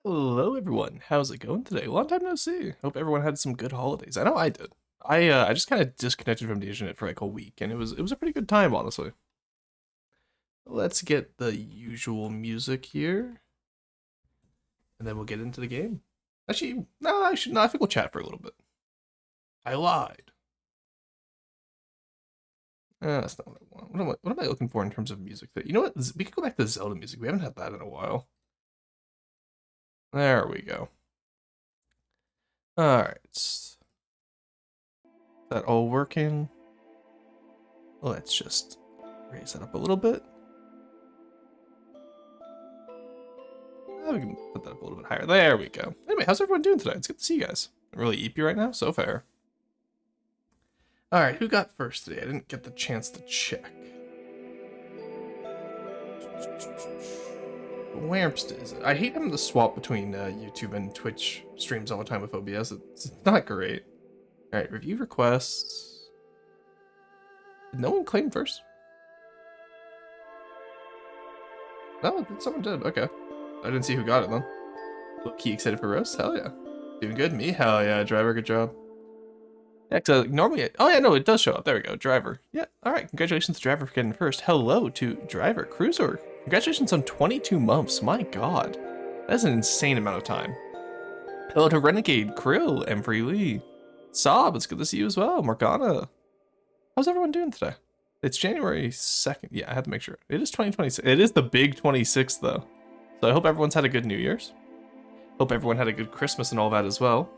Hello everyone, how's it going today? Long time no see. Hope everyone had some good holidays. I know I did. I just kind of disconnected from the internet for like a week, and it was a pretty good time, honestly. Let's get the usual music here, and then we'll get into the game. Actually, no, I should. No, I think we'll chat for a little bit. I lied. That's not what I want. What am I looking for in terms of music? You know what? We could go back to Zelda music. We haven't had that in a while. There we go. All right. Is that all working? Let's just raise that up a little bit. We can put that up a little bit higher. There we go. Anyway, how's everyone doing today? It's good to see you guys. Really eepy right now? So fair. Alright, who got first today? I didn't get the chance to check. Where's is it? I hate having to swap between YouTube and Twitch streams all the time with OBS. It's not great. Alright, review requests. Did no one claim first? No, someone did. Okay. I didn't see who got it though. Low-key excited for roast? Hell yeah. Doing good? Me? Hell yeah, driver, good job. Yeah, normally, oh yeah, no, it does show up. There we go, driver. Yeah, all right. Congratulations, driver, for getting first. Hello to driver, cruiser. Congratulations on 22 months. My God, that's an insane amount of time. Hello to Renegade, Krill, and Free Lee. Sob, it's good to see you as well. Morgana. How's everyone doing today? It's January 2nd. Yeah, I had to make sure. It is 2026. It is the big 26th though. So I hope everyone's had a good New Year's. Hope everyone had a good Christmas and all that as well.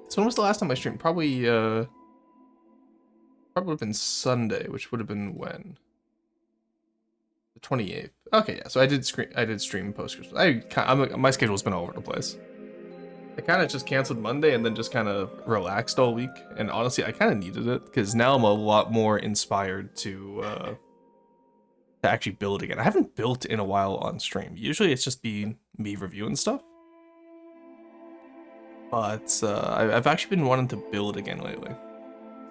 So when was the last time I streamed? Probably would have been Sunday, which would have been when? The 28th. Okay, yeah. So I did stream post Christmas. My schedule's been all over the place. I kind of just canceled Monday and then just kind of relaxed all week. And honestly, I kind of needed it because now I'm a lot more inspired to actually build again. I haven't built in a while on stream. Usually it's just been me reviewing stuff. But I've actually been wanting to build again lately.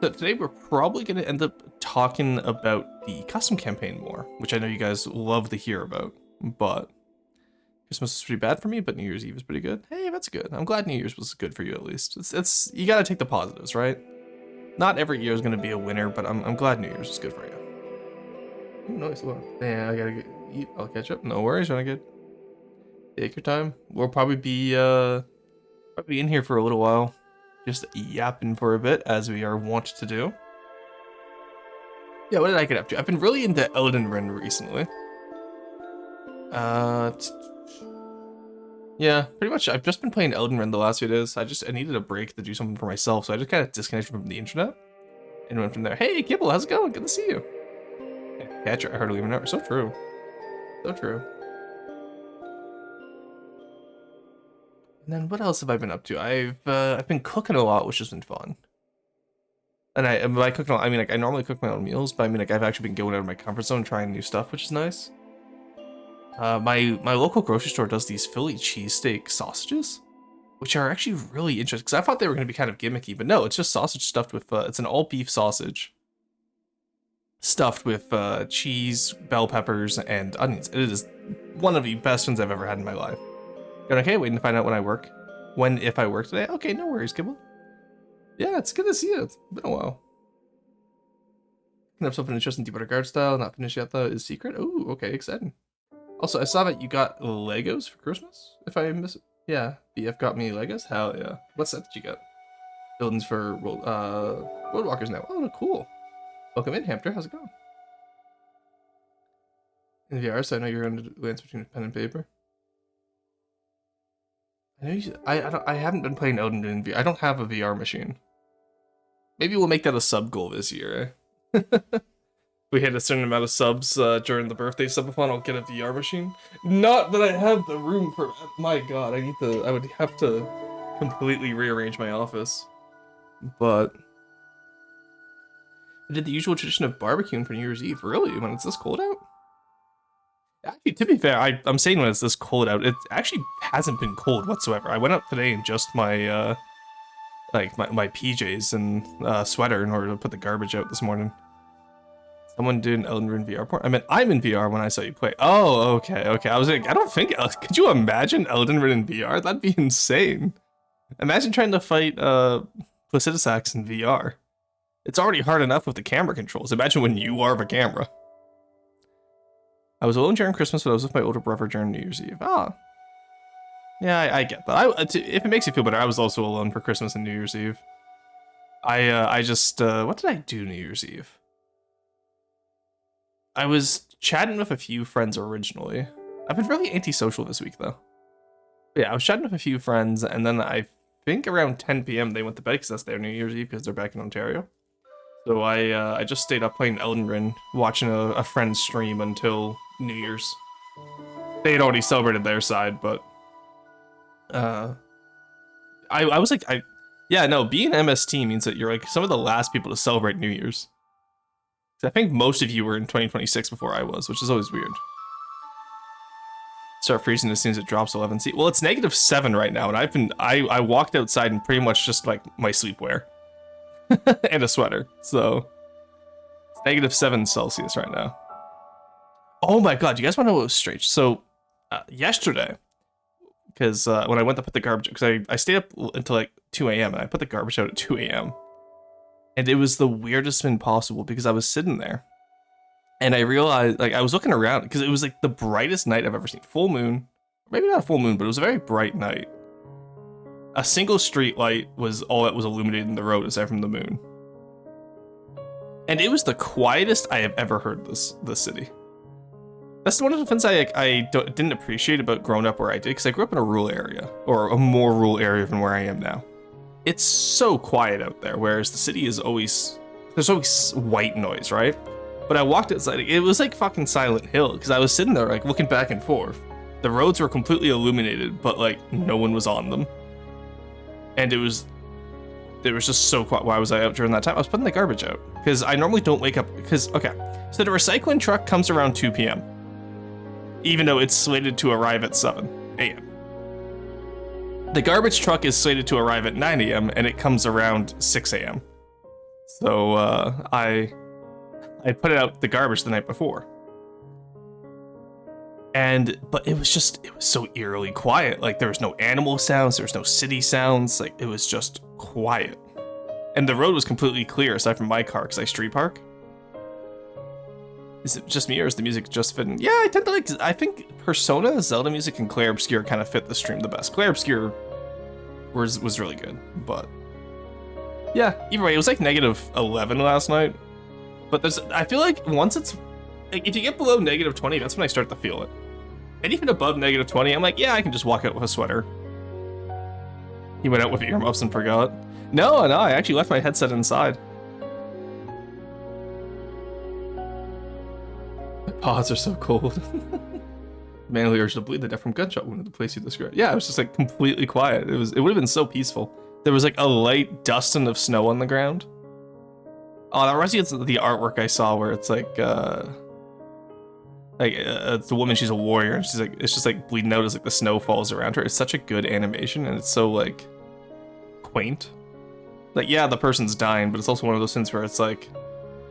So today we're probably going to end up talking about the custom campaign more, which I know you guys love to hear about. But Christmas is pretty bad for me, but New Year's Eve is pretty good. Hey, that's good. I'm glad New Year's was good for you at least. It's you got to take the positives, right? Not every year is going to be a winner, but I'm glad New Year's is good for you. Ooh, nice one. Yeah, I gotta eat. I'll catch up. No worries, Renegade. Take your time. We'll probably be in here for a little while, just yapping for a bit, as we are wont to do. Yeah, what did I get up to? I've been really into Elden Ring recently. Yeah, pretty much. I've just been playing Elden Ring the last few days. I needed a break to do something for myself, so I just kind of disconnected from the internet and went from there. Hey, Kibble, how's it going? Good to see you. Yeah, Catcher, I hardly even know. So true. So true. And then what else have I been up to? I've been cooking a lot, which has been fun. And by cooking, I mean like I normally cook my own meals, but I mean like I've actually been going out of my comfort zone, trying new stuff, which is nice. My local grocery store does these Philly cheesesteak sausages, which are actually really interesting. Because I thought they were going to be kind of gimmicky, but no, it's just sausage stuffed with it's an all beef sausage stuffed with cheese, bell peppers, and onions. It is one of the best ones I've ever had in my life. Going okay, waiting to find out if I work today. Okay, no worries, Kibble. Yeah, it's good to see you. It's been a while. Can have something interesting deep guard style, not finished yet though, is secret. Oh, okay, exciting. Also, I saw that you got Legos for Christmas, if I miss it. Yeah, BF got me Legos? Hell yeah. What set did you get? Buildings for Roadwalkers now. Oh, cool. Welcome in, Hamster. How's it going? In VR, so I know you're going to glance between pen and paper. I know I haven't been playing Elden Ring in VR. I don't have a VR machine. Maybe we'll make that a sub goal this year, eh? We hit a certain amount of subs during the birthday subathon, I'll get a VR machine. Not that I have the room for. My God, I would have to completely rearrange my office. But I did the usual tradition of barbecuing for New Year's Eve. Really, when it's this cold out? Actually, to be fair, I'm saying when it's this cold out, it actually hasn't been cold whatsoever. I went out today in just my my PJs and sweater in order to put the garbage out this morning. Someone did an Elden Ring VR port. I mean, I'm in VR when I saw you play. Oh, okay, okay. I was like, I don't think. Could you imagine Elden Ring in VR? That'd be insane. Imagine trying to fight Placidusax in VR. It's already hard enough with the camera controls. Imagine when you are the camera. I was alone during Christmas, but I was with my older brother during New Year's Eve. Ah. Yeah, I get that. If it makes you feel better, I was also alone for Christmas and New Year's Eve. I just, what did I do New Year's Eve? I was chatting with a few friends originally. I've been really antisocial this week, though. But yeah, I was chatting with a few friends, and then I think around 10 p.m. they went to bed because that's their New Year's Eve because they're back in Ontario. So I just stayed up playing Elden Ring, watching a friend stream until New Year's. They had already celebrated their side, but I was like, yeah, no, being MST means that you're like some of the last people to celebrate New Year's. I think most of you were in 2026 before I was, which is always weird. Start freezing as soon as it drops 11 C. Well, it's -7 right now, and I walked outside in pretty much just like my sleepwear and a sweater. So it's -7 Celsius right now. Oh my god, you guys want to know what was strange? So yesterday, because when I went to put the garbage, because I stayed up until like 2 a.m. and I put the garbage out at 2 a.m. And it was the weirdest thing possible because I was sitting there and I realized, like, I was looking around because it was like the brightest night I've ever seen. Full moon, maybe not a full moon, but it was a very bright night. A single street light was all that was illuminated in the road aside from the moon. And it was the quietest I have ever heard this city. That's one of the things I didn't appreciate about growing up where I did, because I grew up in a rural area, or a more rural area than where I am now. It's so quiet out there, whereas the city is always, there's always white noise, right? But I walked outside, it was like fucking Silent Hill, because I was sitting there like looking back and forth. The roads were completely illuminated, but like no one was on them. And it was just so quiet. Why was I out during that time? I was putting the garbage out, because I normally don't wake up, because, okay, so the recycling truck comes around 2 p.m. even though it's slated to arrive at 7 a.m. The garbage truck is slated to arrive at 9 a.m. and it comes around 6 a.m. So I put it out the garbage the night before. But it was so eerily quiet. Like there was no animal sounds, there was no city sounds, like it was just quiet. And the road was completely clear aside from my car because I street park. Is it just me or is the music just fitting? Yeah, I tend to like, I think Persona, Zelda music, and Clair Obscur kind of fit the stream the best. Clair Obscur was really good, but yeah, either way, it was like -11 last night. But I feel like once it's, like, if you get below -20, that's when I start to feel it. And even above -20, I'm like, yeah, I can just walk out with a sweater. He went out with earmuffs and forgot. No, I actually left my headset inside. Paws are so cold. Manually urged to bleed the death from gunshot wound at the place you described. Yeah, it was just like completely quiet. It would have been so peaceful. There was like a light dusting of snow on the ground. Oh, that reminds me of the artwork I saw where it's like the woman, she's a warrior, and she's like, it's just like bleeding out as like the snow falls around her. It's such a good animation, and it's so like quaint. Like, yeah, the person's dying, but it's also one of those things where it's like,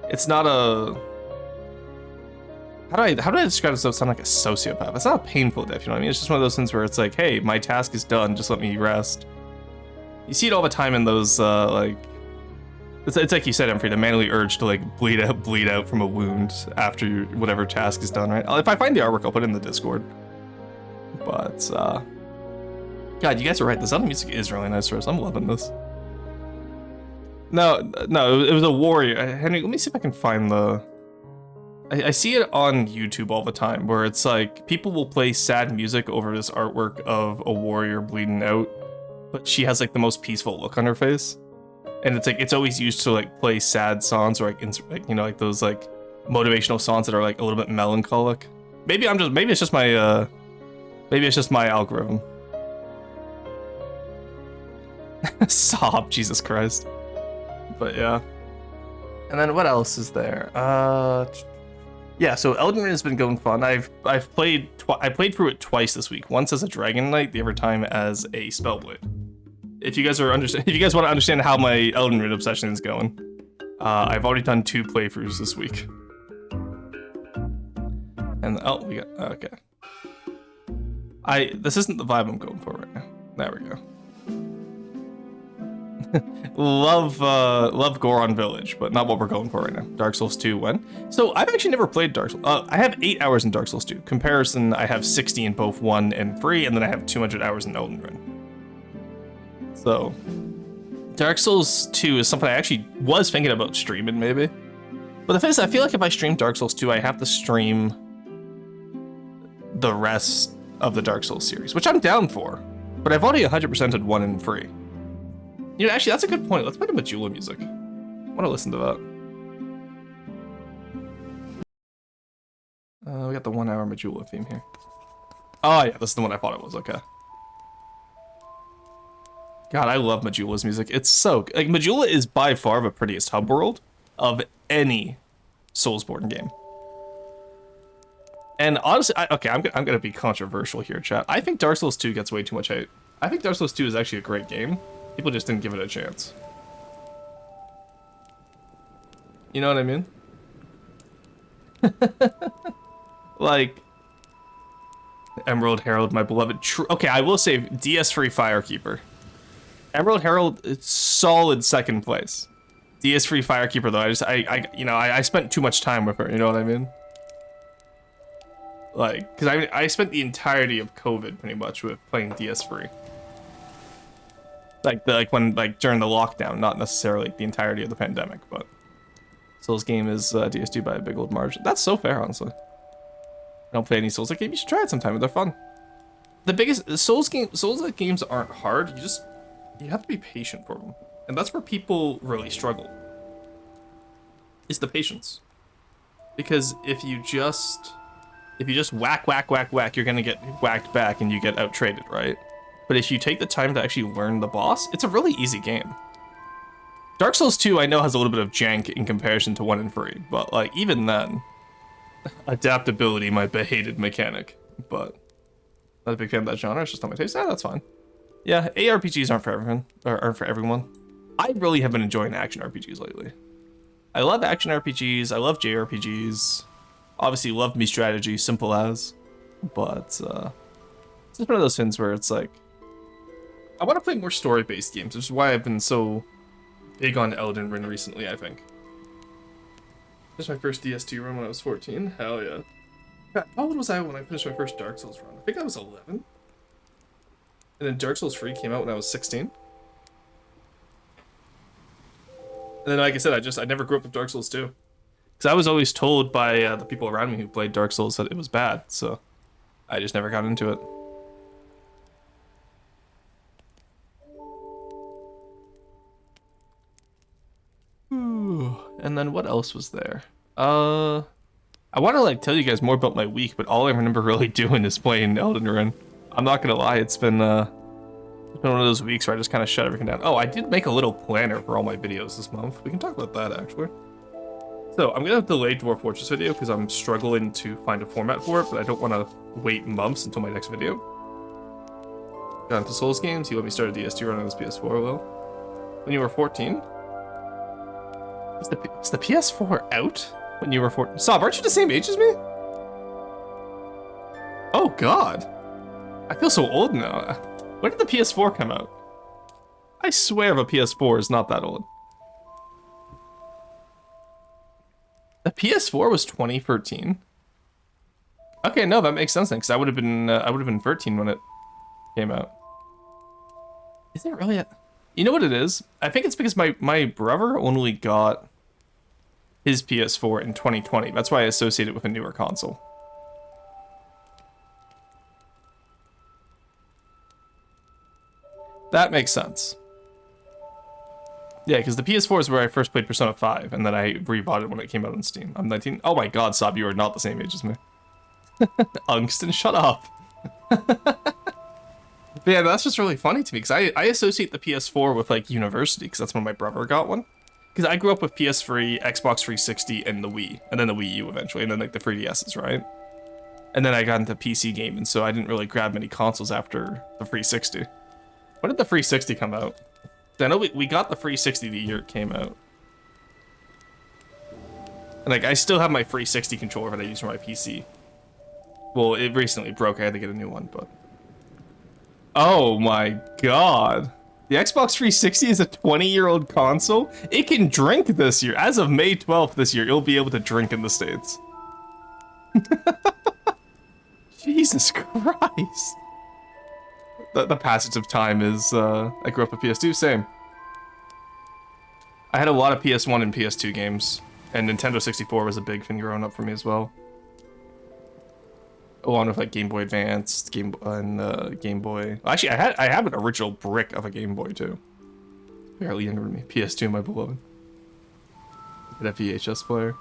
it's not a, how do I describe it so it sound like a sociopath? It's not a painful death, you know what I mean? It's just one of those things where it's like, hey, my task is done, just let me rest. You see it all the time in those, like, it's like you said, Emfrey, the manly urge to like bleed out from a wound after whatever task is done, right? If I find the artwork, I'll put it in the Discord. But, God, you guys are right, the Zelda music is really nice for us. I'm loving this. No, it was a warrior. Henry, let me see if I can find the... I see it on YouTube all the time, where it's like, people will play sad music over this artwork of a warrior bleeding out, but she has like the most peaceful look on her face. And it's like, it's always used to like play sad songs, or like, you know, like those like motivational songs that are like a little bit melancholic. Maybe it's just my algorithm. Sob, Jesus Christ. But yeah. And then what else is there? Yeah, so Elden Ring has been going fun. I played through it twice this week. Once as a Dragon Knight, the other time as a Spellblade. If you guys want to understand how my Elden Ring obsession is going, I've already done 2 playthroughs this week. And oh, we got okay. This isn't the vibe I'm going for right now. There we go. love Goron Village, but not what we're going for right now. Dark Souls 2 when? So I've actually never played Dark Souls. I have 8 hours in Dark Souls 2. Comparison, I have 60 in both 1 and 3, and then I have 200 hours in Elden Ring. So Dark Souls 2 is something I actually was thinking about streaming maybe. But the thing is, I feel like if I stream Dark Souls 2, I have to stream the rest of the Dark Souls series, which I'm down for. But I've already 100%ed 1 and 3. You know, actually, that's a good point. Let's play the Majula music. I want to listen to that. We got the 1 hour Majula theme here. Oh, yeah, this is the one I thought it was. Okay. God, I love Majula's music. It's so good. Like, Majula is by far the prettiest hub world of any Soulsborne game. And honestly, I'm gonna be controversial here, chat. I think Dark Souls 2 gets way too much hate. I think Dark Souls 2 is actually a great game. People just didn't give it a chance. You know what I mean? Like, Emerald Herald, my beloved. Okay, I will say DS3 Firekeeper. Emerald Herald, it's solid second place. DS3 Firekeeper though, I spent too much time with her. You know what I mean? Like, because I spent the entirety of COVID pretty much with playing DS3. Like during the lockdown, not necessarily the entirety of the pandemic, but Souls game is DS2 by a big old margin. That's so fair, honestly. I don't play any Souls like game. You should try it sometime. They're fun. The biggest Souls like games aren't hard. You have to be patient for them, and that's where people really struggle. Is the patience, because if you just whack, you're gonna get whacked back and you get out traded, right? But if you take the time to actually learn the boss, it's a really easy game. Dark Souls 2, I know, has a little bit of jank in comparison to 1 and 3, but like even then, adaptability might be a hated mechanic. But not a big fan of that genre. It's just not my taste. That's fine. Yeah, ARPGs aren't for everyone. Aren't for everyone. I really have been enjoying action RPGs lately. I love action RPGs. I love JRPGs. Obviously, love me strategy, simple as. But it's just one of those things where it's like, I want to play more story-based games, which is why I've been so big on Elden Ring recently, I think. This was my first DS2 run when I was 14. Hell yeah. God, how old was I when I finished my first Dark Souls run? I think I was 11. And then Dark Souls 3 came out when I was 16. And then, like I said, I never grew up with Dark Souls 2. Because I was always told by the people around me who played Dark Souls that it was bad, so I just never got into it. And then what else was there? I want to like tell you guys more about my week, but all I remember really doing is playing Elden Ring. I'm not gonna lie, it's been one of those weeks where I just kind of shut everything down. Oh, I did make a little planner for all my videos this month. We can talk about that actually. So I'm gonna delay Dwarf Fortress video because I'm struggling to find a format for it, but I don't want to wait months until my next video. Got into Souls games. He let me start a DS2 run on his PS4. Well, when you were 14. Is the PS4 out when you were 14? Sob, aren't you the same age as me? Oh God, I feel so old now. When did the PS4 come out? I swear the PS4 is not that old. The PS4 was 2013. Okay, no, that makes sense then, because I would have been 13 when it came out. Is it really? You know what it is? I think it's because my brother only got his PS4 in 2020. That's why I associate it with a newer console. That makes sense. Yeah, because the PS4 is where I first played Persona 5, and then I rebought it when it came out on Steam. I'm 19. Oh my God, Sob, you are not the same age as me. Ungston, shut up. But yeah, that's just really funny to me, because I associate the PS4 with, like, university, because that's when my brother got one. Because I grew up with PS3, Xbox 360, and the Wii, and then the Wii U eventually, and then, like, the 3DSs, right? And then I got into PC gaming, so I didn't really grab many consoles after the 360. When did the 360 come out? I know we got the 360 the year it came out. And, like, I still have my 360 controller that I use for my PC. Well, it recently broke. I had to get a new one, but... Oh my god. The Xbox 360 is a 20-year-old console? It can drink this year. As of May 12th this year, it'll be able to drink in the States. Jesus Christ. The passage of time is, I grew up with PS2, same. I had a lot of PS1 and PS2 games, and Nintendo 64 was a big thing growing up for me as well. Along with like Game Boy Advance, Game Boy. Actually, I have an original brick of a Game Boy too. Barely younger than me. PS2, my beloved. That VHS player.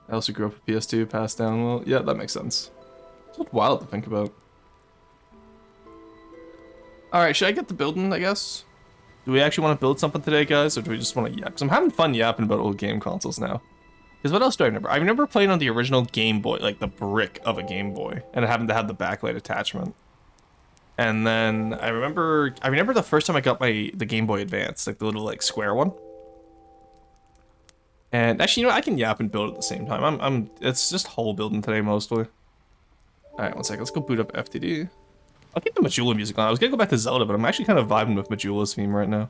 I also grew up with PS2, passed down. Well, yeah, that makes sense. It's wild to think about. All right, should I get the building? I guess. Do we actually want to build something today, guys, or do we just want to yap? Because I'm having fun yapping about old game consoles now. Because what else do I remember? I remember playing on the original Game Boy, like the brick of a Game Boy, and having to have the backlight attachment. And then I remember the first time I got the Game Boy Advance, like the little like square one. And actually, you know what? I can yap and build at the same time. It's just whole building today mostly. All right, one second. Let's go boot up FTD. I'll keep the Majula music on. I was gonna go back to Zelda, but I'm actually kind of vibing with Majula's theme right now.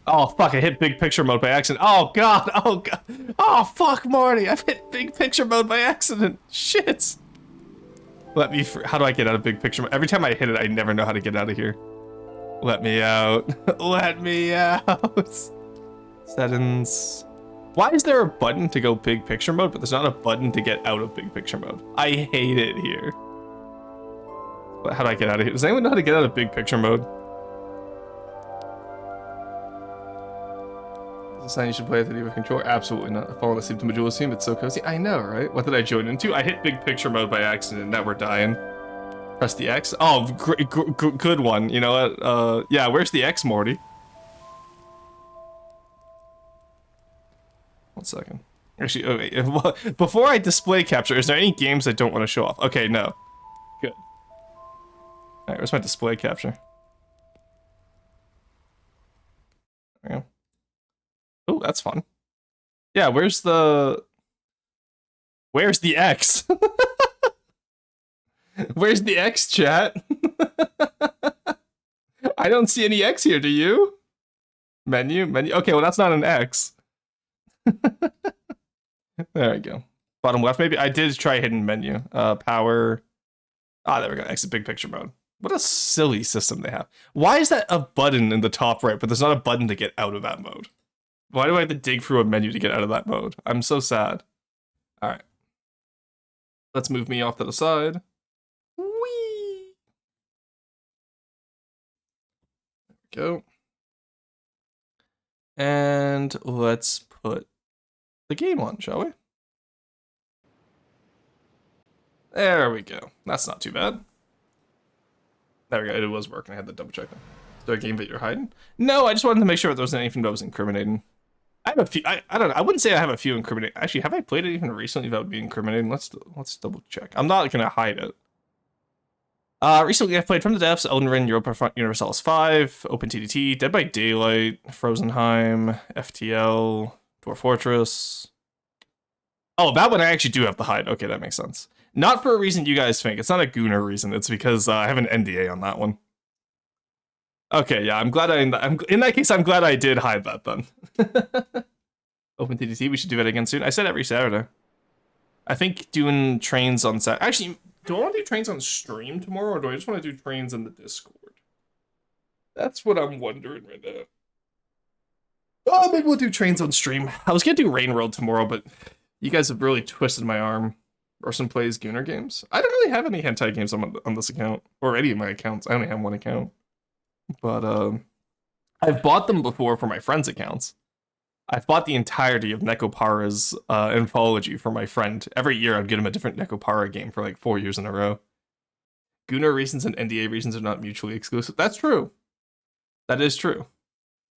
Oh, fuck, I hit big picture mode by accident. Oh, God, oh, God. Oh, fuck, Marty, I've hit big picture mode by accident. Shit. How do I get out of big picture mode? Every time I hit it, I never know how to get out of here. Let me out. Let me out. Settings. Why is there a button to go big picture mode, but there's not a button to get out of big picture mode? I hate it here. How do I get out of here? Does anyone know how to get out of big picture mode? Is this sign you should play with the with controller? Absolutely not. I've fallen asleep to Majula's theme. It's so cozy. I know, right? What did I join into? I hit big picture mode by accident. Now we're dying. Press the X. Oh, good one. You know what? Yeah, where's the X, Morty? 1 second. Actually, okay. Before I display capture, is there any games I don't want to show off? Okay, no. Good. Alright, where's my display capture? There we go. Oh, that's fun. Yeah, where's the X? Where's the X, chat? I don't see any X here, do you? Menu? Okay, well that's not an X. There we go. Bottom left, maybe? I did try hidden menu. Power. Ah, there we go. Exit big picture mode. What a silly system they have. Why is that a button in the top right, but there's not a button to get out of that mode? Why do I have to dig through a menu to get out of that mode? I'm so sad. All right. Let's move me off to the side. Whee! There we go. And let's put the game on, shall we? There we go. That's not too bad. There we go. It was working. I had to double check that. Is there a game that you're hiding? No, I just wanted to make sure there wasn't anything that was incriminating. I have a few. I don't know. I wouldn't say I have a few incriminating. Actually, have I played it even recently that would be incriminating? Let's double check. I'm not gonna hide it. Recently I've played From the Depths, Elden Ring, Europa Universalis 5, OpenTDT, Dead by Daylight, Frozenheim, FTL, Dwarf Fortress. Oh, that one I actually do have to hide. Okay, that makes sense. Not for a reason you guys think. It's not a Gooner reason. It's because I have an NDA on that one. Okay, yeah, I'm glad in that case, I'm glad I did hide that then. OpenTDT, we should do it again soon. I said every Saturday. I think doing trains on Saturday. Actually, do I want to do trains on stream tomorrow, or do I just want to do trains in the Discord? That's what I'm wondering right now. Oh, maybe we'll do trains on stream. I was gonna do Rain World tomorrow, but you guys have really twisted my arm. Orson plays Gooner games. I don't really have any hentai games on this account, or any of my accounts. I only have one account. But I've bought them before for my friends' accounts. I've bought the entirety of Nekopara's anthology for my friend. Every year I'd get him a different Nekopara game for like 4 years in a row. Gooner reasons and NDA reasons are not mutually exclusive. That's true. That is true.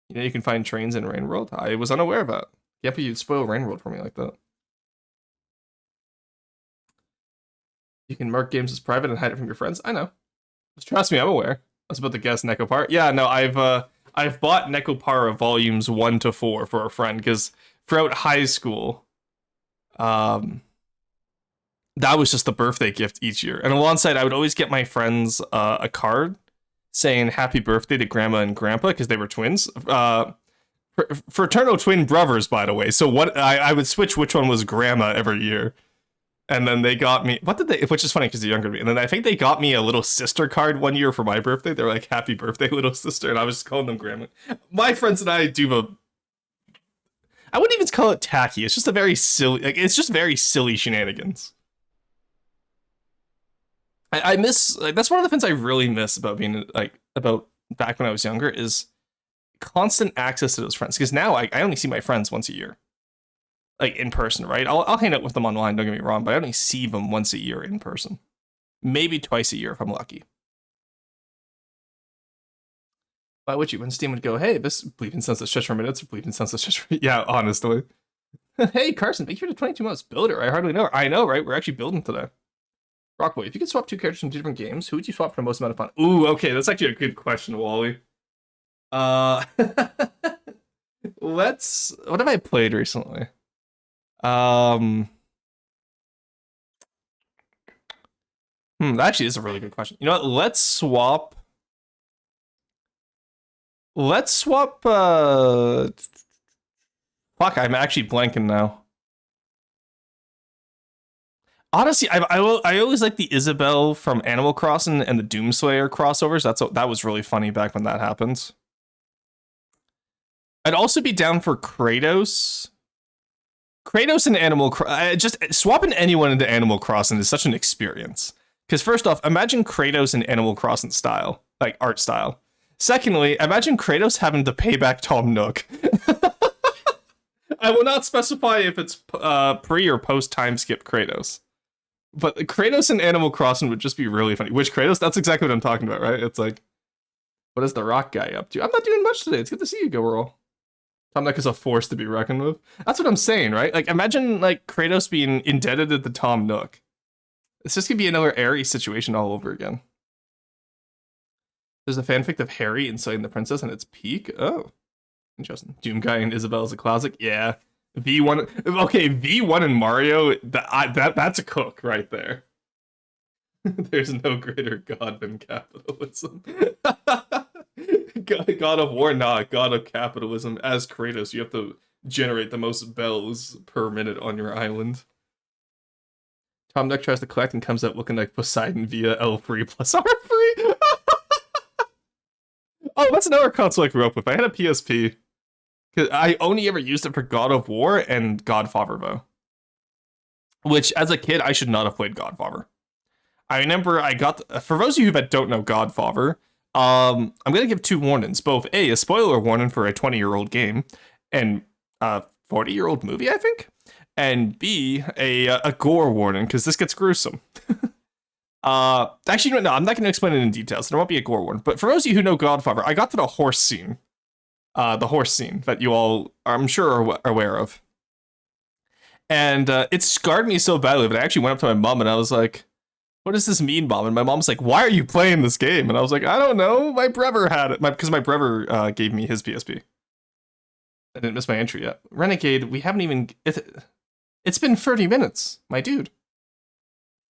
You know, you can find trains in Rain World. I was unaware of that. Can't believe you'd spoil Rain World for me like that. You can mark games as private and hide it from your friends. I know. Just trust me, I'm aware. I was about to guess Nekopara. Yeah, no, I've bought Nekopara volumes 1 to 4 for a friend because throughout high school, that was just the birthday gift each year. And alongside, I would always get my friends a card saying happy birthday to grandma and grandpa because they were twins. Fraternal twin brothers, by the way. So what I would switch which one was grandma every year. And then they got me, what did they, which is funny because they're younger than me. And then I think they got me a little sister card one year for my birthday. They're like, happy birthday, little sister. And I was just calling them grandma. My friends and I do I wouldn't even call it tacky. It's just a very silly, like, it's just very silly shenanigans. I miss, like, that's one of the things I really miss about being, like, about back when I was younger is constant access to those friends. Because now I only see my friends once a year. Like, in person, right? I'll hang out with them online, don't get me wrong, but I only see them once a year in person. Maybe twice a year if I'm lucky. Why would you? When Steam would go, hey, this bleeping senseless shush for minutes, or bleeping senseless shush for... Yeah, honestly. Hey, Carson, thank you for the 22 months. Builder, I hardly know her. I know, right? We're actually building today. Rockboy, if you could swap two characters from two different games, who would you swap for the most amount of fun? Ooh, okay, that's actually a good question, Wally. Let's... What have I played recently? That actually is a really good question. You know what? Let's swap. Fuck, I'm actually blanking now. Honestly, I always like the Isabelle from Animal Crossing and the Doomslayer crossovers. That was really funny back when that happened. I'd also be down for Kratos. Kratos and Animal Crossing, just swapping anyone into Animal Crossing is such an experience. Because first off, imagine Kratos in Animal Crossing style, like art style. Secondly, imagine Kratos having to pay back Tom Nook. I will not specify if it's pre or post time skip Kratos. But Kratos in Animal Crossing would just be really funny. Which Kratos? That's exactly what I'm talking about, right? It's like, what is the rock guy up to? I'm not doing much today. It's good to see you, Go Tom Nook is a force to be reckoned with. That's what I'm saying, right? Like, imagine, like, Kratos being indebted to the Tom Nook. It's just gonna be another Ares situation all over again. There's a fanfic of Harry inciting the princess and its peak. Oh, interesting. Doom Guy and Isabelle is a classic. Yeah. V1. Okay, V1 and Mario, that's a cook right there. There's no greater god than capitalism. God of War, not God of capitalism. As Kratos, you have to generate the most bells per minute on your island. Tom Nook tries to collect and comes out looking like Poseidon via L3 plus R3. Oh, that's another console I grew up with. I had a PSP. I only ever used it for God of War and Godfather, though. Which, as a kid, I should not have played Godfather. I remember I got... For those of you that don't know Godfather, I'm going to give two warnings. Both, A spoiler warning for a 20-year-old game, and a 40-year-old movie, I think. And B, a gore warning, because this gets gruesome. Actually, no, I'm not going to explain it in detail, so there won't be a gore warning. But for those of you who know Godfather, I got to the horse scene. The horse scene that you all, I'm sure, are aware of. And it scarred me so badly that I actually went up to my mom and I was like, what does this mean, Mom? And my mom's like, why are you playing this game? And I was like, I don't know. My brother had it. Because my brother gave me his PSP. I didn't miss my entry yet. Renegade, we haven't even... It's been 30 minutes, my dude.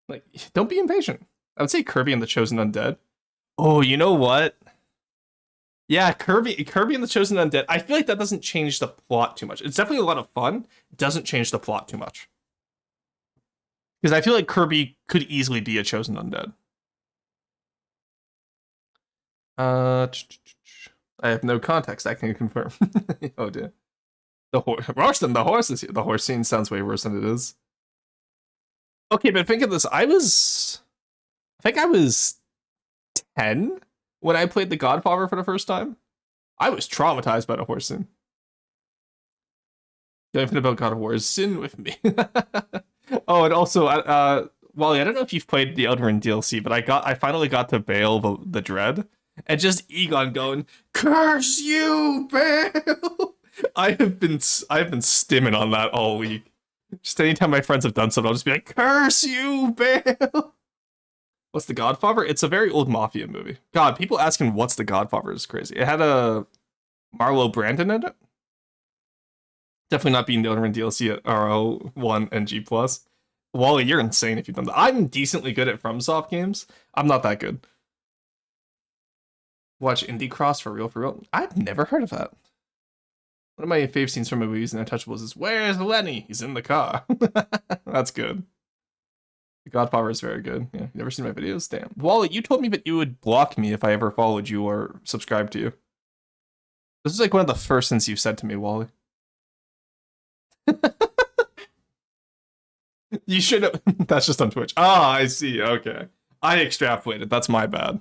Like, don't be impatient. I would say Kirby and the Chosen Undead. Oh, you know what? Yeah, Kirby and the Chosen Undead. I feel like that doesn't change the plot too much. It's definitely a lot of fun. It doesn't change the plot too much. Because I feel like Kirby could easily be a Chosen Undead. I have no context. I can confirm. Oh dear. The horse scene sounds way worse than it is. Okay, but think of this. I think I was 10 when I played The Godfather for the first time. I was traumatized by the horse scene. The only thing about God of War is sin with me. Oh, and also, Wally, I don't know if you've played the Elden Ring DLC, but I finally got to Bale the Dread, and just Egon going, "Curse you, Bale!" I've been stimming on that all week. Just anytime my friends have done something, I'll just be like, "Curse you, Bale!" What's The Godfather? It's a very old mafia movie. God, people asking what's The Godfather is crazy. It had a Marlo Brandon in it. Definitely not being the Elden Ring DLC at RL1 and G+. Wally, you're insane if you've done that. I'm decently good at FromSoft games. I'm not that good. Watch Indie Cross for real, for real. I've never heard of that. One of my fave scenes from movies and Untouchables is, where's Lenny? He's in the car. That's good. The Godfather is very good. Yeah, you never seen my videos? Damn. Wally, you told me that you would block me if I ever followed you or subscribed to you. This is like one of the first things you've said to me, Wally. You should have. That's just on Twitch. Ah, I see. Okay. I extrapolated. That's my bad.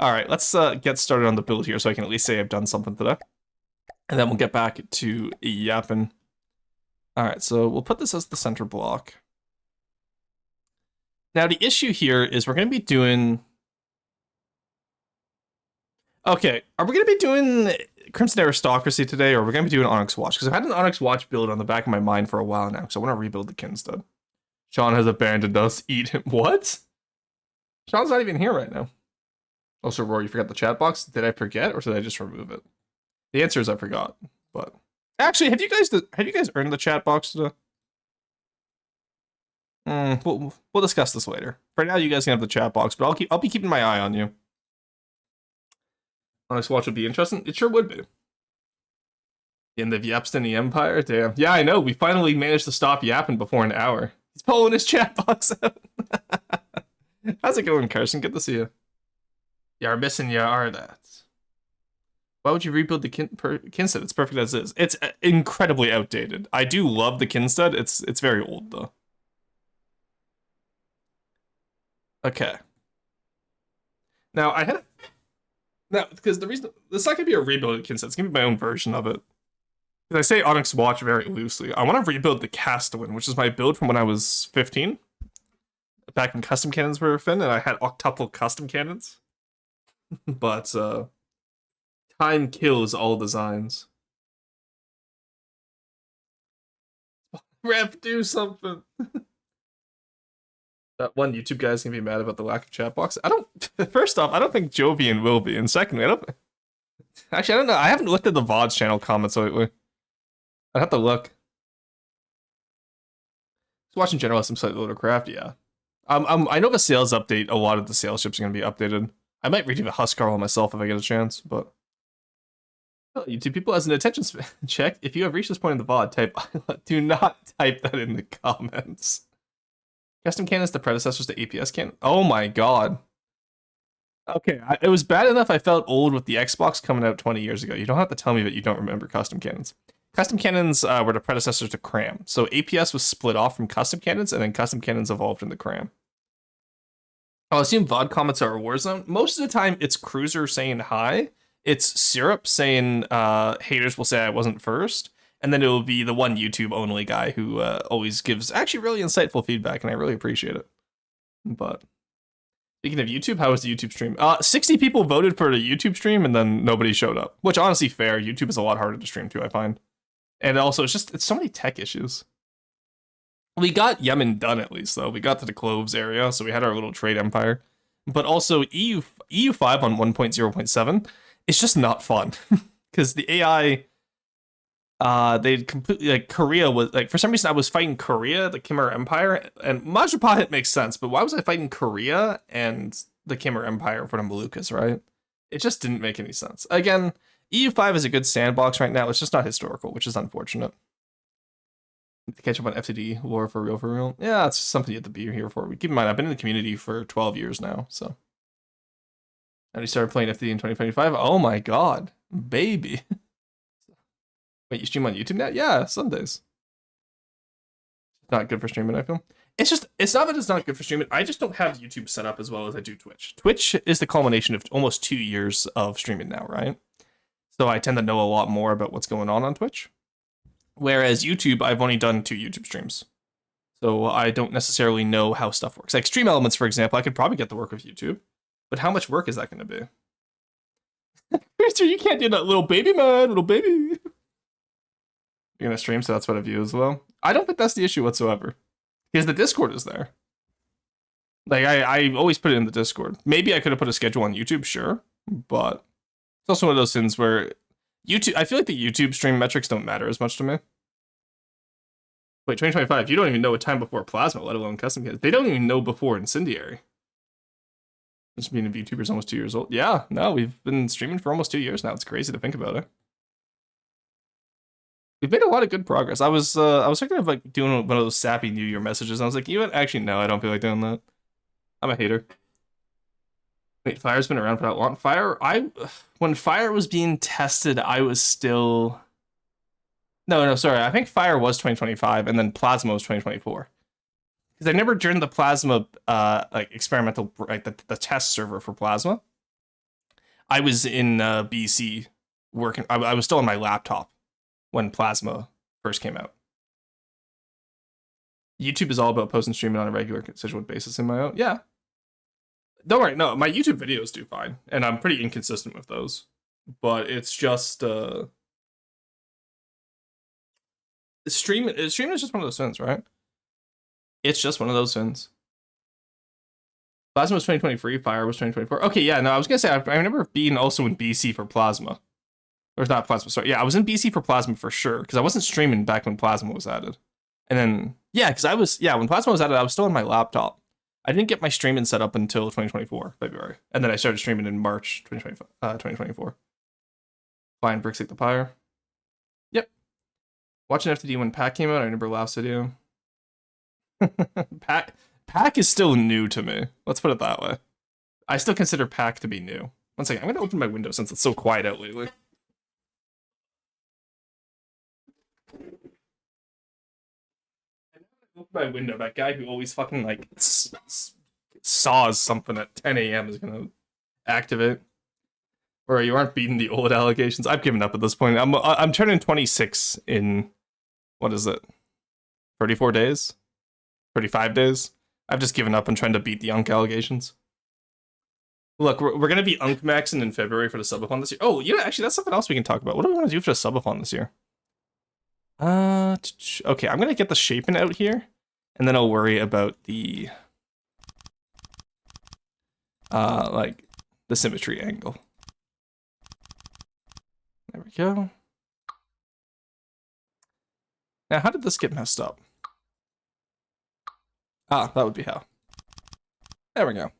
Alright, let's get started on the build here so I can at least say I've done something today. And then we'll get back to yapping. Alright, so we'll put this as the center block. Now, the issue here is we're going to be doing... Okay, are we going to be doing Crimson Aristocracy today, or are we going to be doing Onyx Watch? Because I've had an Onyx Watch build on the back of my mind for a while now, so I want to rebuild the Kinstead. Sean has abandoned us. Eat him. What? Sean's not even here right now. Also, Rory, you forgot the chat box. Did I forget, or did I just remove it? The answer is I forgot. But actually, have you guys earned the chat box today? We'll discuss this later. For now, you guys can have the chat box, but I'll be keeping my eye on you. Onyx Watch would be interesting. It sure would be. In the Yapstini Empire, damn. Yeah, I know. We finally managed to stop yapping before an hour. He's pulling his chat box out. How's it going, Carson? Good to see you. You're missing your that. Why would you rebuild the Kinstead? It's perfect as is. It's incredibly outdated. I do love the Kinstead. It's very old though. Okay. Now because the reason it's not gonna be a rebuild of Kinstead, it's gonna be my own version of it. Because I say Onyx Watch very loosely. I want to rebuild the Castellan, which is my build from when I was 15. Back when custom cannons were a thing, and I had octuple custom cannons. But time kills all designs. Ref, do something. That one YouTube guy's gonna be mad about the lack of chat box. First off, I don't think Jovian will be, and secondly, I don't know. I haven't looked at the VOD's channel comments lately. I'd have to look. Just watching General some site Loadercraft, yeah. I know the sales update, a lot of the sales ships are gonna be updated. I might redo the Huskarl myself if I get a chance, but... Well, YouTube people, as an attention check, if you have reached this point in the VOD, do not type that in the comments. Custom cannons, the predecessors to APS cannon? Oh my god. Okay, it was bad enough I felt old with the Xbox coming out 20 years ago. You don't have to tell me that you don't remember custom cannons. Custom cannons were the predecessors to Cram. So APS was split off from custom cannons, and then custom cannons evolved into Cram. I'll assume VOD comments are a Warzone. Most of the time, it's Cruiser saying hi. It's Syrup saying haters will say I wasn't first. And then it will be the one YouTube only guy who always gives actually really insightful feedback, and I really appreciate it. But speaking of YouTube, how was the YouTube stream? 60 people voted for the YouTube stream, and then nobody showed up. Which, honestly, fair. YouTube is a lot harder to stream too, I find. And also, it's so many tech issues. We got Yemen done, at least, though. We got to the Cloves area, so we had our little trade empire. But also, EU5 on 1.0.7 is just not fun. Because the AI, they completely, like, Korea was, like, for some reason I was fighting Korea, the Khmer Empire, and Majapahit makes sense, but why was I fighting Korea and the Khmer Empire for the Moluccas, right? It just didn't make any sense. Again, EU5 is a good sandbox right now, it's just not historical, which is unfortunate. To catch up on FTD lore for real, for real. Yeah, that's something you have to be here for. Keep in mind, I've been in the community for 12 years now, so. And we started playing FTD in 2025. Oh my god, baby. Wait, you stream on YouTube now? Yeah, Sundays. Not good for streaming, I feel. It's not that it's not good for streaming. I just don't have YouTube set up as well as I do Twitch. Twitch is the culmination of almost 2 years of streaming now, right? So I tend to know a lot more about what's going on Twitch. Whereas YouTube, I've only done 2 YouTube streams. So I don't necessarily know how stuff works. Like Stream Elements, for example, I could probably get the work of YouTube. But how much work is that going to be? Mister, you can't do that, little baby, man. Little baby. You're going to stream, so that's what I view as well. I don't think that's the issue whatsoever. Because the Discord is there. Like, I always put it in the Discord. Maybe I could have put a schedule on YouTube, sure. But it's also one of those things where... I feel like the YouTube stream metrics don't matter as much to me. Wait, 2025. You don't even know a time before Plasma, let alone custom kits. They don't even know before Incendiary. Just being a VTuber's almost 2 years old. Yeah, no, we've been streaming for almost 2 years now. It's crazy to think about it. We've made a lot of good progress. I was thinking of like doing one of those sappy New Year messages. And I was like, you know what? Actually, no, I don't feel like doing that. I'm a hater. Wait, Fire's been around for that long. When Fire was being tested, I was still. No, sorry. I think Fire was 2025, and then Plasma was 2024. Because I never joined the Plasma like experimental like the test server for Plasma. I was in BC working. I was still on my laptop when Plasma first came out. YouTube is all about posting streaming on a regular constituent basis in my own. Yeah. Don't worry, no, my YouTube videos do fine, and I'm pretty inconsistent with those. But it's just streaming is just one of those things, right? It's just one of those things. Plasma was 2023, Fire was 2024. Okay, yeah, no, I was gonna say I remember being also in BC for Plasma. Or not Plasma, sorry. Yeah, I was in BC for Plasma for sure, because I wasn't streaming back when Plasma was added. And then, yeah, because when Plasma was added, I was still on my laptop. I didn't get my streaming set up until 2024, February. And then I started streaming in March 2024. Flying Bricks at the Pyre. Yep. Watching FTD when Pack came out, I remember last video. Pack is still new to me. Let's put it that way. I still consider Pack to be new. One second, I'm going to open my window since it's so quiet out lately. Open my window. That guy who always fucking like saws something at 10 a.m. is gonna activate. Or you aren't beating the old allegations. I've given up at this point. I'm turning 26 in what is it? 34 days? 35 days? I've just given up on trying to beat the Unk allegations. Look, we're gonna be Unk maxing in February for the subathon this year. Oh, yeah, actually, that's something else we can talk about. What do we want to do for the subathon this year? Okay, I'm gonna get the shaping out here, and then I'll worry about the like the symmetry angle. There we go. Now, how did this get messed up? Ah, that would be how. There we go.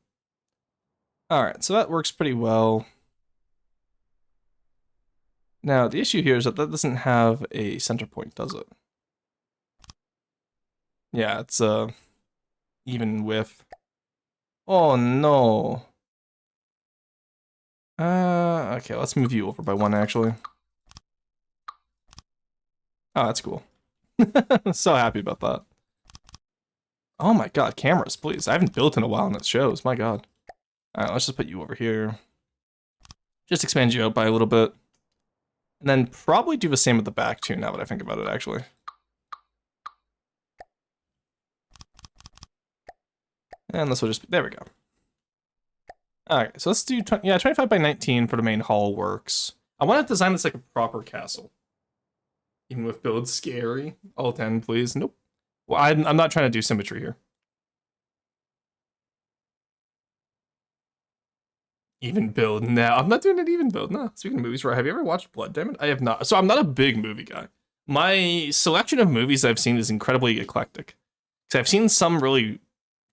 Alright, so that works pretty well. Now, the issue here is that doesn't have a center point, does it? Yeah, it's even width. Oh no. Okay, let's move you over by one actually. Oh, that's cool. So happy about that. Oh my god, cameras, please. I haven't built in a while and it shows, my god. Alright, let's just put you over here. Just expand you out by a little bit. And then probably do the same with the back too, now that I think about it, actually. And this will just be, there we go. Alright, so let's do, 25 by 19 for the main hall works. I want to design this like a proper castle. Even with builds scary. All 10, please. Nope. Well, I'm not trying to do symmetry here. Even build? No, I'm not doing an even build. No. Speaking of movies, have you ever watched Blood Diamond? I have not. So I'm not a big movie guy. My selection of movies I've seen is incredibly eclectic. Because I've seen some really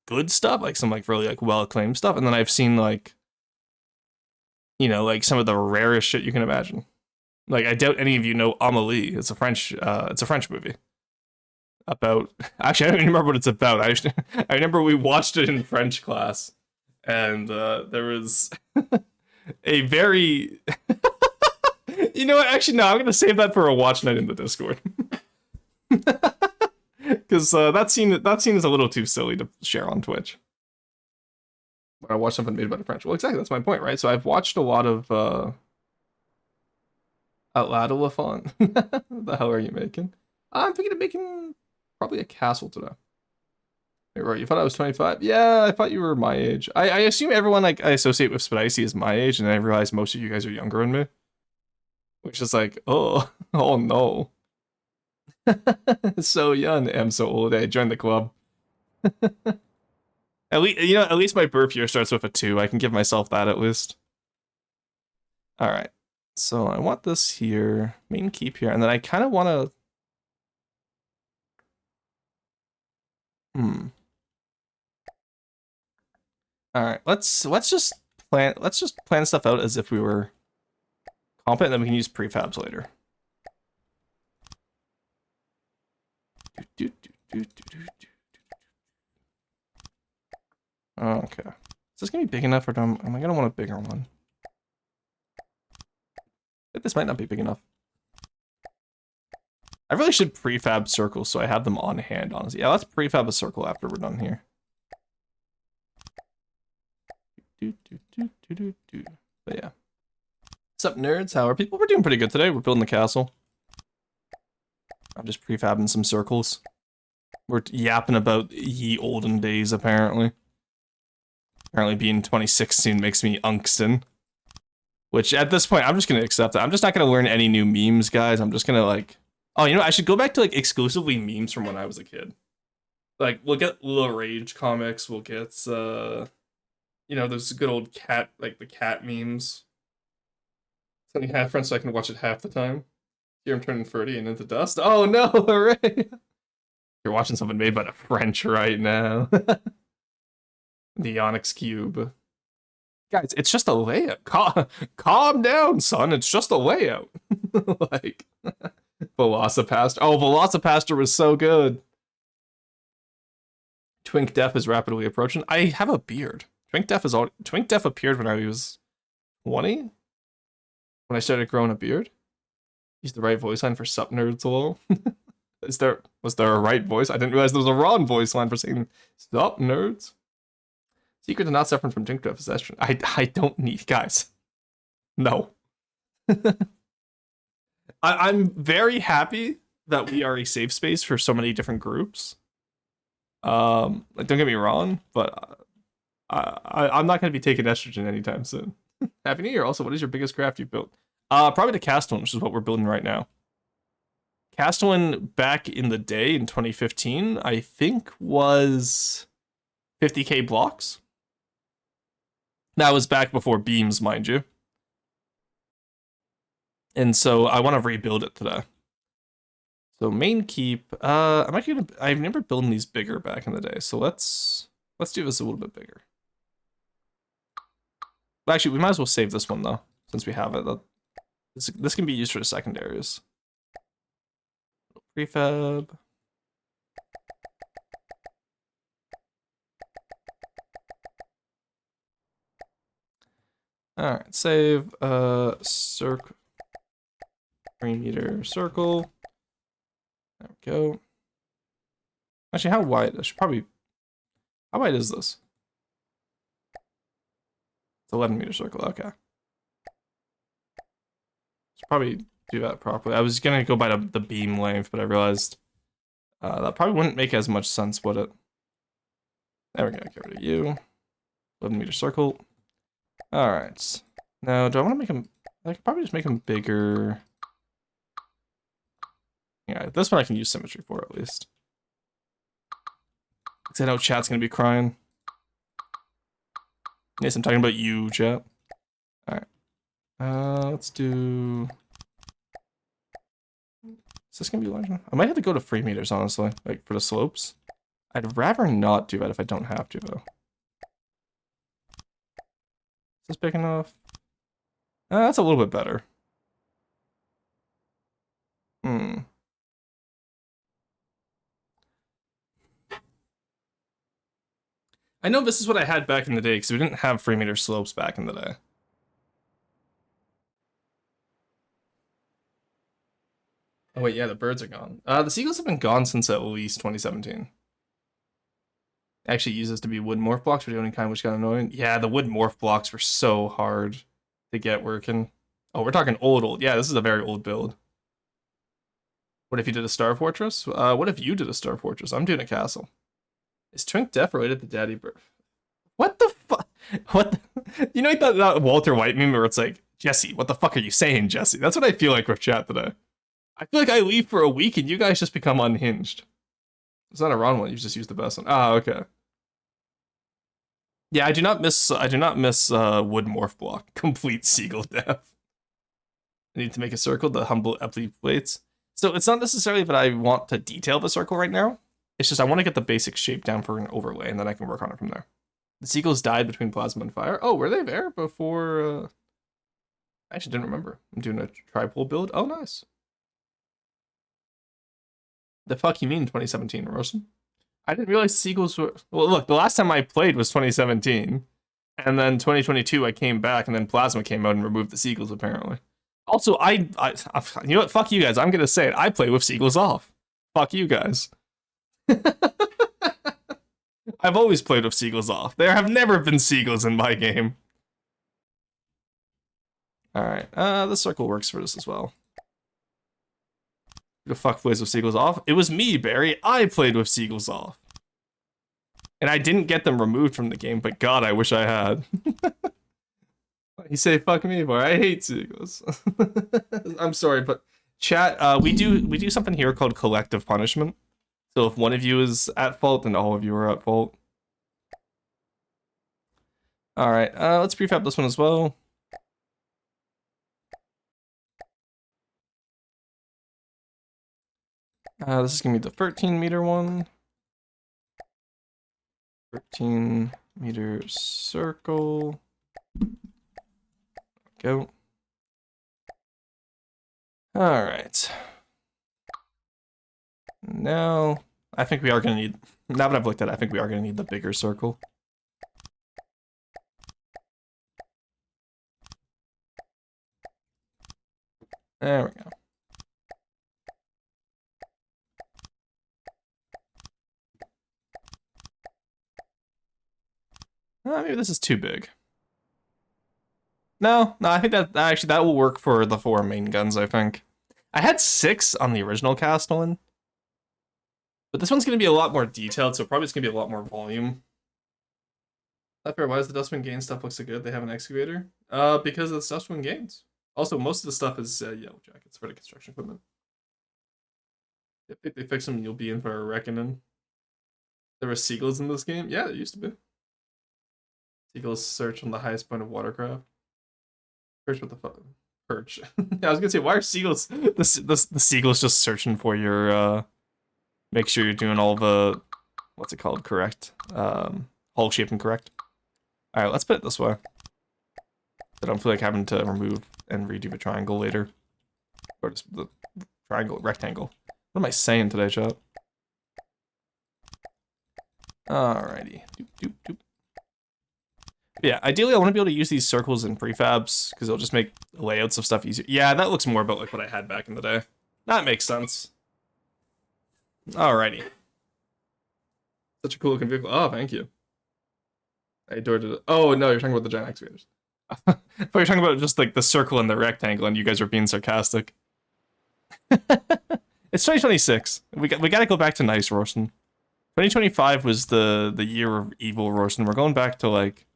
good stuff, like some like really like well-acclaimed stuff, and then I've seen like, you know, like some of the rarest shit you can imagine. Like I doubt any of you know Amélie. It's a French movie. About actually I don't even remember what it's about. I remember we watched it in French class. And there was a very you know what, actually no, I'm gonna save that for a watch night in the Discord. Because that scene is a little too silly to share on Twitch. When I watch something made by the French. Well, exactly, that's my point, right? So I've watched a lot of Outloud Lafont. What the hell are you making? I'm thinking of making probably a castle today. Wait, right, you thought I was 25? Yeah, I thought you were my age. I assume everyone like I associate with Spicy is my age, and then I realize most of you guys are younger than me. Which is like, oh, oh no. So young, I'm so old. I joined the club. At least, you know, at least my birth year starts with a 2. I can give myself that at least. All right. So I want this here, main keep here, and then I kind of want to. All right, let's just plan stuff out as if we were competent, then we can use prefabs later. Okay. Is this gonna be big enough, or am I gonna want a bigger one? This might not be big enough. I really should prefab circles so I have them on hand, honestly. Yeah, let's prefab a circle after we're done here. But yeah. What's up, nerds? How are people? We're doing pretty good today. We're building the castle. I'm just prefabbing some circles. We're yapping about ye olden days, apparently. Apparently being 2016 makes me unkston. Which, at this point, I'm just gonna accept it. I'm just not gonna learn any new memes, guys. I'm just gonna, like... Oh, you know, I should go back to, like, exclusively memes from when I was a kid. Like, we'll get Little Rage comics, we'll get, you know, those good old cat, like, the cat memes. Sending half friends so I can watch it half the time. Here I'm turning 30 and into dust. Oh, no, hooray! You're watching something made by the French right now. The Onyx Cube. Guys, it's just a layout. Calm down, son. It's just a layout. Like, Velocipaster. Oh, Velocipaster was so good. Twink Def is rapidly approaching. I have a beard. Twink Def appeared when I was 20? When I started growing a beard? He's the right voice line for sup nerds, lol. Was there a right voice? I didn't realize there was a wrong voice line for saying sup nerds. Secret to not suffering from Twink Def is estrogen. I don't need, guys. No. I'm very happy that we are a safe space for so many different groups. Like, don't get me wrong, but I'm not going to be taking estrogen anytime soon. Happy New Year. Also, what is your biggest craft you've built? Probably the Castle, which is what we're building right now. Castle back in the day in 2015, I think was 50k blocks. That was back before beams, mind you. And so I want to rebuild it today. So main keep, I remember building these bigger back in the day. So let's do this a little bit bigger. Well, actually, we might as well save this one though, since we have it. This can be used for the secondaries. Prefab. All right, save circle 3-meter circle. There we go. Actually, how wide? How wide is this? It's 11-meter circle. Okay. Should probably do that properly. I was gonna go by the beam length, but I realized that probably wouldn't make as much sense, would it? There we go. Get rid of you. 11-meter circle. All right. Now, do I want to make him? I could probably just make him bigger. Yeah, this one I can use symmetry for at least. Because I know chat's gonna be crying. Yes, I'm talking about you, chat. All right. Let's do. Is this gonna be large enough? I might have to go to 3 meters, honestly, like for the slopes. I'd rather not do that if I don't have to, though. Is this big enough? That's a little bit better. I know this is what I had back in the day, because we didn't have 3-meter slopes back in the day. Oh wait, yeah, the birds are gone. The seagulls have been gone since at least 2017. Actually uses to be wood morph blocks for the only kind, which got annoying. Yeah, the wood morph blocks were so hard to get working. Oh, we're talking old. Yeah, this is a very old build. What if you did a Star Fortress? What if you did a Star Fortress? I'm doing a castle. Is Twink Def related to Daddy Bird? What the fuck? What the... You know, like that Walter White meme where it's like, Jesse, what the fuck are you saying, Jesse? That's what I feel like with chat today. I feel like I leave for a week and you guys just become unhinged. It's not a wrong one, you just use the best one. Ah, okay. Yeah, I do not miss wood morph block. Complete seagull death. I need to make a circle, the humble Epley plates. So it's not necessarily that I want to detail the circle right now. It's just I want to get the basic shape down for an overlay, and then I can work on it from there. The seagulls died between plasma and fire. Oh, were they there before? I actually didn't remember. I'm doing a tripole build. Oh, nice. The fuck you mean 2017, Rosen? I didn't realize seagulls were... Well, look, the last time I played was 2017. And then 2022, I came back, and then Plasma came out and removed the seagulls, apparently. Also, you know what? Fuck you guys. I'm going to say it. I play with seagulls off. Fuck you guys. I've always played with seagulls off. There have never been seagulls in my game. Alright, the circle works for this as well. Who the fuck plays with seagulls off? It was me, Barry. I played with seagulls off. And I didn't get them removed from the game, but God, I wish I had. You say fuck me, boy. I hate seagulls. I'm sorry, but chat, we do something here called collective punishment. So if one of you is at fault, then all of you are at fault. Alright, let's prefab this one as well. This is gonna be the 13-meter one. 13-meter circle. Go. All right. Now, I think we are gonna need, now that I've looked at it, I think we are gonna need the bigger circle. There we go. Maybe this is too big. No, I think that actually that will work for the 4 main guns, I think. I had 6 on the original Castellan. But this one's going to be a lot more detailed, so probably it's going to be a lot more volume. Not fair, why does the Dustwind Gain stuff look so good? They have an excavator? Because it's Dustwind Gains. Also, most of the stuff is yellow jackets for the construction equipment. If they fix them, you'll be in for a reckoning. There were seagulls in this game? Yeah, there used to be. Seagulls search on the highest point of watercraft. Perch with the fuck? Perch. Yeah, I was gonna say, why are seagulls? The seagulls just searching for your. Make sure you're doing all the, what's it called? Correct. Hull shaping correct. All right, let's put it this way. I don't feel like having to remove and redo the triangle later. Or just the triangle, rectangle. What am I saying today, chat? Alrighty. Doop, doop, doop. Yeah, ideally I want to be able to use these circles in prefabs, because it'll just make layouts of stuff easier. Yeah, that looks more about like what I had back in the day. That makes sense. Alrighty. Such a cool looking vehicle. Oh, thank you. I adored it. Oh, no, you're talking about the giant excavators. But you're talking about just like the circle and the rectangle, and you guys are being sarcastic. It's 2026. We got to go back to nice Rorson. 2025 was the year of evil Rorson. We're going back to like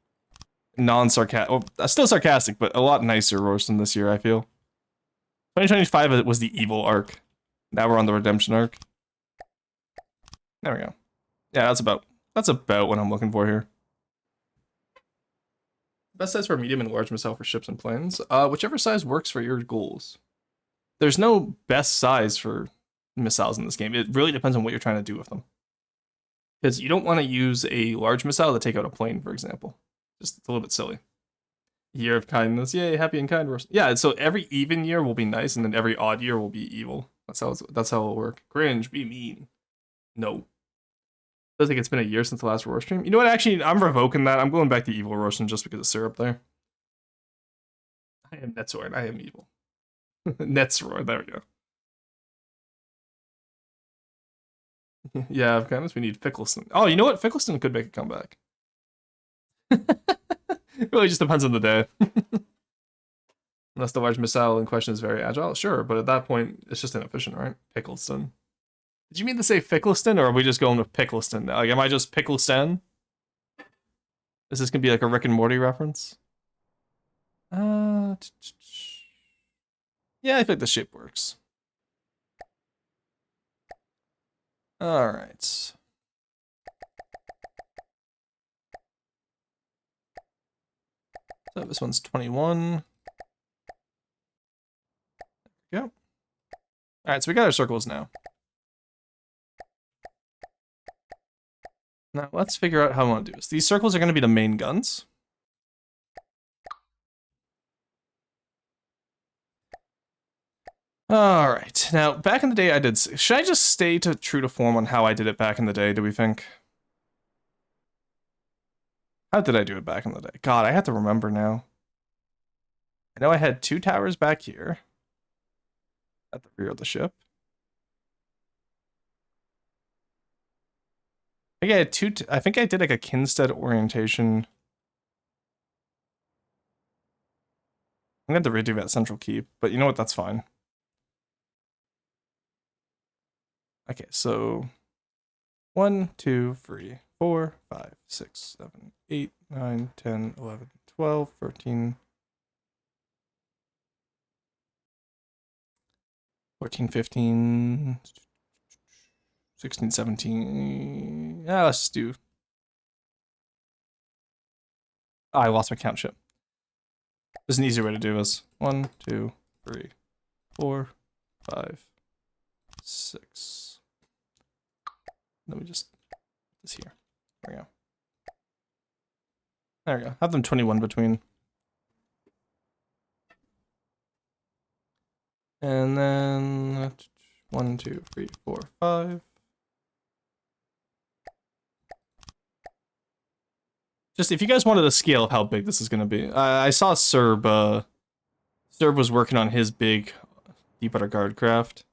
non-sarcastic, well, still sarcastic, but a lot nicer Rorson this year, I feel. 2025 was the evil arc. Now we're on the redemption arc. There we go. Yeah, that's about what I'm looking for here. Best size for medium and large missile for ships and planes. Whichever size works for your goals. There's no best size for missiles in this game. It really depends on what you're trying to do with them. Because you don't want to use a large missile to take out a plane, for example. Just a little bit silly. Year of kindness. Yay, happy and kind. Yeah, so every even year will be nice, and then every odd year will be evil. That's how it'll work. Cringe, be mean. No. Feels like it's been a year since the last roar stream. You know what, actually, I'm revoking that. I'm going back to evil roasting just because of syrup there. I am Netzord. I am evil. Netzroar, there we go. Yeah, of kindness, we need Fickleston. Oh, you know what? Fickleston could make a comeback. It really just depends on the day. Unless the large missile in question is very agile, sure, but at that point, it's just inefficient, right? Pickleston. Did you mean to say Fickleston, or are we just going with Pickleston? Like, am I just Pickleston? Is this gonna be like a Rick and Morty reference? Yeah, I think the shape works. Alright. So this one's 21. There we go. Alright, so we got our circles now. Now let's figure out how I want to do this. These circles are going to be the main guns. All right. Now, back in the day, I did. Should I just stay true to form on how I did it back in the day? Do we think? How did I do it back in the day? God, I have to remember now. I know I had 2 towers back here at the rear of the ship. I think I had 2. I think I did like a Kinstead orientation. I'm going to redo that central keep, but you know what? That's fine. Okay, so 1, 2, 3, 4, 5, 6, 7, 8, 9, 10, 11, 12, 13, 14, 15, 16, 17. Yeah, let's just do. Oh, I lost my count ship. There's an easier way to do this. 1, 2, 3, 4, 5, 6. Let me just this here. There we go. There we go. Have them 21 between. And then 1, 2, 3, 4, 5. Just if you guys wanted a scale of how big this is going to be, I saw Serb. Serb was working on his big deep water guard craft.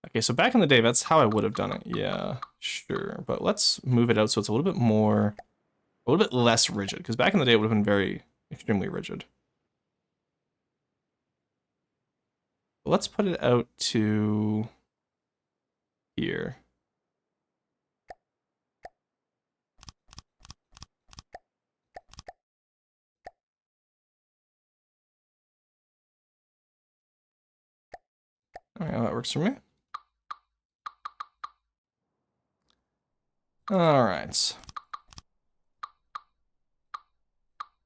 Okay, so back in the day, that's how I would have done it. Yeah, sure. But let's move it out so it's a little bit less rigid. Because back in the day, it would have been very, extremely rigid. But let's put it out to here. Alright, that works for me. Alright.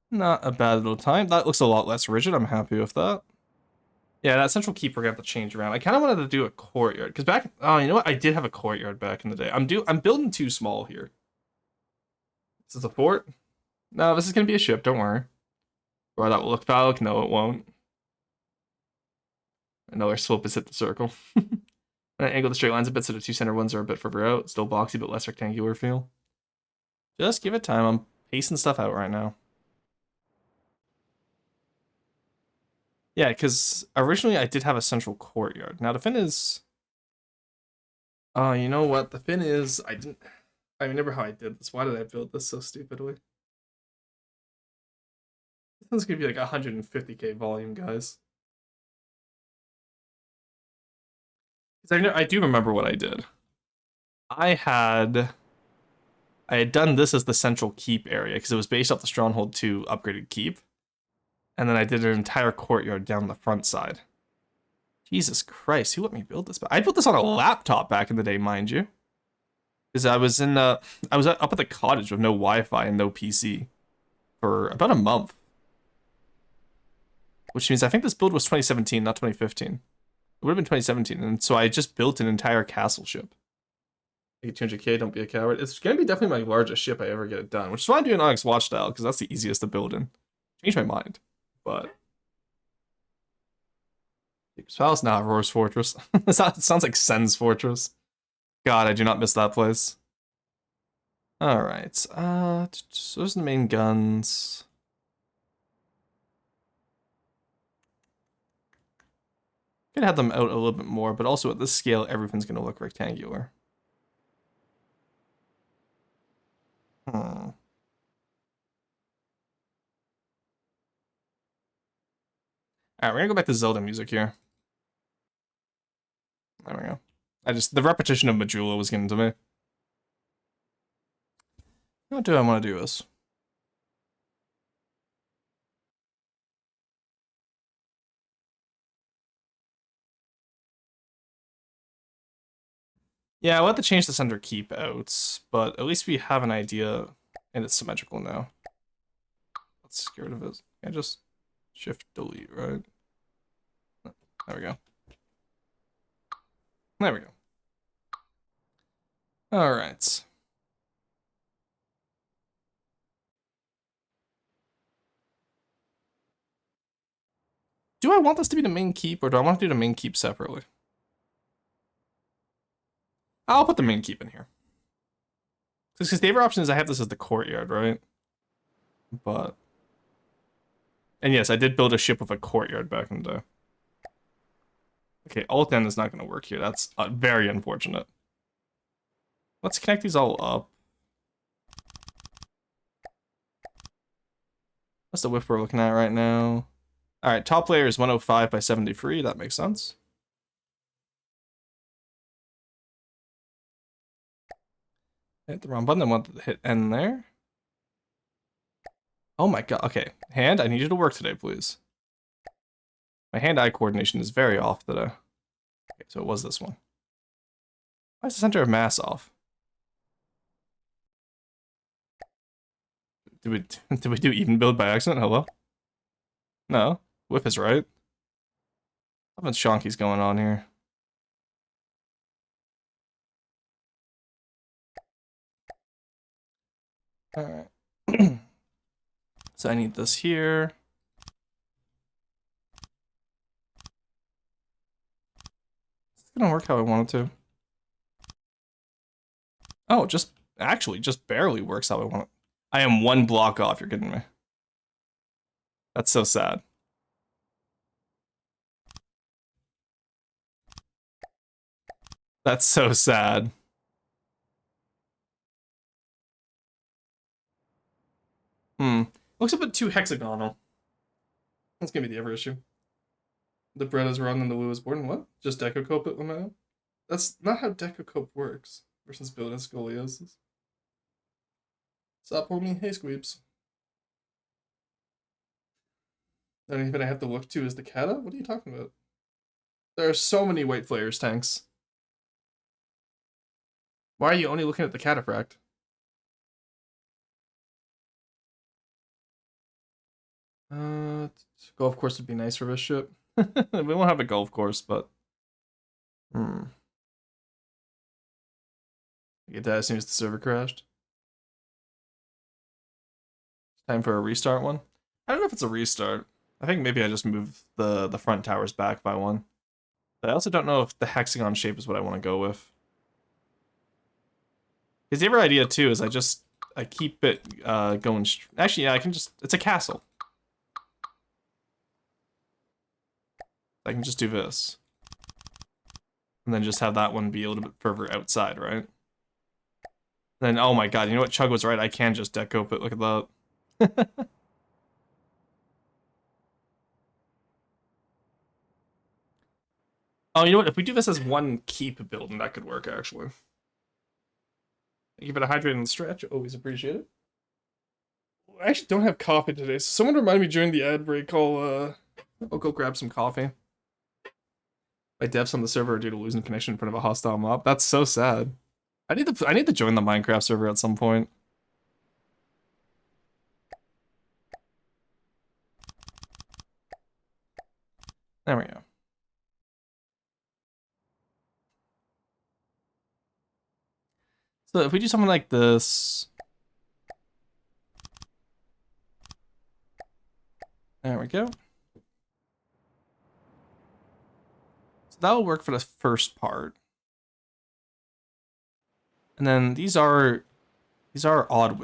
Not a bad little time. That looks a lot less rigid. I'm happy with that. Yeah, that central keep we're gonna have to change around. I kind of wanted to do a courtyard because back. Oh, you know what? I did have a courtyard back in the day. I'm building too small here. Is this a fort? No, this is gonna be a ship. Don't worry. Or that will look phallic. No, it won't. Another slope is hit the circle. I angle the straight lines a bit so the 2 center ones are a bit further out. Still boxy, but less rectangular feel. Just give it time. I'm pacing stuff out right now. Yeah, because originally I did have a central courtyard. Now the thing is, you know what? The thing is, I remember how I did this. Why did I build this so stupidly? This one's gonna be like 150k volume, guys. Because I do remember what I did. I had done this as the central keep area because it was based off the Stronghold 2 upgraded keep. And then I did an entire courtyard down the front side. Jesus Christ, who let me build this? I built this on a laptop back in the day, mind you. Because I was up at the cottage with no Wi-Fi and no PC for about a month. Which means I think this build was 2017, not 2015. It would have been 2017, and so I just built an entire castle ship. 200k, don't be a coward. It's gonna be definitely my largest ship I ever get it done, which is why I'm doing Onyx Watch style, because that's the easiest to build in. Changed my mind, but Palace now Roar's Fortress. It sounds like Sen's Fortress. God, I do not miss that place. Alright, so those are the main guns. Could have them out a little bit more, but also at this scale, everything's gonna look rectangular. Alright, we're gonna go back to Zelda music here. There we go. The repetition of Majula was getting to me. How do I want to do this? Yeah, we'll have to change this under keep outs, but at least we have an idea, and it's symmetrical now. What's scared of it? I just shift delete, right? There we go. There we go. Alright. do I want this to be the main keep, or do I want to do the main keep separately? I'll put the main keep in here. Because the other option is I have this as the courtyard, right? But... And yes, I did build a ship with a courtyard back in the day. Okay, alt N is not going to work here. That's very unfortunate. Let's connect these all up. What's the width we're looking at right now? Alright, top layer is 105 by 73. That makes sense. Hit the wrong button. I want to hit N there. Oh my god. Okay, hand, I need you to work today, please. My hand-eye coordination is very off today. Okay, so it was this one. Why is the center of mass off? Did we do even build by accident? Hello? No. Whip is right. Something shonky's going on here. Alright. So I need this here. It's gonna work how I want it to. Oh, actually, just barely works how I want it. I am one block off, you're kidding me. That's so sad. That's so sad. Looks a bit too hexagonal. That's gonna be the other issue. The bread is wrong and the woo is born. What? Just decocope it, Lamau? That's not how decocope works. Versus building scoliosis. Stop holding me, hey squeeps. The only thing I have to look to is the kata? What are you talking about? There are so many white flares tanks. Why are you only looking at the cataphract? Golf course would be nice for this ship. We won't have a golf course, but... Get that as soon as the server crashed. Time for a restart one? I don't know if it's a restart. I think maybe I just moved the front towers back by one. But I also don't know if the hexagon shape is what I want to go with. Because the other idea too is I keep it going. Actually, yeah, it's a castle. I can just do this. And then just have that one be a little bit further outside, right? Then, oh my god, you know what? Chug was right. I can just decope it. Look at that. Oh, you know what? If we do this as one keep building, that could work, actually. Keep it hydrated and stretch. Always appreciate it. I actually don't have coffee today, so someone remind me during the ad break. I'll go grab some coffee. My devs on the server are due to losing connection in front of a hostile mob. That's so sad. I need to join the Minecraft server at some point. There we go. So if we do something like this... There we go. So that'll work for the first part. And then these are odd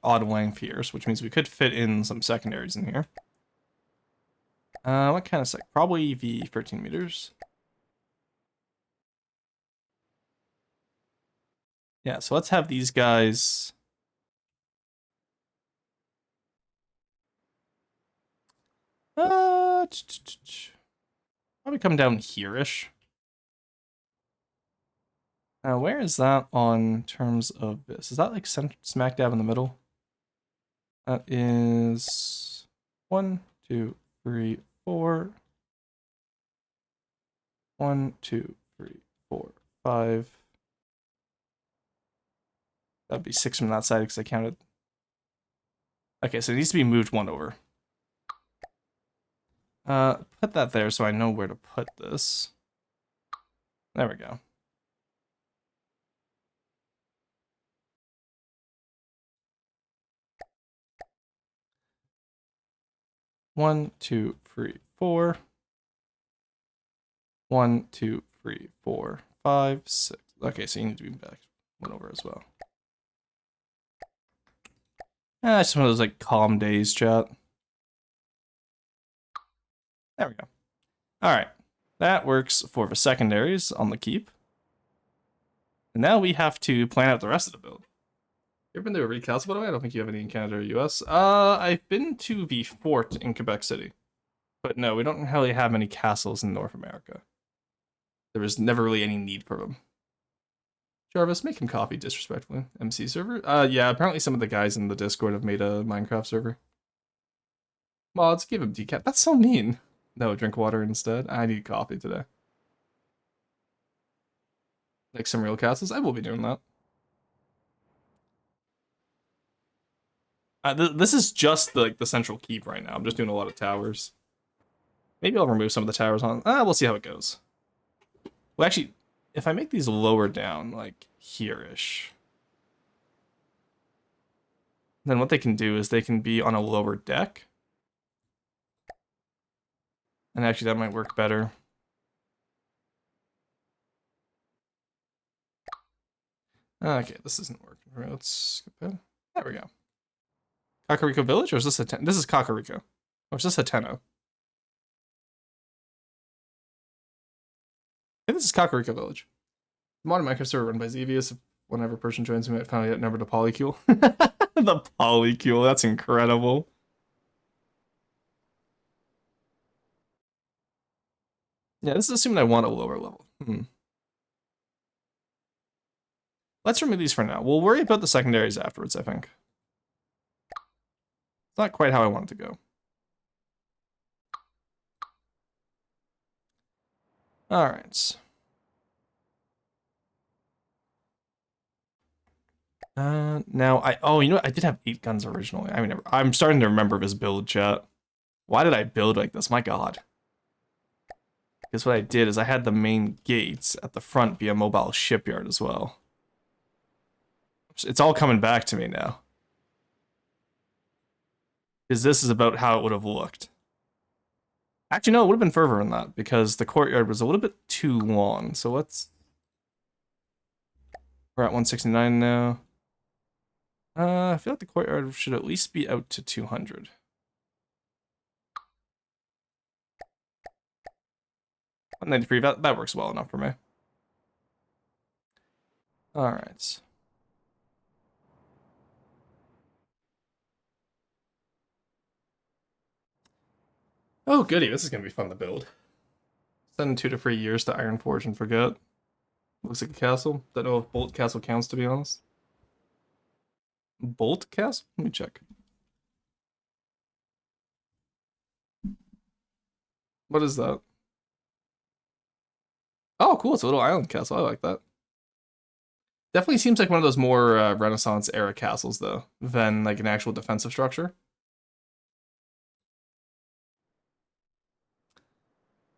length here, which means we could fit in some secondaries in here. What kind of sec? Probably the 13 meters. Yeah, so let's have these guys. Probably come down here-ish. Now, where is that on terms of this? Is that like smack dab in the middle? That is 1, 2, 3, 4. 1, 2, 3, 4, 5. That'd be 6 from that side because I counted. Okay, so it needs to be moved 1 over. Put that there so I know where to put this. There we go. One, two, three, 4. 1, 2, 3, 4, 5, 6. Okay, so you need to be back one over as well. It's just one of those like calm days, chat. There we go. All right, that works for the secondaries on the keep. And now we have to plan out the rest of the build. You ever been to a Reed Castle, by the way? I don't think you have any in Canada or US. I've been to the fort in Quebec City. But no, we don't really have any castles in North America. There was never really any need for them. Jarvis, make him coffee disrespectfully. MC server? Yeah, apparently some of the guys in the Discord have made a Minecraft server. Mods, give him decaf. That's so mean. No, drink water instead. I need coffee today. Like some real castles? I will be doing that. This is just the central keep right now. I'm just doing a lot of towers. Maybe I'll remove some of the towers on. We'll see how it goes. Well, actually, if I make these lower down, like here-ish, then what they can do is they can be on a lower deck. And actually, that might work better. Okay, this isn't working. Let's skip it. There we go. Kakariko Village, or is this a this is Kakariko? Or is this a Tenno? I think this is Kakariko Village. Modern Minecraft server run by Xevious. Whenever a person joins me, I finally outnumbered a polycule. The polycule, that's incredible. Yeah, this is assuming I want a lower level. Let's remove these for now. We'll worry about the secondaries afterwards, I think. It's not quite how I want it to go. Alright. Now you know what? I did have 8 guns originally. I mean, I'm starting to remember this build, chat. Why did I build like this? My god. Because what I did is I had the main gates at the front be a mobile shipyard as well. It's all coming back to me now. Because this is about how it would have looked. Actually, no, it would have been further than that, because the courtyard was a little bit too long. So let's... We're at 169 now. I feel like the courtyard should at least be out to 200. That works well enough for me. Alright. Oh, goody. This is going to be fun to build. Send 2 to 3 years to Ironforge and forget. Looks like a castle. Don't know if Bolt Castle counts, to be honest. Bolt Castle? Let me check. What is that? Oh, cool. It's a little island castle. I like that. Definitely seems like one of those more Renaissance era castles, though, than like an actual defensive structure.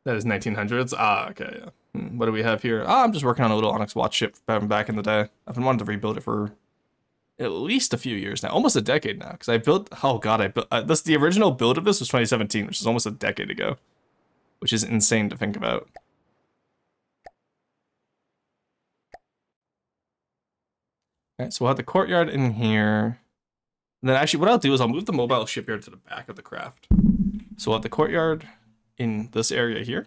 That is 1900s. Okay, yeah. What do we have here? I'm just working on a little Onyx Watch ship from back in the day. I've been wanting to rebuild it for at least a few years now, almost a decade now. Because I built, oh god, I built the original build of this was 2017, which is almost a decade ago, which is insane to think about. All right, so we'll have the courtyard in here. And then actually, what I'll do is I'll move the mobile shipyard to the back of the craft. So we'll have the courtyard in this area here.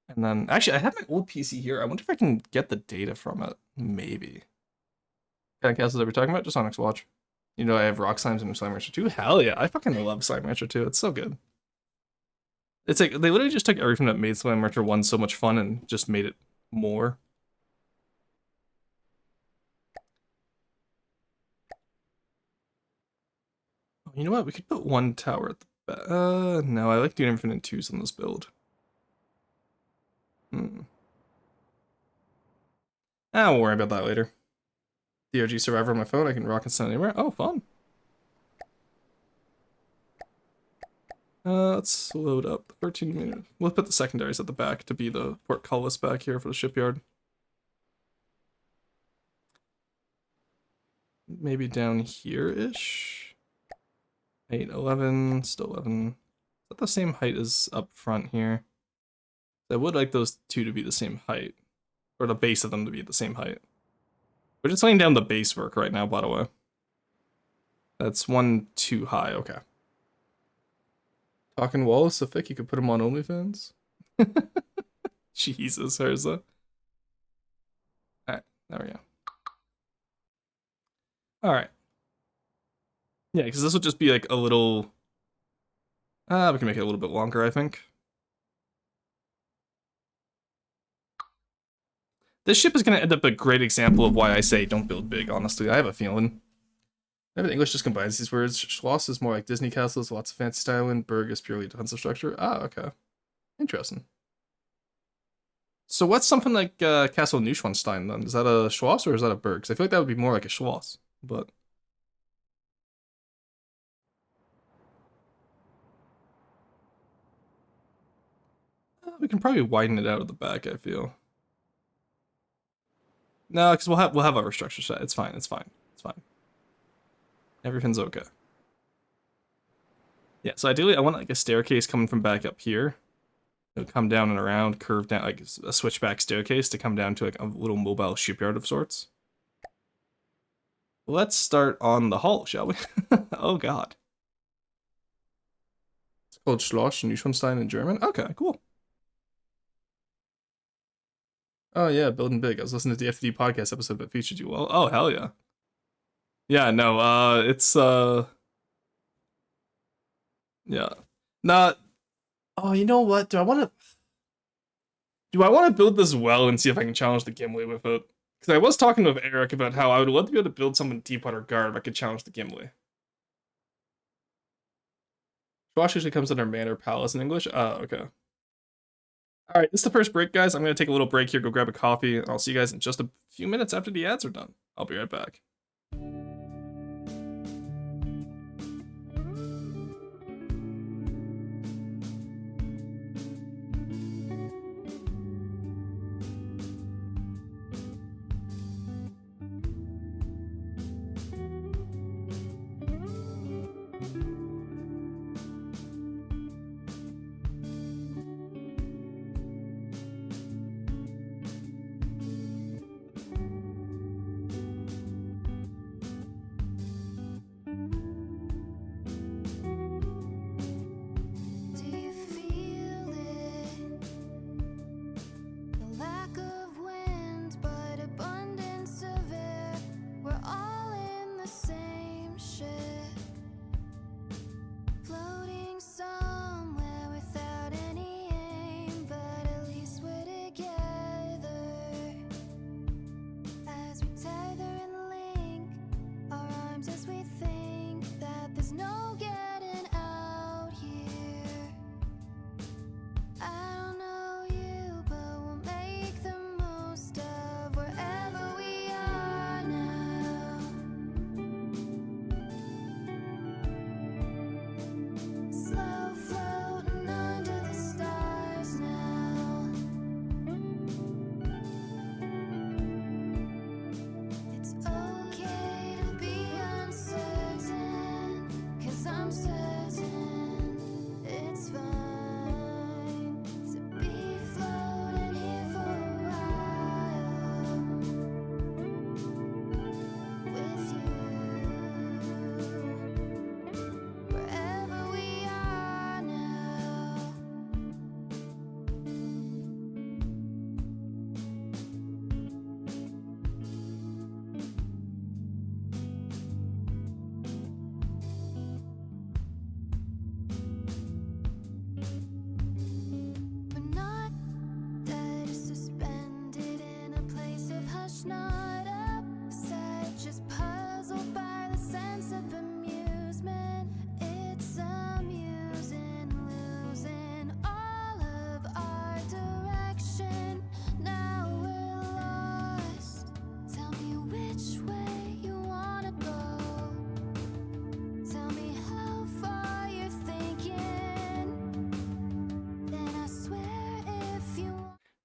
And then, actually, I have my old PC here. I wonder if I can get the data from it. Maybe. Kind of castles that we're talking about? Just Onyx Watch. You know, I have Rock Slimes and Slime Rancher 2. Hell yeah, I fucking love Slime Rancher 2. It's so good. It's like, they literally just took everything that made Slime Rancher 1 so much fun and just made it more. You know what? We could put 1 tower at the back. No, I like doing everything in 2s on this build. We'll worry about that later. DRG Survivor on my phone. I can rock and send anywhere. Oh, fun. Let's load up 13 minutes. We'll put the secondaries at the back to be the portcullis back here for the shipyard. Maybe down here-ish. 8, 11, still 11. that the same height as up front here? I would like those two to be the same height. Or the base of them to be the same height. We're just laying down the base work right now, by the way. That's one too high, okay. Talking walls so thick you could put him on OnlyFans? Jesus, Herza. Alright, there we go. Alright. Yeah, because this would just be like a little... we can make it a little bit longer, I think. This ship is going to end up a great example of why I say don't build big, honestly. I have a feeling. I have English just combines these words. Schloss is more like Disney castles, lots of fancy styling. Berg is purely defensive structure. Ah, okay. Interesting. So what's something like Castle Neuschwanstein then? Is that a Schloss or is that a Berg? Because I feel like that would be more like a Schloss, but... we can probably widen it out at the back, I feel. No, because we'll have our structure set. It's fine. It's fine. It's fine. Everything's okay. Yeah. So ideally, I want like a staircase coming from back up here. It'll come down and around, curve down like a switchback staircase to come down to like a little mobile shipyard of sorts. Let's start on the hull, shall we? Oh God. It's called Schloss Neuschwanstein in German. Okay, cool. Oh yeah, building big. I was listening to the FTD podcast episode that featured you. Well, oh hell yeah. Yeah, no, it's yeah. Not oh, you know what? Do I want to build this well and see if I can challenge the Gimli with it? Because I was talking with Eric about how I would love to be able to build something Deepwater Guard if I could challenge the Gimli. Schloss usually comes under Manor Palace in English. Oh, okay. Alright, this is the first break, guys. I'm going to take a little break here, go grab a coffee, and I'll see you guys in just a few minutes after the ads are done. I'll be right back.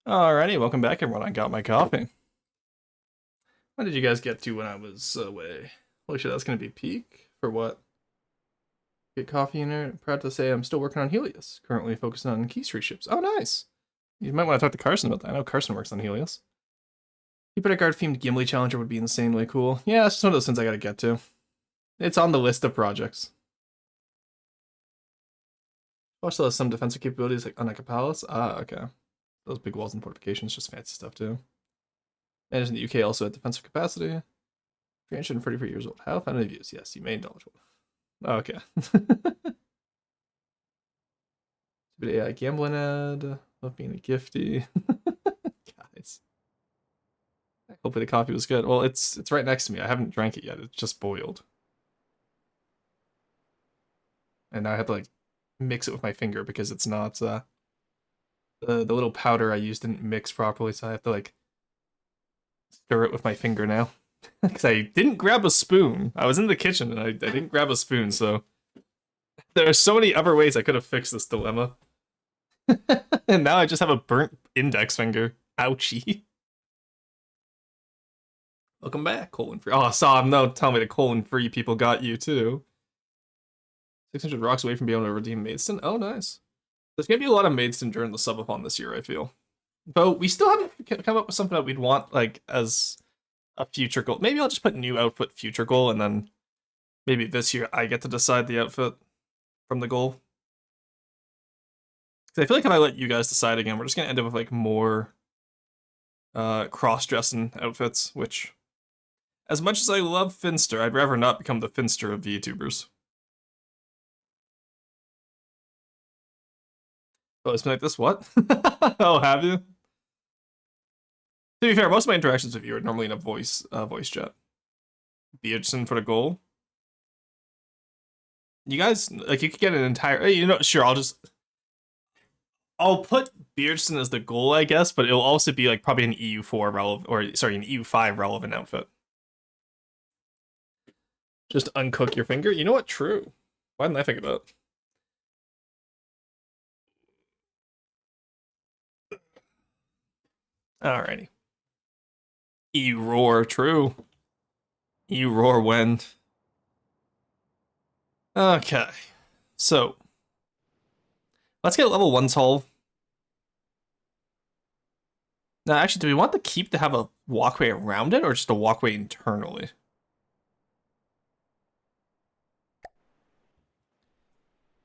Alrighty, welcome back everyone. I got my coffee. What did you guys get to when I was away? Holy shit, that's gonna be peak? For what? Get coffee in there. Proud to say I'm still working on Helios. Currently focusing on key street ships. Oh, nice. You might want to talk to Carson about that. I know Carson works on Helios. Keep it a guard themed Gimli Challenger would be insanely cool. Yeah, it's just one of those things I gotta get to. It's on the list of projects. Also has some defensive capabilities like Unaka Palace. Ah, okay. Those big walls and fortifications, just fancy stuff too. Managed in the UK also had defensive capacity. 334 years old. How found any views? Yes, you may indulge one. Okay. Bit AI gambling ad. Love being a gifty. Guys. Hopefully the coffee was good. Well, it's right next to me. I haven't drank it yet. It's just boiled. And now I have to like mix it with my finger because it's not the little powder I used didn't mix properly, so I have to like stir it with my finger now. Because I didn't grab a spoon. I was in the kitchen and I didn't grab a spoon, so there are so many other ways I could have fixed this dilemma. And now I just have a burnt index finger. Ouchie. Welcome back, colon-free. Oh, Saw, no, tell me the colon-free people got you too. 600 rocks away from being able to redeem Maidstone. Oh, nice. There's gonna be a lot of Maidstone during the subathon this year, I feel. But we still haven't come up with something that we'd want, like, as a future goal. Maybe I'll just put new outfit future goal, and then maybe this year I get to decide the outfit from the goal. Because I feel like if I let you guys decide again, we're just gonna end up with, like, more cross-dressing outfits, which, as much as I love Finster, I'd rather not become the Finster of VTubers. Oh, it's been like this, what? Oh, have you? To be fair, most of my interactions with you are normally in a voice chat. Beardson for the goal. You guys, like, you could get an entire, you know, sure, I'll put Beardson as the goal, I guess, but it'll also be, like, probably an EU4 relevant, or, sorry, an EU5 relevant outfit. Just uncook your finger? You know what? True. Why didn't I think of that? Alrighty. EU roar, true. EU roar when. Okay. So let's get level 1 solve. Now, actually, do we want the keep to have a walkway around it or just a walkway internally?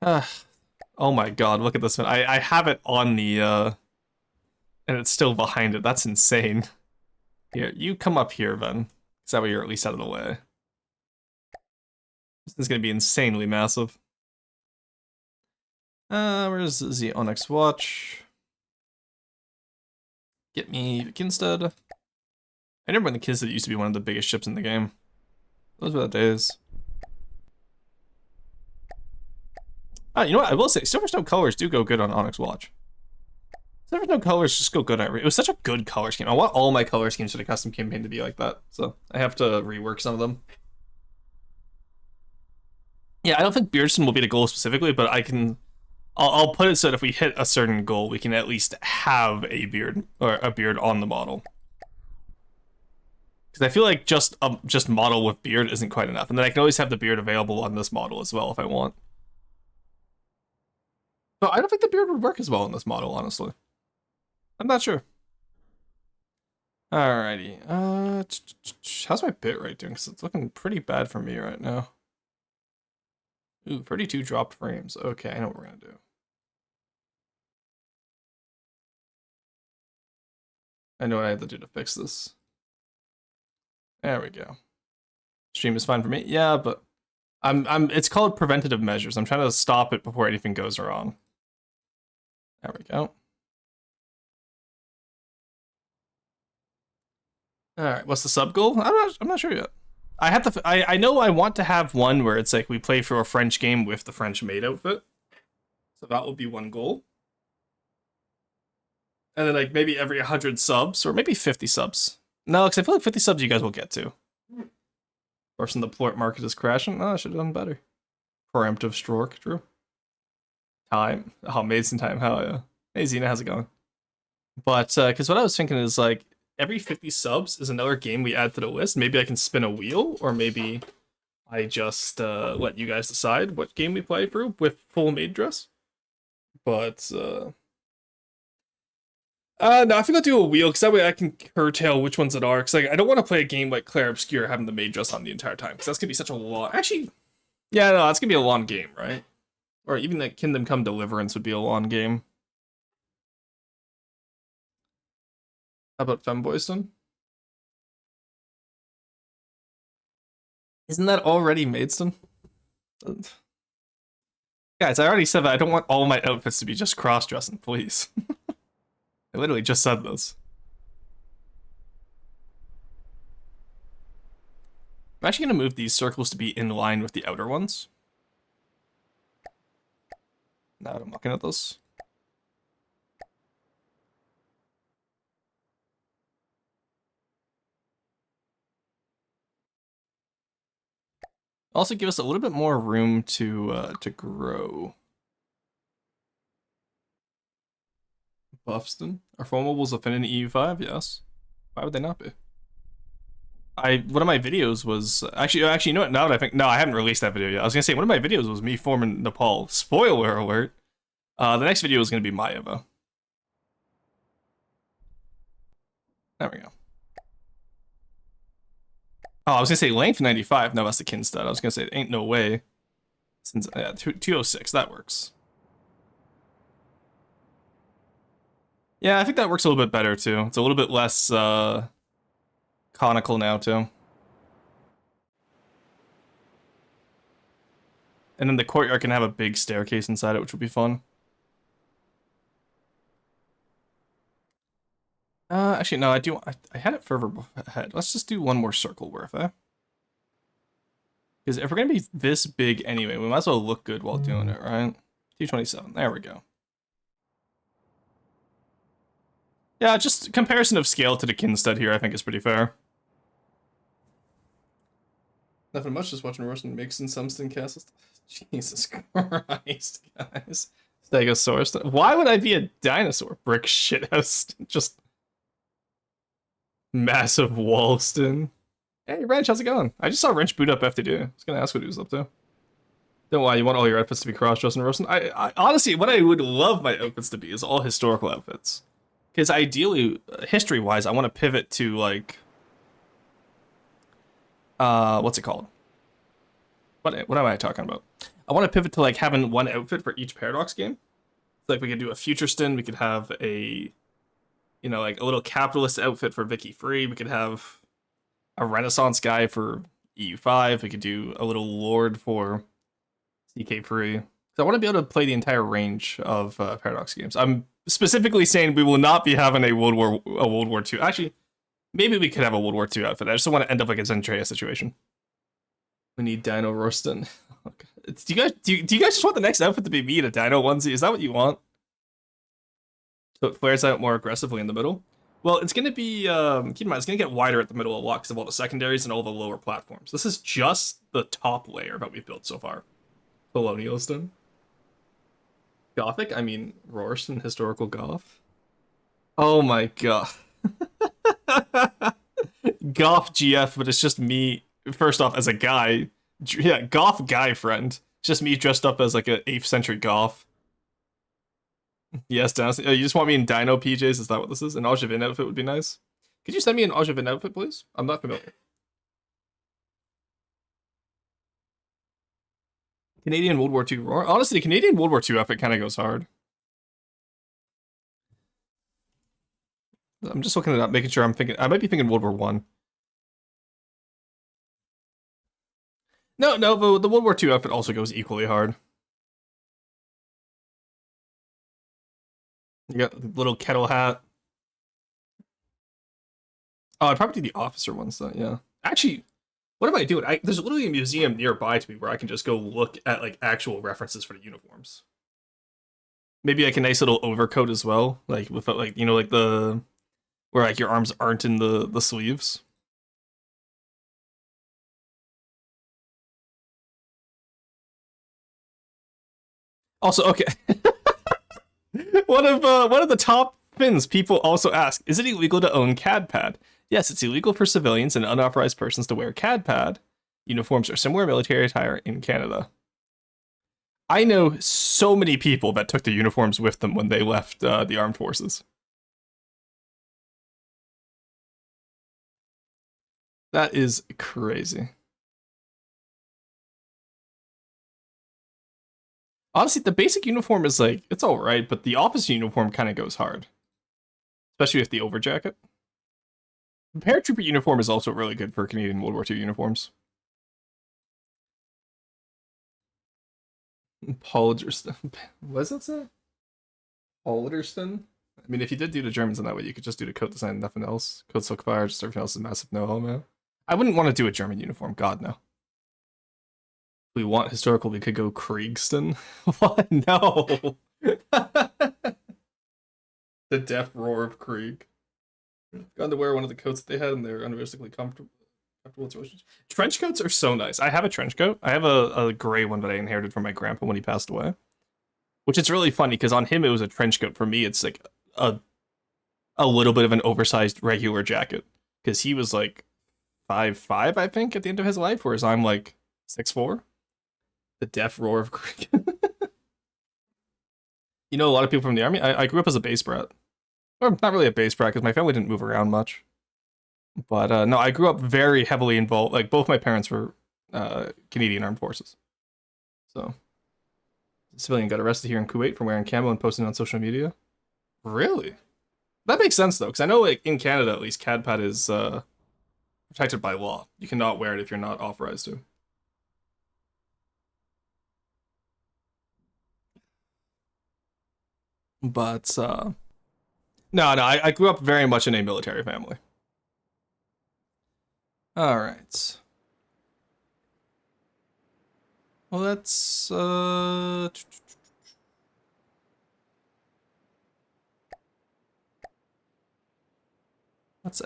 Oh my god, look at this one. I have it on the and it's still behind it. That's insane. Here, you come up here then. Because that way you're at least out of the way. This is gonna be insanely massive. Where's the Onyx watch? Get me the Kinstead. I remember when the Kinstead used to be one of the biggest ships in the game. Those were the days. Ah, you know what? I will say, Silverstone colors do go good on Onyx watch. Silverstone colors just go good. It was such a good color scheme. I want all my color schemes for the custom campaign to be like that, so I have to rework some of them. Yeah, I don't think Beardson will be the goal specifically, but I'll put it so that if we hit a certain goal, we can at least have a beard or a beard on the model. Because I feel like just model with beard isn't quite enough, and then I can always have the beard available on this model as well if I want. But I don't think the beard would work as well on this model, honestly. I'm not sure. Alrighty. How's my bitrate doing? Because it's looking pretty bad for me right now. Ooh, 32 dropped frames. Okay, I know what we're gonna do. I know what I have to do to fix this. There we go. Stream is fine for me. Yeah, but it's called preventative measures. I'm trying to stop it before anything goes wrong. There we go. Alright, what's the sub goal? I'm not sure yet. I know I want to have one where it's like we play for a French game with the French maid outfit. So that will be one goal. And then like maybe every 100 subs, or maybe 50 subs. No, because I feel like 50 subs you guys will get to. Forcing the plort market is crashing. Oh, I should have done better. Preemptive stroke, true. Time. Oh, Maidstone time, hell yeah. Hey Xena, how's it going? But, because what I was thinking is like, every 50 subs is another game we add to the list. Maybe I can spin a wheel, or maybe I just let you guys decide what game we play through with full maid dress. But no, I think I'll do a wheel because that way I can curtail which ones it are. Because like I don't want to play a game like Claire Obscure having the maid dress on the entire time because that's gonna be such a long. Actually, yeah, no, that's gonna be a long game, right? Or even like Kingdom Come Deliverance would be a long game. How about Femboyston? Isn't that already Maidstone? Guys, I already said that I don't want all my outfits to be just cross-dressing, please. I literally just said this. I'm actually going to move these circles to be in line with the outer ones. Now that I'm looking at this. Also give us a little bit more room to grow. Buffston? Are full mobiles a fin in EU5? Yes. Why would they not be? One of my videos was actually you know what, now that I think no, I haven't released that video yet. I was gonna say one of my videos was me forming Nepal. Spoiler alert. The next video is gonna be Maeva. There we go. Oh, I was gonna say length 95. No, that's the Kinstead. I was gonna say ain't no way. Since yeah, 206, that works. Yeah, I think that works a little bit better too. It's a little bit less conical now too. And then the courtyard can have a big staircase inside it, which would be fun. Actually, no, I had it further ahead. Let's just do one more circle worth, eh? Because if we're gonna be this big anyway, we might as well look good while doing it, right? 227, there we go. Yeah, just comparison of scale to the Kinstead here, I think is pretty fair. Nothing much, just watching Roaston mix and Sumston Castle. Jesus Christ, guys. Stegosaurus. Why would I be a dinosaur? Brick shithouse. Just massive Walston. Hey, Wrench, how's it going? I just saw Wrench boot up FTD. I was gonna ask what he was up to. Don't lie, you want all your outfits to be cross-dressed and roasting? I honestly, what I would love my outfits to be is all historical outfits. Because ideally, history-wise, I want to pivot to, like... what's it called? What am I talking about? I want to pivot to, like, having one outfit for each Paradox game. So, like, we could do a Futureston, we could have a... You know, like, a little capitalist outfit for Vicky Free, we could have a Renaissance guy for EU5, we could do a little Lord for CK Free. So I want to be able to play the entire range of Paradox games. I'm specifically saying we will not be having a World War II. Actually, maybe we could have a World War II outfit. I just don't want to end up like a Zendaya situation. We need Dino Rorston. Do you guys just want the next outfit to be me in a Dino onesie? Is that what you want? So it flares out more aggressively in the middle. Well, it's going to be, keep in mind, it's going to get wider at the middle a lot because of all the secondaries and all the lower platforms. This is just the top layer that we've built so far. Colonialiston. Gothic? I mean, Rorston, historical goth. Oh my god. Goth GF, but it's just me, first off, as a guy. Yeah, goth guy friend. It's just me dressed up as like an 8th century goth. Yes, Dennis. You just want me in Dino PJs? Is that what this is? An Angevin outfit would be nice. Could you send me an Angevin outfit, please? I'm not familiar. Canadian World War II roar. Honestly, the Canadian World War II outfit kind of goes hard. I'm just looking it up, making sure I'm thinking. I might be thinking World War One. No, the World War II outfit also goes equally hard. You got the little kettle hat. Oh, I'd probably do the officer ones though, yeah. Actually, what am I doing? There's literally a museum nearby to me where I can just go look at like actual references for the uniforms. Maybe like a nice little overcoat as well, like with like, you know, like the where like your arms aren't in the sleeves. Also, okay. One of the top things people also ask, is it illegal to own CAD pad? Yes, it's illegal for civilians and unauthorized persons to wear CAD pad. uniforms are similar military attire in Canada. I know so many people that took the uniforms with them when they left the armed forces. That is crazy. Honestly, the basic uniform is like, it's alright, but the officer uniform kind of goes hard. Especially with the overjacket. The paratrooper uniform is also really good for Canadian World War II uniforms. Polderston. What does that say? Polderston? I mean, if you did do the Germans in that way, you could just do the coat design and nothing else. Coat silk fire, just everything else is massive no man. I wouldn't want to do a German uniform, god no. If we want historical, we could go Kriegston. What? No! The death roar of Krieg. Gone to wear one of the coats that they had, and they're unrealistically comfortable. Trench coats are so nice. I have a trench coat. I have a gray one that I inherited from my grandpa when he passed away. Which is really funny because on him it was a trench coat. For me, it's like a little bit of an oversized regular jacket because he was like 5'5", I think, at the end of his life, whereas I'm like 6'4". The death roar of Krieg. You know, a lot of people from the army. I grew up as a base brat. Or not really a base brat because my family didn't move around much. But no, I grew up very heavily involved. Like both my parents were Canadian Armed Forces. So, a civilian got arrested here in Kuwait for wearing camo and posting on social media. Really? That makes sense though, because I know like in Canada at least, CADPAT is protected by law. You cannot wear it if you're not authorized to. But no, I grew up very much in a military family. All right. Well, that's let's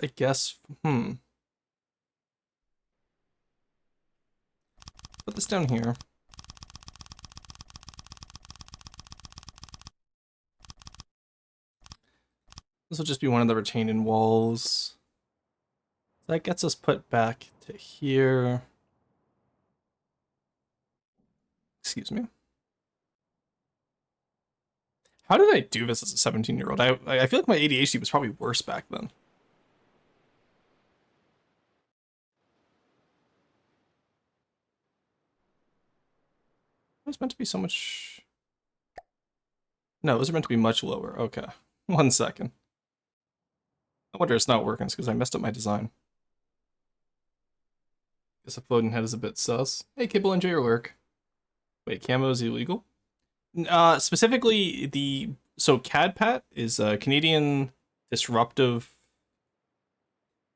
I guess put this down here. This will just be one of the retaining walls. That gets us put back to here. Excuse me. How did I do this as a 17-year-old? I feel like my ADHD was probably worse back then. It was meant to be so much... No, it was meant to be much lower. Okay. 1 second. I wonder it's not working. It's because I messed up my design. Guess a floating head is a bit sus. Hey, Kibble, enjoy your work. Wait, camo is illegal? Specifically, so CADPAT is a Canadian Disruptive...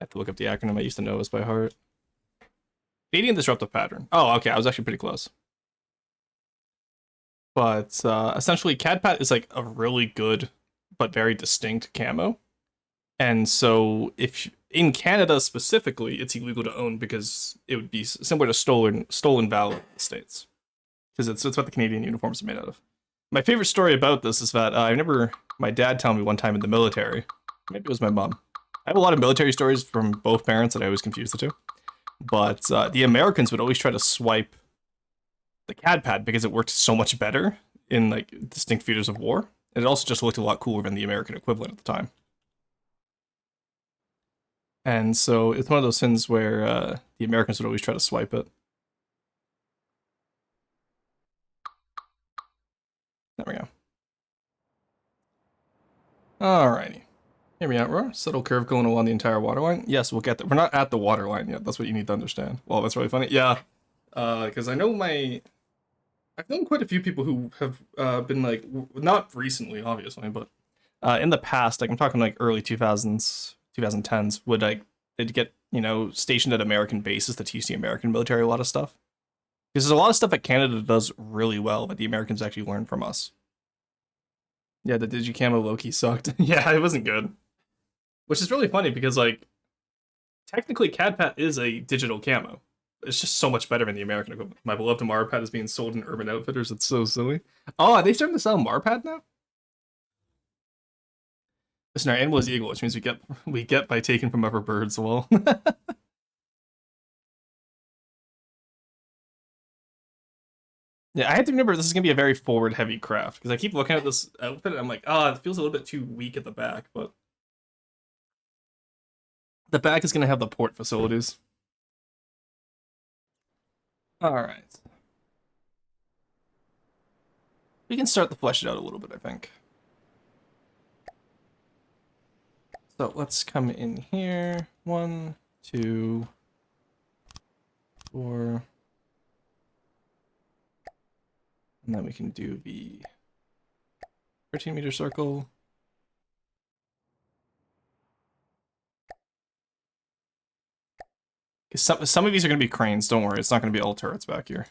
I have to look up the acronym. I used to know this by heart. Canadian Disruptive Pattern. Oh, okay. I was actually pretty close. But essentially, CADPAT is like a really good but very distinct camo. And so, if in Canada specifically, it's illegal to own because it would be similar to stolen valor in the States. Because it's what the Canadian uniforms are made out of. My favorite story about this is that I remember my dad telling me one time in the military, maybe it was my mom. I have a lot of military stories from both parents that I always confuse the two. But the Americans would always try to swipe the CADPAT because it worked so much better in like distinct theaters of war. And it also just looked a lot cooler than the American equivalent at the time. And so it's one of those things where the Americans would always try to swipe it. There we go. Alrighty. Hear me out, Roar. Subtle curve going along the entire waterline. Yes, we'll get there. We're not at the waterline yet. That's what you need to understand. Well, that's really funny. Yeah. Because I know I've known quite a few people who have been like, not recently, obviously, but in the past, like I'm talking like early 2000s, 2010s, would like, they'd get, stationed at American bases to teach the American military a lot of stuff. Because there's a lot of stuff that Canada does really well that the Americans actually learn from us. Yeah, the Digicamo Loki sucked. Yeah, it wasn't good. Which is really funny because, like, technically CADPAT is a digital camo. It's just so much better than the American equivalent. My beloved Marpad is being sold in Urban Outfitters. It's so silly. Oh, are they starting to sell Marpad now? Listen, our animal is eagle, which means we get by taking from other birds. Well, Yeah, I have to remember this is gonna be a very forward-heavy craft because I keep looking at this outfit and I'm like, oh, it feels a little bit too weak at the back, but the back is gonna have the port facilities. All right, we can start to flesh it out a little bit, I think. So let's come in here. 1, 2, 4. And then we can do the 13-meter circle. Some of these are going to be cranes, don't worry. It's not going to be all turrets back here.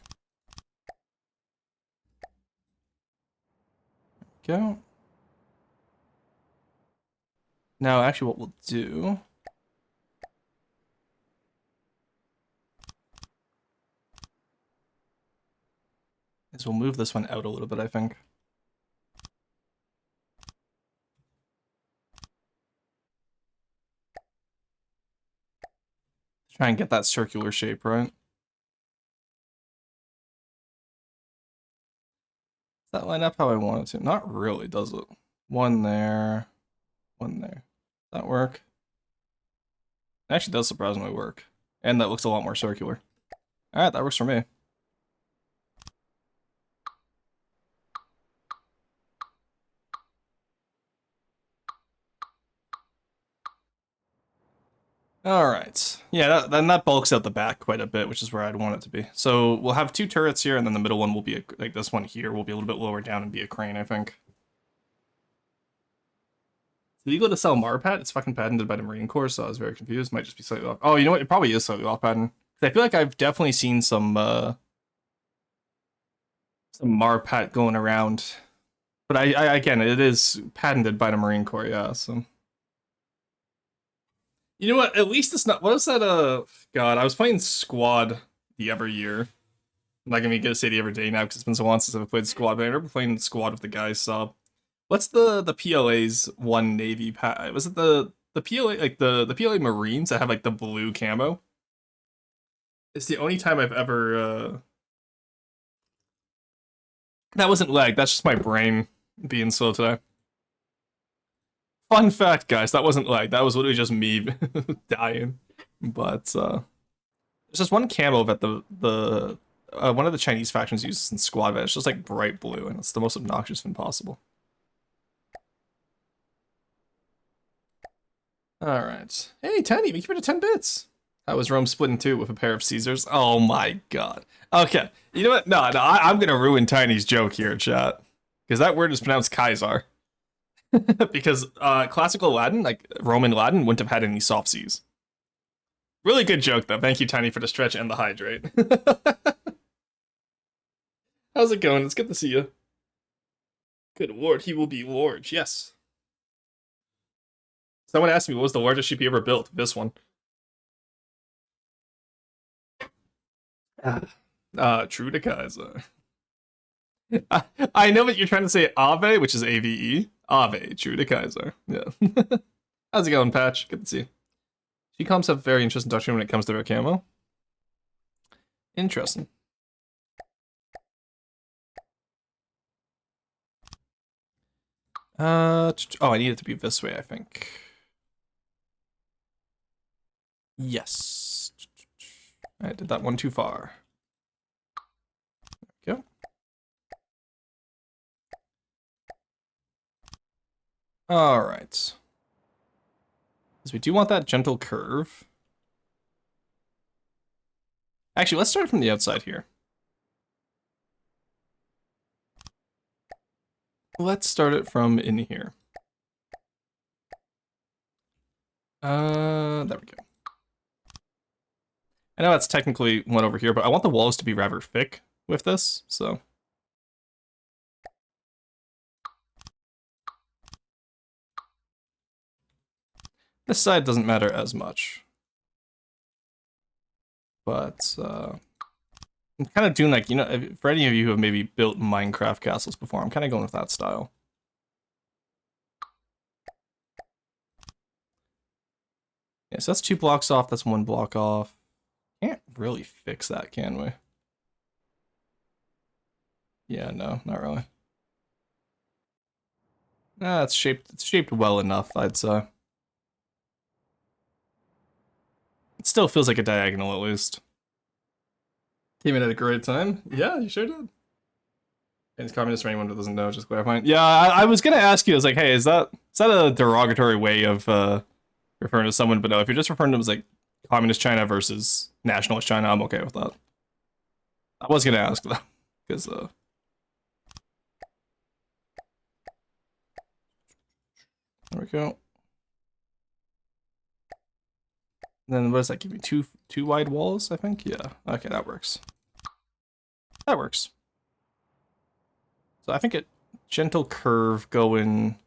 Go. Now, actually, what we'll do is we'll move this one out a little bit, I think. Try and get that circular shape, right? Does that line up how I want it to? Not really, does it? One there, one there. Does that work? It actually does surprisingly work. And that looks a lot more circular. Alright, that works for me. Alright. Yeah, then that bulks out the back quite a bit, which is where I'd want it to be. So we'll have 2 turrets here, and then the middle one will be, like this one here, will be a little bit lower down and be a crane, I think. It's illegal to sell Marpat? It's fucking patented by the Marine Corps, so I was very confused. Might just be slightly off. Oh, you know what? It probably is slightly off patent. I feel like I've definitely seen some Marpat going around. But I again, it is patented by the Marine Corps, yeah, so... You know what? At least it's not. What was that? God, I was playing Squad the other year. I'm not gonna get to say the other day now because it's been so long since I've played Squad. But I remember playing Squad with the guys sub. What's the PLA's one Navy pat? Was it the PLA like the PLA Marines that have like the blue camo? It's the only time I've ever. That wasn't lag. That's just my brain being slow today. Fun fact, guys, that wasn't lag. That was literally just me dying. But there's just one camo that the one of the Chinese factions uses in Squad that it's just like bright blue, and it's the most obnoxious thing possible. All right. Hey, Tiny, we keep it to 10 bits. How was Rome split in two with a pair of Caesars? Oh my god. Okay, you know what? No, I'm gonna ruin Tiny's joke here, chat, because that word is pronounced Kaiser. Because classical Latin, like Roman Latin, wouldn't have had any soft C's. Really good joke, though. Thank you, Tiny, for the stretch and the hydrate. How's it going? It's good to see you. Good lord, he will be large. Yes. Someone asked me what was the largest ship he ever built. This one. True to Kaiser. I know what you're trying to say, Ave, which is AVE. Ave, true to Kaiser. Yeah. How's it going, Patch? Good to see you. G-comps have very interesting doctrine when it comes to their camo. Interesting. Oh, I need it to be this way, I think. Yes. I did that one too far. There we go. All right. Because we do want that gentle curve. Actually, let's start from the outside here. Let's start it from in here. There we go. I know that's technically one over here, but I want the walls to be rather thick with this, so. This side doesn't matter as much. But, I'm kind of doing like, you know, for any of you who have maybe built Minecraft castles before, I'm kind of going with that style. Yeah, so that's 2 blocks off, that's 1 block off. Can't really fix that, can we? Yeah, no, not really. Ah, it's shaped well enough, I'd say. It still feels like a diagonal at least. Came in at a great time. Yeah, you sure did. And it's communist for anyone that doesn't know, just clarifying. Yeah, I was gonna ask you, I was like, hey, is that a derogatory way of referring to someone? But no, if you're just referring to them as like communist China versus nationalist China, I'm okay with that. I was gonna ask though, because there we go. Then what does that give me? Two wide walls, I think? Yeah. Okay, that works. That works. So I think a gentle curve going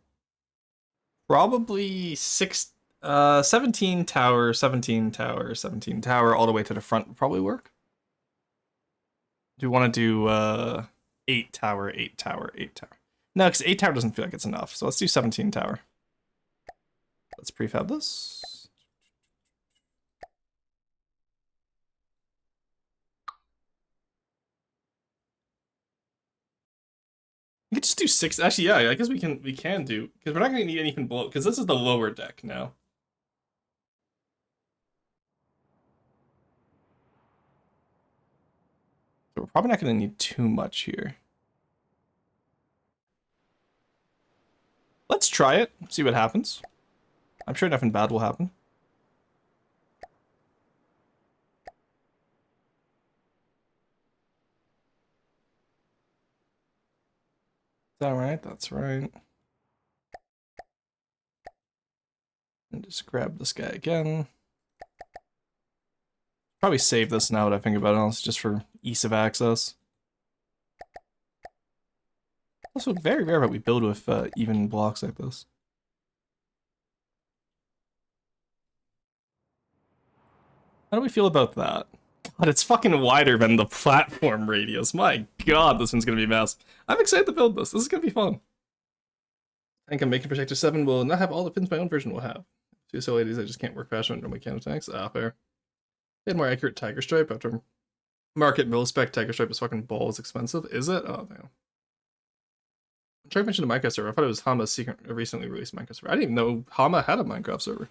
probably 17 tower, 17 tower, 17 tower, all the way to the front would probably work. Do you want to do 8 tower, 8 tower, 8 tower? No, because 8 tower doesn't feel like it's enough. So let's do 17 tower. Let's prefab this. We could just do 6. Actually, yeah, I guess we can do, because we're not going to need anything below, because this is the lower deck now. So we're probably not going to need too much here. Let's try it, see what happens. I'm sure nothing bad will happen. Is that right? That's right. And just grab this guy again. Probably save this now that I think about it, else just for ease of access. Also, very rare that we build with even blocks like this. How do we feel about that? God, it's fucking wider than the platform radius. My god, this one's gonna be massive. I'm excited to build this. This is gonna be fun. I think I'm making Protector 7 will not have all the pins my own version will have. Two so ladies, I just can't work faster under my counter attacks. Ah, fair. They had more accurate Tiger Stripe after market mil spec Tiger Stripe is fucking balls expensive. Is it? Oh no. I'm trying to mention the Minecraft server. I thought it was Hama's secret recently released Minecraft server. I didn't even know Hama had a Minecraft server.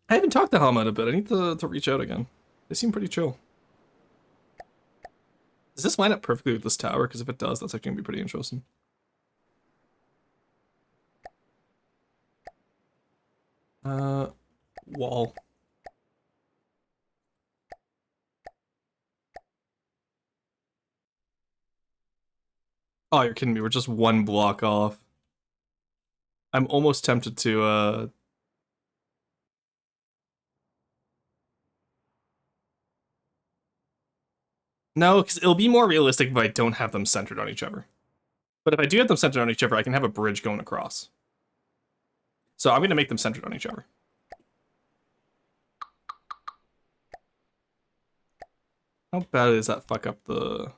I haven't talked to Hama in a bit. I need to reach out again. They seem pretty chill. Does this line up perfectly with this tower? Because if it does, that's actually going to be pretty interesting. Wall. Oh, you're kidding me. We're just one block off. I'm almost tempted to, No, because it'll be more realistic if I don't have them centered on each other. But if I do have them centered on each other, I can have a bridge going across. So I'm going to make them centered on each other. How bad does that fuck up the...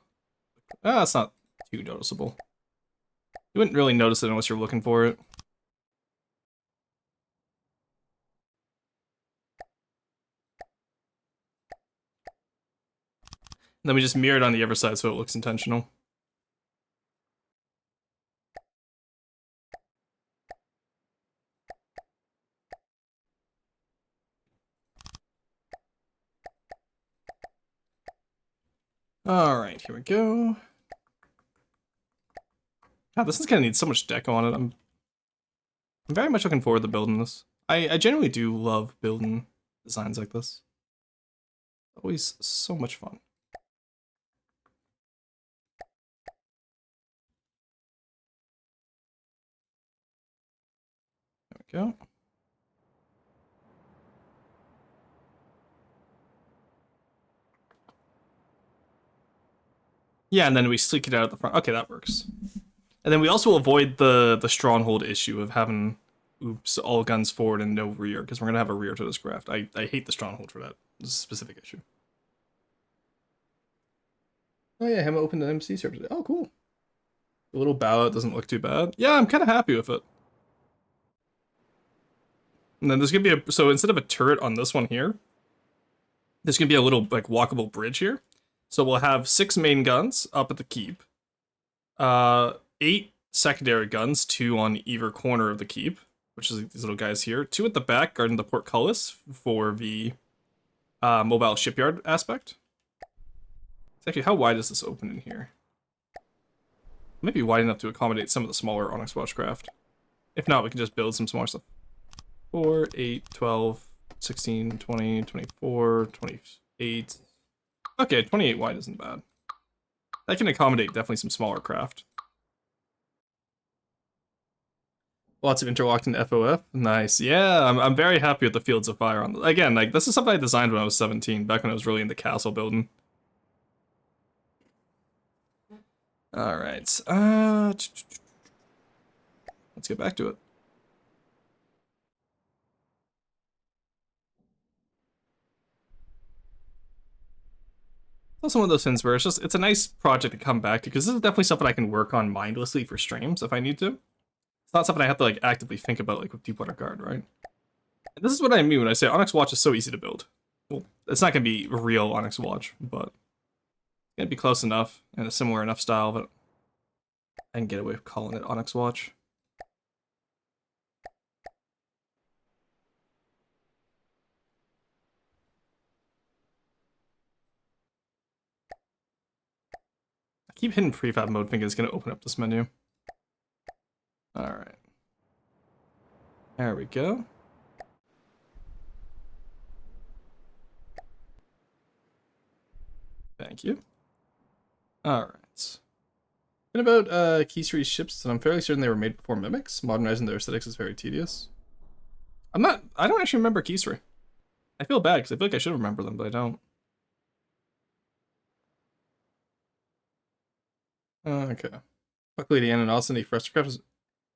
Ah, it's not too noticeable. You wouldn't really notice it unless you're looking for it. And then we just mirror it on the other side so it looks intentional. Alright, here we go. God, this is gonna need so much deco on it. I'm very much looking forward to building this. I generally do love building designs like this. Always so much fun. There we go. Yeah, and then we sleek it out at the front. Okay, that works. And then we also avoid the stronghold issue of having, oops, all guns forward and no rear, because we're going to have a rear to this craft. I hate the stronghold for that. This is a specific issue. Oh yeah, Hema opened the MC server today. Oh, cool. The little bow out doesn't look too bad. Yeah, I'm kind of happy with it. And then there's going to be a... So instead of a turret on this one here, there's gonna be a little like walkable bridge here. So we'll have 6 main guns up at the keep, 8 secondary guns, 2 on either corner of the keep, which is these little guys here, 2 at the back guarding the portcullis for the mobile shipyard aspect. Actually, how wide is this open in here? Maybe wide enough to accommodate some of the smaller Onyx Watchcraft. If not, we can just build some smaller stuff. 4, 8, 12, 16, 20, 24, 28. Okay, 28 wide isn't bad. That can accommodate definitely some smaller craft. Lots of interlocked in FOF. Nice. Yeah, I'm very happy with the Fields of Fire on this. Again, like, this is something I designed when I was 17, back when I was really into castle building. Alright. Let's get back to it. Also one of those things where it's a nice project to come back to, because this is definitely something I can work on mindlessly for streams if I need to. It's not something I have to like actively think about like with Deepwater Guard, right? And this is what I mean when I say Onyx Watch is so easy to build. Well, it's not gonna be a real Onyx Watch, but it's gonna be close enough and a similar enough style that I can get away with calling it Onyx Watch. I keep hitting prefab mode thinking it's gonna open up this menu. Alright. There we go. Thank you. Alright. Been about Keystreet's ships, and I'm fairly certain they were made before Mimics. Modernizing their aesthetics is very tedious. I don't actually remember Keystreet. I feel bad, because I feel like I should remember them, but I don't. Okay. Luckily, the animosity for Frustracraft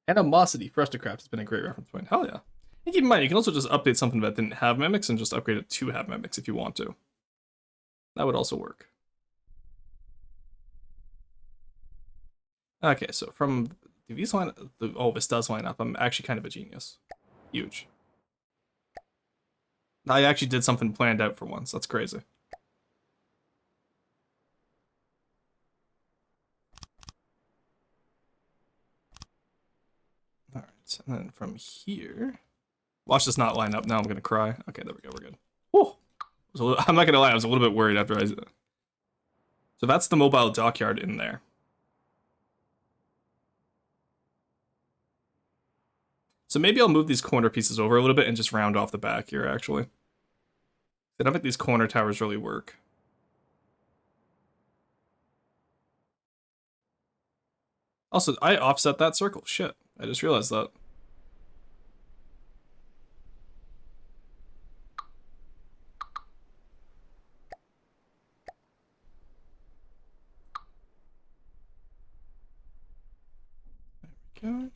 has been a great reference point. Hell yeah. And keep in mind, you can also just update something that didn't have Mimics and just upgrade it to have Mimics if you want to. That would also work. Okay, so from these line, this does line up. I'm actually kind of a genius. Huge. I actually did something planned out for once. That's crazy. Alright, and then from here... Watch this not line up. Now I'm gonna cry. Okay, there we go. We're good. Whoa! I'm not gonna lie, I was a little bit worried after I... So that's the mobile dockyard in there. So maybe I'll move these corner pieces over a little bit and just round off the back here, actually. I don't think these corner towers really work. Also, I offset that circle. Shit, I just realized that. There we go.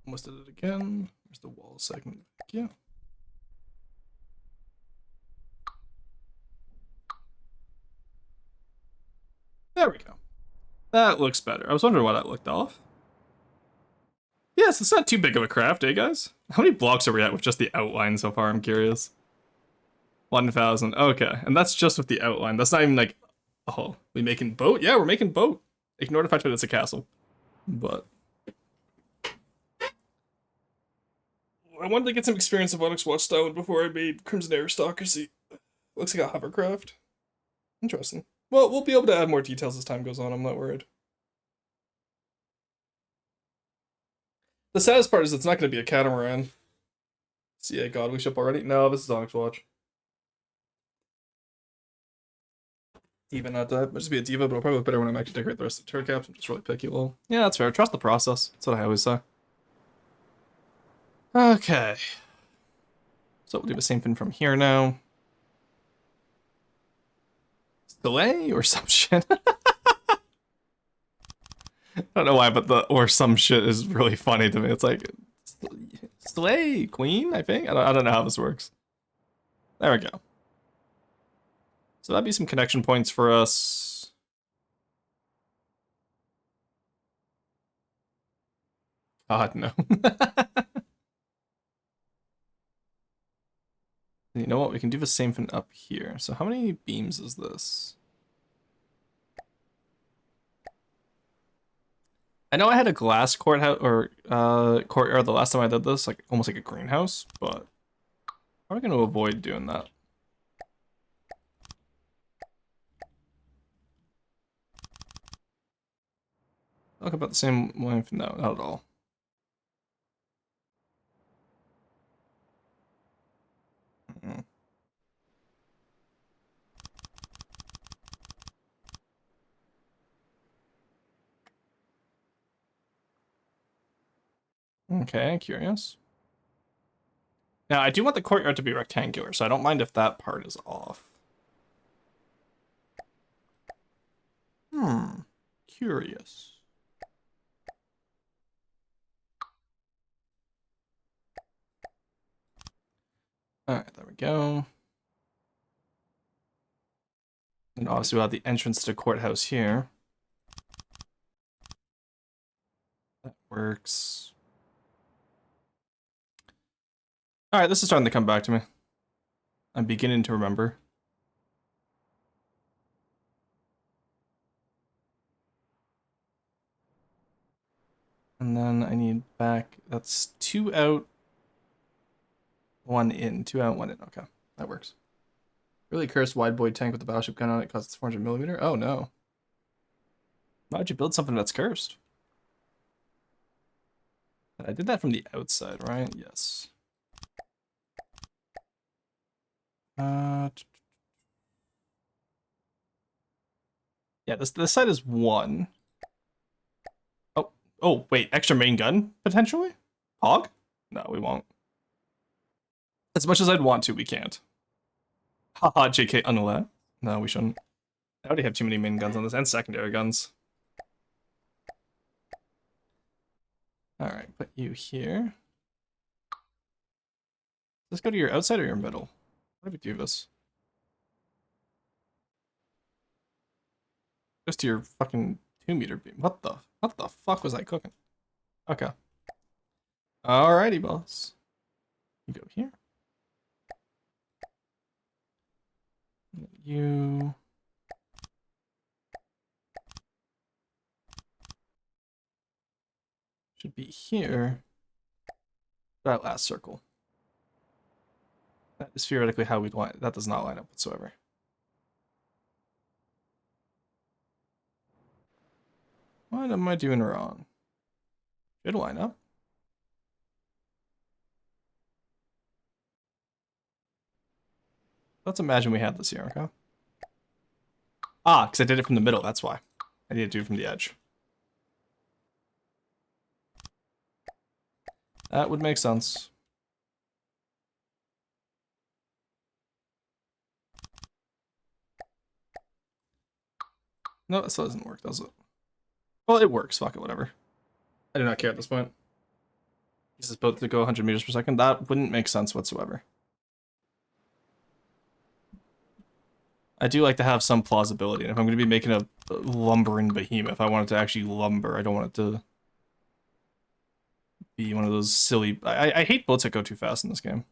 Almost did it again. There's the wall segment. Yeah. There we go. That looks better. I was wondering why that looked off. Yes, it's not too big of a craft, eh, guys? How many blocks are we at with just the outline so far? I'm curious. 1,000. Okay, and that's just with the outline. That's not even like, oh, we making boat? Yeah, we're making boat. Ignore the fact that it's a castle. But I wanted to get some experience of Onyx Watch style before I made Crimson Aristocracy. Looks like a hovercraft. Interesting. Well, we'll be able to add more details as time goes on. I'm not worried. The saddest part is it's not going to be a catamaran. CA Godly ship already? No, this is Onyx Watch. Diva not that. Might just be a diva, but it'll probably look better when I'm actually decorate the rest of the turret caps. I'm just really picky. Well, yeah, that's fair. Trust the process. That's what I always say. Okay. So we'll do the same thing from here now. Delay or some shit. I don't know why, but the or some shit is really funny to me. It's like Slay Queen, I think. I don't know how this works. There we go. So that'd be some connection points for us. God, no. You know what? We can do the same thing up here. So how many beams is this? I know I had a glass courthouse or courtyard the last time I did this, like almost like a greenhouse, but I'm going to avoid doing that. Look about the same length? No, not at all. Mm. Okay, curious. Now, I do want the courtyard to be rectangular, so I don't mind if that part is off. Curious. Alright, there we go. And obviously we'll have the entrance to the courthouse here. That works. Alright, this is starting to come back to me. I'm beginning to remember. And then I need back, that's 2 out, 1 in. 2 out, 1 in. Okay, that works. Really cursed wide body tank with the battleship gun on it costs 400mm. Oh no. Why would you build something that's cursed? I did that from the outside, right? Yes. Yeah, this side is 1. Oh, wait, extra main gun, potentially? Hog? No, we won't. As much as I'd want to, we can't. Haha, JK, unallowed. No, we shouldn't. I already have too many main guns on this, and secondary guns. Alright, put you here. Let's go to your outside or your middle. How do we do this? Goes to your fucking 2-meter beam. What the fuck was I cooking? Okay. Alrighty, boss. You go here. You should be here. That last circle. That is theoretically how we'd want it. That does not line up whatsoever. What am I doing wrong? Should line up. Let's imagine we had this here, okay? Ah, because I did it from the middle, that's why. I need to do it from the edge. That would make sense. No, that still doesn't work, does it? Well, it works. Fuck it, whatever. I do not care at this point. This is supposed to go 100 meters per second. That wouldn't make sense whatsoever. I do like to have some plausibility. And if I'm going to be making a lumbering behemoth, I want it to actually lumber. I don't want it to be one of those silly... I hate boats that go too fast in this game.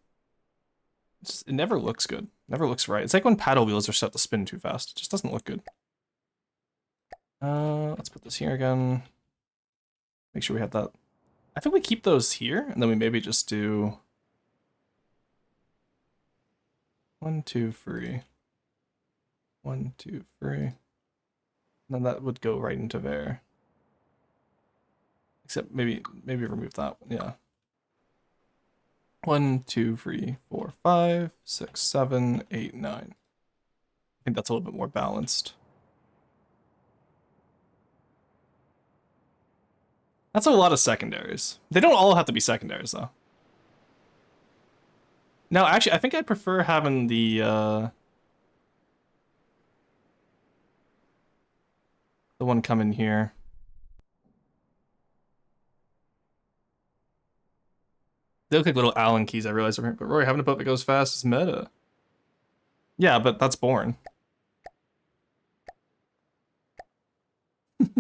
It never looks good. Never looks right. It's like when paddle wheels are set to spin too fast. It just doesn't look good. Let's put this here again. Make sure we have that. I think we keep those here, and then we maybe just do 1, 2, 3. 1, 2, 3. And then that would go right into there. Except maybe remove that one, yeah. 1, 2, 3, 4, 5, 6, 7, 8, 9. I think that's a little bit more balanced. That's a lot of secondaries. They don't all have to be secondaries, though. No, actually, I think I'd prefer having the one come in here. They look like little Allen keys, I realize. But Rory, having a boat that goes fast is meta. Yeah, but that's boring.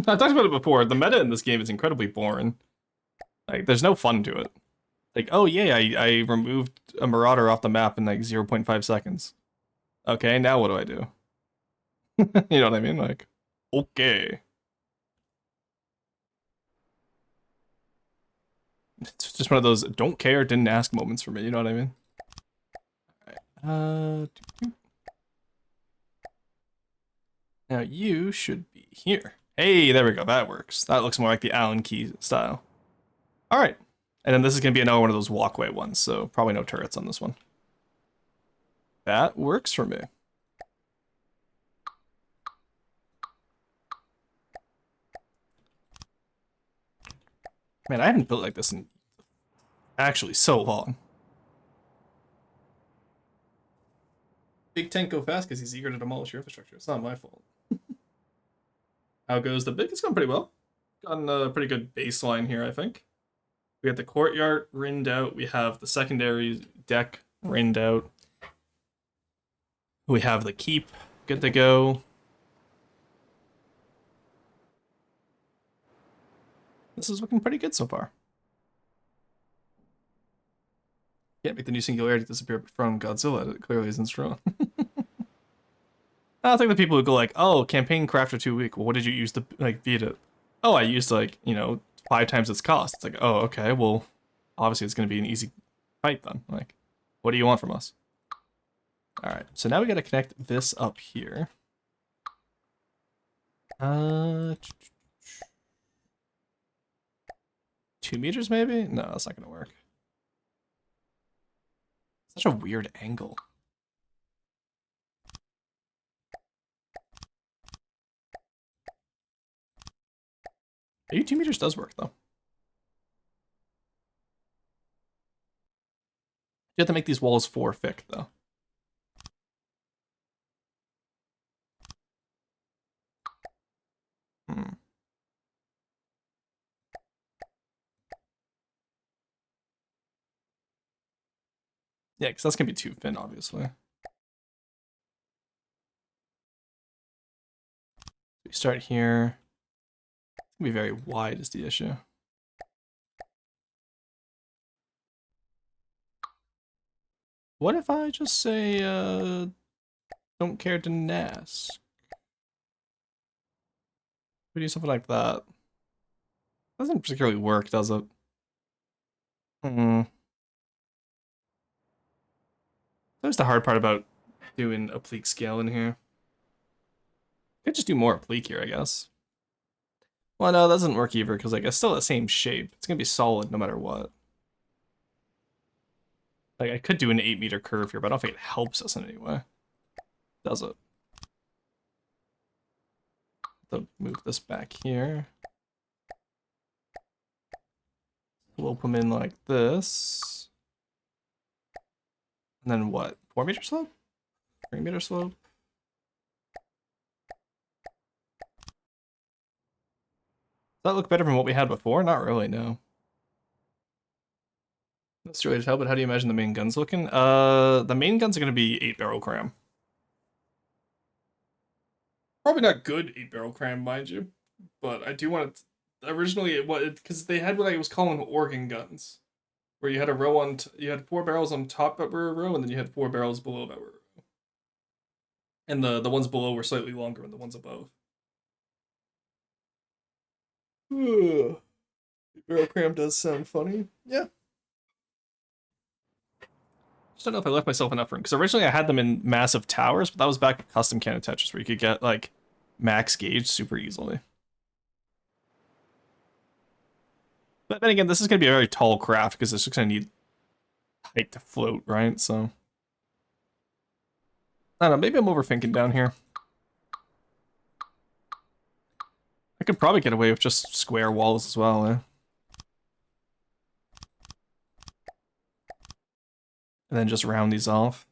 I talked about it before. The meta in this game is incredibly boring. Like, there's no fun to it. Like, oh yeah, I removed a marauder off the map in like 0.5 seconds. Okay, now what do I do? You know what I mean? Like, okay. It's just one of those don't care, didn't ask moments for me, you know what I mean? Alright. Now you should be here. Hey, there we go. That works. That looks more like the Allen key style. Alright. And then this is going to be another one of those walkway ones, so probably no turrets on this one. That works for me. Man, I haven't built like this in actually so long. Big tank go fast because he's eager to demolish your infrastructure. It's not my fault. How goes the big? It's going pretty well. Gotten a pretty good baseline here, I think. We got the courtyard rinned out. We have the secondary deck rinned out. We have the keep good to go. This is looking pretty good so far. Can't make the new singularity disappear from Godzilla. It clearly isn't strong. I don't think the people who go like, oh, campaign crafter too weak. Well, what did you use to like beat it? Oh, I used like, 5 times its cost. It's like, oh, okay, well, obviously it's gonna be an easy fight then. Like, what do you want from us? Alright, so now we gotta connect this up here. 2 meters maybe? No, that's not gonna work. Such a weird angle. Maybe 2 meters does work though. You have to make these walls 4 thick though. Yeah, because that's gonna be too thin, obviously. We start here. It's gonna be very wide is the issue. What if I just say, don't care to ask? We do something like that. Doesn't particularly work, does it? That's the hard part about doing oblique scale in here. Could just do more oblique here, I guess. Well, no, that doesn't work either, because like it's still the same shape. It's gonna be solid no matter what. Like I could do an 8-meter curve here, but I don't think it helps us in any way. Does it? So move this back here. We'll put them in like this. And then what? 4-meter slope? 3-meter slope? Does that look better than what we had before? Not really, no. That's really to tell, but how do you imagine the main guns looking? The main guns are going to be 8-barrel cram. Probably not good 8-barrel cram, mind you, but I do want it. Originally, it was because they had what I was calling organ guns, where you had a row on, you had 4 barrels on top of a row, and then you had 4 barrels below that row, and the ones below were slightly longer than the ones above. Barrel cram does sound funny. Yeah. Just don't know if I left myself enough room because originally I had them in massive towers, but that was back at custom cannon Tetris where you could get like max gauge super easily. But then again, this is gonna be a very tall craft because it's just gonna need height to float, right? So I don't know. Maybe I'm overthinking down here. I could probably get away with just square walls as well, eh? And then just round these off.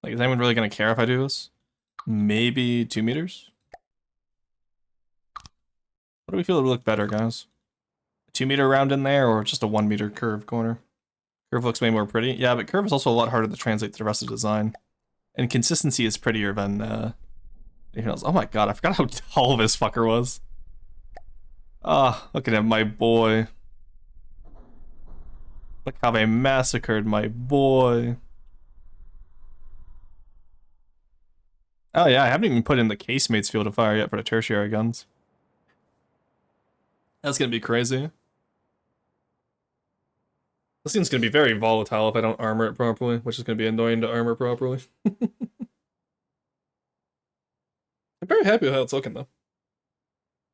Like, is anyone really gonna care if I do this? Maybe 2 meters? What do we feel would look better, guys? A 2-meter round in there, or just a 1-meter curve corner? Curve looks way more pretty. Yeah, but curve is also a lot harder to translate to the rest of the design. And consistency is prettier than anything else. Oh my god, I forgot how tall this fucker was. Ah, look at him, my boy. Look how they massacred my boy. Oh yeah, I haven't even put in the casemate's field of fire yet for the tertiary guns. That's gonna be crazy. This thing's gonna be very volatile if I don't armor it properly, which is gonna be annoying to armor properly. I'm very happy with how it's looking though.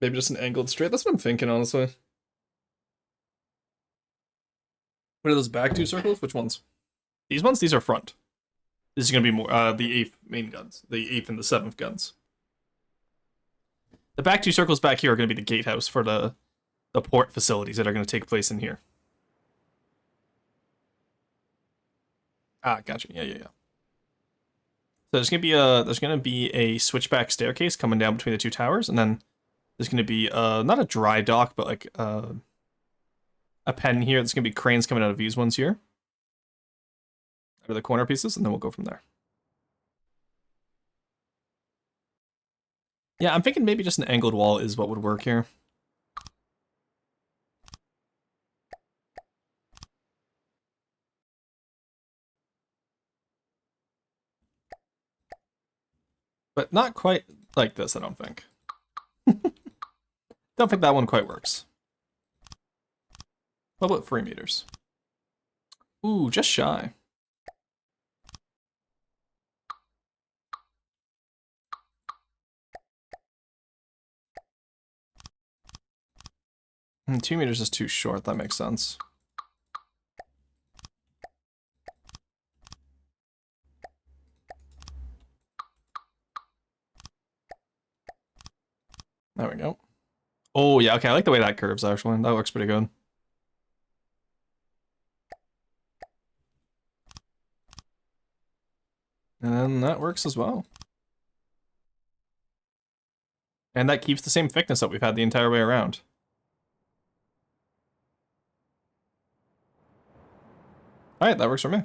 Maybe just an angled straight. That's what I'm thinking, honestly. What are those back two circles? Which ones? These ones? These are front. This is gonna be more the 8th main guns. The 8th and the 7th guns. The back two circles back here are gonna be the gatehouse for the port facilities that are gonna take place in here. Ah, gotcha. Yeah. So there's gonna be a switchback staircase coming down between the two towers, and then there's gonna be not a dry dock, but like a pen here. There's gonna be cranes coming out of these ones here, out of the corner pieces, and then we'll go from there. Yeah, I'm thinking maybe just an angled wall is what would work here. But not quite like this, I don't think. Don't think that one quite works. What about 3 meters? Ooh, just shy. And 2 meters is too short, that makes sense. There we go. Oh, yeah, okay, I like the way that curves, actually. That looks pretty good. And then that works as well. And that keeps the same thickness that we've had the entire way around. Alright, that works for me.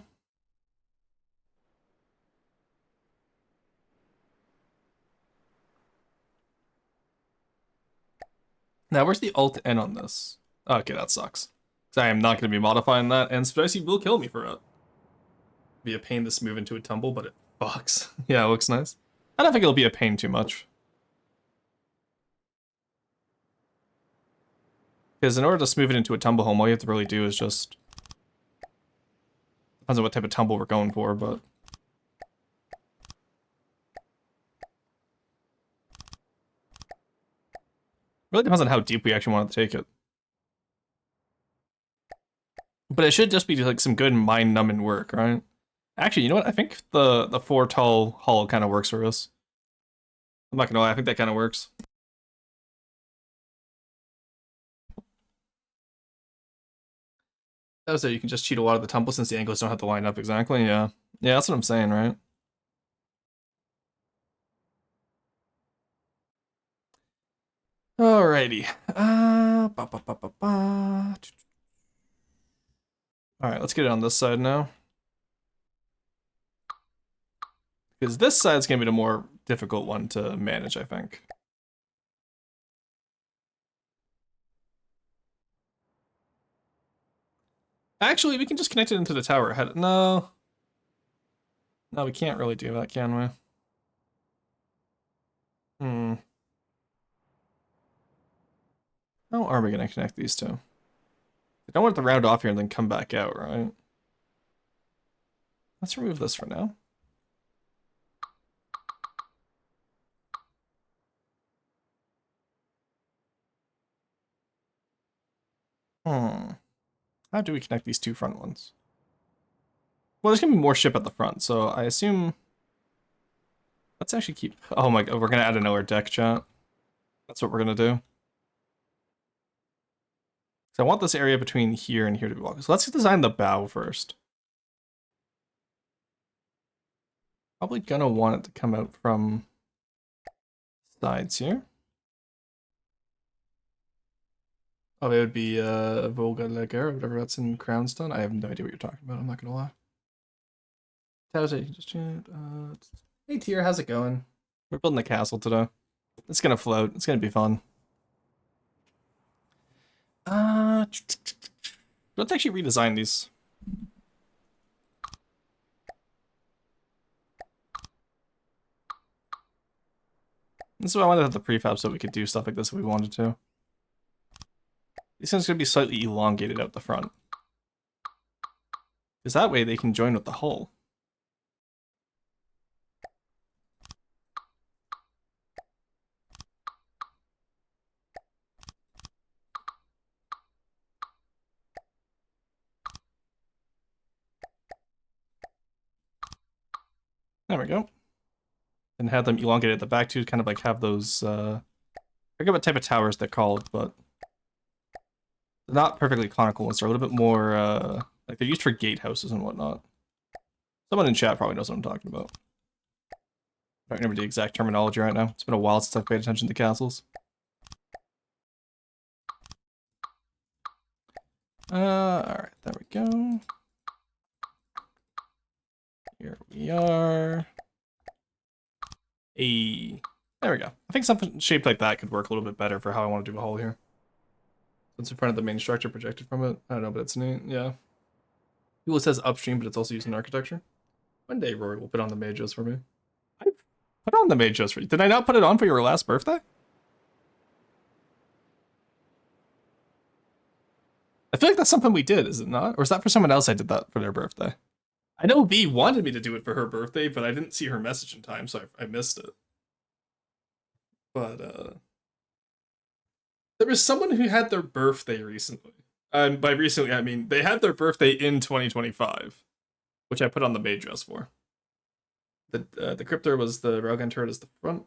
Now, where's the alt N on this? Okay, that sucks. So I am not going to be modifying that, and Spicy will kill me for it. Be a pain to smooth into a tumble, but it fucks. Yeah, it looks nice. I don't think it'll be a pain too much. Because in order to smooth it into a tumble home, all you have to really do is just... Depends on what type of tumble we're going for, but... Really depends on how deep we actually want to take it. But it should just be like some good mind-numbing work, right? Actually, you know what? I think the 4 tall hollow kind of works for us. I'm not gonna lie, I think that kind of works. Oh, so you can just cheat a lot of the tumble since the angles don't have to line up exactly, yeah. Yeah, that's what I'm saying, right? Alrighty. Alright, let's get it on this side now. Because this side's gonna be the more difficult one to manage, I think. Actually, we can just connect it into the tower ahead. No. No, we can't really do that, can we? How are we gonna connect these two? I don't want it to round off here and then come back out, right? Let's remove this for now. How do we connect these two front ones? Well, there's gonna be more ship at the front, so I assume... Let's actually keep... Oh my god, we're gonna add another deck, chat. That's what we're gonna do. So I want this area between here and here to be blocked. So let's design the bow first. Probably gonna want it to come out from sides here. Oh, it would be Volga Lager or whatever that's in Crownstone. I have no idea what you're talking about. I'm not gonna lie. Hey Tier, how's it going? We're building a castle today. It's gonna float. It's gonna be fun. Let's actually redesign these. This is why I wanted to have the prefab so we could do stuff like this if we wanted to. These things are gonna be slightly elongated out the front. Because that way they can join with the hull. There we go. And have them elongated at the back too, kind of like have those, I forget what type of towers they're called, but they're not perfectly conical ones. They're a little bit more, like they're used for gatehouses and whatnot. Someone in chat probably knows what I'm talking about. I don't remember the exact terminology right now. It's been a while since I've paid attention to castles. Alright, there we go. Here we are. There we go. I think something shaped like that could work a little bit better for how I want to do a hole here. It's in front of the main structure projected from it. I don't know, but it's neat, yeah. People says upstream, but it's also used in architecture. One day Rory will put on the Majos for me. I put on the Majos for you. Did I not put it on for your last birthday? I feel like that's something we did, is it not? Or is that for someone else I did that for their birthday? I know V wanted me to do it for her birthday, but I didn't see her message in time, so I missed it. But, there was someone who had their birthday recently. And by recently, I mean they had their birthday in 2025, which I put on the maid dress for. The decryptor was the railgun turret is the front.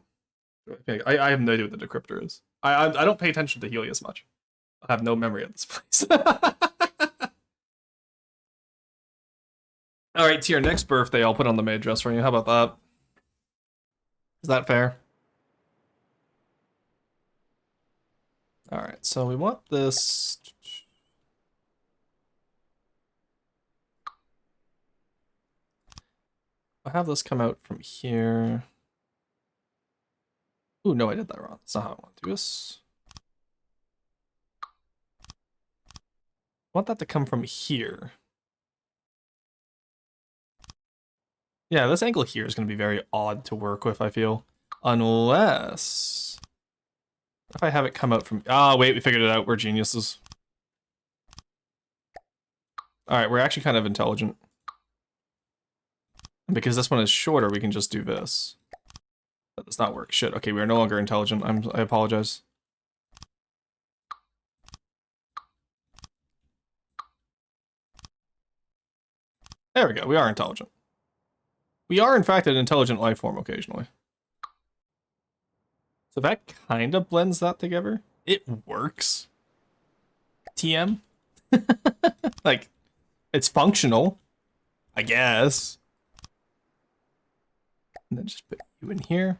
I have no idea what the decryptor is. I don't pay attention to Helios much. I have no memory of this place. All right, to your next birthday, I'll put on the maid dress for you. How about that? Is that fair? All right, so we want this. I'll have this come out from here. Ooh, no, I did that wrong. That's not how I want to do this. I want that to come from here. Yeah, this angle here is going to be very odd to work with, I feel. Unless... if I have it come out from... ah, wait, we figured it out. We're geniuses. Alright, we're actually kind of intelligent. And because this one is shorter, we can just do this. That does not work. Shit, okay, we are no longer intelligent. I apologize. There we go, we are intelligent. We are, in fact, an intelligent life form occasionally. So that kind of blends that together. It works. TM. Like, it's functional, I guess. And then just put you in here.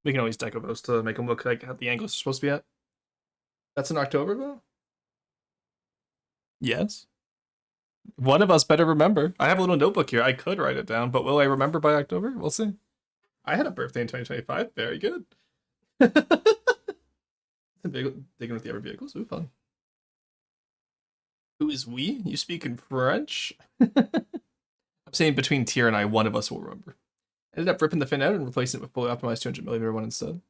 We can always deco those to make them look like how the angles are supposed to be at. That's in October, though? Yes. One of us better remember. I have a little notebook here. I could write it down, but will I remember by October? We'll see. I had a birthday in 2025. Very good. Digging with the other vehicles. Ooh, fun. Who is we? You speak in French? I'm saying between Tier and I, one of us will remember. Ended up ripping the fin out and replacing it with fully optimized 200mm one instead.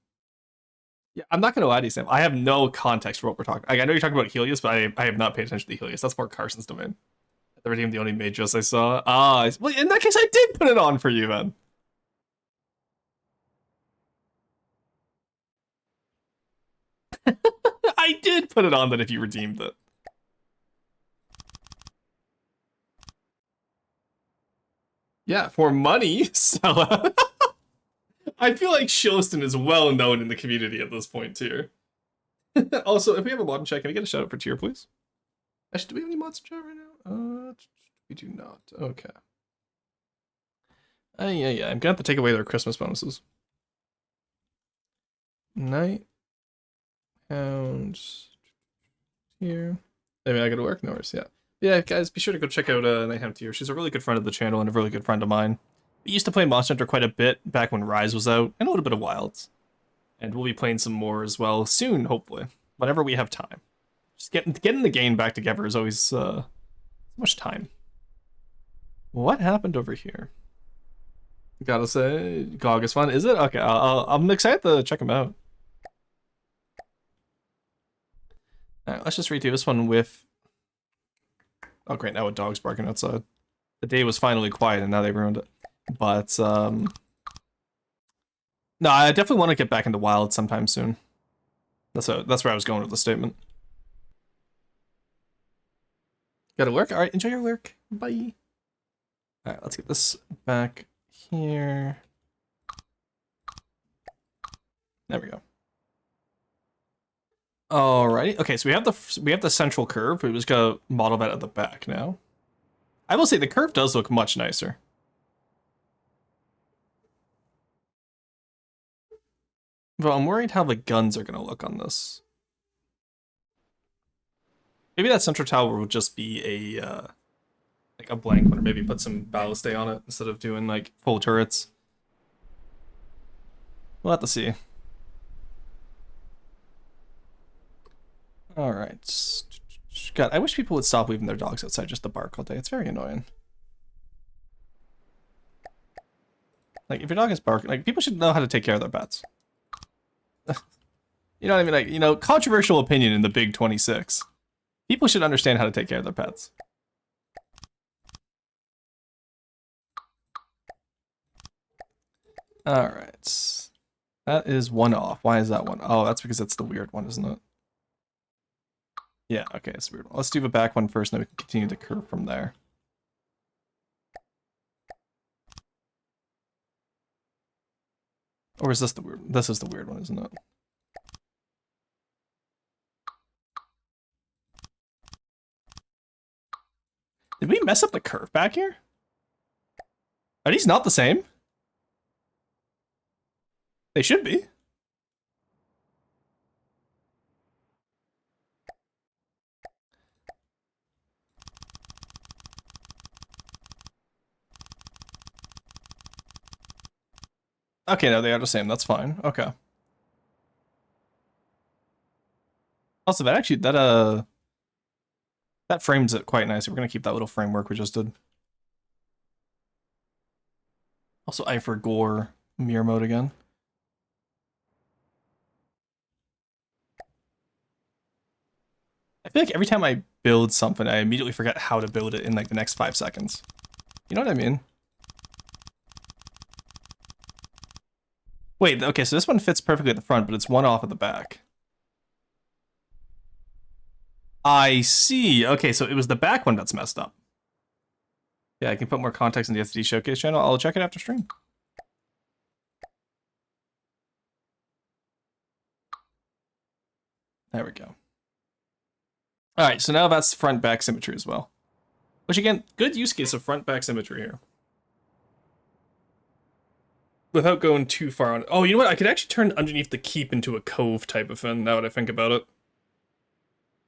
Yeah, I'm not gonna lie to you, Sam. I have no context for what we're talking. Like, I know you're talking about Helios, but I have not paid attention to Helios. That's more Carson's domain. The redeem the only majors I saw. Ah, well, in that case, I did put it on for you then. I did put it on then if you redeemed it. Yeah, for money. So I feel like Shilston is well known in the community at this point too. Also, if we have a mod in chat, can I get a shout out for Tier, please? Actually, do we have any mods in chat right now? We do not. Okay. Yeah. I'm gonna have to take away their Christmas bonuses. Night Hounds. here. Maybe I gotta work, no worries, yeah. Yeah, guys, be sure to go check out Nightham Tier. She's a really good friend of the channel and a really good friend of mine. We used to play Monster Hunter quite a bit back when Rise was out, and a little bit of Wilds. And we'll be playing some more as well soon, hopefully, whenever we have time. Just getting the game back together is always so much time. What happened over here? Gotta say, GOG is fun. Is it? Okay, I'm excited to check them out. Alright, let's just redo this one with... Oh great, now a dog's barking outside. The day was finally quiet and now they ruined it. But, no, I definitely want to get back into Wild sometime soon. That's where I was going with the statement. Gotta work? Alright, enjoy your work. Bye. Alright, let's get this back here. There we go. Alrighty. Okay, so we have the central curve. We just gotta model that at the back now. I will say the curve does look much nicer. But I'm worried how the guns are gonna look on this. Maybe that central tower will just be a like a blank one, or maybe put some ballast on it instead of doing like full turrets. We'll have to see. Alright. God, I wish people would stop leaving their dogs outside just to bark all day. It's very annoying. Like, if your dog is barking, like, people should know how to take care of their pets. You know what I mean? Like, you know, controversial opinion in the Big 26. People should understand how to take care of their pets. Alright. That is one off. Why is that one? Oh, that's because it's the weird one, isn't it? Yeah, okay, it's a weird one. Let's do the back one first, and then we can continue the curve from there. Or is this the weird one? This is the weird one, isn't it? Did we mess up the curve back here? Are these not the same? They should be. Okay, no, they are the same. That's fine. Okay. Also, that frames it quite nicely. We're gonna keep that little framework we just did. Also, I for gore mirror mode again. I feel like every time I build something, I immediately forget how to build it in like the next 5 seconds. You know what I mean? Wait, okay, so this one fits perfectly at the front, but it's one off at the back. I see. Okay, so it was the back one that's messed up. Yeah, I can put more context in the SD Showcase channel. I'll check it after stream. There we go. Alright, so now that's front-back symmetry as well. Which, again, good use case of front-back symmetry here. Without going too far on... Oh, you know what? I could actually turn underneath the keep into a cove type of thing, now that I think about it.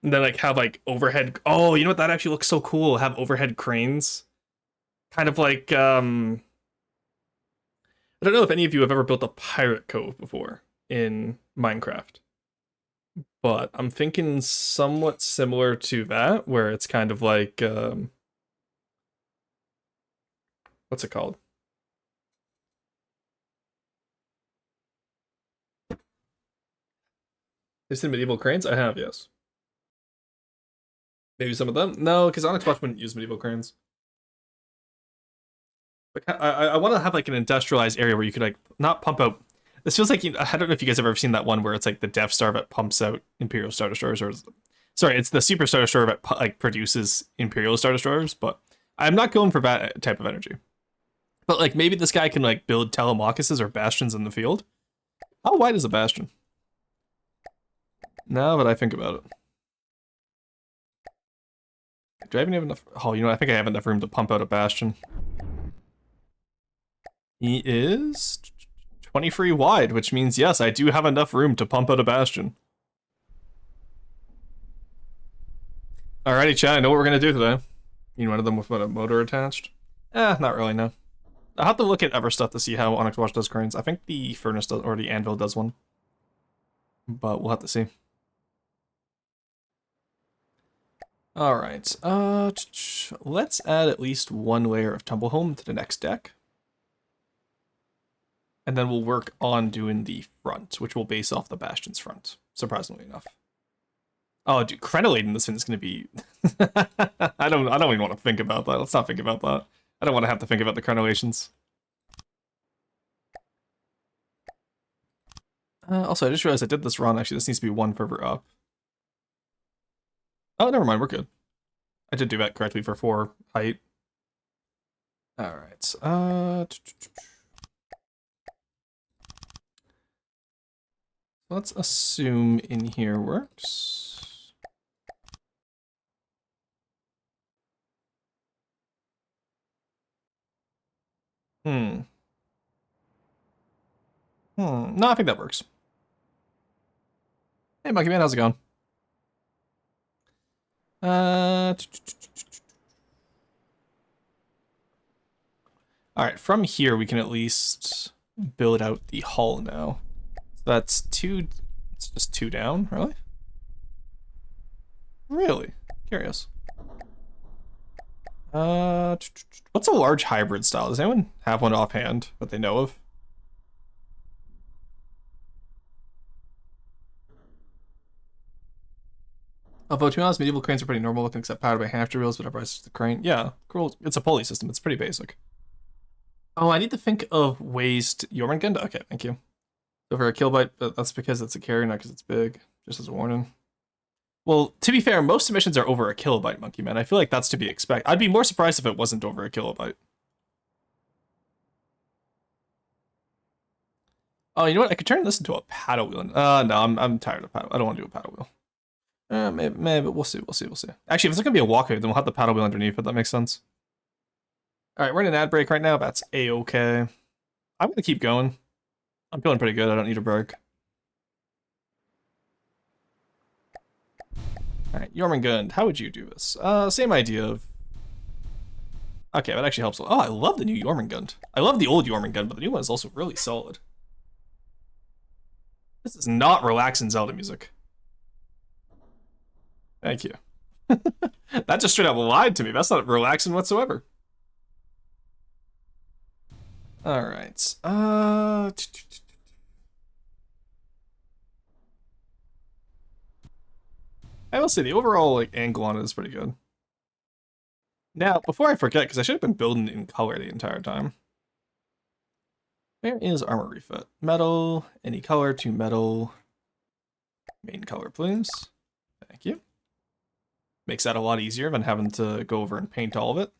And then, like, have, like, overhead... Oh, you know what? That actually looks so cool. Have overhead cranes. Kind of like, I don't know if any of you have ever built a pirate cove before in Minecraft. But I'm thinking somewhat similar to that, where it's kind of like, what's it called? You've seen medieval cranes? I have, yes. Maybe some of them? No, because Onyx Watch wouldn't use medieval cranes. But I want to have like an industrialized area where you could like not pump out. This feels like, I don't know if you guys have ever seen that one where it's like the Death Star that pumps out Imperial Star Destroyers, or sorry, it's the Super Star Destroyer that like produces Imperial Star Destroyers. But I'm not going for that type of energy. But like maybe this guy can like build telemarkeses or bastions in the field. How wide is a bastion? Now that I think about it. Do I even have enough? Oh, you know, I think I have enough room to pump out a bastion. He is 23 wide, which means, yes, I do have enough room to pump out a bastion. Alrighty, Chad, I know what we're gonna do today. You know, one of them with a motor attached? Not really, no. I'll have to look at other stuff to see how Onyx Watch does cranes. I think the furnace does, or the anvil does one. But we'll have to see. Alright, let's add at least one layer of Tumble Home to the next deck. And then we'll work on doing the front, which will base off the Bastion's front, surprisingly enough. Oh, dude, Crenellate in this one is going to be... I don't even want to think about that. Let's not think about that. I don't want to have to think about the crenellations. Also, I just realized I did this wrong. Actually, this needs to be one further up. Oh, never mind. We're good. I did do that correctly for 4 height. All right. Let's assume in here works. No, I think that works. Hey, Monkey Man, how's it going? Alright, from here we can at least build out the hull now. So that's 2, it's just 2 down, really? Really? Curious. What's a large hybrid style? Does anyone have one offhand that they know of? Although, to be honest, medieval cranes are pretty normal looking, except powered by hamster wheels, but otherwise it's the crane. Yeah, cool. It's a pulley system. It's pretty basic. Oh, I need to think of ways to... Jormungand? Okay, thank you. So for a kill-bite, but that's because it's a carry, not because it's big. Just as a warning. Well, to be fair, most submissions are over a kilobyte, Monkey Man. I feel like that's to be expected. I'd be more surprised if it wasn't over a kilobyte. Oh, you know what? I could turn this into a paddle wheel. No, I'm tired of paddle. I don't want to do a paddle wheel. Maybe we'll see. Actually, if it's gonna be a walkway, then we'll have the paddle wheel underneath it. That makes sense. All right, we're in an ad break right now. That's a-okay. I'm gonna keep going. I'm feeling pretty good. I don't need a break. All right, Jormungand, how would you do this? Same idea of... Okay, that actually helps. Oh, I love the new Jormungand. I love the old Jormungand, but the new one is also really solid. This is not relaxing Zelda music. Thank you. That just straight up lied to me. That's not relaxing whatsoever. All right. I will say the overall like angle on it is pretty good. Now, before I forget, because I should have been building in color the entire time. Where is armor refit? Metal, any color to metal. Main color, please. Thank you. Makes that a lot easier than having to go over and paint all of it.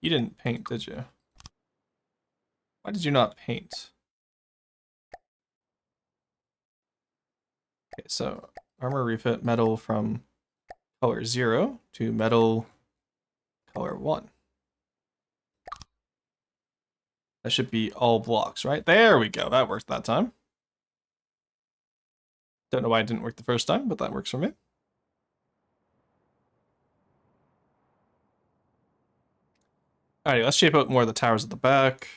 You didn't paint, did you? Why did you not paint? Okay, so armor refit metal from color 0 to metal color 1. That should be all blocks, right? There we go. That worked that time. Don't know why it didn't work the first time, but that works for me. Alright, let's shape out more of the towers at the back.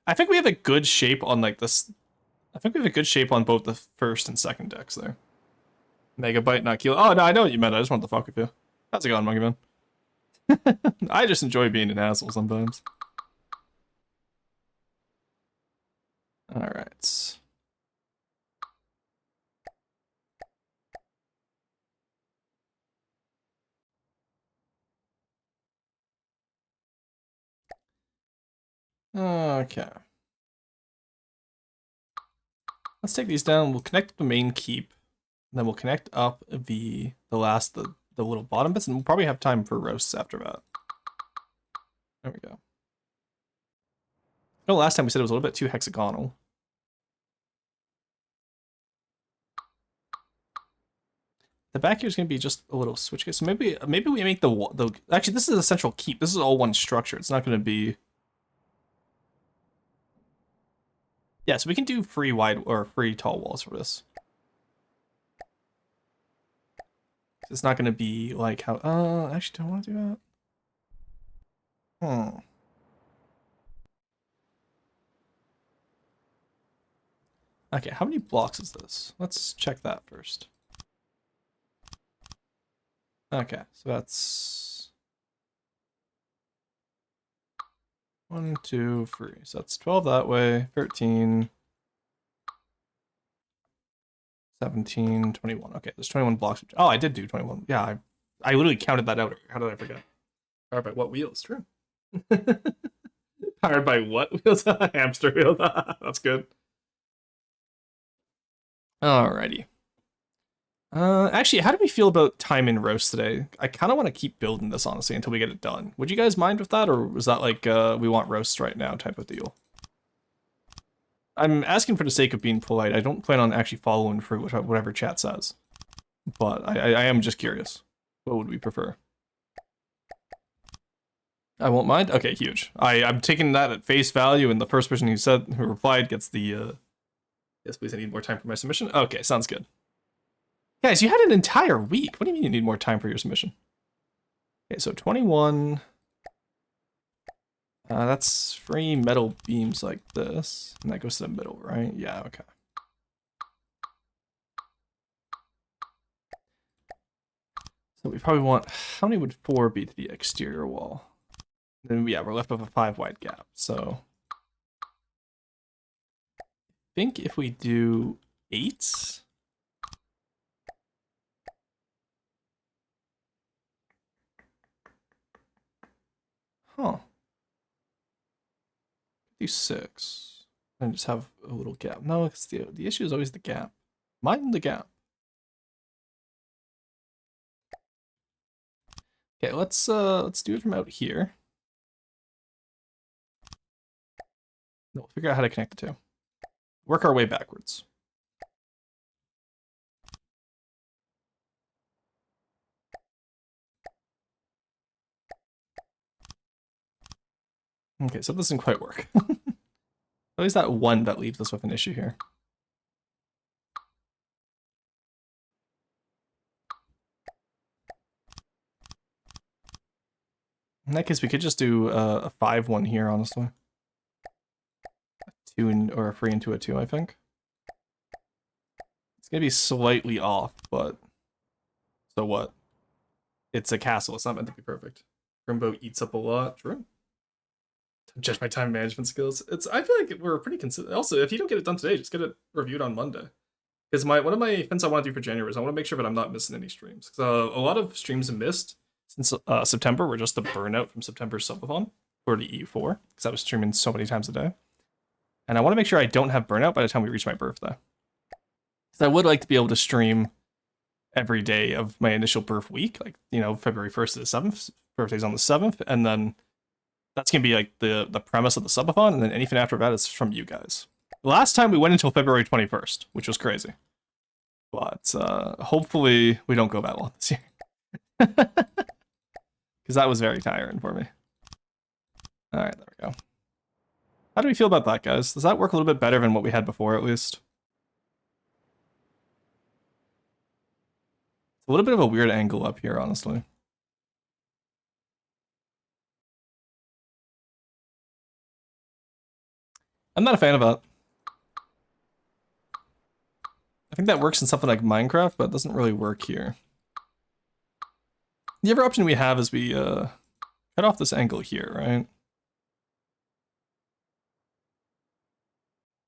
I think we have a good shape on like this. I think we have a good shape on both the first and second decks there. Megabyte, not kilo. Oh, no, I know what you meant. I just wanted to fuck with you. How's it going, Monkey Man? I just enjoy being an asshole sometimes. Alright. Okay. Let's take these down. We'll connect the main keep. And then we'll connect up the little bottom bits, and we'll probably have time for roasts after that. There we go. No, last time we said it was a little bit too hexagonal. The back here is going to be just a little switch case. So maybe we make the actually this is a central keep. This is all one structure. It's not going to be. Yeah, so we can do free wide or free tall walls for this. It's not gonna be like how. Actually, don't want to do that. Hmm. Okay, how many blocks is this? Let's check that first. Okay, so that's 1, 2, 3. So that's 12 that way, 13, 17, 21. Okay, there's 21 blocks. Oh, I did do 21. Yeah, I literally counted that out. How did I forget? Powered by what wheels? True. Powered by what wheels? Hamster wheels. That's good. Alrighty. Actually, how do we feel about time in roast today? I kind of want to keep building this, honestly, until we get it done. Would you guys mind with that, or was that like, we want roasts right now type of deal? I'm asking for the sake of being polite. I don't plan on actually following through with whatever chat says. But I am just curious. What would we prefer? I won't mind? Okay, huge. I'm taking that at face value, and the first person who replied gets the, yes, please, I need more time for my submission. Okay, sounds good. Guys, you had an entire week. What do you mean you need more time for your submission? Okay, so 21. That's 3 metal beams like this. And that goes to the middle, right? Yeah, okay. So we probably want, how many would 4 be to the exterior wall? Then, yeah, we're left with a 5 wide gap. So I think if we do 8, huh? Do 6 and just have a little gap. No, it's the issue is always the gap. Mind the gap. Okay, let's do it from out here. No, we'll figure out how to connect the two. Work our way backwards. Okay, so this doesn't quite work. At least that one that leaves us with an issue here. In that case, we could just do a 5-1 here, honestly. A 2 or a 3 into a 2, I think. It's gonna be slightly off, but so what? It's a castle. It's not meant to be perfect. Grimbo eats up a lot. True. Don't judge my time management skills. I feel like we're pretty consistent. Also, if you don't get it done today, just get it reviewed on Monday. Because one of my things I want to do for January is I want to make sure that I'm not missing any streams. Because a lot of streams missed since September were just the burnout from September's subathon for the EU4. Because I was streaming so many times a day. And I want to make sure I don't have burnout by the time we reach my birthday. Because I would like to be able to stream every day of my initial birth week. Like, you know, February 1st to the 7th. Birthday's on the 7th. And then that's going to be like the premise of the subathon. And then anything after that is from you guys. Last time we went until February 21st, which was crazy. But hopefully we don't go that long this year. Because that was very tiring for me. Alright, there we go. How do we feel about that, guys? Does that work a little bit better than what we had before, at least? It's a little bit of a weird angle up here, honestly. I'm not a fan of that. I think that works in something like Minecraft, but it doesn't really work here. The other option we have is we cut off this angle here, right?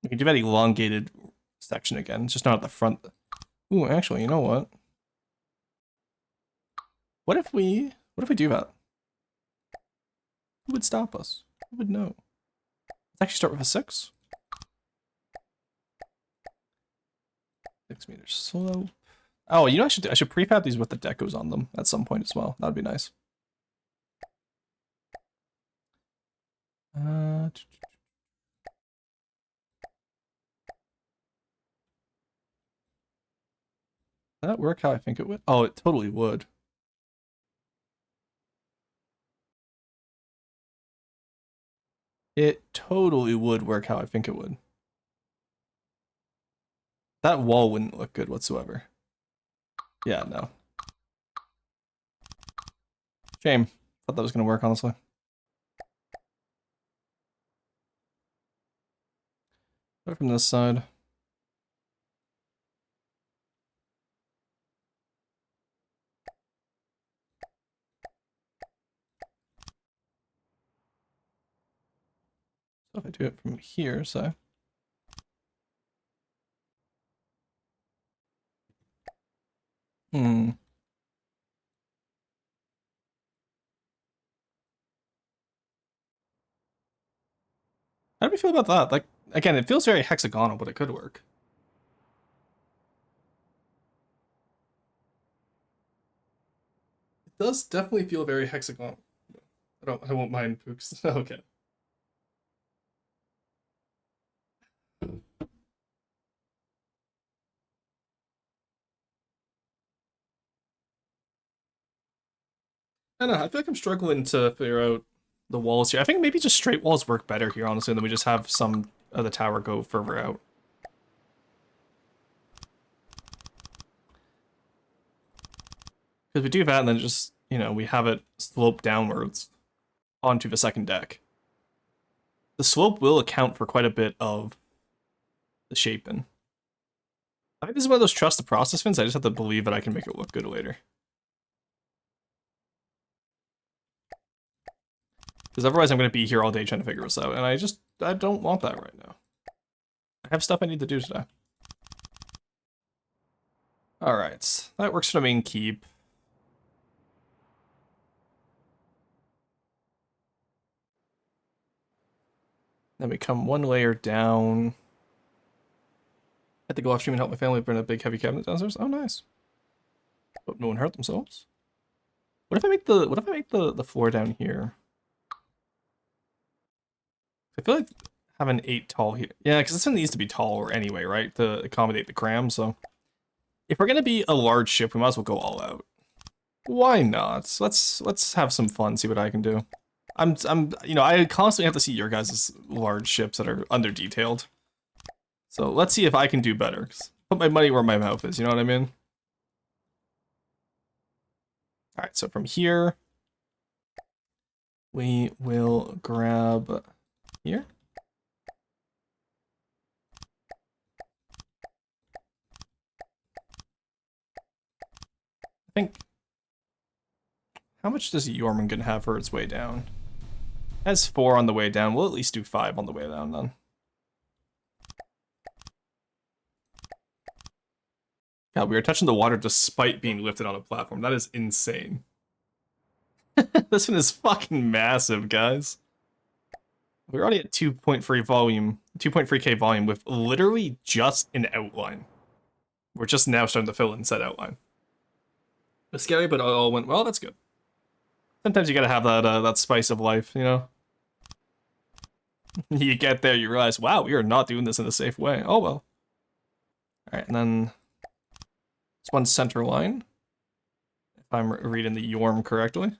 We can do that elongated section again, just not at the front. Ooh, actually, you know what? What if we do that? Who would stop us? Who would know? Let's actually start with a 6. 6 meters slope. Oh, you know, I should prefab these with the decos on them at some point as well. That'd be nice. Did that work how I think it would? Oh, it totally would. It totally would work how I think it would. That wall wouldn't look good whatsoever. Yeah, no. Shame. Thought that was gonna work, honestly. Go from this side. So if I do it from here, so. Hmm. How do we feel about that? Like, again, it feels very hexagonal, but it could work. It does definitely feel very hexagonal. I won't mind Pooks. Okay. I don't know, I feel like I'm struggling to figure out the walls here. I think maybe just straight walls work better here, honestly, and then we just have some of the tower go further out. Because we do that, and then just, you know, we have it slope downwards onto the second deck. The slope will account for quite a bit of the shaping. I think this is one of those trust the process things. I just have to believe that I can make it look good later. Because otherwise I'm going to be here all day trying to figure this out, and I don't want that right now. I have stuff I need to do today. Alright, that works for the main keep. Then we come one layer down. I had to go off stream and help my family burn a big heavy cabinet downstairs. Oh, nice. Hope no one hurt themselves. What if I make the floor down here? I feel like having 8 tall here. Yeah, because this one needs to be taller anyway, right? To accommodate the cram, so. If we're gonna be a large ship, we might as well go all out. Why not? Let's have some fun, see what I can do. You know, I constantly have to see your guys' large ships that are under detailed. So let's see if I can do better. Put my money where my mouth is, you know what I mean? Alright, so from here, we will grab here. I think, how much does Jormungand have for its way down? It has 4 on the way down. We'll at least do 5 on the way down then. God, we are touching the water despite being lifted on a platform. That is insane. This one is fucking massive, guys. We're already at 2.3 volume, 2.3k volume with literally just an outline. We're just now starting to fill in said outline. It's scary, but it all went well. That's good. Sometimes you gotta have that spice of life, you know? You get there, you realize, wow, we are not doing this in a safe way. Oh well. Alright, and then it's one center line. If I'm reading the Yorm correctly.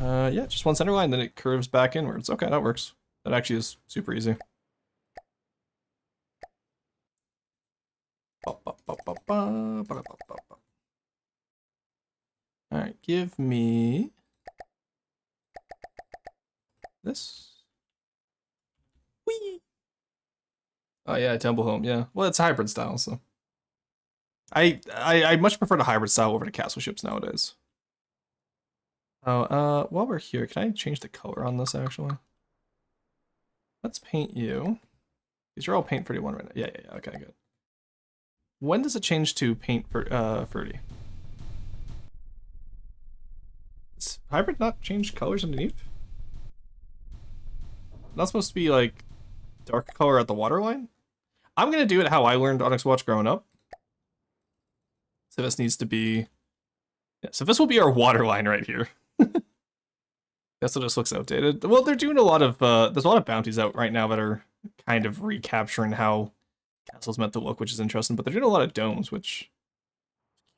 Yeah, just one center line, then it curves back inwards. Okay, that works. That actually is super easy. Alright, give me this. Whee! Oh yeah, Temple Home, yeah. Well, it's hybrid style, so. I much prefer the hybrid style over the castle ships nowadays. Oh, while we're here, can I change the color on this actually? Let's paint you. These are all paint 31 right now. Yeah, okay, good. When does it change to paint for 30? Does hybrid not change colors underneath? Not supposed to be like dark color at the waterline? I'm gonna do it how I learned Onyx Watch growing up. So this needs to be, yeah, so this will be our waterline right here. That's what just looks outdated. Well, they're doing a lot of, there's a lot of bounties out right now that are kind of recapturing how castle's meant to look, which is interesting, but they're doing a lot of domes, which is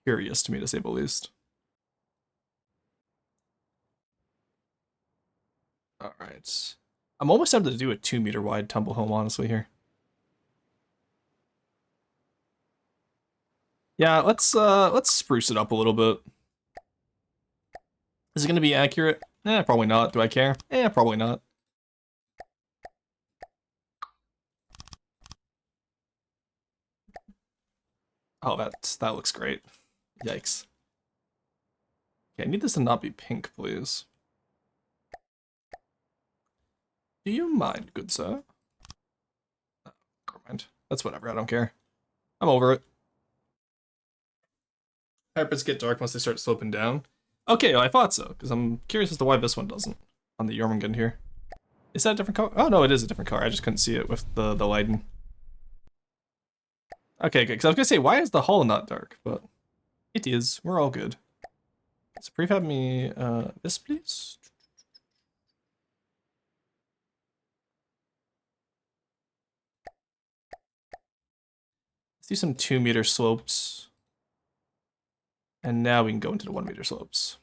curious to me to say the least. All right. I'm almost tempted to do a 2-meter wide tumble home, honestly, here. Yeah, let's spruce it up a little bit. Is it going to be accurate? Probably not. Do I care? Probably not. Oh, that looks great. Yikes. Okay, I need this to not be pink, please. Do you mind, good sir? Oh, never mind. That's whatever, I don't care. I'm over it. Hybrids get dark once they start sloping down. Okay, well, I thought so, because I'm curious as to why this one doesn't on the Jormungand here. Is that a different color? Oh, no, it is a different color. I just couldn't see it with the lighting. Okay, good, because I was going to say, why is the hull not dark? But it is. We're all good. So prefab me this, please. Let's do some 2-meter slopes. And now we can go into the 1-meter slopes.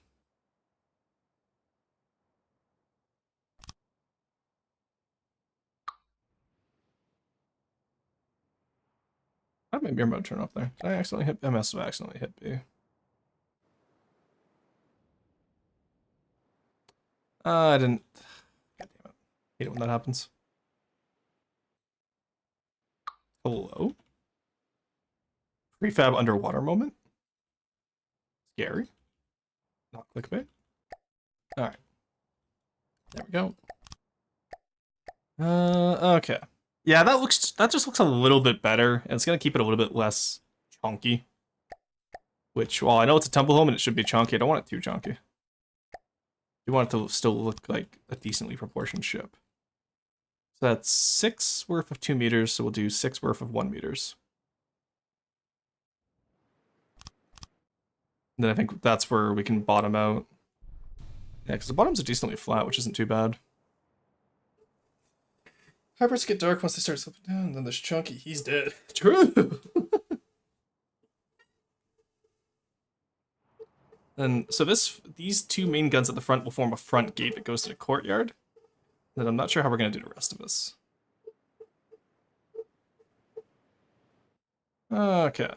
How did my mirror mode turn off there? Did I accidentally hit? I must have accidentally hit B. I didn't. God damn it. Hate it when that happens. Hello? Prefab underwater moment? Scary. Not clickbait. Alright. There we go. Okay. Yeah, that just looks a little bit better, and it's gonna keep it a little bit less chunky. Which, while I know it's a temple home and it should be chunky, I don't want it too chunky. You want it to still look like a decently proportioned ship. So that's 6 worth of 2 meters, so we'll do 6 worth of 1 meters. And then I think that's where we can bottom out. Yeah, because the bottoms are decently flat, which isn't too bad. Hybrids get dark once they start slipping down, and then there's Chunky. He's dead. True! And so these 2 main guns at the front will form a front gate that goes to the courtyard. Then I'm not sure how we're going to do the rest of this. Okay.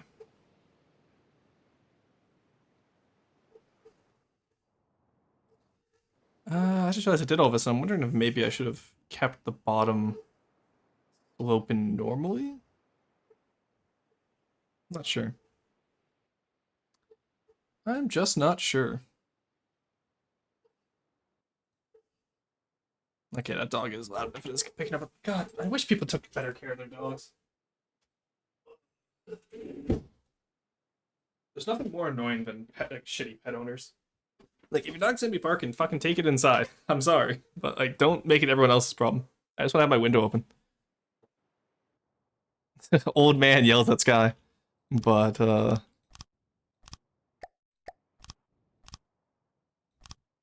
I just realized I did all this, and I'm wondering if maybe I should have kept the bottom open normally? I'm not sure. I'm just not sure. Okay, that dog is loud enough. It is picking up. God, I wish people took better care of their dogs. There's nothing more annoying than shitty pet owners. Like, if your dog's gonna be barking, fucking take it inside. I'm sorry, but like, don't make it everyone else's problem. I just want to have my window open. Old man yells at Sky, but there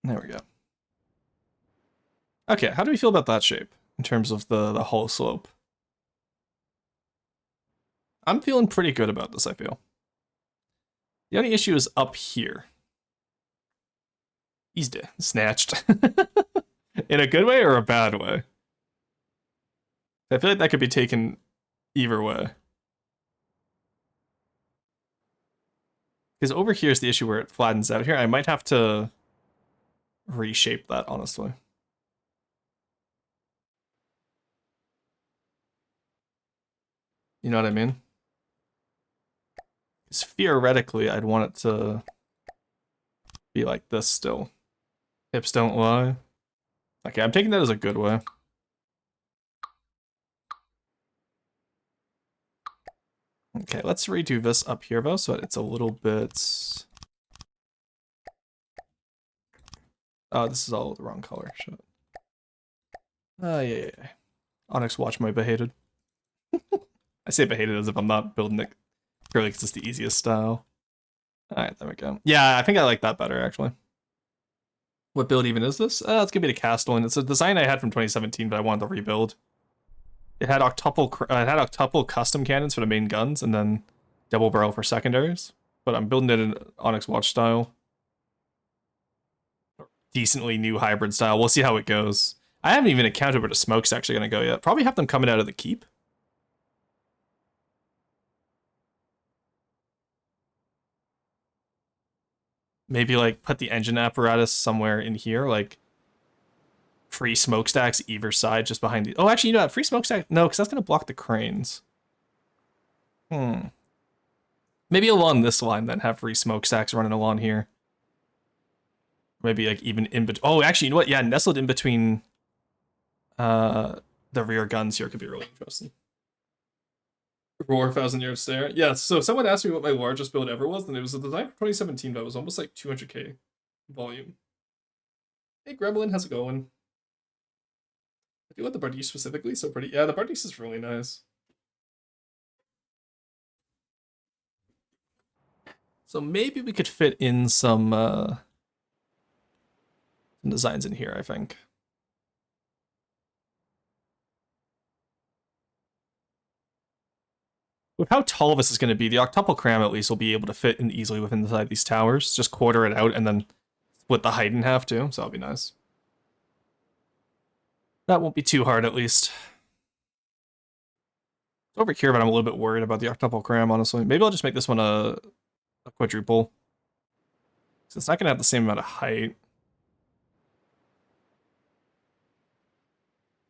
we go. Okay, how do we feel about that shape in terms of the hull slope? I'm feeling pretty good about this, I feel. The only issue is up here. He's dead. Snatched. In a good way or a bad way? I feel like that could be taken either way. Because over here is the issue where it flattens out here. I might have to reshape that, honestly. You know what I mean? Because theoretically, I'd want it to be like this still. Hips don't lie. Okay, I'm taking that as a good way. Okay, let's redo this up here though, so it's a little bit... Oh, this is all the wrong color. Shit. Yeah. Onyx Watch my behated. I say behated as if I'm not building it purely because it's the easiest style. Alright, there we go. Yeah, I think I like that better, actually. What build even is this? It's gonna be the Castle, and it's a design I had from 2017, but I wanted to rebuild. It had octuple custom cannons for the main guns, and then double barrel for secondaries. But I'm building it in Onyx Watch style. Decently new hybrid style. We'll see how it goes. I haven't even accounted where the smoke's actually gonna go yet. Probably have them coming out of the keep. maybe like put the engine apparatus somewhere in here, like free smokestacks either side, just behind the. Oh, actually, you know what? Free smokestack. No, because that's gonna block the cranes. Maybe along this line, then have free smokestacks running along here. Maybe like even in between. Oh, actually, you know what? Yeah, nestled in between the rear guns here could be really interesting. Roar 1,000-year stare. Yeah, so someone asked me what my largest build ever was, and it was a design for 2017 that was almost like 200k volume. Hey, Gremlin, how's it going? I do like the Bardiche specifically, so pretty. Yeah, the Bardiche is really nice. So maybe we could fit in some designs in here, I think. With how tall this is going to be, the octuple cram at least will be able to fit in easily within inside these towers. Just quarter it out and then split the height in half too, so that'll be nice. That won't be too hard at least. It's over here, but I'm a little bit worried about the octuple cram, honestly. Maybe I'll just make this one a quadruple. So it's not going to have the same amount of height.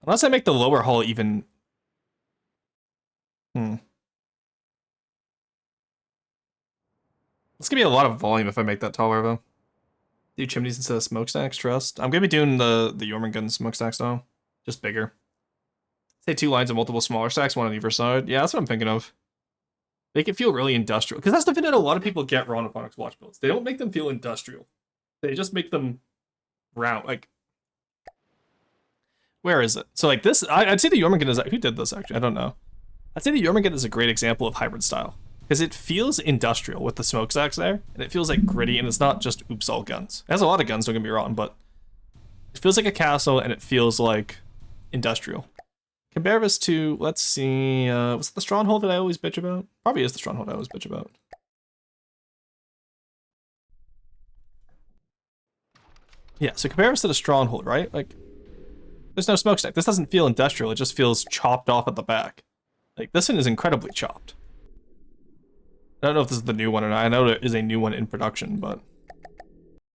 Unless I make the lower hull even... It's gonna be a lot of volume if I make that taller, though. Do chimneys instead of smokestacks, trust. I'm gonna be doing the Jormungand smokestacks, though. Just bigger. Say 2 lines of multiple smaller stacks, one on either side. Yeah, that's what I'm thinking of. Make it feel really industrial. Because that's the thing that a lot of people get wrong with Onyx Watch builds. They don't make them feel industrial. They just make them round. Like, where is it? So, like, this, I'd say the Jormungand is... Who did this, actually? I don't know. I'd say the Jormungand is a great example of hybrid style. Because it feels industrial with the smokestacks there, and it feels like gritty, and it's not just oops all guns. It has a lot of guns, don't get me wrong, but it feels like a castle, and it feels like industrial. Compare this to, let's see, was it the Stronghold that I always bitch about? Probably is the Stronghold I always bitch about. Yeah, so compare this to the Stronghold, right? Like, there's no smokestack. This doesn't feel industrial, it just feels chopped off at the back. Like, this one is incredibly chopped. I don't know if this is the new one or not. I know there is a new one in production, but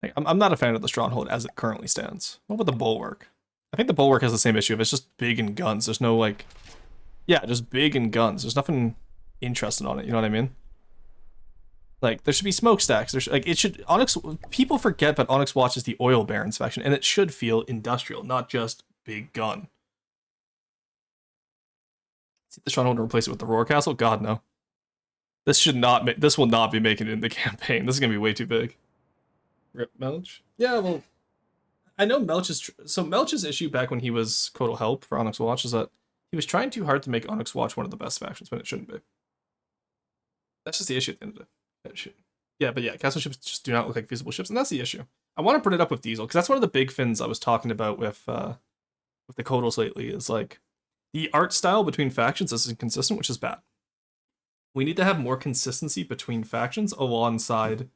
like, I'm not a fan of the Stronghold as it currently stands. What about the Bulwark? I think the Bulwark has the same issue. If it's just big and guns, there's no like, yeah, just big and guns. There's nothing interesting on it. You know what I mean? Like there should be smokestacks. There's like it should Onyx. People forget that Onyx Watch is the oil barons faction, and it should feel industrial, not just big gun. See the Stronghold and replace it with the Roar Castle? God no. This should not. This will not be making it in the campaign. This is gonna be way too big. Rip Melch. Yeah, well, I know Melch's. So Melch's issue back when he was Codal Help for Onyx Watch is that he was trying too hard to make Onyx Watch one of the best factions when it shouldn't be. That's just the issue at the end of the day. Yeah, but yeah, castle ships just do not look like feasible ships, and that's the issue. I want to bring it up with Diesel because that's one of the big fins I was talking about with the Codals lately. Is like the art style between factions is inconsistent, which is bad. We need to have more consistency between factions alongside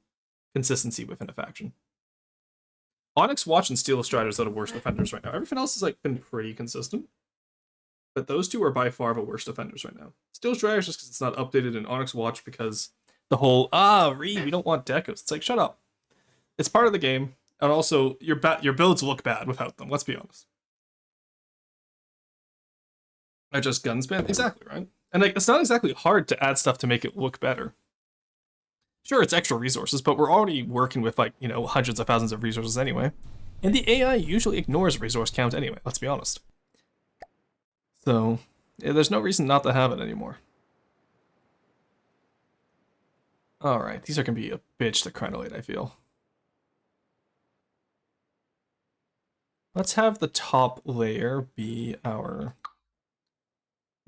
consistency within a faction. Onyx Watch and Steel Striders are the worst defenders right now. Everything else has like been pretty consistent. But those two are by far the worst defenders right now. Steel Striders just because it's not updated, and Onyx Watch because the whole, we don't want decos. It's like, shut up. It's part of the game. And also, your builds look bad without them, let's be honest. I just gun spam? Exactly, right? And like, it's not exactly hard to add stuff to make it look better. Sure, it's extra resources, but we're already working with like, you know, hundreds of thousands of resources anyway. And the AI usually ignores resource count anyway, let's be honest. So, yeah, there's no reason not to have it anymore. Alright, these are gonna be a bitch to crenolate, I feel. Let's have the top layer be our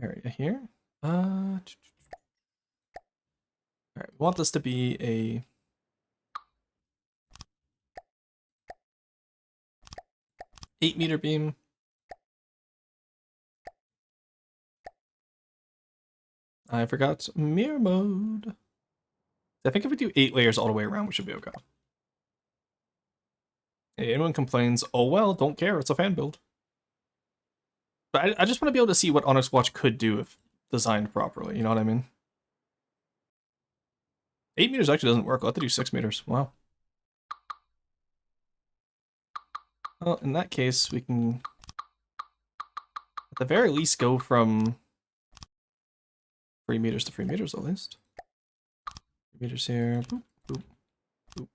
area here. Alright, we want this to be a 8-meter beam. I forgot mirror mode. I think if we do 8 layers all the way around, we should be okay. Hey, anyone complains, oh well, don't care, it's a fan build. But I just want to be able to see what Onyx Watch could do if designed properly, you know what I mean? 8 meters actually doesn't work, I'll have to do 6 meters, wow. Well, in that case, we can at the very least go from 3 meters to 3 meters at least. 3 meters here. Boop, boop, boop.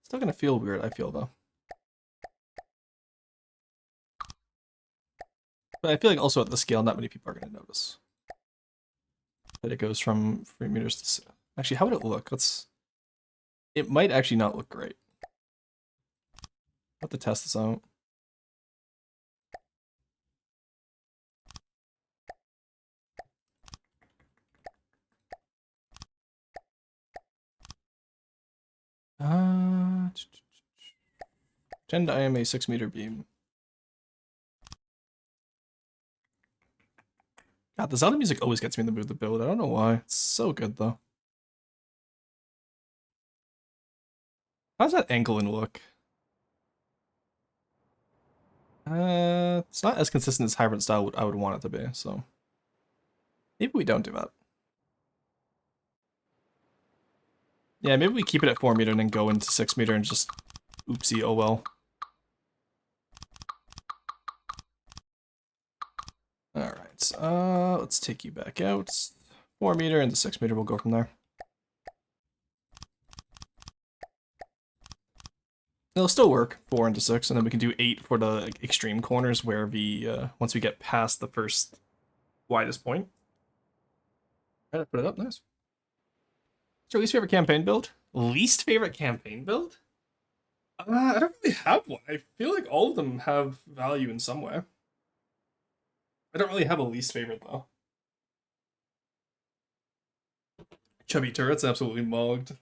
Still gonna feel weird, I feel, though. But I feel like also at the scale, not many people are gonna notice that it goes from 3 meters to... Actually, how would it look? It might actually not look great. I'll have to test this out. Pretend I am a 6-meter beam. God, the Zelda music always gets me in the mood to build. I don't know why. It's so good, though. How's that ankling look? It's not as consistent as hybrid style I would want it to be, so maybe we don't do that. Yeah, maybe we keep it at 4 meter and then go into 6 meter and just oopsie, oh well. Alright, let's take you back out. 4 meter into 6 meter, we'll go from there. It'll still work, 4 into 6, and then we can do 8 for the extreme corners where once we get past the first widest point. Alright, put it up, nice. What's your least favorite campaign build? Least favorite campaign build? I don't really have one. I feel like all of them have value in some way. I don't really have a least favorite, though. Chubby turrets absolutely mugged.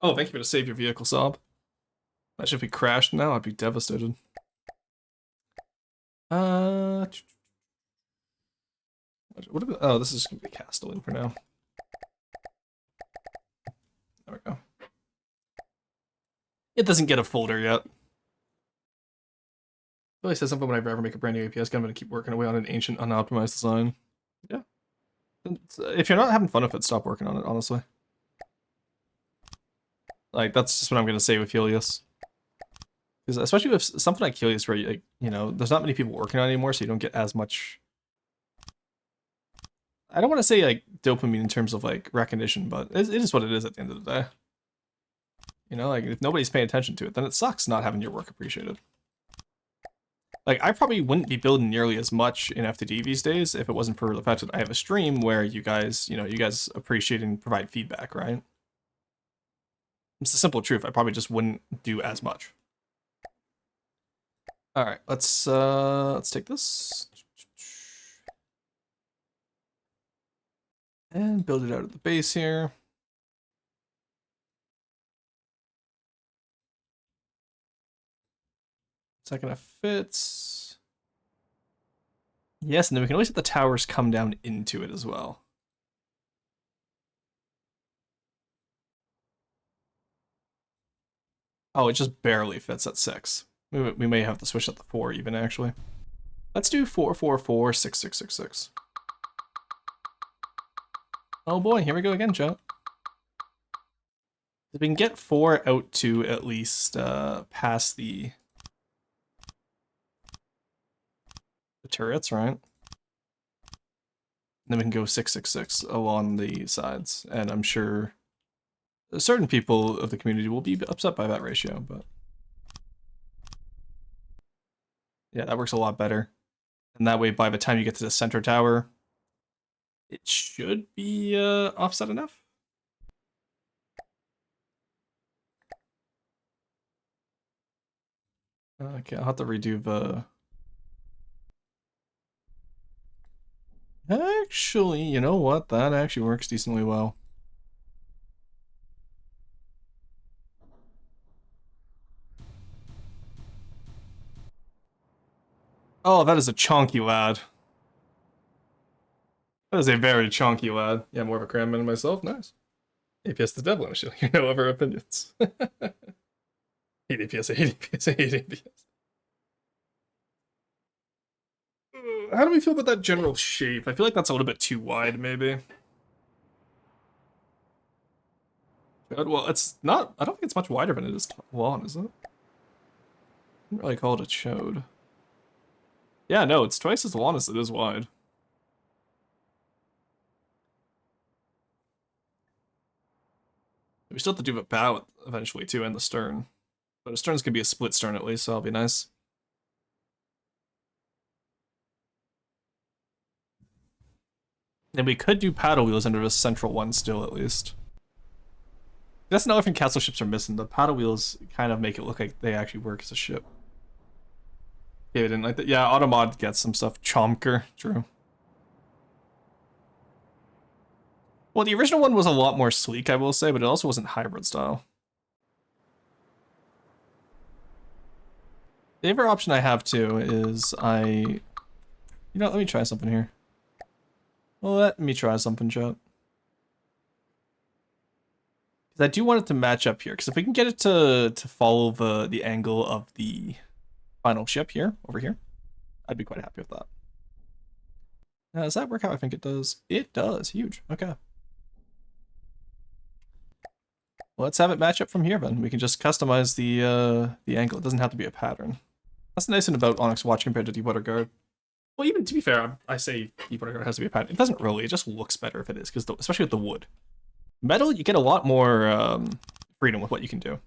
Oh, thank you for to save your vehicle, Sob. Imagine if we crashed now, I'd be devastated. What oh, this is gonna be Castellan for now. There we go. It doesn't get a folder yet. Really says something whenever I ever make a brand new APS game, I'm gonna keep working away on an ancient, unoptimized design. Yeah. If you're not having fun with it, stop working on it, honestly. Like, that's just what I'm gonna say with Helios. Because especially with something like Helios where, like, you know, there's not many people working on it anymore, so you don't get as much... I don't want to say, like, dopamine in terms of, like, recognition, but it is what it is at the end of the day. You know, like, if nobody's paying attention to it, then it sucks not having your work appreciated. Like, I probably wouldn't be building nearly as much in FTD these days if it wasn't for the fact that I have a stream where you guys, you know, you guys appreciate and provide feedback, right? It's the simple truth. I probably just wouldn't do as much. All right, let's take this and build it out of the base here. Is that gonna fit? Yes, and then we can always let the towers come down into it as well. Oh, it just barely fits at 6. We may have to switch up to 4 even, actually. Let's do 4, 4, 4, 6, 6, 6, 6. Oh boy, here we go again, chat. If we can get 4 out to at least past the turrets, right? And then we can go 6, 6, 6 along the sides, and I'm sure certain people of the community will be upset by that ratio, but yeah, that works a lot better. And that way, by the time you get to the center tower, it should be offset enough. Okay, I'll have to redo the... Actually, you know what? That actually works decently well. Oh, that is a chonky lad. That is a very chonky lad. Yeah, more of a cram man myself. Nice. APS the devil, I'm sure. You know of our opinions. Hate APS, I hate APS, I hate APS. How do we feel about that general shape? I feel like that's a little bit too wide, maybe. Good. Well, it's not. I don't think it's much wider than it is long, is it? I wouldn't really call it a chode. Yeah, no, it's twice as long as it is wide. We still have to do the bow eventually too, and the stern. But the stern's gonna be a split stern at least, so that'll be nice. And we could do paddle wheels under the central one still, at least. That's another thing castle ships are missing. The paddle wheels kind of make it look like they actually work as a ship. Yeah, I didn't like that. Yeah, Automod gets some stuff. Chomker, true. Well, the original one was a lot more sleek, I will say, but it also wasn't hybrid style. The other option I have too is you know, let me try something here. Let me try something, chat. Because I do want it to match up here. Because if we can get it to follow the angle of the final ship here, over here, I'd be quite happy with that. Now, does that work how I think it does? It does. Huge. Okay. Well, let's have it match up from here then. We can just customize the angle. It doesn't have to be a pattern. That's the nice thing about Onyx Watch compared to Deepwater Guard. Well, even to be fair, I say Deepwater Guard has to be a pattern. It doesn't really. It just looks better if it is, because especially with the wood. Metal, you get a lot more freedom with what you can do.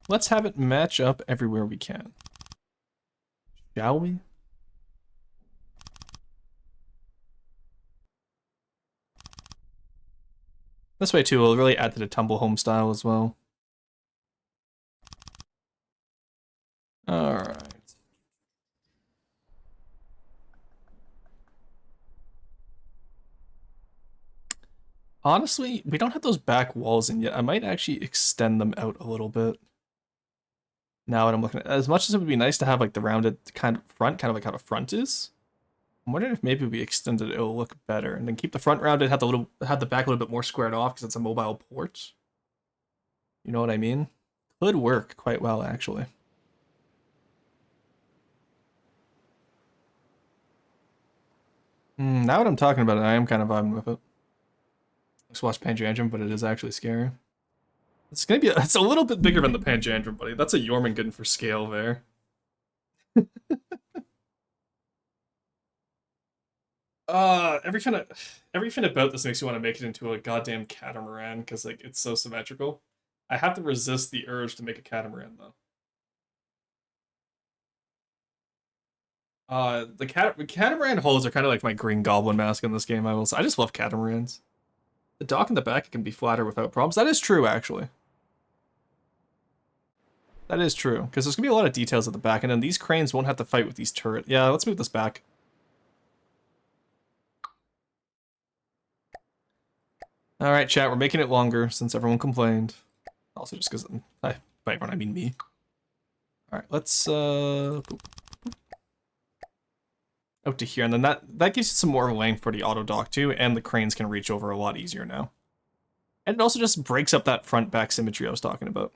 Let's have it match up everywhere we can. Shall we? This way too will really add to the tumble home style as well. Alright. Honestly, we don't have those back walls in yet. I might actually extend them out a little bit. Now that I'm looking at, as much as it would be nice to have like the rounded kind of front, kind of like how the front is. I'm wondering if maybe we extend it, it'll look better, and then keep the front rounded, have the back a little bit more squared off because it's a mobile port. You know what I mean? Could work quite well actually. Now that I'm talking about it, I am kind of vibing with it. Let's watch Panjandrum, but it is actually scary. It's gonna be it's a little bit bigger than the Panjandrum, buddy. That's a Jormungand for scale there. Everything about this makes you want to make it into a goddamn catamaran because like it's so symmetrical. I have to resist the urge to make a catamaran though. The catamaran hulls are kind of like my Green Goblin mask in this game. I just love catamarans. The dock in the back can be flatter without problems. That is true, actually. That is true because there's gonna be a lot of details at the back, and then these cranes won't have to fight with these turrets. Yeah, let's move this back. All right, chat. We're making it longer since everyone complained. Also, just because by everyone I mean me. All right, let's boop, out to here, and then that gives you some more length for the auto dock too, and the cranes can reach over a lot easier now. And it also just breaks up that front back symmetry I was talking about.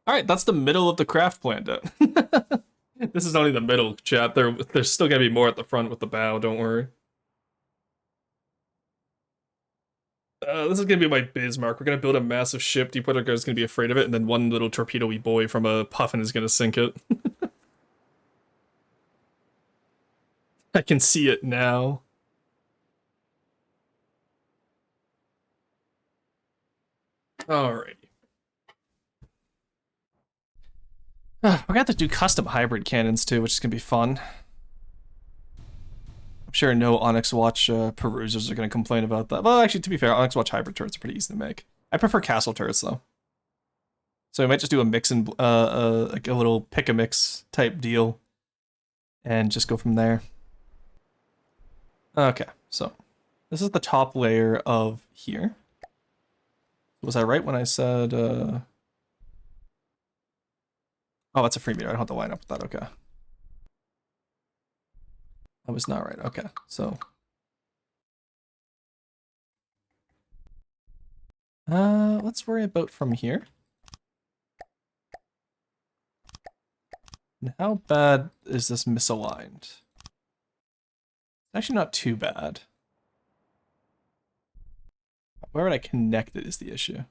All right, that's the middle of the craft planned out. This is only the middle, chat. There's still gonna be more at the front with the bow. Don't worry. This is gonna be my Bismarck. We're gonna build a massive ship. Deepwater Guard's gonna be afraid of it, and then one little torpedo-y boy from a puffin is gonna sink it. I can see it now. Alrighty. We're gonna have to do custom hybrid cannons too, which is gonna be fun. I'm sure no Onyx Watch perusers are gonna complain about that. Well, actually, to be fair, Onyx Watch hybrid turrets are pretty easy to make. I prefer castle turrets though. So we might just do a mix and like a little pick a mix type deal, and just go from there. Okay, so this is the top layer of here. Was I right when I said? Oh, that's a free meter. I don't have to line up with that. Okay. I was not right. Okay, so. Let's worry about from here. And how bad is this misaligned? Actually not too bad. Where would I connect it is the issue.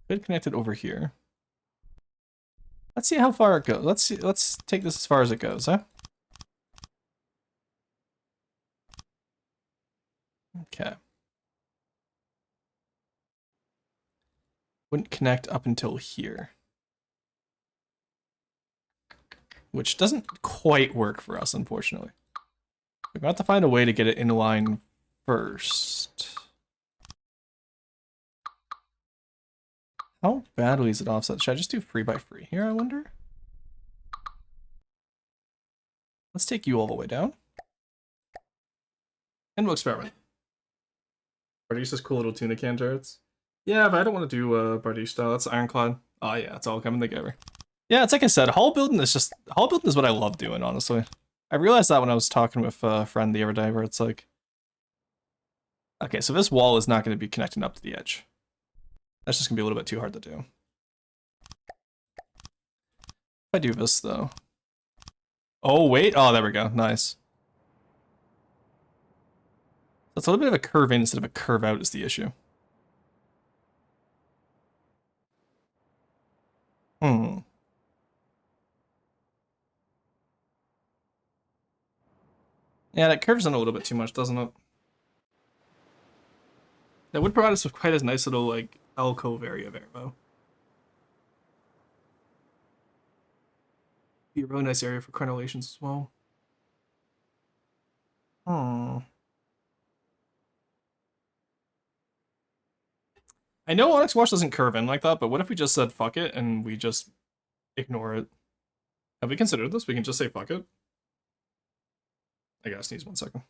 Could connect it over here. Let's see how far it goes. Let's take this as far as it goes, huh? Okay. Wouldn't connect up until here. Which doesn't quite work for us, unfortunately. We're going to have to find a way to get it in line first. How badly is it offset? Should I just do 3x3 here, I wonder? Let's take you all the way down. And we'll experiment. Bardiche says cool little tuna can turrets. Yeah, but I don't want to do Bardiche style. That's Ironclad. Oh yeah, it's all coming together. Yeah, it's like I said, hull building is what I love doing, honestly. I realized that when I was talking with a friend the other day, where it's like, okay, so this wall is not going to be connecting up to the edge. That's just going to be a little bit too hard to do. If I do this, though. Oh, wait. Oh, there we go. Nice. That's a little bit of a curve in instead of a curve out is the issue. Yeah, that curves in a little bit too much, doesn't it? That would provide us with quite a nice little, like, alcove area there, though. Be a really nice area for crenellations as well. I know Onyx Wash doesn't curve in like that, but what if we just said fuck it and we just ignore it? Have we considered this? We can just say fuck it. I gotta sneeze 1 second.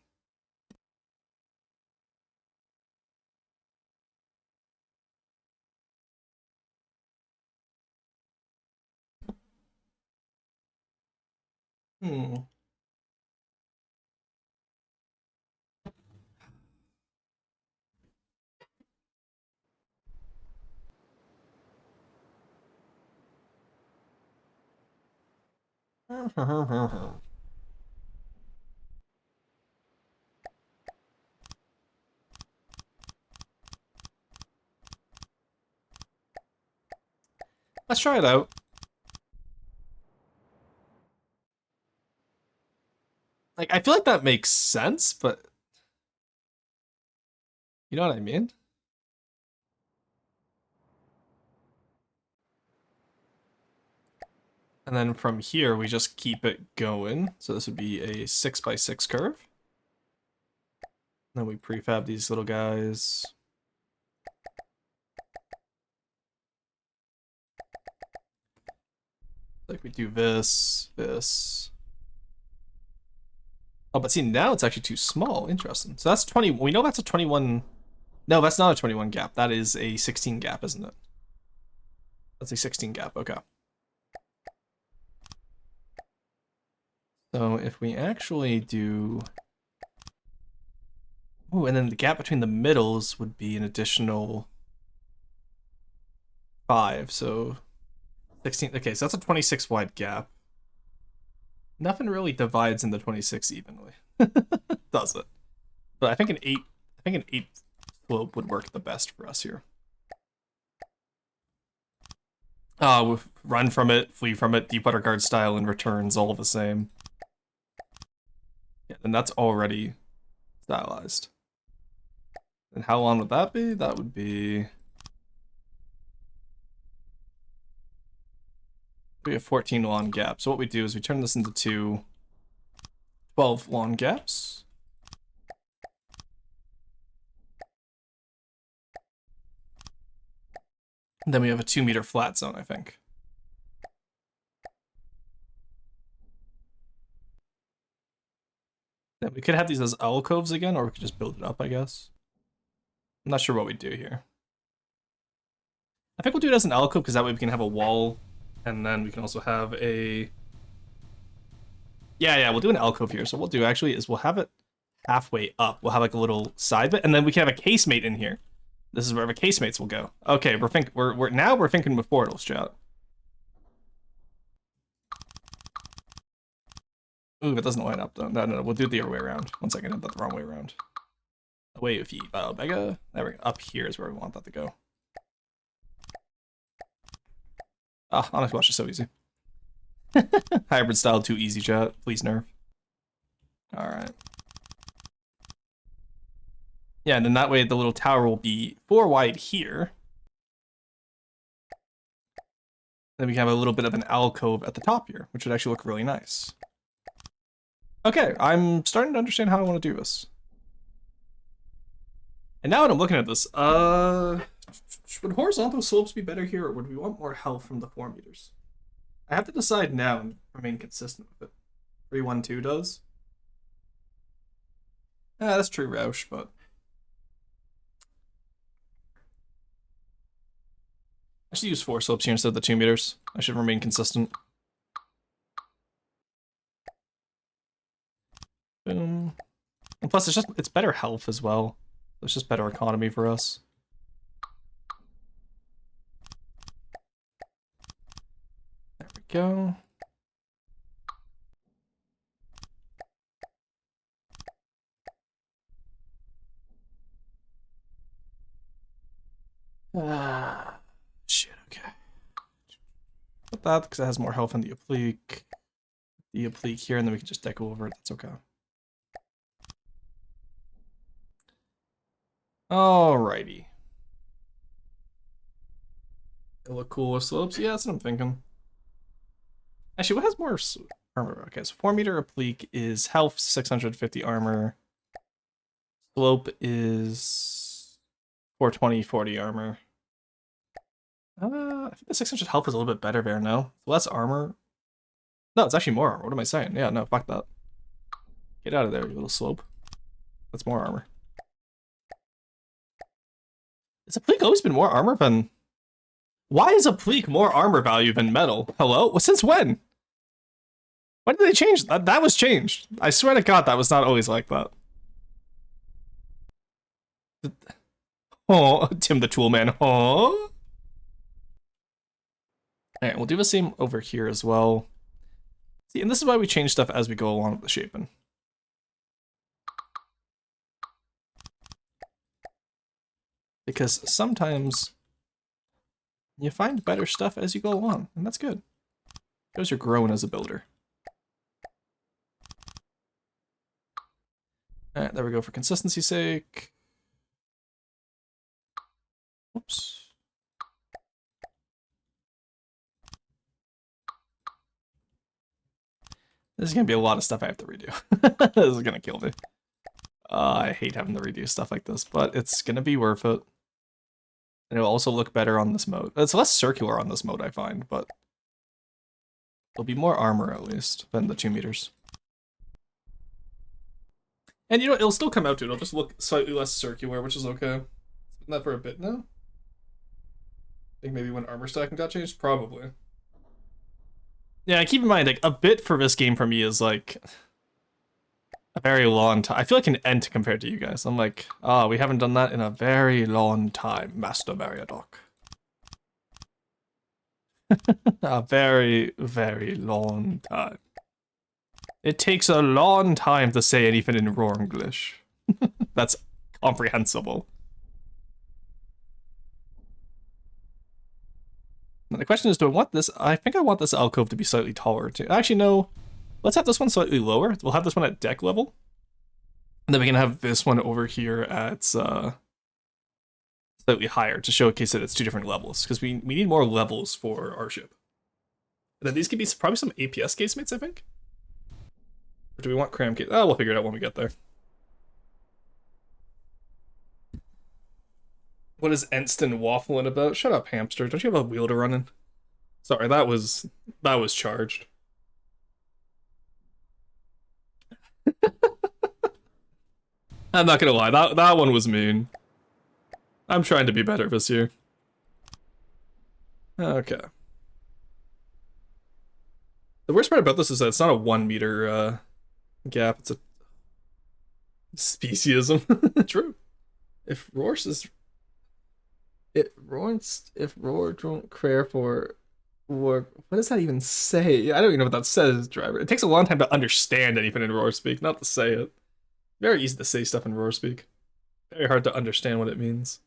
Let's try it out. Like, I feel like that makes sense, but you know what I mean? And then from here, we just keep it going. So this would be a 6x6 curve. Then we prefab these little guys. Like we do this. Oh, but see, now it's actually too small. Interesting. So that's 20. We know that's a 21. No, that's not a 21 gap. That is a 16 gap, isn't it? That's a 16 gap. Okay. So if we actually do... Ooh, and then the gap between the middles would be an additional 5. So 16. Okay, so that's a 26 wide gap. Nothing really divides into 26 evenly, does it? But I think an 8 slope would work the best for us here. Run from it, flee from it, deep water guard style, and returns all the same. Yeah, and that's already stylized. And how long would that be? That would be a 14 long gap. So what we do is we turn this into 2 12 long gaps. And then we have a 2-meter flat zone, I think. Then we could have these as alcoves again, or we could just build it up, I guess. I'm not sure what we do here. I think we'll do it as an alcove because that way we can have a wall, and then we can also have a... Yeah, we'll do an alcove here. So what we'll do actually is we'll have it halfway up. We'll have like a little side bit, and then we can have a casemate in here. This is where the casemates will go. Okay, we're thinking with portals, chat. Ooh, it doesn't line up though. No, we'll do it the other way around. One second, I did that the wrong way around. Wait, if you Mega, there we go. Up here is where we want that to go. Ah, Onyx Watch is so easy. Hybrid style, too easy, chat. Please nerf. Alright. Yeah, and then that way the little tower will be 4 wide here. Then we can have a little bit of an alcove at the top here, which would actually look really nice. Okay, I'm starting to understand how I want to do this. And now that I'm looking at this, would horizontal slopes be better here, or would we want more health from the 4 meters? I have to decide now and remain consistent with it. 3-1-2 does. That's true, Roush, but I should use 4 slopes here instead of the 2 meters. I should remain consistent. Boom. And plus, it's better health as well. It's just better economy for us. There we go. Shit, okay. Put that because it has more health than the applique. The applique here, and then we can just deco over it. That's okay. Alrighty. It'll look cool with slopes. Yeah, that's what I'm thinking. Actually, what has more armor? Okay, so 4 meter applique is health, 650 armor. Slope is 420, 40 armor. I think the 600 health is a little bit better there now. Less armor. No, it's actually more armor. What am I saying? Yeah, no, fuck that. Get out of there, you little slope. That's more armor. Has applique always been more armor than... Why is applique more armor value than metal? Hello? Well, since when? When did they change that? That was changed. I swear to God, that was not always like that. Oh, Tim the Toolman. Oh. Alright, we'll do the same over here as well. See, and this is why we change stuff as we go along with the shaping. Because sometimes you find better stuff as you go along, and that's good. Shows you're growing as a builder. Alright, there we go for consistency's sake. Whoops. This is gonna be a lot of stuff I have to redo. This is gonna kill me. I hate having to redo stuff like this, but it's gonna be worth it. And it'll also look better on this mode. It's less circular on this mode, I find, but there'll be more armor at least than the 2 meters. And you know, it'll still come out to it. It'll just look slightly less circular, which is okay. It's been that for a bit now. I think maybe when armor stacking got changed, probably. Yeah, keep in mind, like, a bit for this game for me is, like, a very long time. I feel like an Ent compared to you guys. I'm like, oh, we haven't done that in a very long time, Master Mariadoc. A very, very long time. It takes a long time to say anything in raw English. That's comprehensible. And the question is, do I want this? I think I want this alcove to be slightly taller too. Actually, no. Let's have this one slightly lower. We'll have this one at deck level. And then we can have this one over here at slightly higher to showcase that it's 2 different levels. Because we need more levels for our ship. And then these could be probably some APS casemates, I think. Or do we want cram case? Oh, we'll figure it out when we get there. What is Enston waffling about? Shut up, hamster. Don't you have a wheel to run in? Sorry, that was charged. I'm not gonna lie, that one was mean. I'm trying to be better this year. Okay. The worst part about this is that it's not a 1 meter gap, it's a speciesism. True. If Roar don't care for What does that even say? I don't even know what that says, driver. It takes a long time to understand anything in roar speak, not to say it. Very easy to say stuff in roar speak. Very hard to understand what it means.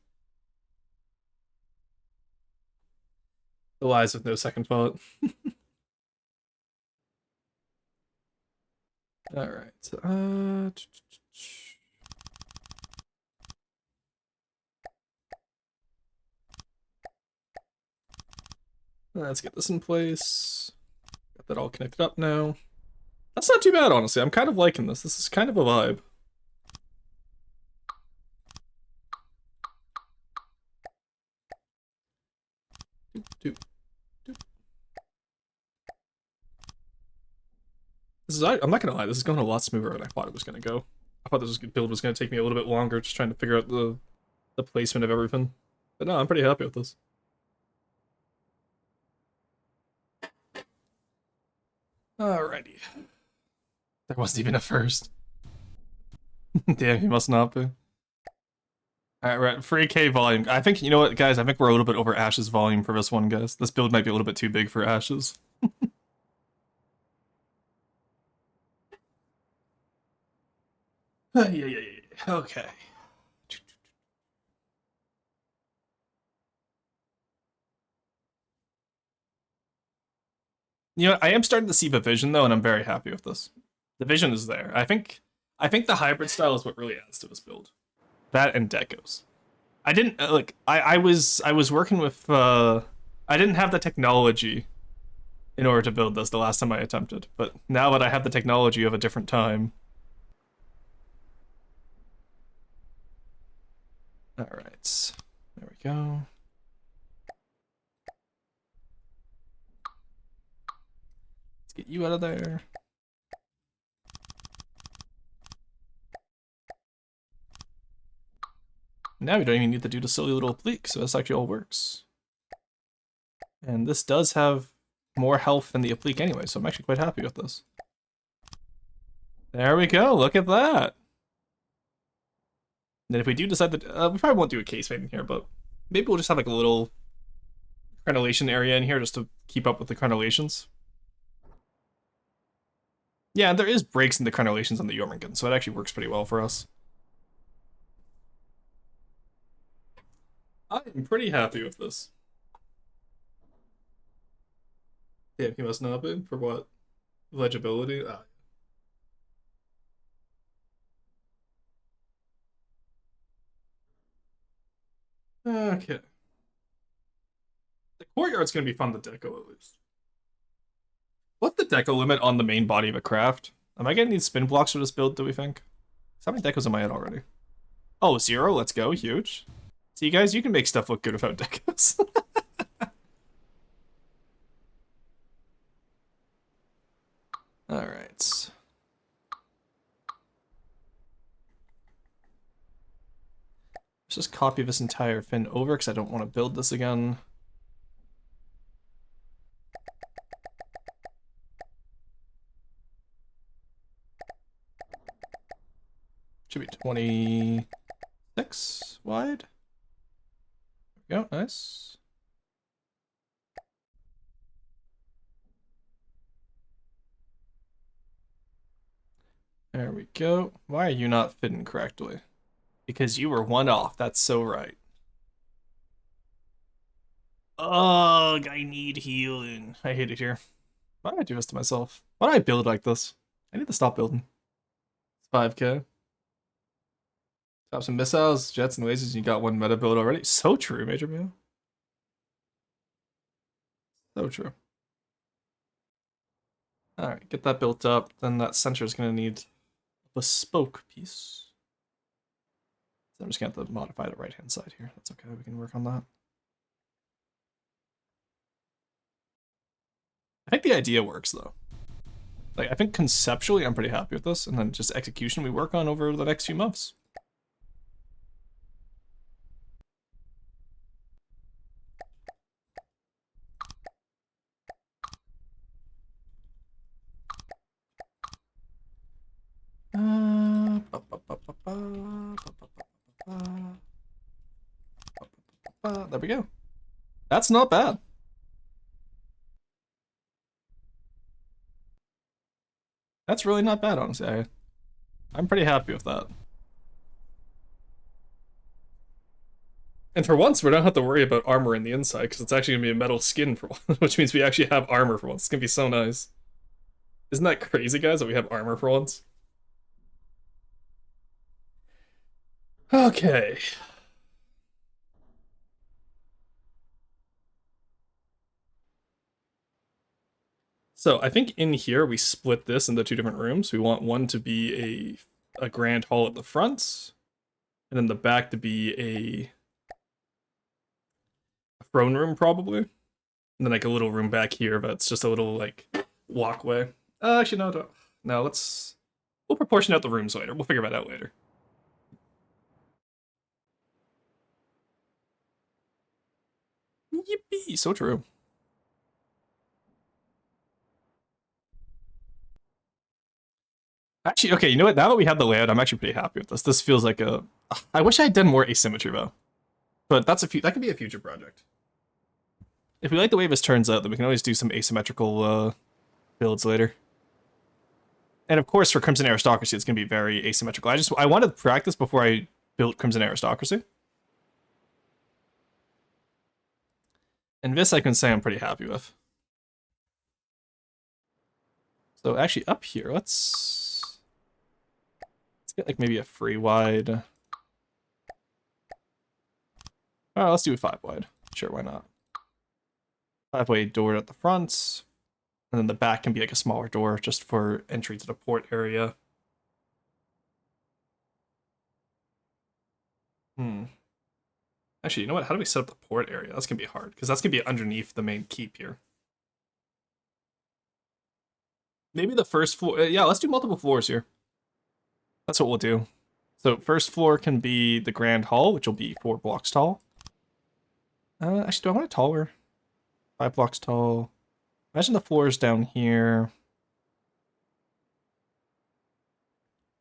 The lies with no second thought. All right. Let's get this in place. Got that all connected up now. That's not too bad, honestly. I'm kind of liking this. This is kind of a vibe. Doop, doop. This is, I'm not gonna lie, this is going a lot smoother than I thought it was gonna go. I thought this build was gonna take me a little bit longer, just trying to figure out the placement of everything. But no, I'm pretty happy with this. Alrighty. There wasn't even a first. Damn, he must not be. Alright, we're at 3K volume. I think, you know what, guys? I think we're a little bit over Ash's volume for this one, guys. This build might be a little bit too big for Ash's. Yeah. Okay. You know, I am starting to see the vision though, and I'm very happy with this. The vision is there. I think the hybrid style is what really adds to this build. That and decos. I didn't like. I was working with. I didn't have the technology in order to build this the last time I attempted, but now that I have the technology of a different time. All right. There we go. Let's get you out of there. Now we don't even need to do the silly little oblique, so this actually all works. And this does have more health than the oblique anyway, so I'm actually quite happy with this. There we go, look at that! And if we do decide that, we probably won't do a case made in here, but maybe we'll just have like a little crenellation area in here just to keep up with the crenellations. Yeah, there is breaks in the crenellations on the Jormungand, so it actually works pretty well for us. I'm pretty happy with this. Yeah, he must not be. For what? Legibility? Ah. Okay. The courtyard's gonna be fun to deco at least. What's the deco limit on the main body of a craft? Am I gonna need spin blocks for this build, do we think? How many decos am I at already? Oh, 0, let's go, huge. See, guys, you can make stuff look good without decos. Alright. Let's just copy this entire fin over because I don't want to build this again. Should be 26 wide. There we go, nice. There we go. Why are you not fitting correctly? Because you were one off, that's so right. Ugh, I need healing. I hate it here. Why do I do this to myself? Why do I build like this? I need to stop building. It's 5K. Stop some missiles, jets, and lasers, and you got one meta build already. So true, Major Mew. So true. Alright, get that built up. Then that center is going to need a bespoke piece. So I'm just going to have to modify the right-hand side here. That's okay, we can work on that. I think the idea works, though. Like, I think conceptually I'm pretty happy with this, and then just execution we work on over the next few months. There we go. That's not bad. that's really not bad, honestly. I'm pretty happy with that. And for once, we don't have to worry about armor in the inside, because it's actually going to be a metal skin for once, which means we actually have armor for once. It's going to be so nice. Isn't that crazy, guys, that we have armor for once? Okay. So I think in here we split this into two different rooms. We want one to be a grand hall at the front, and then the back to be a throne room probably. And then like a little room back here that's just a little like walkway. Actually no, don't. No, we'll proportion out the rooms later. We'll figure that out later. Yippee, so true. Actually, okay, you know what? Now that we have the layout, I'm actually pretty happy with this. This feels like a. I wish I had done more asymmetry though, but that could be a future project. If we like the way this turns out, then we can always do some asymmetrical builds later. And of course, for Crimson Aristocracy, it's going to be very asymmetrical. I wanted to practice before I built Crimson Aristocracy. And this I can say I'm pretty happy with. So actually up here, let's get like maybe a 3 wide. Oh, let's do a 5 wide. Sure, why not? 5-way door at the front. And then the back can be like a smaller door just for entry to the port area. Actually, you know what? How do we set up the port area? That's going to be hard, because that's going to be underneath the main keep here. Maybe the first floor. Yeah, let's do multiple floors here. That's what we'll do. So first floor can be the Grand Hall, which will be 4 blocks tall. Actually, do I want it taller? 5 blocks tall. Imagine the floors down here.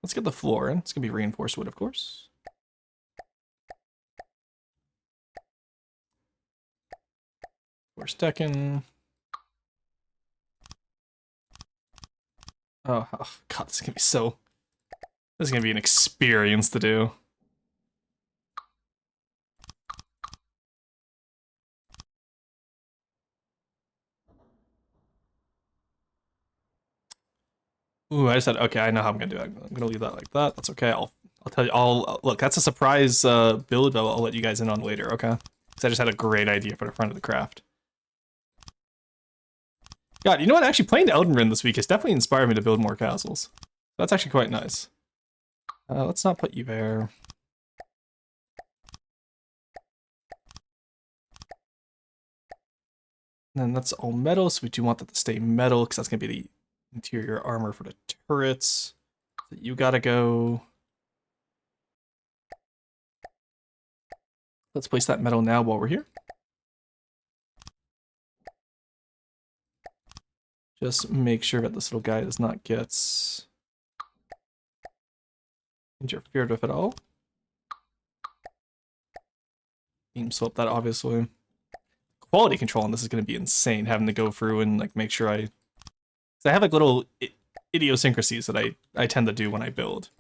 Let's get the floor in. It's going to be reinforced wood, of course. Floor decking. Oh, God, this is going to be so... This is going to be an experience to do. Ooh, I just said, okay, I know how I'm going to do it. I'm going to leave that like that. That's okay. I'll tell you, look, that's a surprise build I'll let you guys in on later, okay? Because I just had a great idea for the front of the craft. God, you know what? Actually, playing Elden Ring this week has definitely inspired me to build more castles. That's actually quite nice. Let's not put you there. And then that's all metal, so we do want that to stay metal, because that's going to be the interior armor for the turrets. So you gotta go. Let's place that metal now while we're here. Just make sure that this little guy does not get interfered with at all. Beam swap that, obviously. Quality control on this is going to be insane, having to go through and like make sure I have like little idiosyncrasies that I tend to do when I build.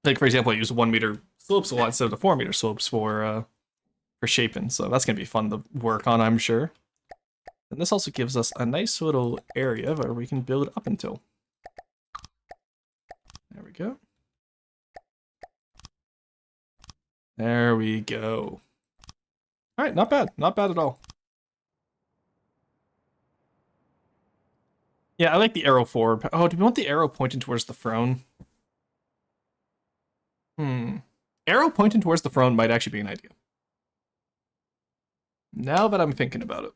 Like, for example, I use 1 meter slopes a lot instead of the 4 meter slopes for shaping, so that's going to be fun to work on, I'm sure. And this also gives us a nice little area where we can build up until. There we go. There we go. All right, not bad. Not bad at all. Yeah, I like the arrow forward. Oh, do we want the arrow pointing towards the throne? Arrow pointing towards the throne might actually be an idea. Now that I'm thinking about it.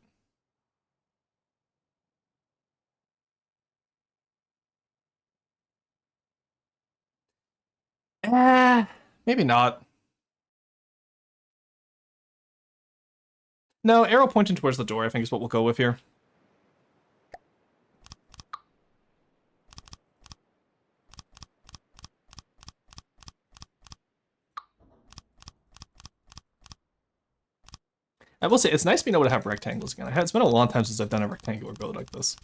Maybe not. No, arrow pointing towards the door, I think, is what we'll go with here. I will say, it's nice being able to have rectangles again. It's been a long time since I've done a rectangular build like this.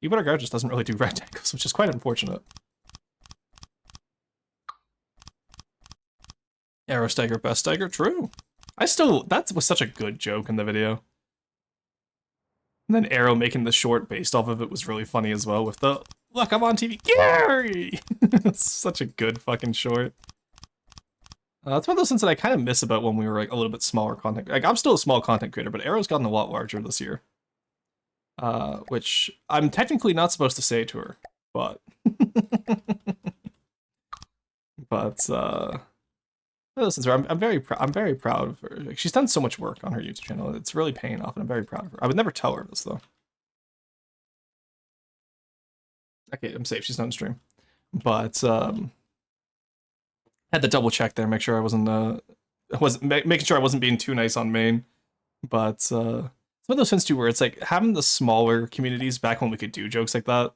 Jupiter Guard just doesn't really do rectangles, which is quite unfortunate. Arrow Stagger, best stagger, true. That was such a good joke in the video. And then Arrow making the short based off of it was really funny as well with the, look, I'm on TV, Gary! It's such a good fucking short. That's one of those things that I kind of miss about when we were like a little bit smaller content. Like, I'm still a small content creator, but Arrow's gotten a lot larger this year. Which I'm technically not supposed to say to her, but... listen to her. I'm very proud of her. Like, she's done so much work on her YouTube channel. It's really paying off, and I'm very proud of her. I would never tell her this though. Okay, I'm safe. She's not on stream, but had to double check there, make sure I wasn't making sure I wasn't being too nice on main. But it's one of those things too where it's like having the smaller communities back when we could do jokes like that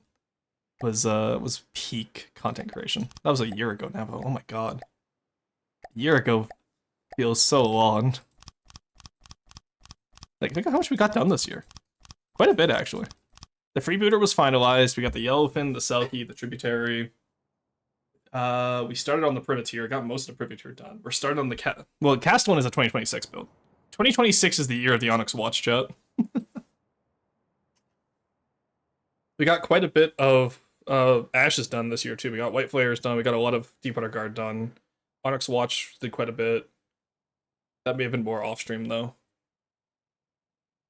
was peak content creation. That was a year ago now. Oh my god. A year ago feels so long. Like, look at how much we got done this year. Quite a bit, actually. The freebooter was finalized. We got the Yellowfin, the Selkie, the Tributary. We started on the Privateer. Got most of the Privateer done. We're starting on the Castle one is a 2026 build. 2026 is the year of the Onyx Watch, chat. We got quite a bit of Ashes done this year, too. We got White Flares done. We got a lot of Deepwater Guard done. Onyx Watch did quite a bit. That may have been more off-stream, though.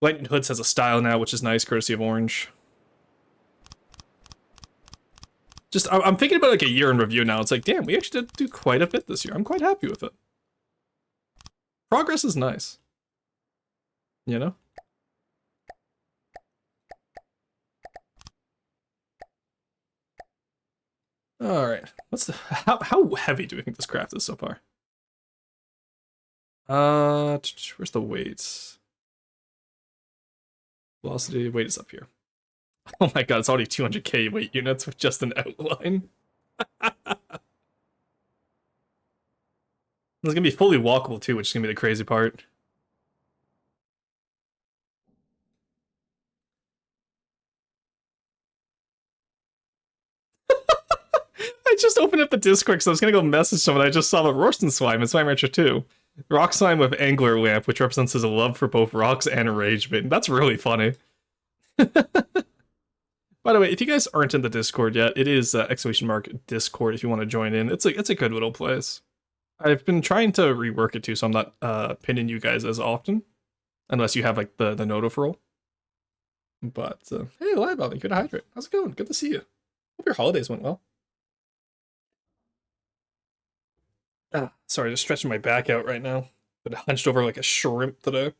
Lightning Hoods has a style now, which is nice, courtesy of Orange. Just, I'm thinking about like a year in review now. It's like, damn, we actually did do quite a bit this year. I'm quite happy with it. Progress is nice. You know? Alright. How heavy do we think this craft is so far? Where's the weights? Velocity, weight is up here. Oh my god, it's already 200k weight units with just an outline. It's gonna be fully walkable too, which is gonna be the crazy part. I just opened up the Discord because I was gonna go message someone. I just saw the Rorston Slime in Slime Rancher 2. Rock Slime with Angler Lamp, which represents his love for both rocks and rage bait. That's really funny. By the way, if you guys aren't in the Discord yet, it is !Discord if you want to join in. It's a good little place. I've been trying to rework it too, so I'm not pinning you guys as often, unless you have like the notif role. But hey, lie about me. Good to hydrate. How's it going? Good to see you. Hope your holidays went well. Sorry, just stretching my back out right now. Been hunched over like a shrimp today.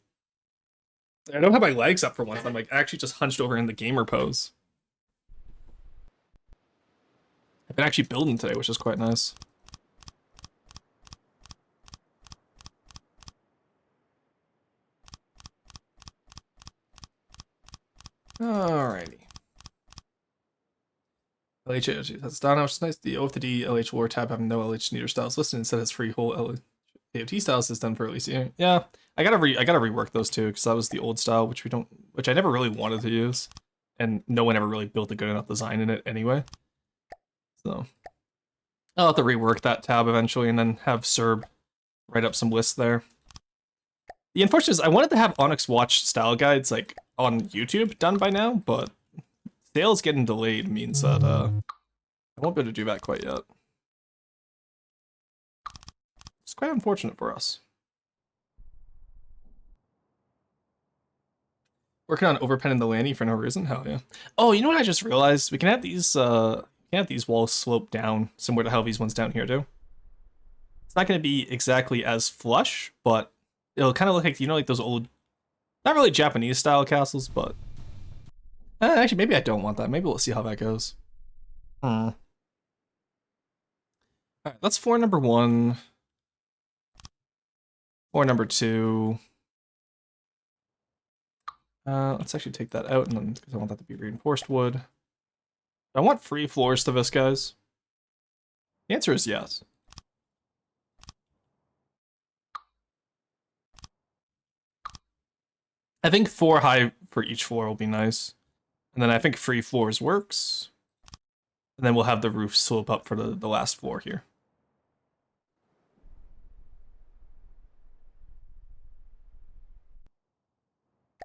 I don't have my legs up for once. I'm like actually just hunched over in the gamer pose. I've been actually building today, which is quite nice. Alrighty. LH, that's done, which is nice. The O of the D LH lore tab having no LH neater styles listed instead has free whole AOT styles is done for at least yeah. I gotta rework those too, because that was the old style, which I never really wanted to use, and no one ever really built a good enough design in it anyway. So I'll have to rework that tab eventually, and then have Serb write up some lists there. The unfortunate is I wanted to have Onyx Watch style guides like on YouTube done by now, but sales getting delayed means that I won't be able to do that quite yet. It's quite unfortunate for us. Working on overpenning the Lanny for no reason? Hell yeah. Oh, you know what I just realized? We can have these walls slope down, similar to how these ones down here do. It's not going to be exactly as flush, but it'll kind of look like, you know, like those old, not really Japanese style castles, but actually, maybe I don't want that. Maybe we'll see how that goes. Alright, that's floor number 1. Floor number 2. Let's actually take that out, and then because I want that to be reinforced wood. I want free floors to this, guys. The answer is yes. I think 4 high for each floor will be nice. And then I think 3 floors works. And then we'll have the roof slope up for the last floor here.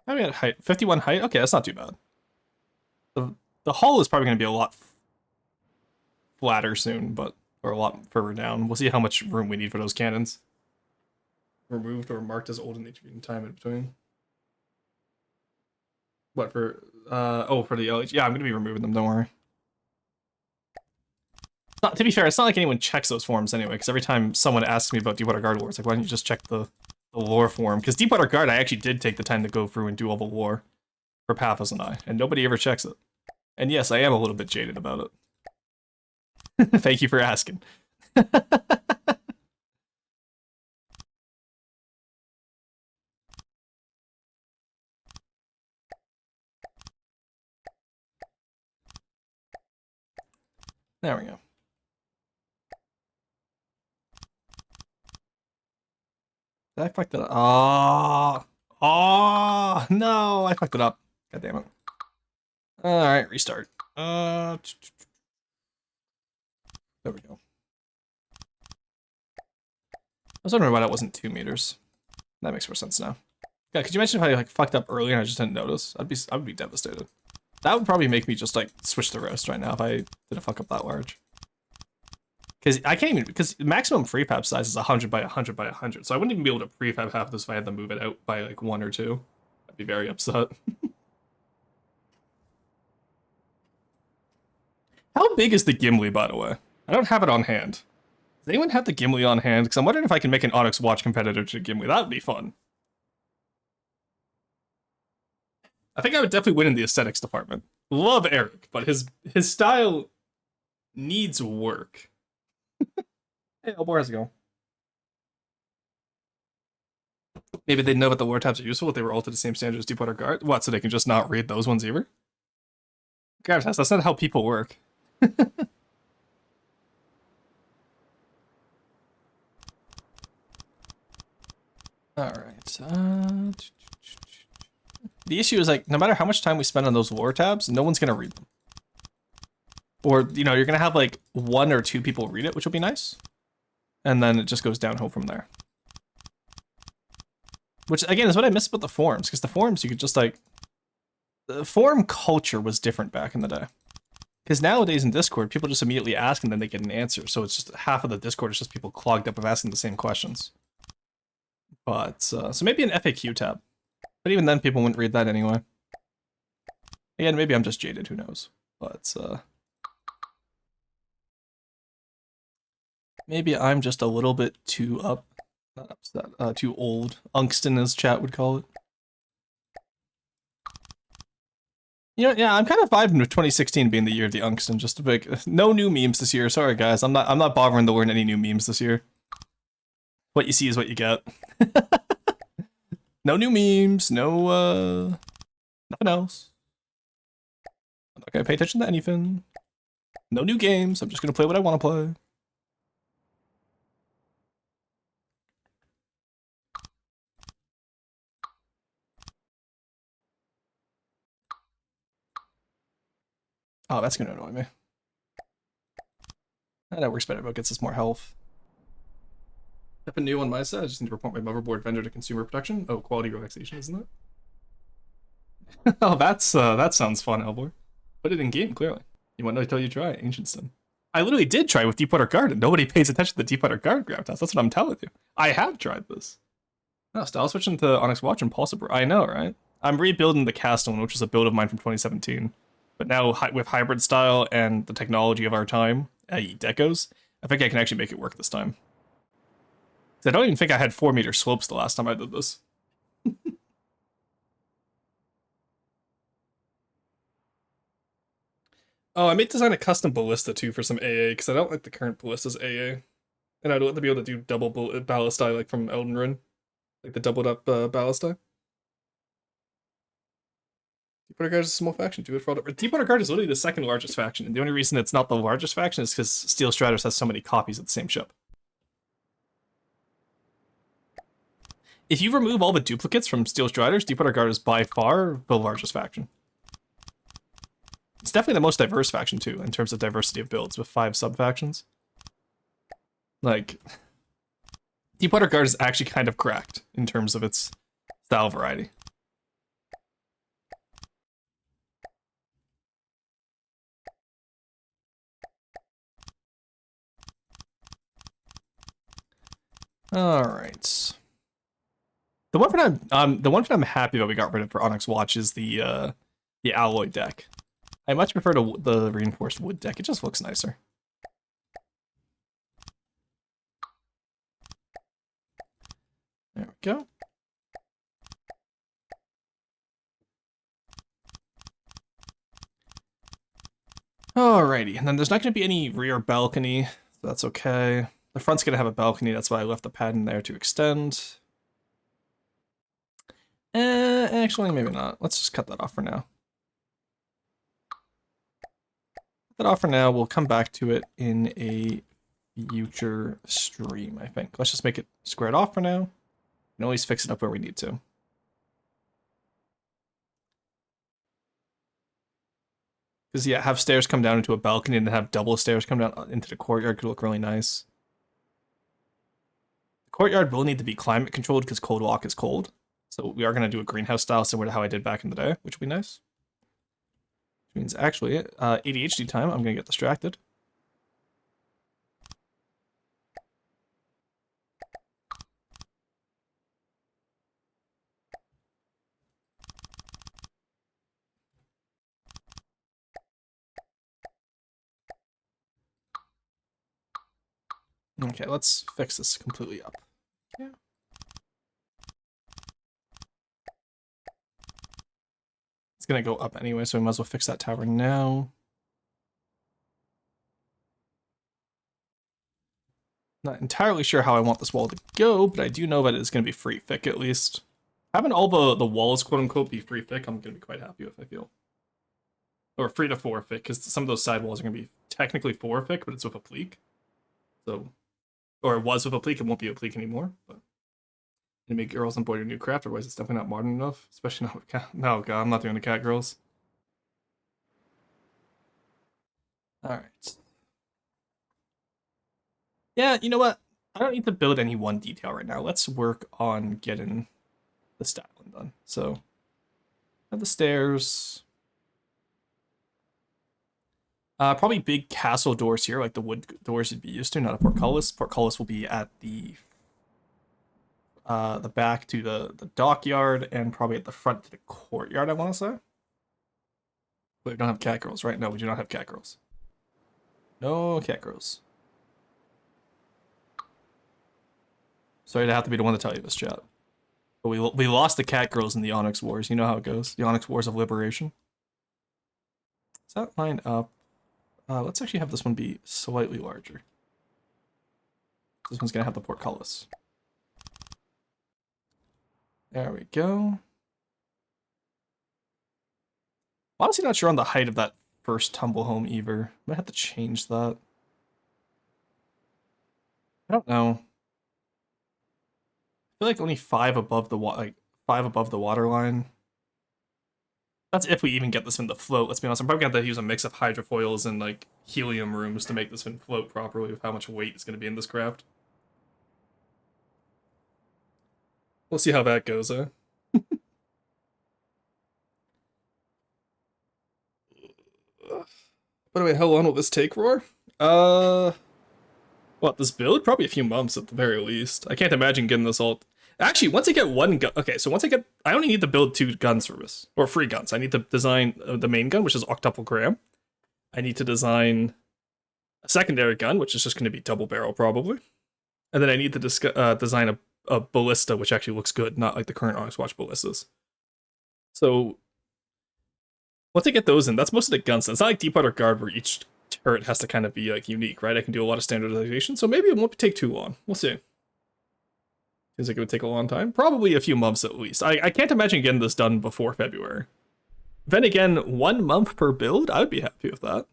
I mean, height 51 height. Okay, that's not too bad. The hull is probably going to be a lot flatter soon, but or a lot further down. We'll see how much room we need for those cannons. Removed or marked as old in the time in between. What for? Oh, for the LH. Yeah, I'm going to be removing them. Don't worry. Not, to be fair, it's not like anyone checks those forums anyway, because every time someone asks me about Deepwater Guard lore, it's like, why don't you just check the lore forum? Because Deepwater Guard, I actually did take the time to go through and do all the lore for Paphos and I, and nobody ever checks it. And yes, I am a little bit jaded about it. Thank you for asking. There we go. Did I fuck that up? Oh, no, I fucked it up. God damn it. Alright, restart. There we go. I was wondering why that wasn't 2 meters. That makes more sense now. Yeah, could you imagine if I like fucked up earlier and I just didn't notice? I would be devastated. That would probably make me just like switch to roast right now if I didn't fuck up that large. Because I can't even, because maximum prefab size is 100 by 100 by 100, so I wouldn't even be able to prefab half of this if I had to move it out by like 1 or 2. I'd be very upset. How big is the Gimli, by the way? I don't have it on hand. Does anyone have the Gimli on hand? Because I'm wondering if I can make an Onyx Watch competitor to Gimli. That would be fun. I think I would definitely win in the aesthetics department. Love Eric, but his style needs work. Hey, Elbor, how's it going? Maybe they'd know that the lore tabs are useful if they were all to the same standard as Deepwater Guard. What, so they can just not read those ones either? Gravitas, that's not how people work. Alright. The issue is, like, no matter how much time we spend on those lore tabs, no one's going to read them. Or, you know, you're going to have, like, 1 or 2 people read it, which will be nice. And then it just goes downhill from there. Which, again, is what I miss about the forums, because the forums, you could just, like... The forum culture was different back in the day. Because nowadays in Discord, people just immediately ask and then they get an answer. So it's just half of the Discord is just people clogged up of asking the same questions. But, so maybe an FAQ tab. But even then, people wouldn't read that anyway. Again, maybe I'm just jaded, who knows. But, maybe I'm just a little bit too not upset, too old. Unkston, as chat would call it. You know, yeah, I'm kind of vibing with 2016 being the year of the Unkston. Just a big, no new memes this year. Sorry, guys, I'm not bothering to learn any new memes this year. What you see is what you get. No new memes, no, nothing else. I'm not gonna pay attention to anything. No new games, I'm just gonna play what I want to play. Oh, that's gonna annoy me. That works better, but it gets us more health. If a new on my side, I just need to report my motherboard vendor to consumer protection. Oh, quality relaxation, isn't it? Oh, that sounds fun, Elbor. Put it in game, clearly. You want to know until you try, Ancientston. I literally did try with Deepwater Guard, and nobody pays attention to the Deepwater Guard grab test. That's what I'm telling you. I have tried this. No, style switching to Onyx Watch and Pulsar. I know, right? I'm rebuilding the Castle, which was a build of mine from 2017. But now, with hybrid style and the technology of our time, i.e. decos, I think I can actually make it work this time. I don't even think I had 4-meter slopes the last time I did this. Oh, I may design a custom ballista too for some AA, because I don't like the current ballista's AA. And I'd want to be able to do double ballistae like from Elden Ring. Like the doubled up ballistae. Deepwater Guard is a small faction. Do it for all the... Deepwater Guard is literally the second largest faction, and the only reason it's not the largest faction is because Steel Stratos has so many copies of the same ship. if you remove all the duplicates from Steel Striders, Deepwater Guard is by far the largest faction. It's definitely the most diverse faction, too, in terms of diversity of builds, with 5 sub-factions. Like, Deepwater Guard is actually kind of cracked in terms of its style variety. All right. The one thing I'm happy that we got rid of for Onyx Watch is the alloy deck. I much prefer the reinforced wood deck. It just looks nicer. There we go. Alrighty, and then there's not going to be any rear balcony, so that's okay. The front's going to have a balcony, that's why I left the pad in there to extend. Actually, maybe not. Let's just cut that off for now. Cut that off for now. We'll come back to it in a future stream, I think. Let's just make it squared off for now. And always fix it up where we need to. Because, yeah, have stairs come down into a balcony and then have double stairs come down into the courtyard could look really nice. The courtyard will need to be climate controlled because Cold Walk is cold. So we are going to do a greenhouse style similar to how I did back in the day, which will be nice. Which means, actually, ADHD time, I'm going to get distracted. Okay, let's fix this completely up. Yeah. It's gonna go up anyway, so we might as well fix that tower now. Not entirely sure how I want this wall to go, but I do know that it's gonna be free thick at least. Having all the walls, quote unquote, be free thick, I'm gonna be quite happy with, I feel. Or 3 to 4 thick, because some of those side walls are gonna be technically 4 thick, but it's with a pleak. So, or it was with a pleak, it won't be a pleak anymore, but to make girls on board your new craft, otherwise it's definitely not modern enough, especially not with cat. No, God, I'm not doing the cat girls. Alright. Yeah, you know what? I don't need to build any one detail right now. Let's work on getting the styling done. So, have the stairs. Probably big castle doors here, like the wood doors you'd be used to, not a portcullis. Portcullis will be at the back to the dockyard and probably at the front to the courtyard, I want to say. But we don't have cat girls, right? No, we do not have cat girls. No cat girls. Sorry to have to be the one to tell you this, chat. But we lost the cat girls in the Onyx Wars. You know how it goes. The Onyx Wars of Liberation. Does that line up? Let's actually have this one be slightly larger. This one's going to have the portcullis. There we go. Honestly not sure on the height of that first tumble home either. Might have to change that. I don't know. I feel like only 5 above the water line. That's if we even get this thing to float. Let's be honest. I'm probably gonna have to use a mix of hydrofoils and like helium rooms to make this thing float properly with how much weight is gonna be in this craft. We'll see how that goes, eh? By the way, how long will this take, Roar? What, this build? Probably a few months at the very least. I can't imagine getting this all... Actually, once I get one gun... Okay, so once I only need to build 2 guns for this. Or 3 guns. I need to design the main gun, which is octuple gram. I need to design a secondary gun, which is just going to be double barrel, probably. And then I need to design a ballista, which actually looks good, not like the current Onyx Watch ballistas. So... once I get those in, that's most of the guns. It's not like Deepwater Guard where each turret has to kind of be like unique, right? I can do a lot of standardization, so maybe it won't take too long. We'll see. Seems like it would take a long time. Probably a few months at least. I can't imagine getting this done before February. Then again, 1 month per build, I would be happy with that.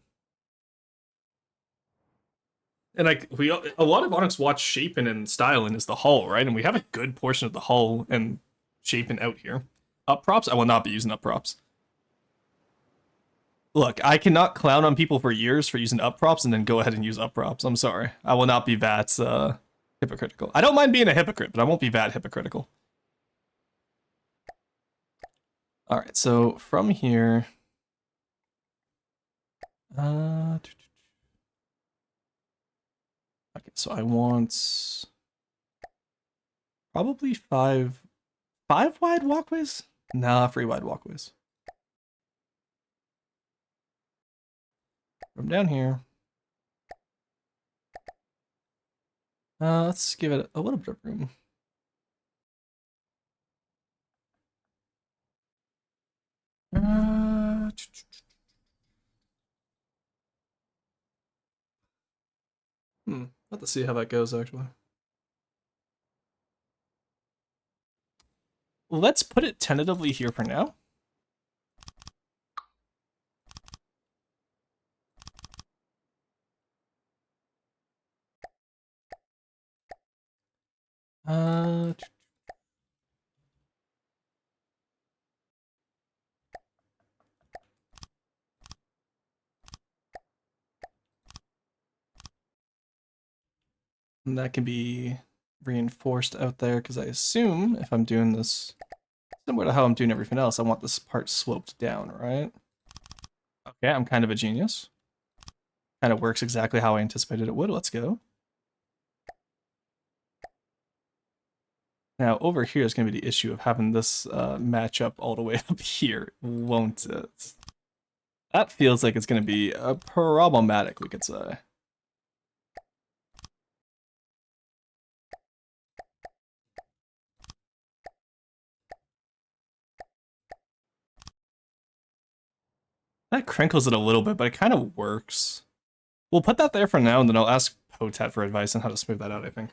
And like a lot of Onyx watch shaping and styling is the hull, right? And we have a good portion of the hull and shaping out here. Up props, I will not be using up props. Look, I cannot clown on people for years for using up props and then go ahead and use up props. I'm sorry. I will not be that hypocritical. I don't mind being a hypocrite, but I won't be that hypocritical. All right, so from here, okay, so I want probably five wide walkways. Nah, 3 wide walkways. From down here, let's give it a little bit of room. Let's see how that goes, actually. Let's put it tentatively here for now. And that can be reinforced out there because I assume if I'm doing this similar to how I'm doing everything else, I want this part sloped down, right? Okay, I'm kind of a genius. Kind of works exactly how I anticipated it would. Let's go. Now, over here is going to be the issue of having this match up all the way up here, won't it? That feels like it's going to be problematic, we could say. That crinkles it a little bit, but it kind of works. We'll put that there for now, and then I'll ask Potat for advice on how to smooth that out, I think.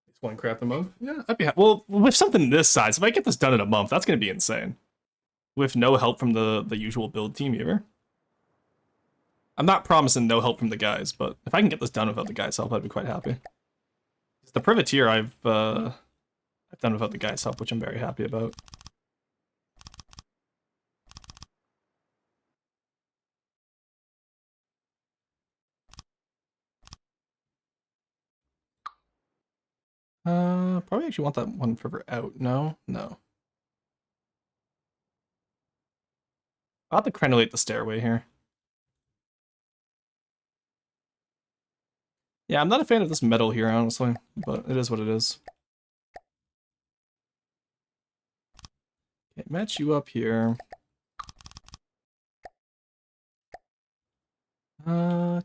It's one crap a month? Yeah, I'd be happy. Well, with something this size, if I get this done in a month, that's going to be insane. With no help from the usual build team either. I'm not promising no help from the guys, but if I can get this done without the guys' help, I'd be quite happy. The privateer I've done without the guys' help, which I'm very happy about. Probably actually want that one further out. No. I'll have to crenulate the stairway here. Yeah, I'm not a fan of this metal here, honestly, but it is what it is. Okay, match you up here. Okay,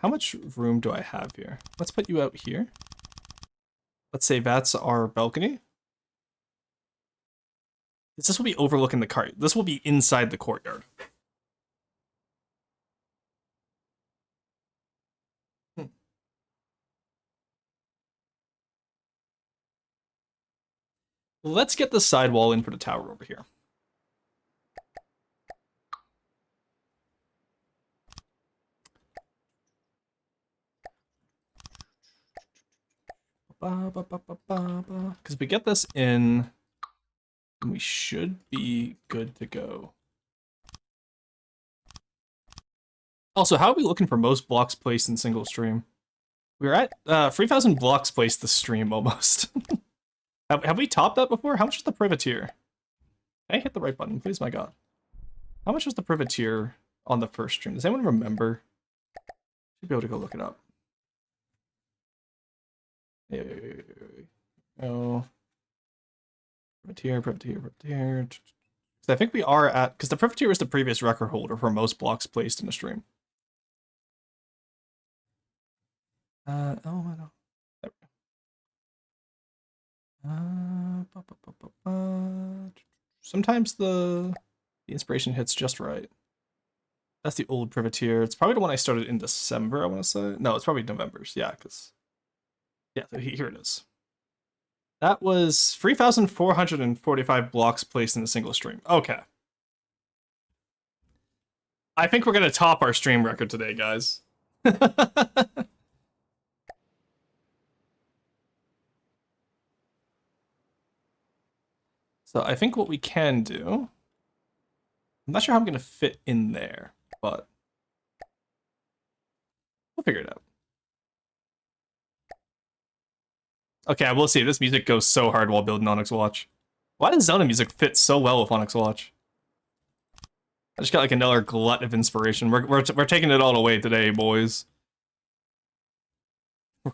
how much room do I have here? Let's put you out here. Let's say that's our balcony. This will be overlooking the cart. This will be inside the courtyard. Let's get the sidewall in for the tower over here. Because if we get this in, we should be good to go. Also, how are we looking for most blocks placed in single stream? We're at 3,000 blocks placed this stream almost. Have we topped that before? How much was the privateer? Can I hit the right button, please? My god. How much was the privateer on the first stream? Does anyone remember? Should be able to go look it up. Oh. Privateer. So I think we are at, because the privateer was the previous record holder for most blocks placed in a stream. Oh, I know. Sometimes the inspiration hits just right. That's the old privateer. It's probably the one I started in December, I want to say. No, it's probably November's. Yeah, because... Yeah, here it is. That was 3,445 blocks placed in a single stream. Okay. I think we're going to top our stream record today, guys. So I think what we can do, I'm not sure how I'm gonna fit in there, but we'll figure it out. Okay, I will see. This music goes so hard while building Onyx Watch. Why does Zelda music fit so well with Onyx Watch? I just got like another glut of inspiration. We're taking it all away today, boys.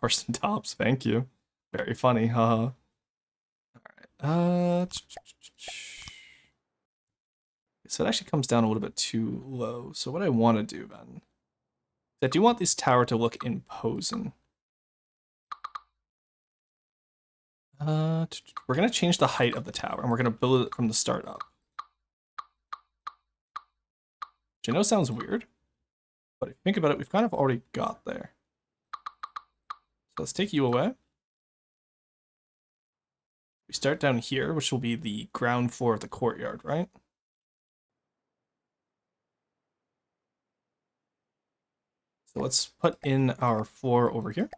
Worst and tops, thank you. Very funny, haha. Alright, so it actually comes down a little bit too low. So what I want to do then is I do want this tower to look imposing. We're gonna change the height of the tower and we're gonna build it from the start up. Which I know sounds weird, but if you think about it, we've kind of already got there. So let's take you away. We start down here, which will be the ground floor of the courtyard, right? So let's put in our floor over here.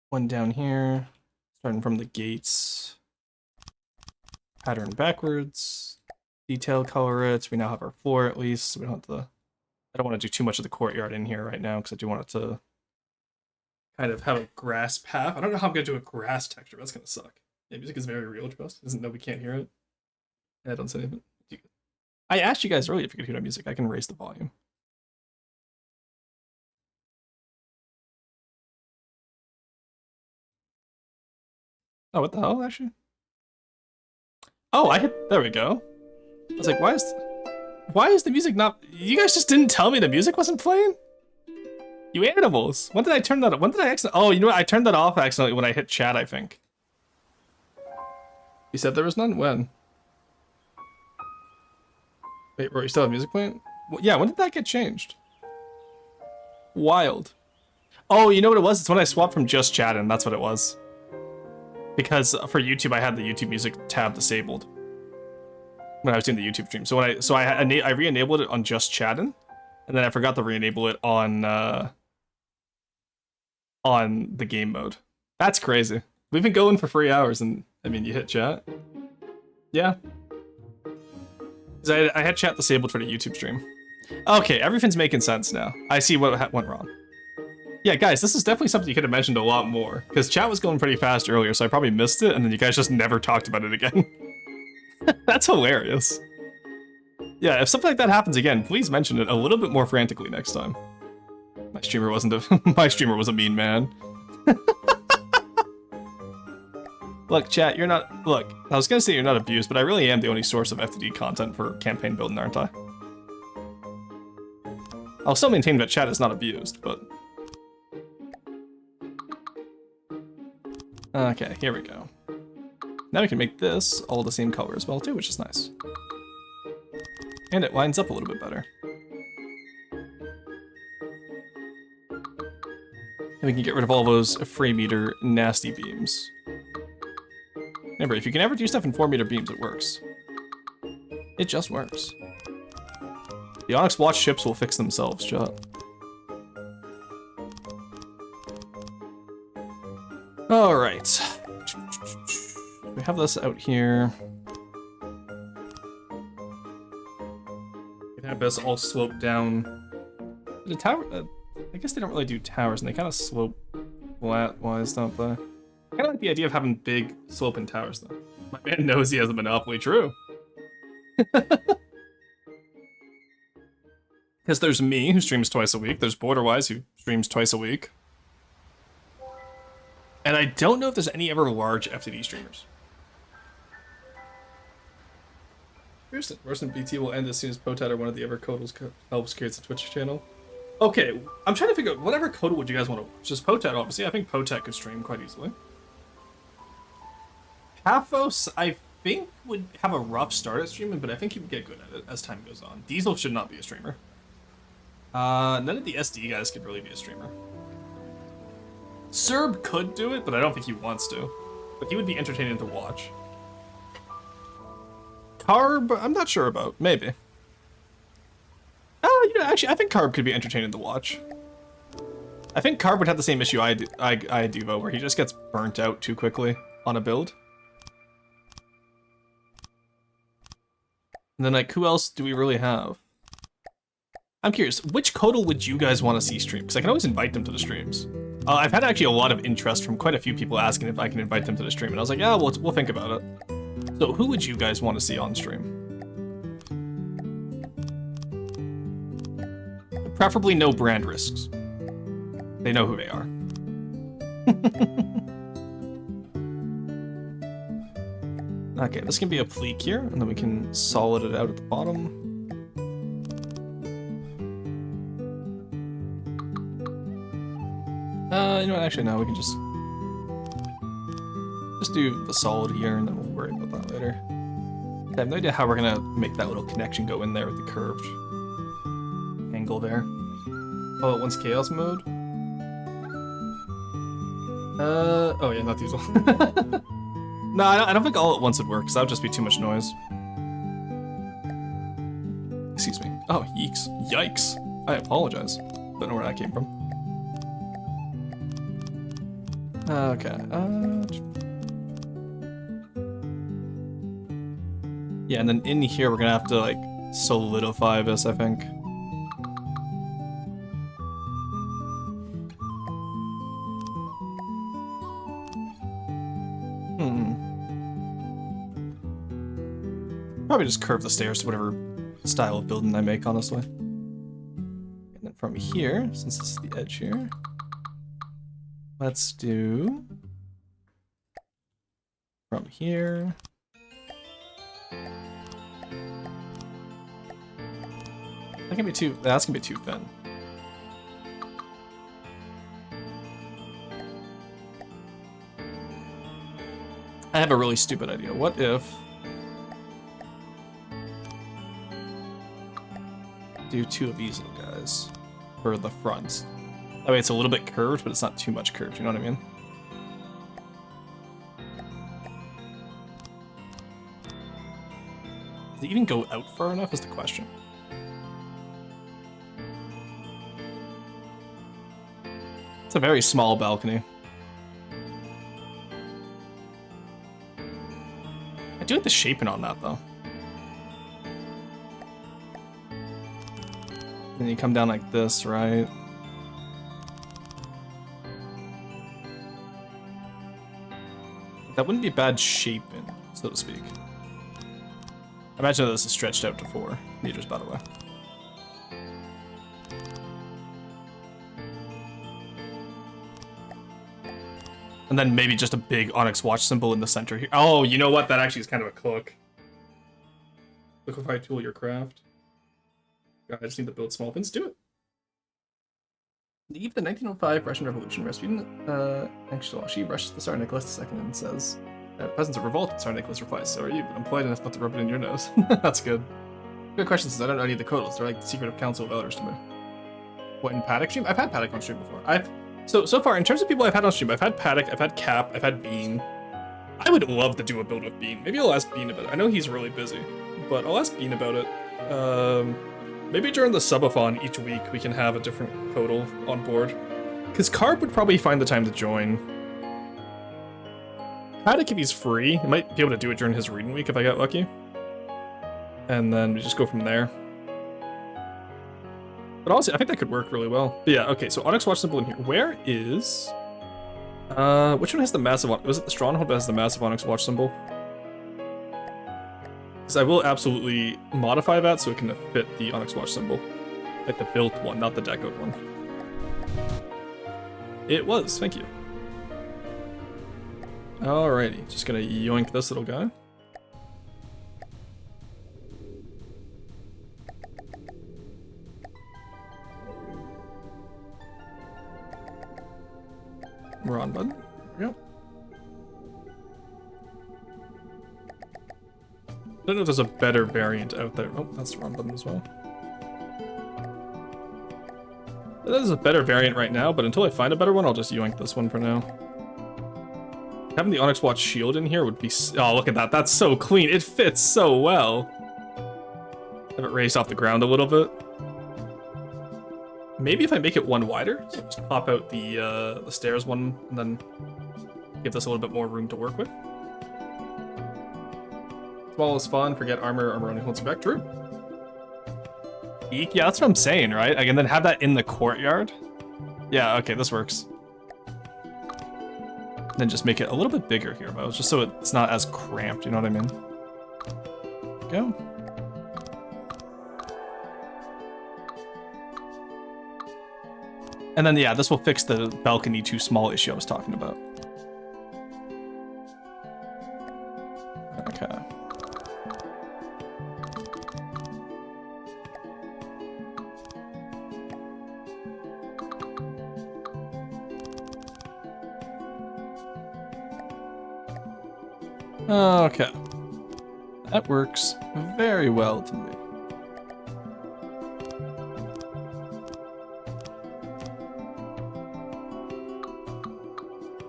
One down here, starting from the gates. Pattern backwards. Detail color it. We now have our floor at least. So we don't have to. I don't want to do too much of the courtyard in here right now because I do want it to kind of have a grass path. I don't know how I'm gonna do a grass texture. That's gonna suck. Yeah, music is very real to us. Isn't that we can't hear it? Yeah, don't say anything. I asked you guys earlier if you could hear my music. I can raise the volume. Oh, what the hell, actually? Oh, I hit. There we go. I was like, why is the music not? You guys just didn't tell me the music wasn't playing? You animals. When did I turn that off? When did I accidentally? Oh, you know what? I turned that off accidentally when I hit chat, I think. You said there was none? When? Wait, bro, you still have music playing? Well, yeah, when did that get changed? Wild. Oh, you know what it was? It's when I swapped from just chatting. That's what it was. Because for YouTube, I had the YouTube music tab disabled when I was doing the YouTube stream. So I re-enabled it on just chatting, and then I forgot to re-enable it on the game mode. That's crazy. We've been going for 3 hours, and I mean, you hit chat. Yeah. I had chat disabled for the YouTube stream. Okay, everything's making sense now. I see what went wrong. Yeah, guys, this is definitely something you could have mentioned a lot more, because chat was going pretty fast earlier, so I probably missed it, and then you guys just never talked about it again. That's hilarious. Yeah, if something like that happens again, please mention it a little bit more frantically next time. My streamer wasn't a my streamer was a mean man. Look, chat, you're not. Look, I was gonna say you're not abused, but I really am the only source of FTD content for campaign building, aren't I? I'll still maintain that chat is not abused, but. Okay, here we go. Now we can make this all the same color as well too, which is nice. And it lines up a little bit better. And we can get rid of all those 3-meter nasty beams. Remember, if you can ever do stuff in 4-meter beams, it works. It just works. The Onyx Watch ships will fix themselves, chat. Alright. We have this out here. We can have this all slope down. The tower, I guess they don't really do towers, and they kind of slope flat-wise, don't they? I kind of like the idea of having big sloping towers, though. My man knows he has a monopoly, true. Because there's me, who streams twice a week. There's Borderwise, who streams twice a week. And I don't know if there's any ever large FTD streamers. Roasting BT will end as soon as Potat or one of the ever Codals helps create a Twitch channel. Okay, I'm trying to figure out whatever Codal would you guys want to watch. Just Potat, obviously. I think Potat could stream quite easily. Paphos, I think, would have a rough start at streaming, but I think he would get good at it as time goes on. Diesel should not be a streamer. None of the SD guys could really be a streamer. Serb could do it, but I don't think he wants to. But he would be entertaining to watch. Carb, I'm not sure about. Maybe. actually, I think Carb could be entertaining to watch. I think Carb would have the same issue I do, Vote, where he just gets burnt out too quickly on a build. And then, like, who else do we really have? I'm curious, which Kodal would you guys want to see stream? Because I can always invite them to the streams. I've had actually a lot of interest from quite a few people asking if I can invite them to the stream, and I was like, yeah, we'll think about it. So who would you guys want to see on stream? Preferably no brand risks. They know who they are. Okay, this can be a pleek here, and then we can solid it out at the bottom. You know what, actually no, we can just do the solid here, and then we'll worry about that later. I have no idea how we're gonna make that little connection go in there with the curved angle there. Oh, it wants chaos mode? Oh yeah, not the usual. No, I don't think all at once would work, because that would just be too much noise. Excuse me. Oh, yeeks. Yikes. I apologize. Don't know where that came from. Okay. Yeah, and then in here we're gonna have to, like, solidify this, I think. Probably just curve the stairs to whatever style of building I make, honestly. And then from here, since this is the edge here, let's do from here. That can be too. That's gonna be too thin. I have a really stupid idea. What if do two of these little guys for the front? That way it's a little bit curved, but it's not too much curved, you know what I mean? Does it even go out far enough is the question. It's a very small balcony. I do like the shaping on that, though. Then you come down like this, right? That wouldn't be bad shaping, so to speak. I imagine this is stretched out to 4 meters, by the way. And then maybe just a big Onyx watch symbol in the center here. Oh, you know what? That actually is kind of a cloak. Liquefy tool your craft. God, I just need to build small things. Do it. The eve of the 1905 Russian Revolution, Rasputin, she rushes to Tsar Nicholas II and says, peasants are revolted. Tsar Nicholas replies, so are you, but I'm polite enough not to rub it in your nose. That's good. Good question, since I don't know any of the Kodals. They're like the secret of Council of Elders to me. What, in Paddock stream? I've had Paddock on stream before. So far, in terms of people I've had on stream, I've had Paddock, I've had Cap, I've had Bean. I would love to do a build with Bean. Maybe I'll ask Bean about it. I know he's really busy, but I'll ask Bean about it. Maybe during the subathon each week we can have a different Kodal on board. Because Carb would probably find the time to join. Paddock, if he's free, I might be able to do it during his reading week if I get lucky. And then we just go from there. But honestly, I think that could work really well. But yeah, okay, so Onyx Watch symbol in here. Where is... which one has the massive... Was it the Stronghold that has the massive Onyx Watch symbol? Because I will absolutely modify that so it can fit the Onyx Watch symbol. Like the built one, not the decoed one. It was, thank you. Alrighty, just gonna yoink this little guy. We're on, bud. There we go. I don't know if there's a better variant out there. Oh, that's the wrong button as well. There's a better variant right now, but until I find a better one, I'll just yoink this one for now. Having the Onyx Watch shield in here would be... Oh, look at that. That's so clean. It fits so well. Have it raised off the ground a little bit. Maybe if I make it one wider, so just pop out the stairs one, and then give this a little bit more room to work with. Small is fun. Forget armor. Armor only holds you back. True. Eek. Yeah, that's what I'm saying, right? Like, and then have that in the courtyard. Yeah. Okay, this works. Then just make it a little bit bigger here, but just so it's not as cramped. You know what I mean? Go. And then, yeah, this will fix the balcony too small issue I was talking about. Okay. Okay. That works very well to me.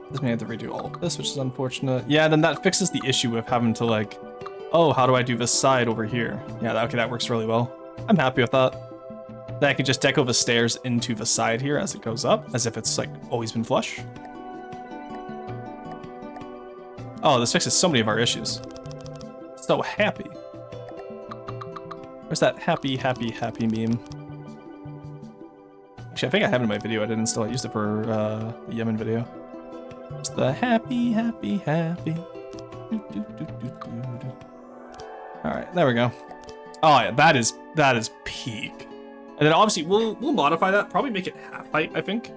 This may have to redo all of this, which is unfortunate. Yeah, then that fixes the issue of having to like, oh, how do I do this side over here? Yeah, okay, that works really well. I'm happy with that. Then I can just deco the stairs into the side here as it goes up, as if it's like always been flush. Oh, this fixes so many of our issues. So happy. Where's that happy, happy, happy meme? Actually, I think I have it in my video. I didn't install it. I used it for the Yemen video. It's the happy, happy, happy. All right, there we go. Oh yeah, that is peak. And then obviously we'll modify that. Probably make it half height, I think,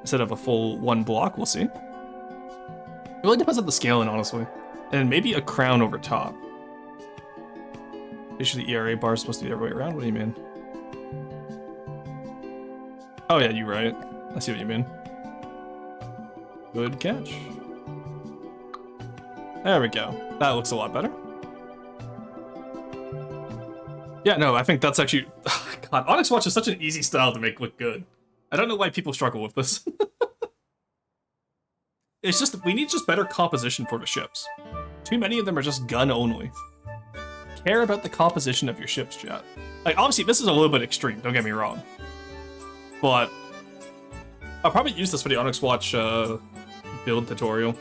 instead of a full one block. We'll see. It really depends on the scaling, honestly. And maybe a crown over top. Usually the ERA bar is supposed to be the other way around. What do you mean? Oh yeah, you're right. I see what you mean. Good catch. There we go. That looks a lot better. Yeah, no, I think that's actually... God, Onyx Watch is such an easy style to make look good. I don't know why people struggle with this. It's just, we need just better composition for the ships. Too many of them are just gun only. Care about the composition of your ships, chat. Like, obviously, this is a little bit extreme, don't get me wrong. But I'll probably use this for the Onyx Watch build tutorial.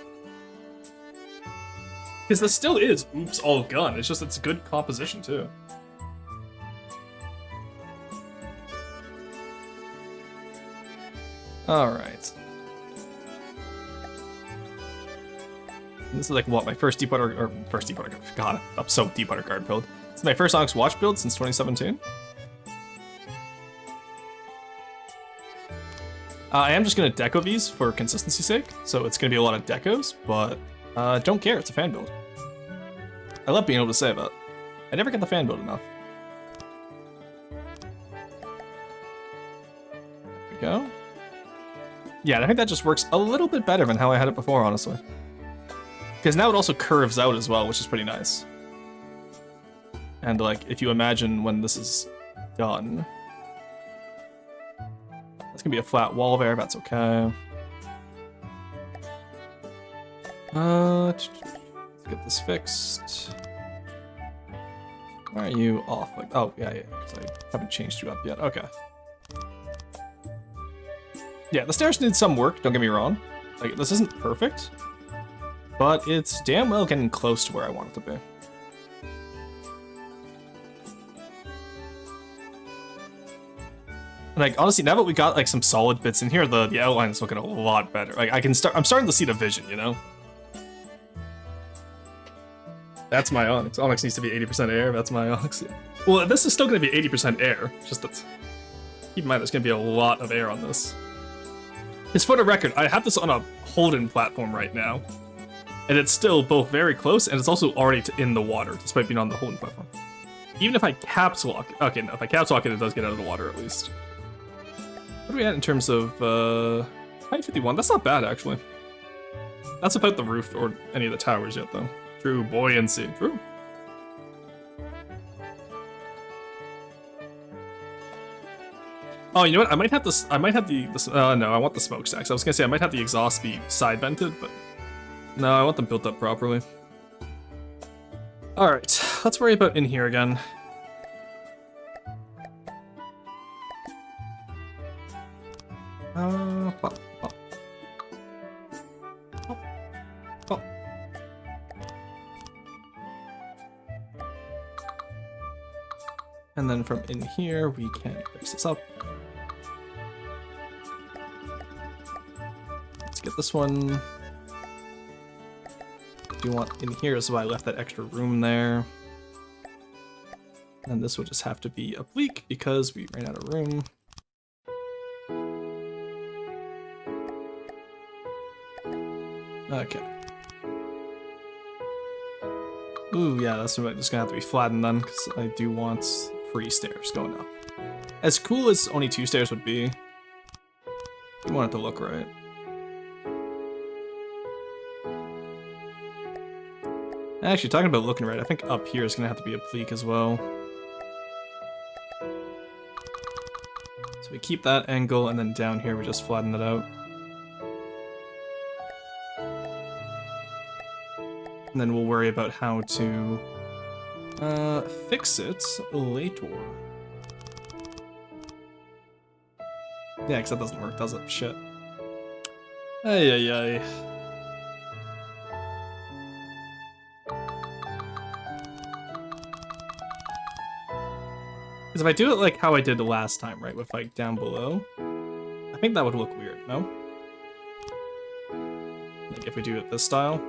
Because this still is oops all gun, it's just it's good composition too. Alright. This is like what, my first Deepwater, or first Deepwater, God, I'm so Deepwater Guard build. This is my first Onyx Watch build since 2017. I am just gonna deco these for consistency's sake, so it's gonna be a lot of decos, but don't care, it's a fan build. I love being able to say that. I never get the fan build enough. There we go. Yeah, I think that just works a little bit better than how I had it before, honestly. Because now it also curves out as well, which is pretty nice. And like, if you imagine when this is done, it's gonna be a flat wall there, that's okay. Let's get this fixed. Why are you off? Like, oh, yeah, because I haven't changed you up yet. Okay. Yeah, the stairs need some work, don't get me wrong. Like, this isn't perfect, but it's damn well getting close to where I want it to be. Like, honestly, now that we got like some solid bits in here, the outline is looking a lot better. Like, I'm starting to see the vision, you know? That's my Onyx. Onyx needs to be 80% air, that's my Onyx. Well, this is still gonna be 80% air, just that, keep in mind there's gonna be a lot of air on this. Because for the record, I have this on a Holden platform right now, and it's still both very close, and it's also already in the water, despite being on the Holden platform. Even if I caps lock, okay, no, if I caps lock it, it does get out of the water at least. What are we at in terms of, height 51? That's not bad, actually. That's about the roof or any of the towers yet, though. True, buoyancy, true. Oh, you know what? I might have this. I might have no, I want the smokestacks. I was gonna say I might have the exhaust be side vented, but no, I want them built up properly. All right, let's worry about in here again. And then from in here, we can fix this up. Let's get this one. You want in here, so I left that extra room there. And this will just have to be oblique because we ran out of room. Okay. Ooh, yeah, that's just gonna have to be flattened then, because I do want 3 stairs going up. As cool as only 2 stairs would be, we want it to look right. Actually, talking about looking right, I think up here is gonna have to be oblique as well. So we keep that angle, and then down here we just flatten it out. And then we'll worry about how to fix it later. Yeah, because that doesn't work, does it? Shit. Ay, ay, ay. Because if I do it like how I did the last time, right, with like down below, I think that would look weird, no? Like if we do it this style.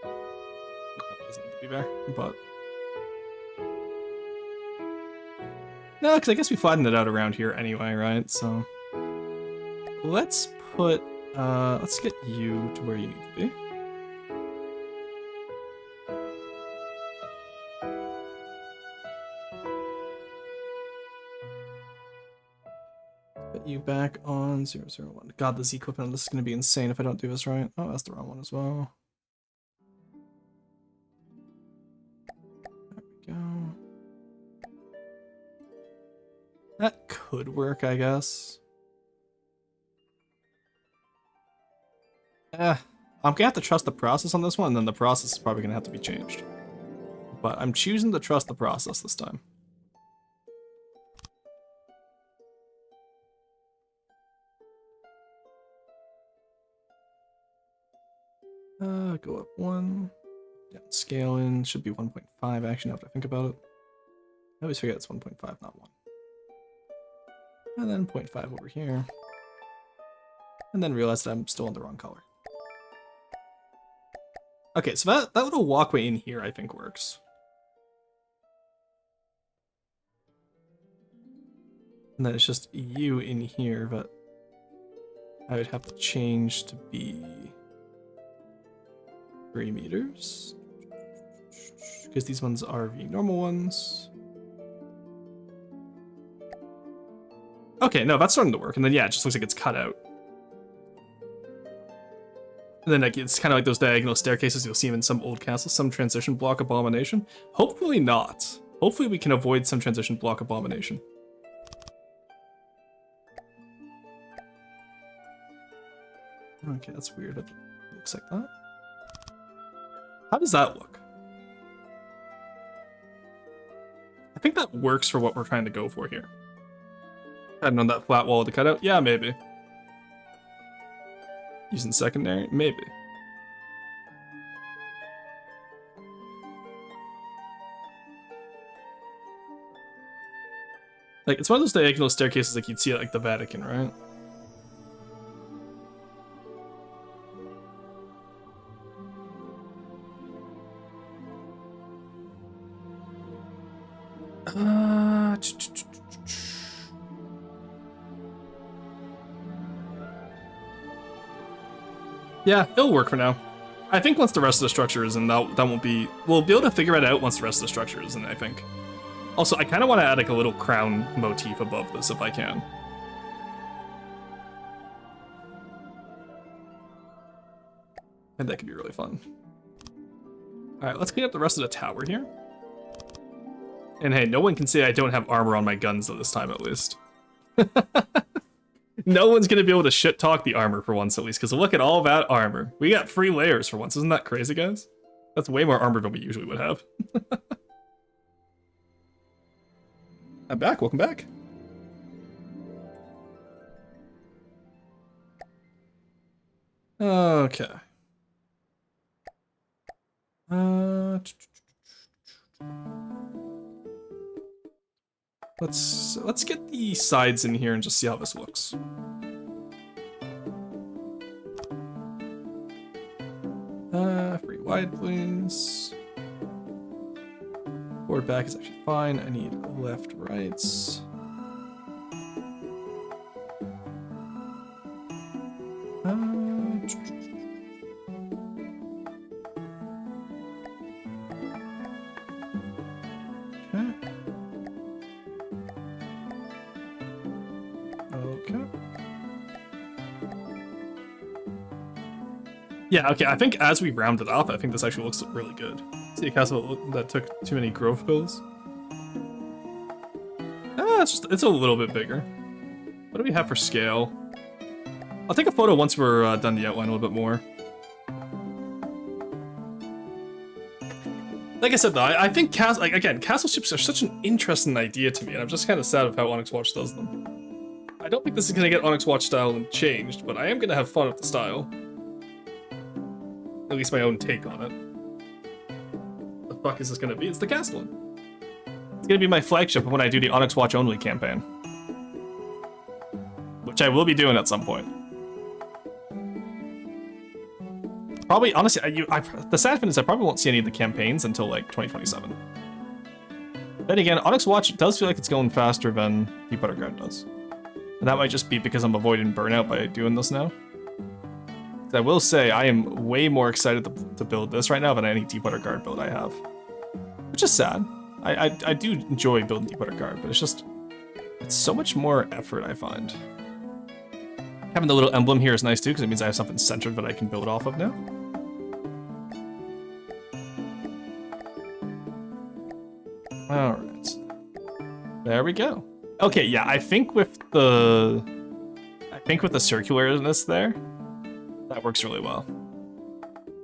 That doesn't need to be there, but... No, because I guess we flattened it out around here anyway, right? So... Let's put... let's get you to where you need to be. Put you back on 001. God, this equipment, this is going to be insane if I don't do this right. Oh, that's the wrong one as well. There we go. That could work, I guess. I'm gonna have to trust the process on this one, and then the process is probably gonna have to be changed. But I'm choosing to trust the process this time. Go up 1. Down scaling, should be 1.5 actually, now that I think about it. I always forget it's 1.5, not 1. And then 0.5 over here. And then realize that I'm still in the wrong color. Okay, so that little walkway in here I think works. And then it's just you in here, but I would have to change to be 3 meters. Because these ones are the normal ones. Okay, no, that's starting to work. And then yeah, it just looks like it's cut out. And then like, it's kind of like those diagonal staircases you'll see in some old castles, some transition block abomination. Hopefully not. Hopefully we can avoid some transition block abomination. Okay, that's weird. It looks like that. How does that look? I think that works for what we're trying to go for here. Hadn't known that flat wall to cut out? Yeah, maybe. Using secondary? Maybe. Like, it's one of those diagonal staircases like you'd see at like the Vatican, right? Yeah, it'll work for now. I think once the rest of the structure is in, that won't be... We'll be able to figure it out once the rest of the structure is in, I think. Also, I kind of want to add like a little crown motif above this if I can. And that could be really fun. Alright, let's clean up the rest of the tower here. And hey, no one can say I don't have armor on my guns at this time, at least. No one's gonna be able to shit talk the armor for once, at least, because look at all that armor. We got 3 layers for once. Isn't that crazy, guys? That's way more armor than we usually would have. I'm back. Welcome back. Okay. Let's get the sides in here and just see how this looks. Free wide, please. Forward back is actually fine. I need left, rights. Yeah, okay, I think as we round it up, I think this actually looks really good. See a castle that took too many growth pills? It's a little bit bigger. What do we have for scale? I'll take a photo once we're done the outline a little bit more. Like I said though, I think castle ships are such an interesting idea to me, and I'm just kind of sad of how Onyx Watch does them. I don't think this is going to get Onyx Watch style changed, but I am going to have fun with the style. At least my own take on it. The fuck is this gonna be? It's the Castle. It's gonna be my flagship when I do the Onyx Watch only campaign, which I will be doing at some point. Probably, honestly, the sad thing is I probably won't see any of the campaigns until like 2027. Then again, Onyx Watch does feel like it's going faster than Deepwater Guard does, and that might just be because I'm avoiding burnout by doing this now. I will say I am way more excited to build this right now than any Deepwater Guard build I have, which is sad. I do enjoy building Deepwater Guard, but it's so much more effort, I find. Having the little emblem here is nice too, because it means I have something centered that I can build off of now. All right, there we go. Okay, yeah, I think with the circularness there, that works really well.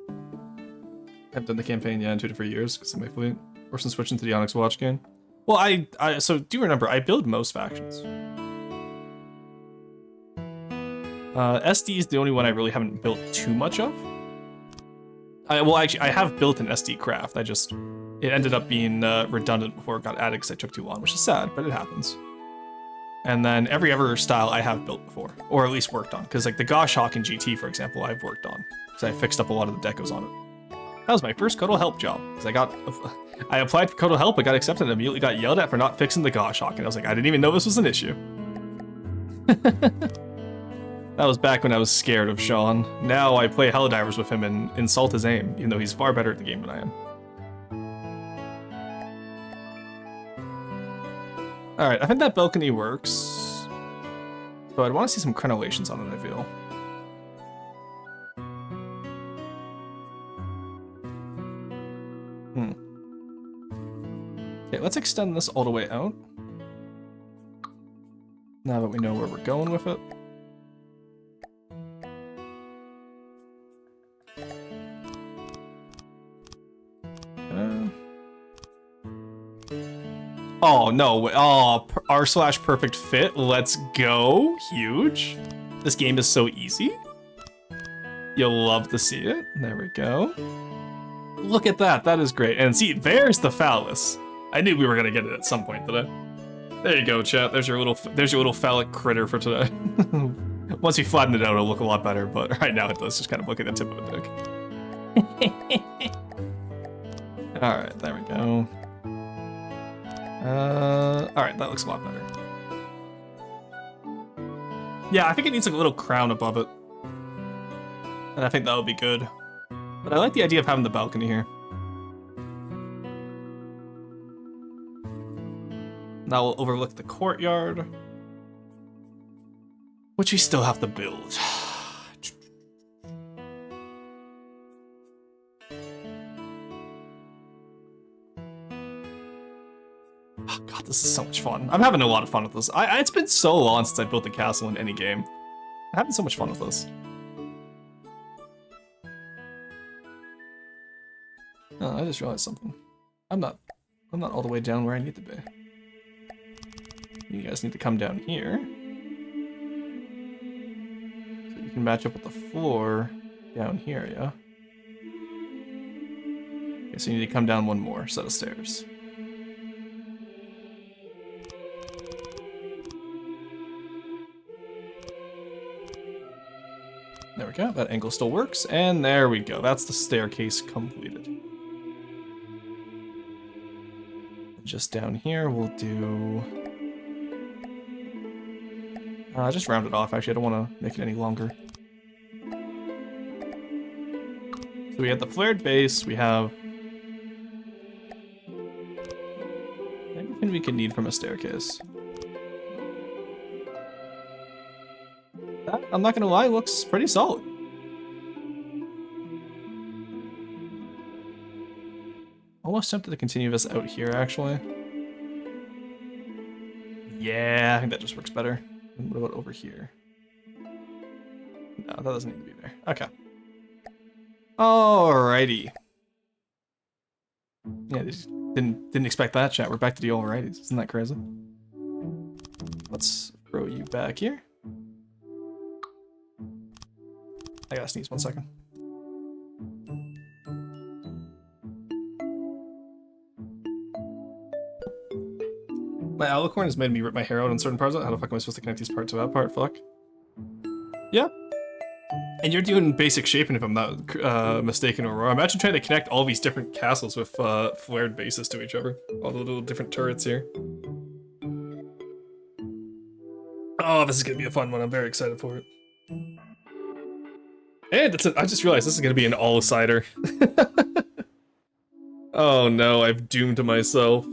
I haven't done the campaign yet in 2 to 3 years because of my fleet. Or since switching to the Onyx Watch game. Well, so do remember, I build most factions. SD is the only one I really haven't built too much of. Well, actually, I have built an SD craft. It ended up being redundant before it got added because I took too long, which is sad, but it happens. And then every other style I have built before, or at least worked on. Because like the Goshawk in GT, for example, I've worked on. Because I fixed up a lot of the decos on it. That was my first Codal Help job. Because I applied for Codal Help, I got accepted, and immediately got yelled at for not fixing the Goshawk. And I was like, I didn't even know this was an issue. That was back when I was scared of Sean. Now I play Helldivers with him and insult his aim, even though he's far better at the game than I am. Alright, I think that balcony works. But I'd want to see some crenellations on it, I feel. Okay, let's extend this all the way out. Now that we know where we're going with it. Oh, no. Oh, r/perfect fit. Let's go. Huge. This game is so easy. You'll love to see it. There we go. Look at that. That is great. And see, there's the phallus. I knew we were going to get it at some point today. There you go, chat. There's your little phallic critter for today. Once we flatten it out, it'll look a lot better, but right now it does just kind of look at the tip of a dick. Alright, there we go. Alright, that looks a lot better. Yeah, I think it needs like a little crown above it. And I think that would be good. But I like the idea of having the balcony here. That will overlook the courtyard, which we still have to build. Oh god, this is so much fun. I'm having a lot of fun with this. It's been so long since I built a castle in any game. I'm having so much fun with this. Oh, I just realized something. I'm not all the way down where I need to be. You guys need to come down here. So you can match up with the floor down here, yeah? Okay, so you need to come down one more set of stairs. There we go, that angle still works, and there we go. That's the staircase completed. Just down here, we'll do... just round it off, actually, I don't want to make it any longer. So we have the flared base, we have... everything we can need from a staircase. That, I'm not gonna lie, looks pretty solid. Almost tempted to continue this out here, actually. Yeah, I think that just works better. And what about over here? No, that doesn't need to be there. Okay. Alrighty. Yeah, just didn't expect that, chat. We're back to the alrighties. Isn't that crazy? Let's throw you back here. I gotta sneeze 1 second. My alicorn has made me rip my hair out on certain parts of it. How the fuck am I supposed to connect these parts to that part? Fuck. Yeah. And you're doing basic shaping if I'm not mistaken, Aurora. Imagine trying to connect all these different castles with flared bases to each other. All the little different turrets here. Oh, this is gonna be a fun one. I'm very excited for it. And I just realized this is gonna be an all-sider. Oh no, I've doomed myself.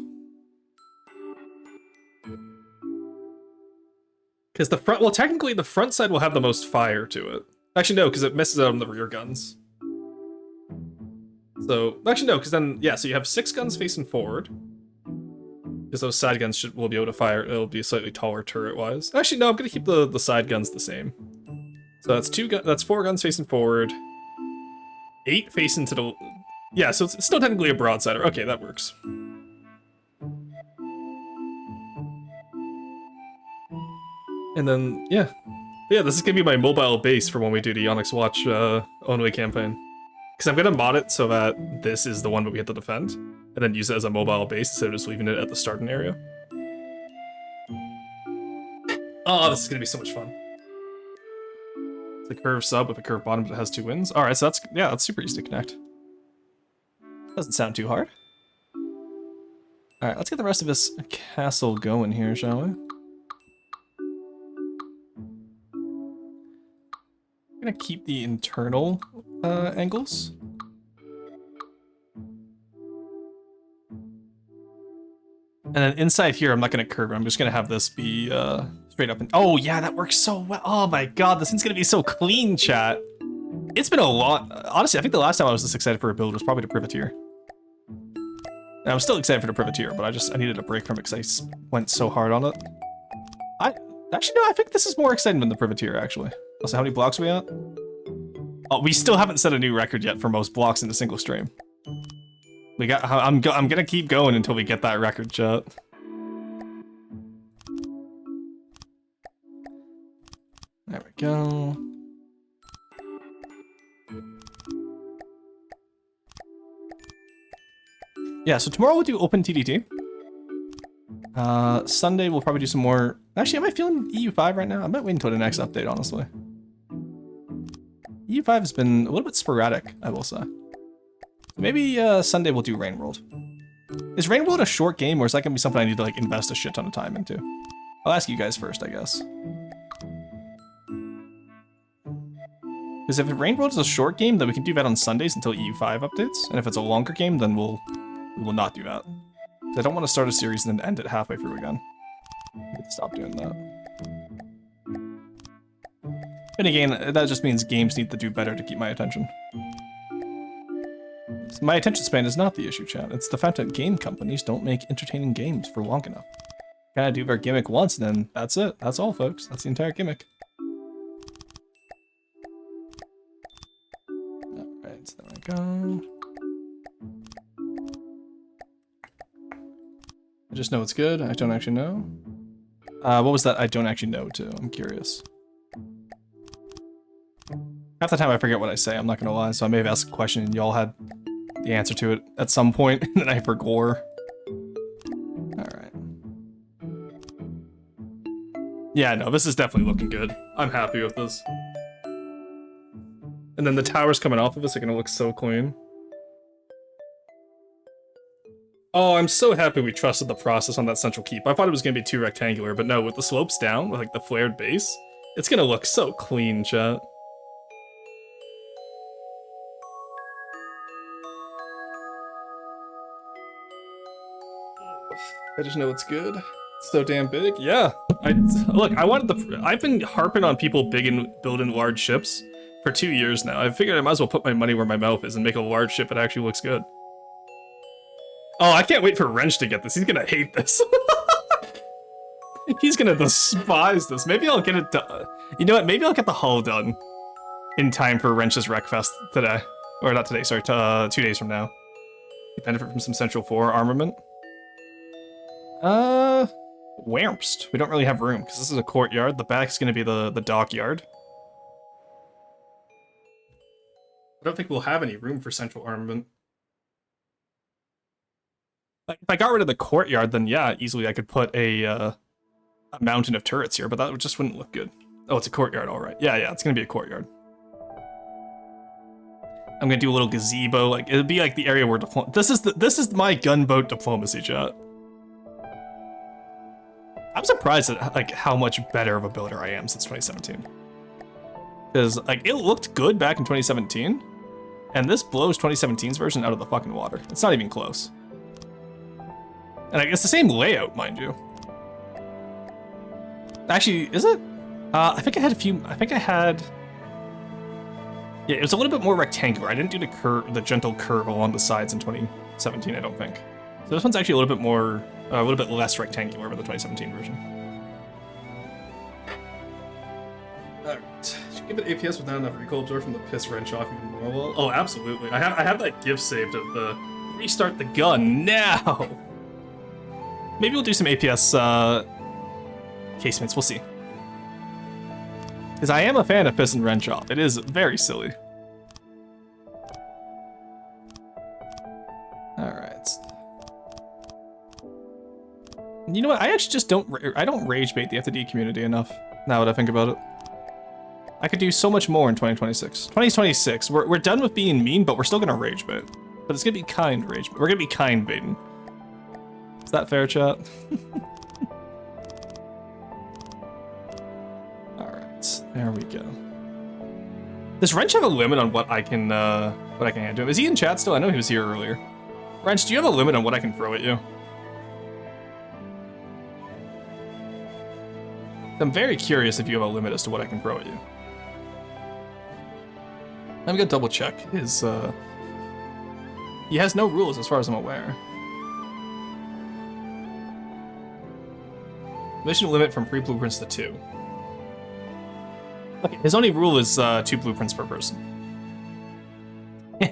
Because the front, well, technically the front side will have the most fire to it. Actually, no, because it misses out on the rear guns. So, actually, no, because then, yeah, so you have 6 guns facing forward. Because those side guns will be able to fire, it'll be a slightly taller turret-wise. Actually, no, I'm going to keep the side guns the same. So that's 4 guns facing forward. 8 facing to the... Yeah, so it's still technically a broadsider. Okay, that works. And then, yeah. Yeah, this is gonna be my mobile base for when we do the Onyx Watch only campaign. Because I'm gonna mod it so that this is the one that we have to defend, and then use it as a mobile base instead of just leaving it at the starting area. Oh, this is gonna be so much fun. It's a curved sub with a curved bottom, but it has 2 wins. Alright, so that's super easy to connect. Doesn't sound too hard. Alright, let's get the rest of this castle going here, shall we? I'm gonna keep the internal angles. And then inside here, I'm not gonna curve it. I'm just gonna have this be straight up. And oh yeah, that works so well. Oh my god, this thing's gonna be so clean, chat. It's been a lot. Honestly, I think the last time I was this excited for a build was probably the Privateer. And I'm still excited for the Privateer, but I needed a break from it because I went so hard on it. Actually, no, I think this is more exciting than the Privateer, actually. Also, how many blocks are we at? Oh, we still haven't set a new record yet for most blocks in a single stream. I'm gonna keep going until we get that record, chat. There we go. Yeah, so tomorrow we'll do open TDT. Sunday we'll probably do some more... Actually, am I feeling EU5 right now? I might wait until the next update, honestly. EU5 has been a little bit sporadic, I will say. Maybe Sunday we'll do Rain World. Is Rain World a short game, or is that gonna be something I need to like invest a shit ton of time into? I'll ask you guys first, I guess. Because if Rain World is a short game, then we can do that on Sundays until EU5 updates. And if it's a longer game, then we will not do that. I don't want to start a series and then end it halfway through again. I need to stop doing that. And again, that just means games need to do better to keep my attention. My attention span is not the issue, chat. It's the fact that game companies don't make entertaining games for long enough. Kind of do their gimmick once, and then that's it. That's all, folks. That's the entire gimmick. Alright, so there we go. I just know it's good. I don't actually know. What was that I don't actually know to? I'm curious. Half the time I forget what I say, I'm not gonna lie, so I may have asked a question and y'all had the answer to it at some point, and then I forgot. Alright. Yeah, no, this is definitely looking good. I'm happy with this. And then the towers coming off of us are gonna look so clean. Oh, I'm so happy we trusted the process on that central keep. I thought it was gonna be too rectangular, but no, with the slopes down, with like the flared base, it's gonna look so clean, chat. I just know it's good. It's so damn big. Yeah. I've been harping on people building large ships for 2 years now. I figured I might as well put my money where my mouth is and make a large ship that actually looks good. Oh, I can't wait for Wrench to get this. He's gonna hate this. He's gonna despise this. Maybe I'll get it done. You know what? Maybe I'll get the hull done in time for Wrench's Wreckfest today. Or not today, sorry, 2 days from now. You benefit from some Central 4 armament. Wamps. We don't really have room, because this is a courtyard. The back's gonna be the dockyard. I don't think we'll have any room for central armament. Like, if I got rid of the courtyard, then yeah, easily I could put a mountain of turrets here, but that just wouldn't look good. Oh, it's a courtyard, alright. Yeah, it's gonna be a courtyard. I'm gonna do a little gazebo, like, it'll be like the area where this is my gunboat diplomacy, chat. I'm surprised at like how much better of a builder I am since 2017. Because like it looked good back in 2017, and this blows 2017's version out of the fucking water. It's not even close. And like, it's the same layout, mind you. Actually, is it? I think I had a few. I think I had. Yeah, it was a little bit more rectangular. I didn't do the gentle curve along the sides in 2017. I don't think. So this one's actually a little bit more. A little bit less rectangular than the 2017 version. Alright. Should give it APS without enough recoil absorption from the piss wrench off even more well. Oh, absolutely. I have that GIF saved of the restart the gun now. Maybe we'll do some APS casemates. We'll see. Because I am a fan of piss and wrench off. It is very silly. Alright. You know what? I actually just don't rage bait the FTD community enough, now that I think about it. I could do so much more in 2026. 2026, we're done with being mean, but we're still gonna rage bait. But it's gonna be kind rage bait. We're gonna be kind baiting. Is that fair, chat? Alright, there we go. Does Wrench have a limit on what I can hand to him? Is he in chat still? I know he was here earlier. Wrench, do you have a limit on what I can throw at you? I'm very curious if you have a limit as to what I can throw at you. I'm gonna double check his, he has no rules as far as I'm aware. Mission limit from 3 blueprints to 2. Okay, his only rule is 2 blueprints per person.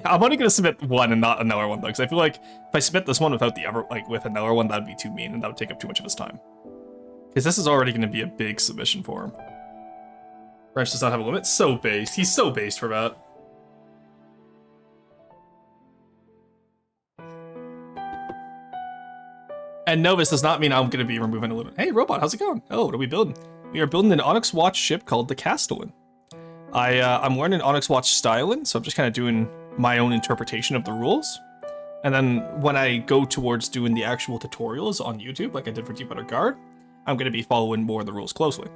I'm only gonna submit 1 and not another one though, because I feel like if I submit this one without the other, like with another one, that'd be too mean and that would take up too much of his time. Because this is already going to be a big submission for him. Wrench does not have a limit. So based. He's so based for that. And no, this does not mean I'm going to be removing a limit. Hey, Robot, how's it going? Oh, what are we building? We are building an Onyx Watch ship called the Castle. I'm learning Onyx Watch styling, so I'm just kind of doing my own interpretation of the rules. And then when I go towards doing the actual tutorials on YouTube, like I did for Deep Water Guard, I'm going to be following more of the rules closely.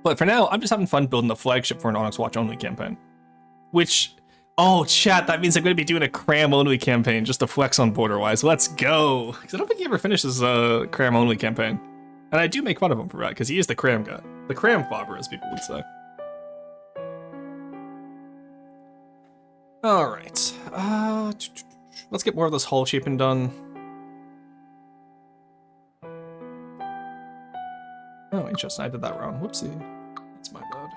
But for now, I'm just having fun building the flagship for an Onyx Watch only campaign. Which, oh chat, that means I'm going to be doing a cram only campaign just to flex on Borderwise. Let's go! Because I don't think he ever finishes a cram only campaign. And I do make fun of him for that, because he is the cram guy. The cram fobber, as people would say. Alright. Let's get more of this hull shaping done. Oh, interesting. I did that wrong. Whoopsie. That's my bad.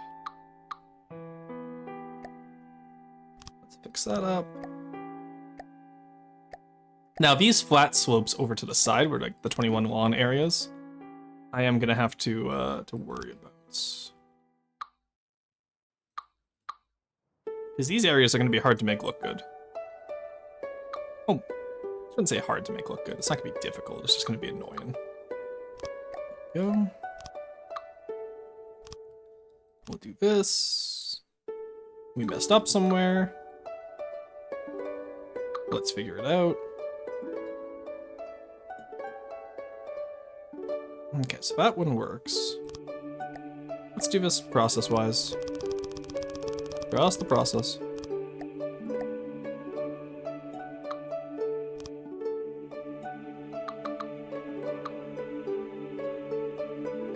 Let's fix that up. Now, these flat slopes over to the side, where like the 21 lawn areas, I am gonna have to worry about. Because these areas are gonna be hard to make look good. Oh, I shouldn't say hard to make look good. It's not gonna be difficult. It's just gonna be annoying. There we go. We'll do this. We messed up somewhere. Let's figure it out. Okay, so that one works. Let's do this process-wise. Trust the process.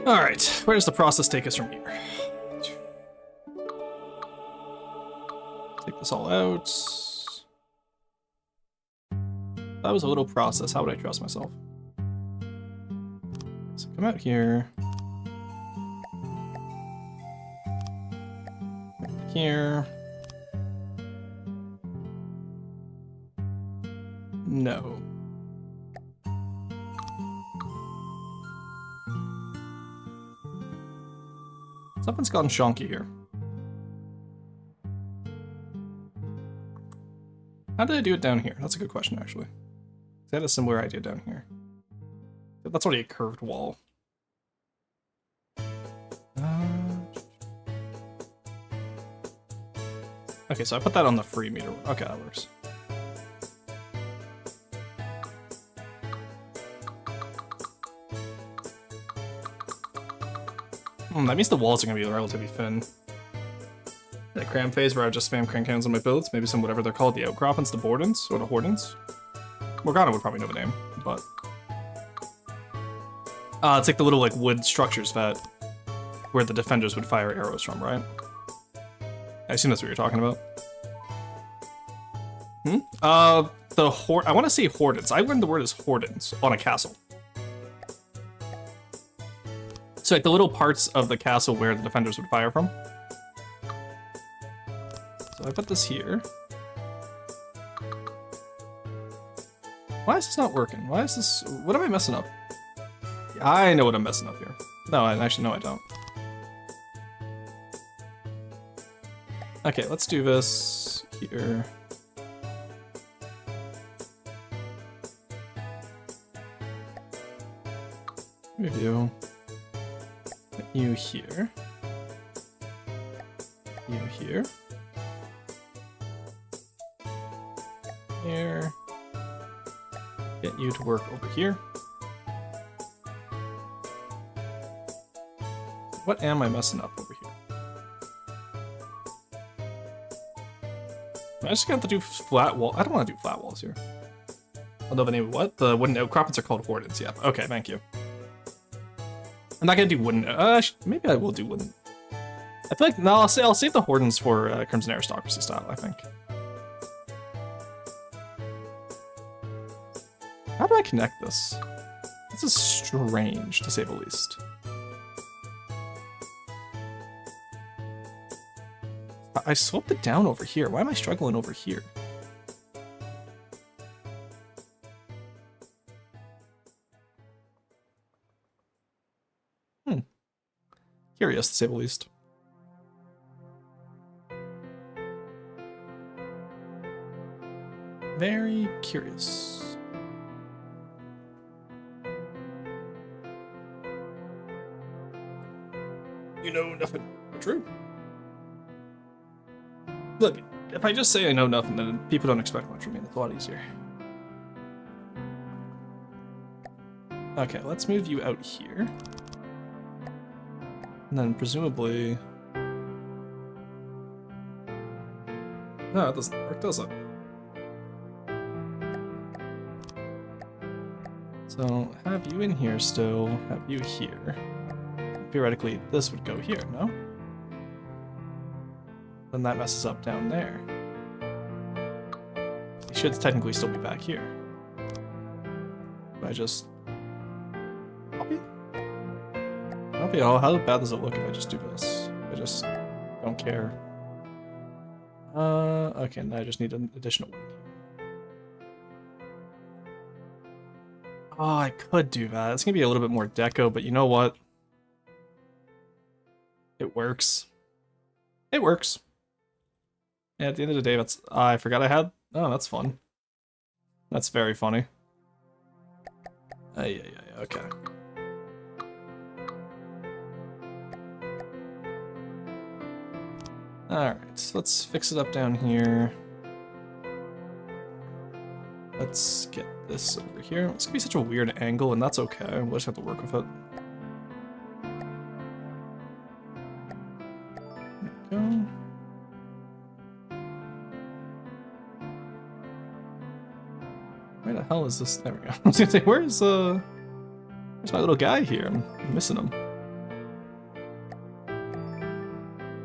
Alright, where does the process take us from here? Take this all out. That was a little process. How would I trust myself? So come out here. Here. No. Something's gotten shonky here. How did I do it down here? That's a good question, actually. I had a similar idea down here. That's already a curved wall. Okay, so I put that on the free meter. Okay, that works. That means the walls are going to be relatively thin. That cram phase where I just spam crank hands on my builds, maybe some whatever they're called, the outcroppings, the boardings, or the hoardings. Morgana would probably know the name, but... it's like the little like wood structures that... where the defenders would fire arrows from, right? I assume that's what you're talking about. I want to say hoardings. I learned the word is hoardings on a castle. So like the little parts of the castle where the defenders would fire from. So I put this here. Why is this not working? Why is this... What am I messing up? I know what I'm messing up here. No, actually, no, I don't. Okay, let's do this here. Review. Get you here. You here. Here. Get you to work over here. What am I messing up over here? I just got to do flat wall. I don't want to do flat walls here. I'll know the name of what? The wooden outcroppings are called hoardings. Yeah. Okay, thank you. I'm not gonna do wooden. Maybe I will do wooden. I feel like no. I'll save the hoardings for Crimson Aristocracy style. I think. How do I connect this? This is strange, to say the least. I sloped it down over here. Why am I struggling over here? Curious, to say the least. Very curious. You know nothing. True. Look, if I just say I know nothing, then people don't expect much from me. It's a lot easier. Okay, let's move you out here. And then presumably... No, it doesn't work, does it? So, have you in here still, have you here. Theoretically, this would go here, no? Then that messes up down there. It should technically still be back here. If I just... Copy? Copy all? How bad does it look if I just do this? I just don't care. Okay, now I just need an additional one. Oh, I could do that. It's gonna be a little bit more deco, but you know what? It works. It works. Yeah, at the end of the day, that's... I forgot I had... Oh, that's fun. That's very funny. Yeah, okay. Alright, so let's fix it up down here. Let's get this over here. It's gonna be such a weird angle, and that's okay. We'll just have to work with it. There we go. Where the hell is this? There we go. I was gonna say, where's my little guy here? I'm missing him.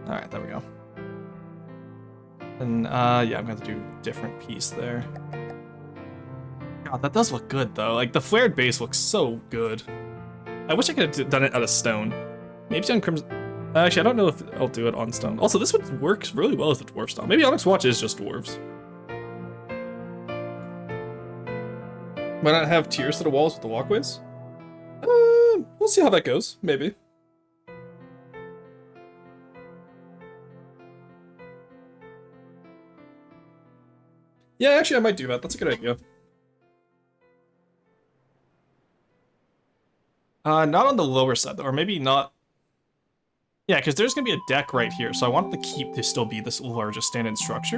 Alright, there we go. And yeah, I'm gonna have to do a different piece there. God, that does look good though. Like the flared base looks so good. I wish I could have done it out of stone. Maybe on crimson. Actually, I don't know if I'll do it on stone. Also, this one works really well as the dwarf style. Maybe Onyx Watch is just dwarves. Why not have tiers to the walls with the walkways? We'll see how that goes. Maybe. Yeah, actually, I might do that. That's a good idea. Not on the lower side, though, or maybe not. Yeah, because there's going to be a deck right here, so I want the keep to still be this largest stand-in structure.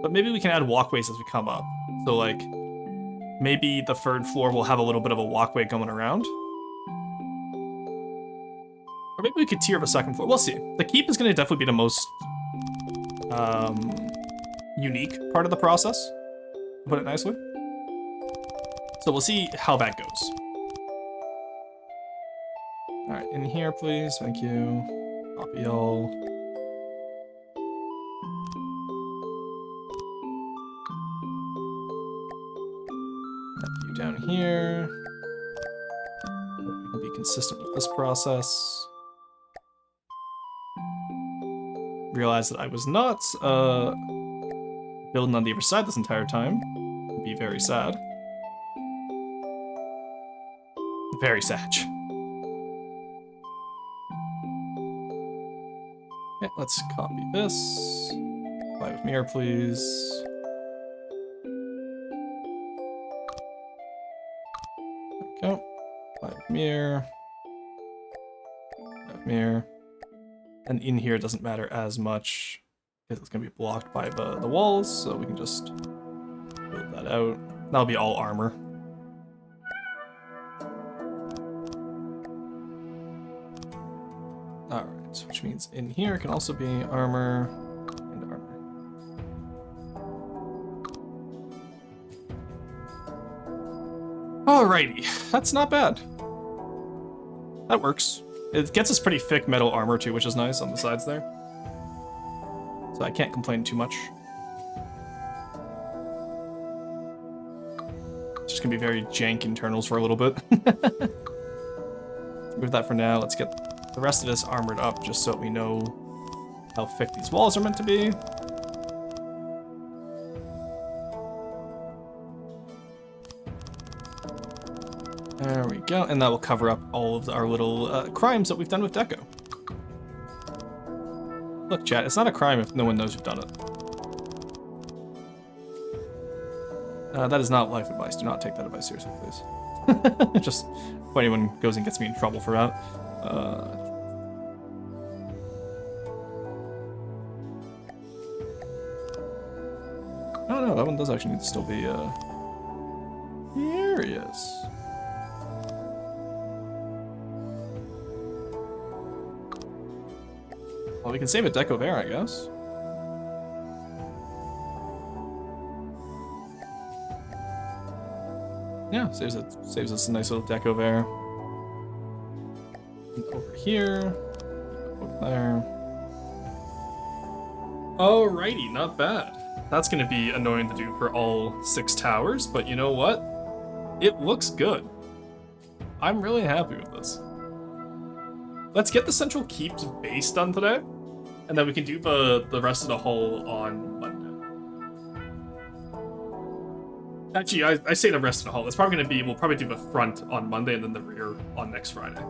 But maybe we can add walkways as we come up. So, like, maybe the third floor will have a little bit of a walkway going around. Or maybe we could tier up a second floor. We'll see. The keep is going to definitely be the most unique part of the process, to put it nicely. So we'll see how that goes. Alright, in here, please. Thank you. Copy all. Thank you down here. We can be consistent with this process. Realize that I was not building on the other side this entire time. It'd be very sad. Very sad. Okay, let's copy this. Apply with mirror, please. There we go. Apply with mirror. Apply with mirror. And in here it doesn't matter as much because it's going to be blocked by the walls, so we can just build that out. That'll be all armor. Alright, which means in here can also be armor and armor. Alrighty, that's not bad. That works. It gets us pretty thick metal armor too, which is nice on the sides there. So I can't complain too much. It's just gonna be very jank internals for a little bit. Move that for now. Let's get the rest of this armored up just so we know how thick these walls are meant to be. There we go, and that will cover up all of our little crimes that we've done with Deco. Look, chat, it's not a crime if no one knows you've done it. That is not life advice. Do not take that advice seriously, please. Just if anyone goes and gets me in trouble for that. Oh no, that one does actually need to still be, Here he is. Well, we can save a deco there, I guess. Yeah, saves us a nice little deco there. And over here, over there. Alrighty, not bad. That's gonna be annoying to do for all 6 towers, but you know what? It looks good. I'm really happy with this. Let's get the central keeps base done today, and then we can do the rest of the hull on Monday. Actually, I say the rest of the hull. It's probably going to be, we'll probably do the front on Monday and then the rear on next Friday.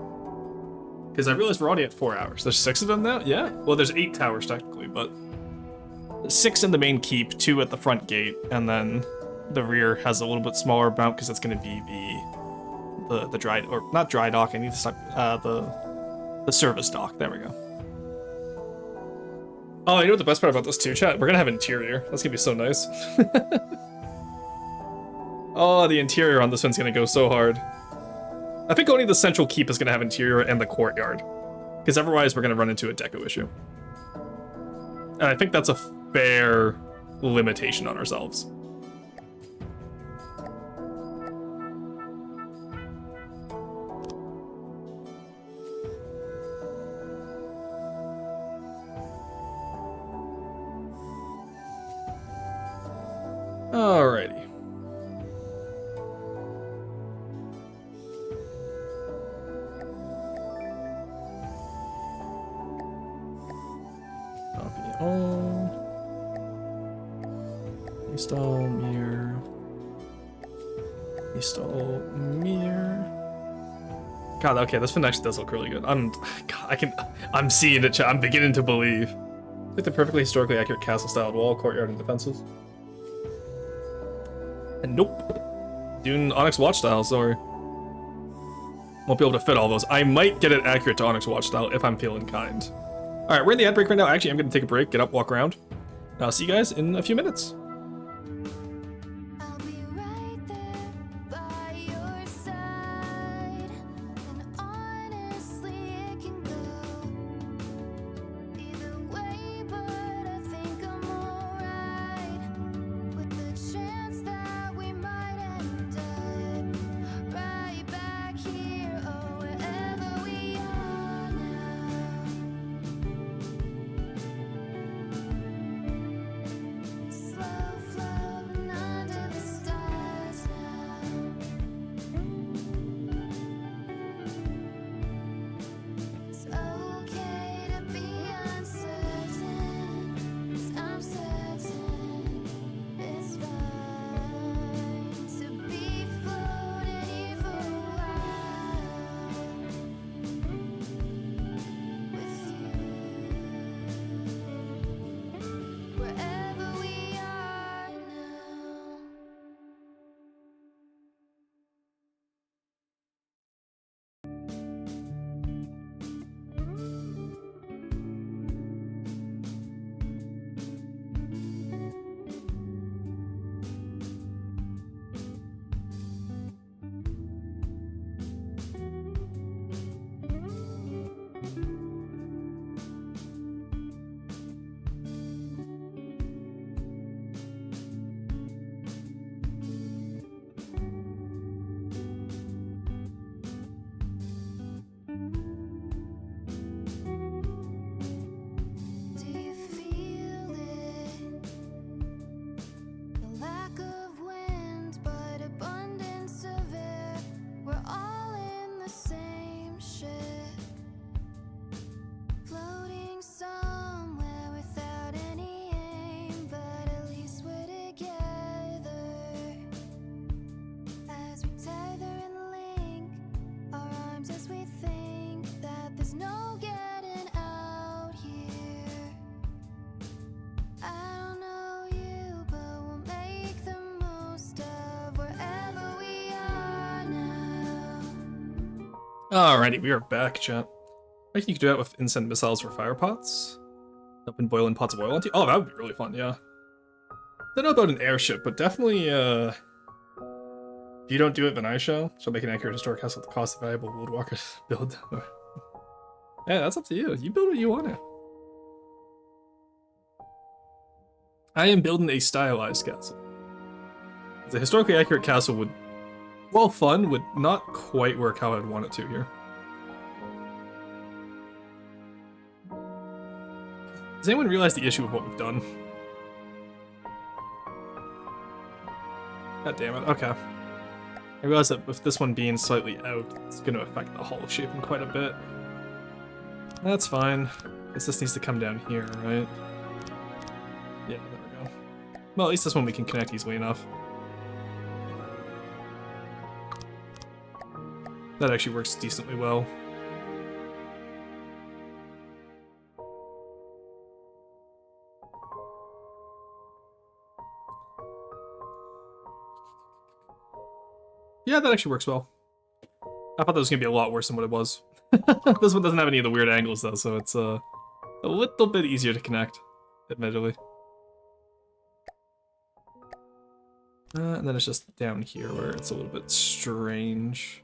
Because I realized we're already at 4 hours. There's 6 of them now? Yeah. Well, there's 8 towers technically, but 6 in the main keep, 2 at the front gate, and then the rear has a little bit smaller amount because it's going to be the dry, or not dry dock, I need to stop, the service dock. There we go. Oh, you know what the best part about this too, chat? We're gonna have interior. That's gonna be so nice. Oh, the interior on this one's gonna go so hard. I think only the central keep is gonna have interior and the courtyard. Because otherwise we're gonna run into a deco issue. And I think that's a fair limitation on ourselves. Alrighty. Copy all. Install mirror. Install mirror. God, okay, this one actually does look really good. I'm seeing it. I'm beginning to believe. Like the perfectly historically accurate castle-styled wall, courtyard, and defenses. And nope. Doing Onyx Watch style, sorry. Won't be able to fit all those. I might get it accurate to Onyx Watch style if I'm feeling kind. Alright, we're in the ad break right now. Actually, I'm going to take a break, get up, walk around. And I'll see you guys in a few minutes. Alrighty, we are back, chat. I think you could do that with incense missiles for fire pots. Open boiling pots of oil onto. Oh, that would be really fun, yeah. Don't know about an airship, but definitely, if you don't do it, then I shall. Shall make an accurate historic castle at the cost of valuable woodwalkers build. Yeah, that's up to you. You build what you want to. I am building a stylized castle. The historically accurate castle would, while fun, would not quite work how I'd want it to here. Does anyone realize the issue of what we've done? God damn it, okay. I realize that with this one being slightly out, it's going to affect the hull shaping quite a bit. That's fine, because this needs to come down here, right? Yeah, there we go. Well, at least this one we can connect easily enough. That actually works decently well. Yeah, that actually works well. I thought that was going to be a lot worse than what it was. This one doesn't have any of the weird angles though, so it's a little bit easier to connect. admittedly. And then it's just down here where it's a little bit strange.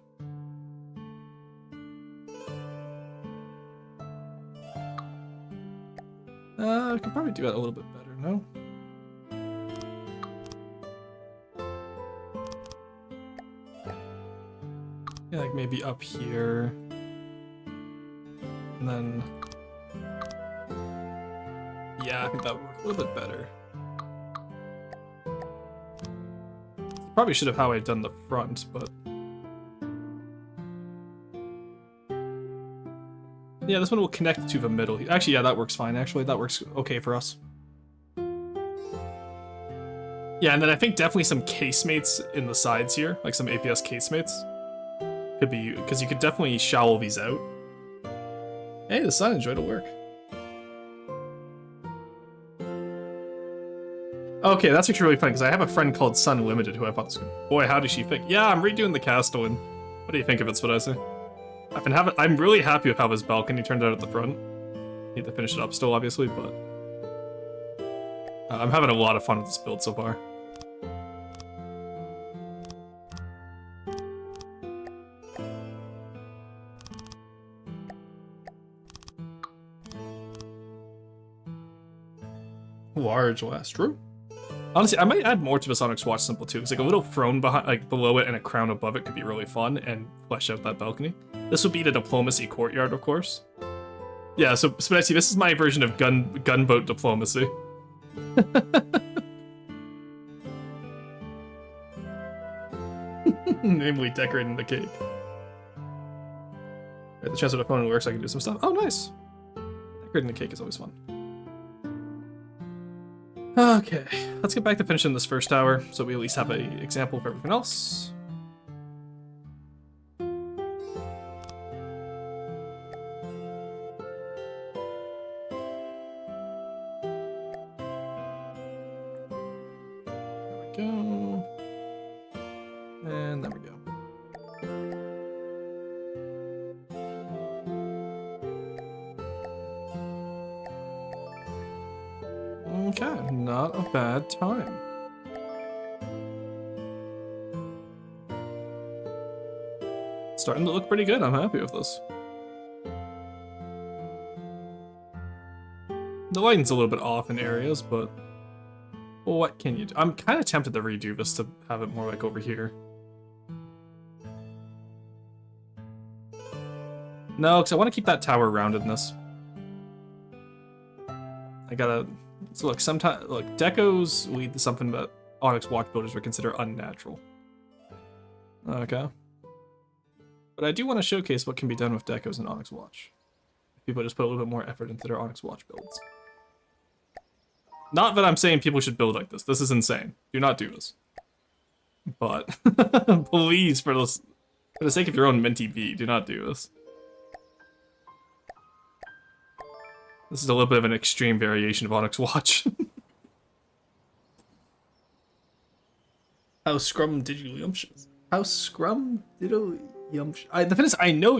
I could probably do that a little bit better, no? Yeah, like maybe up here. And then... yeah, I think that would work a little bit better. Probably should have how I'd done the front, but... yeah, this one will connect to the middle. Actually, yeah, that works fine, actually. That works okay for us. Yeah, and then I think definitely some casemates in the sides here, like some APS casemates. Could be, because you could definitely shovel these out. Hey, the sun enjoyed at work. Okay, that's actually really funny, because I have a friend called Sun Limited who I thought this could... boy, how does she think? Yeah, I'm redoing the castle, and what do you think of it, what I say? I'm really happy with how this balcony turned out at the front. Need to finish it up still, obviously, but... I'm having a lot of fun with this build so far. Large last, true. Honestly, I might add more to this Onyx Watch symbol too, because like a little throne behind, like below it and a crown above it could be really fun and flesh out that balcony. This would be the diplomacy courtyard, of course. Yeah, so Spicy, this is my version of gunboat diplomacy. Namely, decorating the cake. Right, the chance that the phone works, I can do some stuff. Oh, nice. Decorating the cake is always fun. Okay, let's get back to finishing this first tower, so we at least have an example of everything else. There we go. And there we go. Okay, not a bad time. Starting to look pretty good, I'm happy with this. The lighting's a little bit off in areas, but well, what can you do? I'm kind of tempted to redo this to have it more like over here. No, because I want to keep that tower roundedness. I gotta... so look, sometimes... look, decos lead to something that Onyx Watch builders would consider unnatural. Okay. But I do want to showcase what can be done with decos in Onyx Watch. People just put a little bit more effort into their Onyx Watch builds. Not that I'm saying people should build like this. This is insane. Do not do this. But please, for the sake of your own Minty V, do not do this. This is a little bit of an extreme variation of Onyx Watch. How scrum digital yumptious. How scrum digital yumptious. The thing is, I know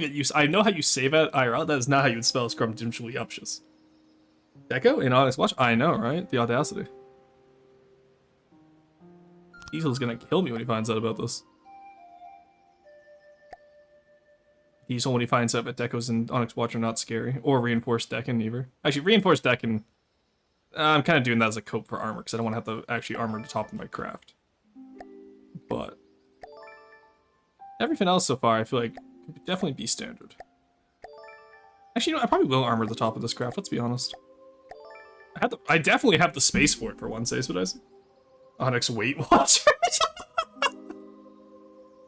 how you say that IRL. That is not how you would spell scrum digital yumptious. Deco in Onyx Watch? I know, right? The audacity. Diesel's gonna kill me when he finds out about this. Diesel, when he finds out that decos in Onyx Watch are not scary. Or reinforced decking, either. Actually, reinforced decking... I'm kind of doing that as a cope for armor, because I don't want to have to actually armor the top of my craft. But... everything else so far, I feel like, could definitely be standard. Actually, you know, I probably will armor the top of this craft, let's be honest. I definitely have the space for it for one, says what I say. Onyx Weight Watchers.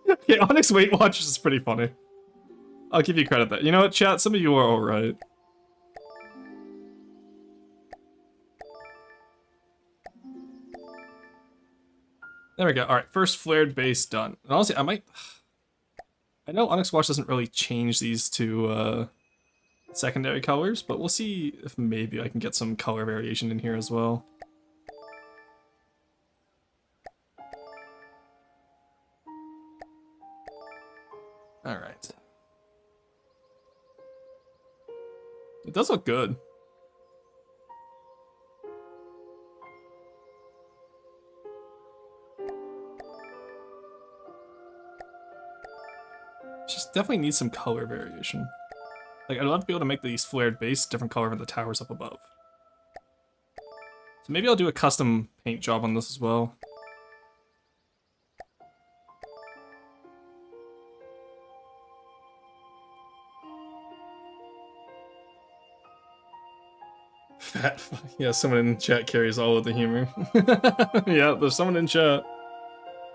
Okay, Onyx Weight Watchers is pretty funny. I'll give you credit that. You know what, chat? Some of you are alright. There we go. Alright, first flared base done. And honestly, I know Onyx Watch doesn't really change these to, secondary colors, but we'll see if maybe I can get some color variation in here as well. Alright. It does look good. Just definitely needs some color variation. Like, I'd love to be able to make these flared base different color than the towers up above. So maybe I'll do a custom paint job on this as well. Fat fuck. Yeah, someone in chat carries all of the humor. Yeah, there's someone in chat.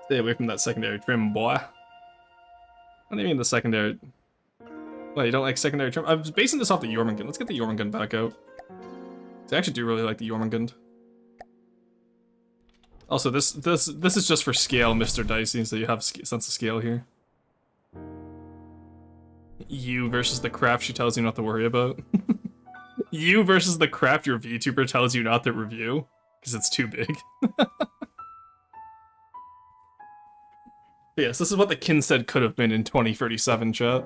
Stay away from that secondary trim, boy. What do you mean the secondary? Well, you don't like secondary trim? I was basing this off the Jormungand. Let's get the Jormungand back out. I actually do really like the Jormungand. Also, this is just for scale, Mr. Dicey, so you have sense of scale here. You versus the craft she tells you not to worry about. You versus the craft your VTuber tells you not to review, because it's too big. Yes, this is what the Kinstead could have been in 2037, chat.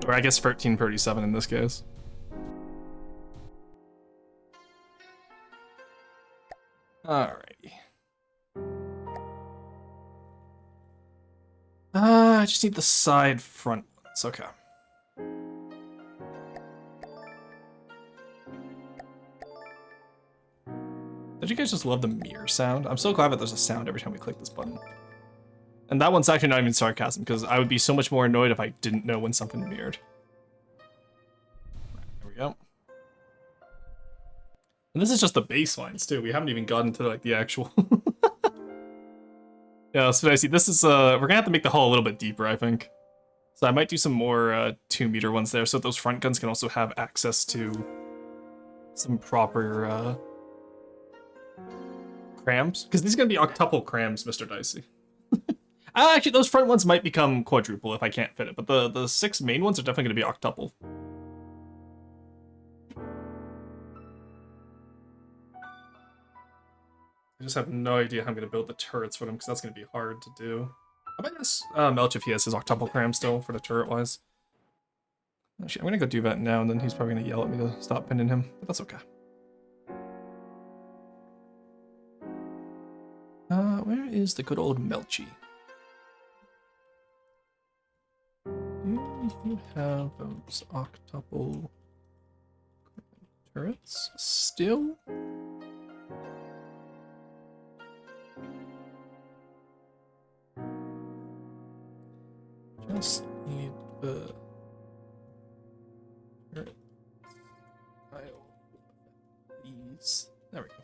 Or I guess 1337 in this case. Alrighty. I just need the side front ones, okay. Don't you guys just love the mirror sound? I'm so glad that there's a sound every time we click this button. And that one's actually not even sarcasm, because I would be so much more annoyed if I didn't know when something mirrored. There we go. And this is just the baselines too. We haven't even gotten to like the actual. Yeah, so I see. This is we're gonna have to make the hull a little bit deeper, I think. So I might do some more 2-meter ones there, so those front guns can also have access to some proper crams, because these are gonna be octuple crams, Mr. Dicey. Actually, those front ones might become quadruple if I can't fit it, but the 6 main ones are definitely gonna be octuple. I just have no idea how I'm going to build the turrets for them, because that's going to be hard to do. I might ask Melch if he has his octuple cram still for the turret-wise. Actually, I'm going to go do that now, and then he's probably going to yell at me to stop pinning him, but that's okay. Where is the good old Melchy? Do you have those octuple turrets still? Just need the these. There we go.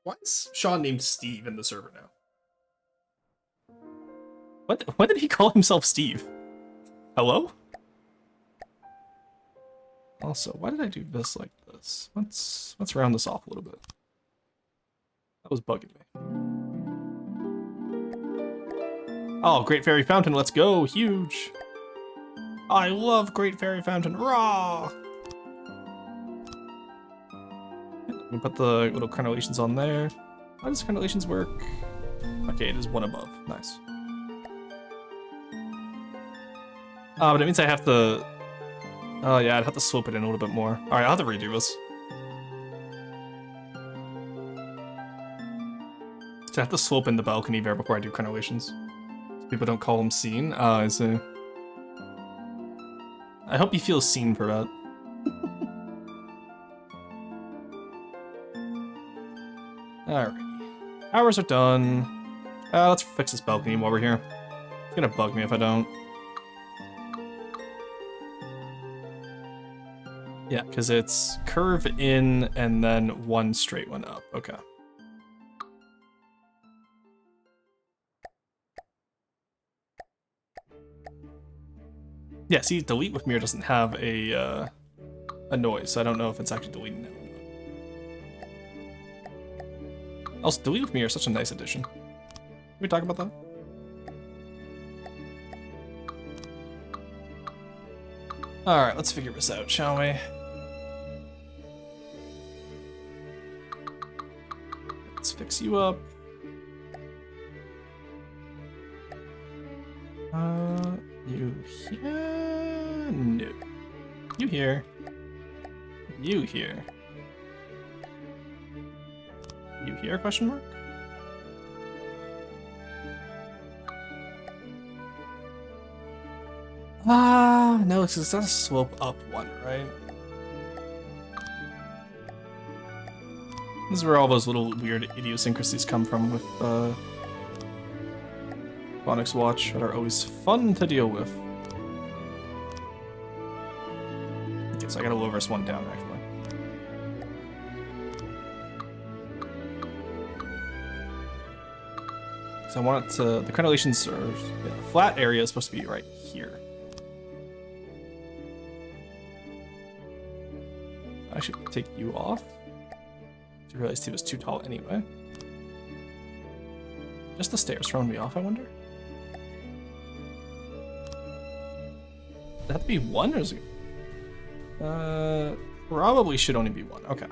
Why is Sean named Steve in the server now? When did he call himself Steve? Hello? Also, why did I do this like this? Let's round this off a little bit. That was bugging me. Oh, Great Fairy Fountain, let's go! Huge! I love Great Fairy Fountain, raw! Let me put the little crenellations on there. How does crenellations work? Okay, it is one above. Nice. But it means I have to... Oh yeah, I'd have to slope it in a little bit more. Alright, I'll have to redo this. So I have to slope in the balcony there before I do crenellations. People don't call him seen. I see. I hope he feels seen for that. Alrighty. Hours are done. Let's fix this balcony while we're here. It's gonna bug me if I don't. Yeah, because it's curve in and then one straight one up. Okay. Yeah, see, delete with mirror doesn't have a noise, so I don't know if it's actually deleting it. Also, delete with mirror is such a nice addition. Can we talk about that? Alright, let's figure this out, shall we? Let's fix you up. You here? No. You here. You here. You here, question mark? No, it's not a slope up one, right? This is where all those little weird idiosyncrasies come from with Onyx Watch that are always fun to deal with. Okay, so I gotta lower this one down, actually. So I want it to, the crenellations are, yeah, the flat area is supposed to be right here. I should take you off. I realized he was too tall anyway. Just the stairs throwing me off, I wonder? Does that have to be one, or is it? Probably should only be one. Okay.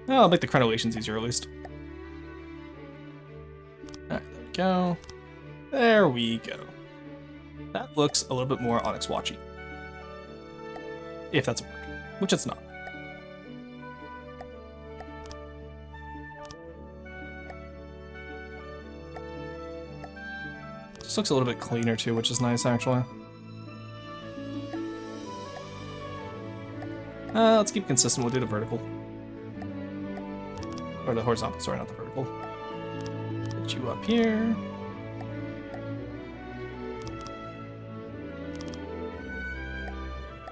Oh, I'll make the crenellations easier at least. Alright, there we go. There we go. That looks a little bit more Onyx Watchy. If that's a word, which it's not. This looks a little bit cleaner too, which is nice actually. Let's keep consistent. We'll do the vertical. Or the horizontal, sorry, not the vertical. Put you up here.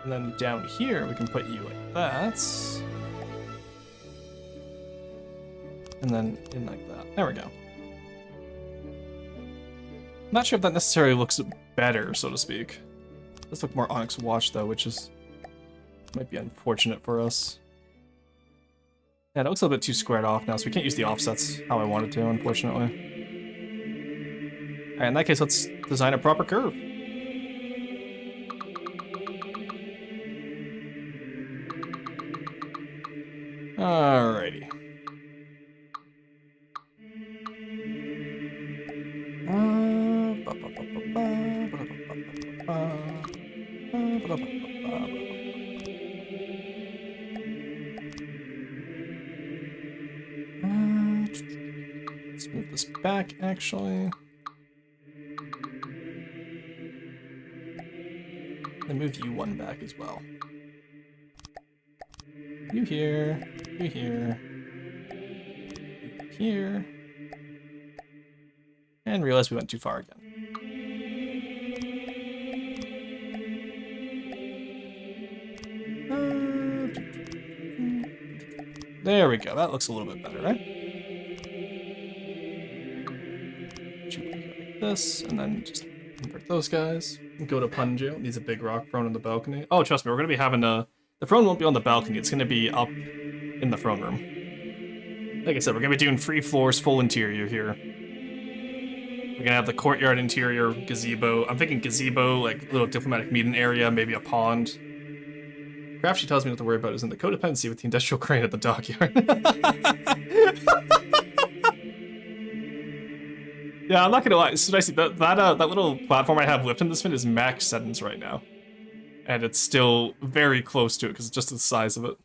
And then down here, we can put you like that. And then in like that. There we go. Not sure if that necessarily looks better, so to speak. Let's look more Onyx Watch though, which is might be unfortunate for us. Yeah, it looks a little bit too squared off now, so we can't use the offsets how I wanted to, unfortunately. Alright, in that case, let's design a proper curve. Alrighty. Let's move this back, actually. And move you one back as well. You here, you here, you here. And realize we went too far again. There we go, that looks a little bit better, right? Like this, and then just invert those guys. Go to pun jail. Needs a big rock thrown on the balcony. Oh, trust me, we're gonna be having a... The throne won't be on the balcony, it's gonna be up in the throne room. Like I said, we're gonna be doing 3 floors, full interior here. We're gonna have the courtyard interior, gazebo. I'm thinking gazebo, like little diplomatic meeting area, maybe a pond. Craft, she tells me not to worry about is in the codependency with the industrial crane at the dockyard. Yeah, I'm not gonna lie. It's nice. That little platform I have lifted in this fin is max settings right now, and it's still very close to it because it's just the size of it.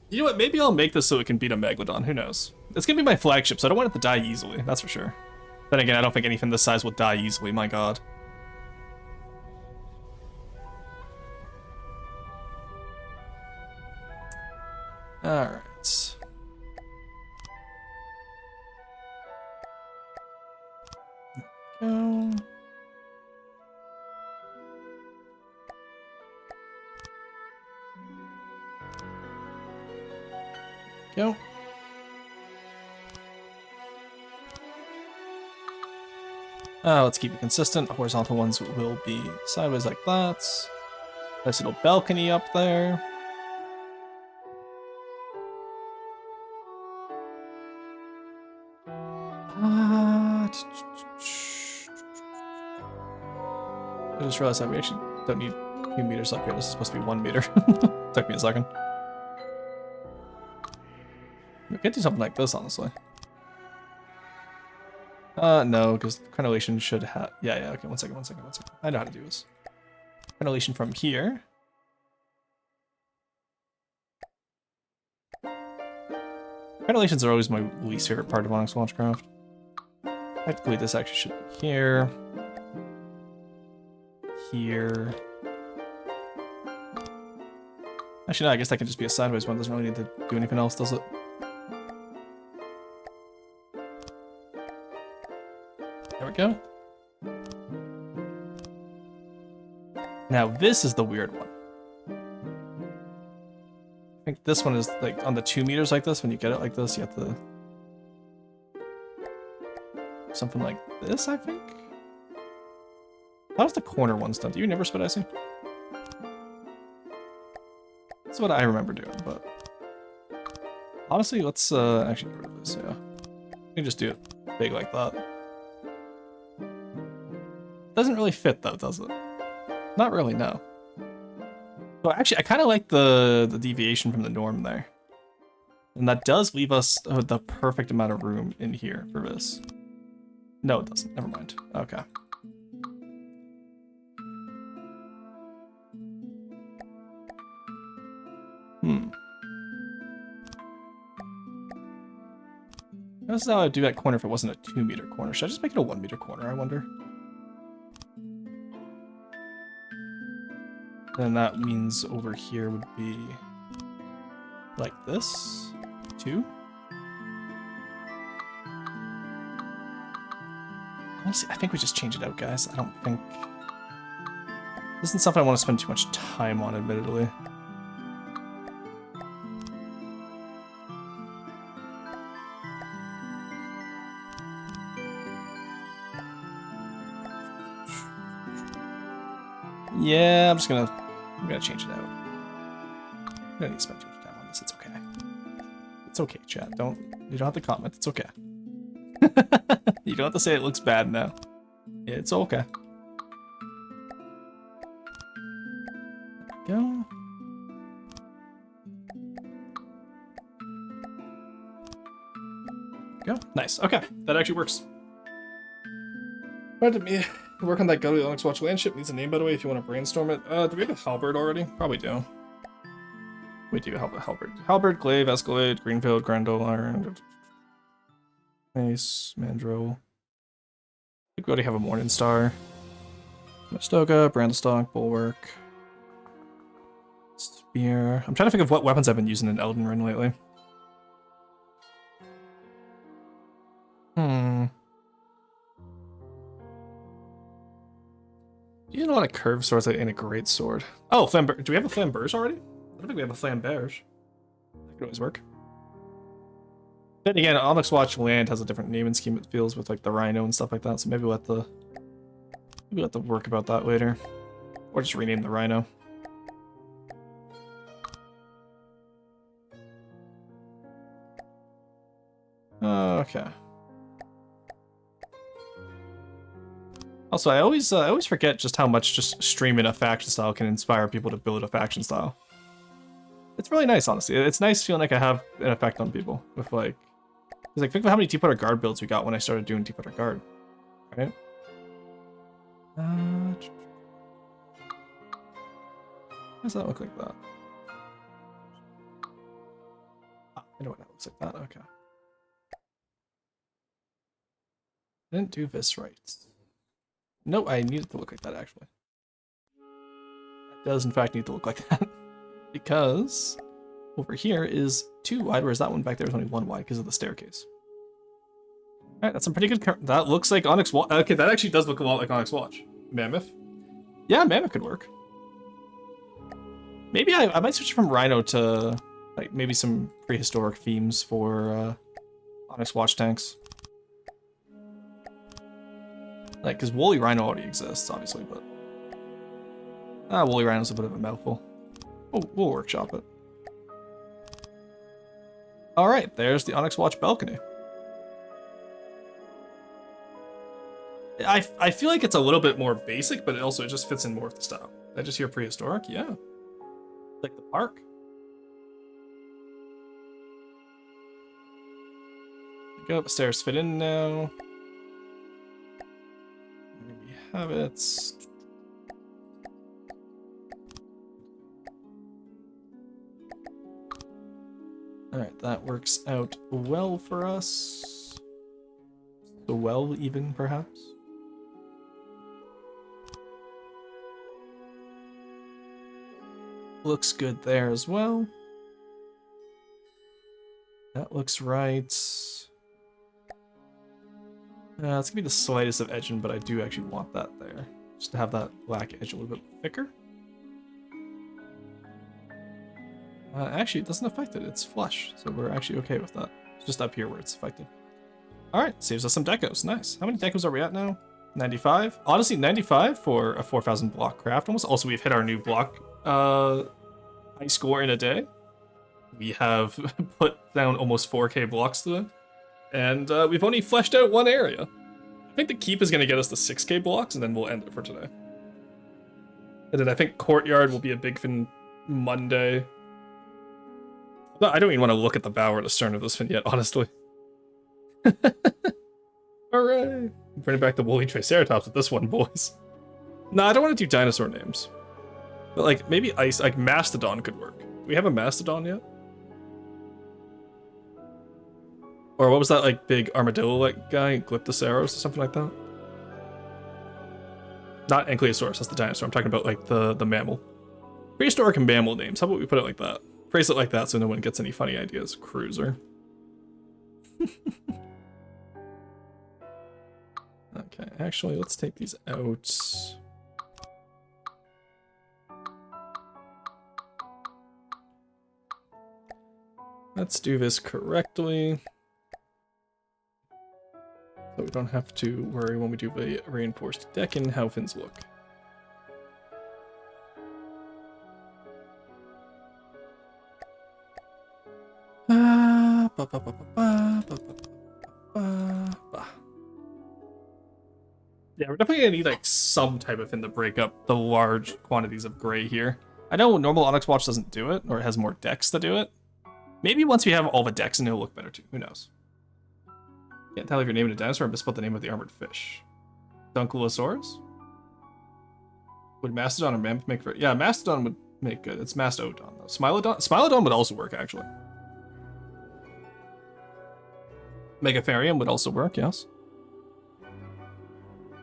You know what? Maybe I'll make this so it can beat a Megalodon. Who knows? It's gonna be my flagship, so I don't want it to die easily. That's for sure. Then again, I don't think anything this size will die easily. My God. All right. Go. Go. Let's keep it consistent. Horizontal ones will be sideways like that. Nice little balcony up there. I just realized that we actually don't need 2 meters up here. This is supposed to be 1 meter. Took me a second. We could do something like this, honestly. No, because crenellation should have... Yeah, okay, one second. I know how to do this. Crenellation from here. Ventilations are always my least favorite part of Onyx Watchcraft. Technically, this actually should be here. Here. Actually, no, I guess that can just be a sideways one. Doesn't really need to do anything else, does it? There we go. Now, this is the weird one. I think this one is like on the 2 meters like this. When you get it like this, you have to... something like this, I think? How's the corner ones done? Do you remember Spit Icing? That's what I remember doing, but... honestly, let's actually get rid of this, yeah. You can just do it big like that. Doesn't really fit though, does it? Not really, no. Well, actually, I kind of like the deviation from the norm there. And that does leave us the perfect amount of room in here for this. No, it doesn't. Never mind. Okay. This is how I'd do that corner if it wasn't a 2 meter corner. Should I just make it a 1 meter corner, I wonder? Then that means over here would be like this, 2. Honestly, I think we just change it out, guys. I don't think... this isn't something I want to spend too much time on, admittedly. Yeah, I'm gonna change it out. I don't need to spend too much time on this. It's okay. It's okay, chat. You don't have to comment. It's okay. You don't have to say it looks bad now. It's okay. There we go. Go. Nice. Okay, that actually works. Pardon me. Work on that gutted Onyx Watch landship needs a name, by the way, if you want to brainstorm it. Do we have a halberd already? Probably do. We do have a halberd. Halberd, glaive, escalade, greenfield, grendel, iron, mace, mandrill. I think we already have a morning star. Mastoga, brandlestock, bulwark, spear. I'm trying to think of what weapons I've been using in Elden Ring lately. Using a lot of curved swords and a great sword. Oh, flamber. Do we have a flamberge already? I don't think we have a flamberge. That could always work. Then again, Onyx Watch Land has a different naming scheme, it feels, with like the rhino and stuff like that. So maybe we'll have to work about that later, or just rename the rhino. Okay. Also, I always forget just how much just streaming a faction style can inspire people to build a faction style. It's really nice, honestly. It's nice feeling like I have an effect on people with like, because like think of how many Deepwater Guard builds we got when I started doing Deepwater Guard, right? Why does that look like that? Ah, I know what that looks like that. Okay. I didn't do this right. No, I need it to look like that, actually. It does, in fact, need to look like that. Because over here is 2 wide, whereas that one back there is only 1 wide because of the staircase. Alright, that's some pretty good... that looks like Onyx Watch. Okay, that actually does look a lot like Onyx Watch. Mammoth. Yeah, Mammoth could work. Maybe I might switch from Rhino to, like, maybe some prehistoric themes for Onyx Watch tanks. Like, because Woolly Rhino already exists, obviously, but... Woolly Rhino's a bit of a mouthful. We'll workshop it. Alright, there's the Onyx Watch balcony. I feel like it's a little bit more basic, but it just fits in more with the style. Did I just hear prehistoric? Yeah. Like the park. Go up the stairs, fit in now. There we have it. Alright, that works out well for us. So well, even, perhaps? Looks good there as well. That looks right. It's gonna be the slightest of edging, but I do actually want that there. Just to have that black edge a little bit thicker. Actually, it doesn't affect it. It's flush, so we're actually okay with that. It's just up here where it's affected. Alright, saves us some decos. Nice. How many decos are we at now? 95? Honestly, 95 for a 4,000 block craft almost. Also, we've hit our new block high score in a day. We have put down almost 4k blocks to it. And we've only fleshed out one area. I think the keep is going to get us the 6k blocks, and then we'll end it for today. And then I think courtyard will be a big fin Monday. No, I don't even want to look at the bow or the stern of this fin yet, honestly. Hooray! Bring back the woolly triceratops with this one, boys. No, I don't want to do dinosaur names. But like, maybe ice, like Mastodon could work. Do we have a Mastodon yet? Or what was that like big armadillo-like guy, Glyptosaurus or something like that? Not Ankylosaurus, that's the dinosaur. I'm talking about like the mammal. Prehistoric and mammal names. How about we put it like that? Phrase it like that so no one gets any funny ideas. Cruiser. Okay, actually, let's take these out. Let's do this correctly. So we don't have to worry when we do the reinforced decking how fins look. Yeah, we're definitely gonna need like some type of fin to break up the large quantities of gray here. I know normal Onyx Watch doesn't do it, or it has more decks to do it. Maybe once we have all the decks and it'll look better too, who knows. Can't tell if you're naming a dinosaur and misspelled the name of the armored fish. Dunkulosaurus? Would Mastodon or Mammoth make for... Yeah, Mastodon would make good. It's Mastodon though. Smilodon would also work actually. Megatherium would also work, yes.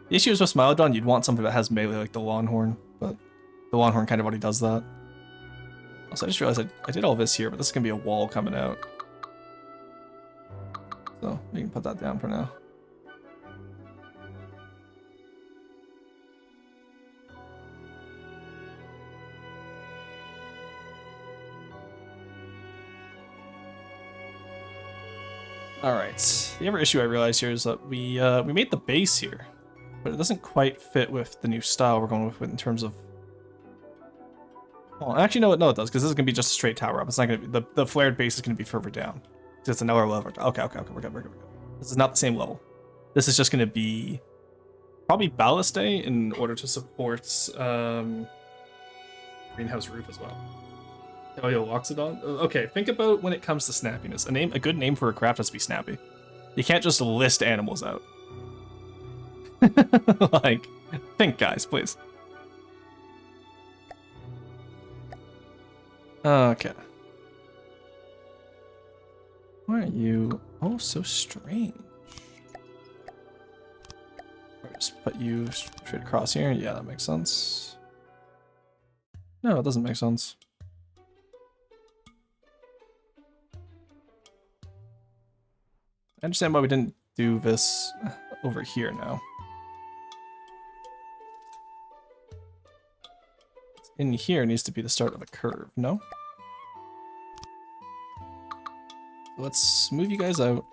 The issue is with Smilodon, you'd want something that has melee like the Longhorn, but the Longhorn kind of already does that. Also, I just realized I did all this here, but this is going to be a wall coming out. So, we can put that down for now. Alright, the other issue I realized here is that we made the base here, but it doesn't quite fit with the new style we're going with in terms of... Well, actually, no, it does, because this is going to be just a straight tower up. It's not going to be... The flared base is going to be further down. It's another level. Okay, we're good. This is not the same level. This is just going to be probably baluste in order to support greenhouse roof as well. Oh, yeah, Loxodon? Okay, think about when it comes to snappiness. A good name for a craft has to be snappy. You can't just list animals out. Like, think, guys, please. Okay. Why are you... Oh, so strange. Just put you straight across here. Yeah, that makes sense. No, it doesn't make sense. I understand why we didn't do this over here now. In here needs to be the start of a curve, no? Let's move you guys out.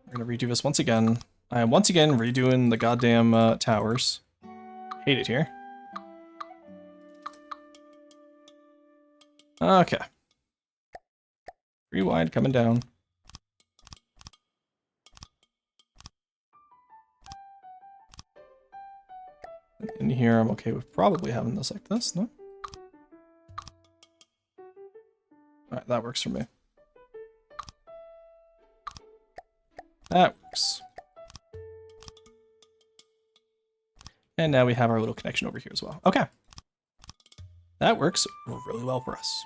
We're gonna redo this once again. I am once again redoing the goddamn towers. Hate it here. Okay. Pretty wide coming down. In here, I'm okay with probably having this like this, no? Alright, that works for me. That works. And now we have our little connection over here as well. Okay. That works really well for us.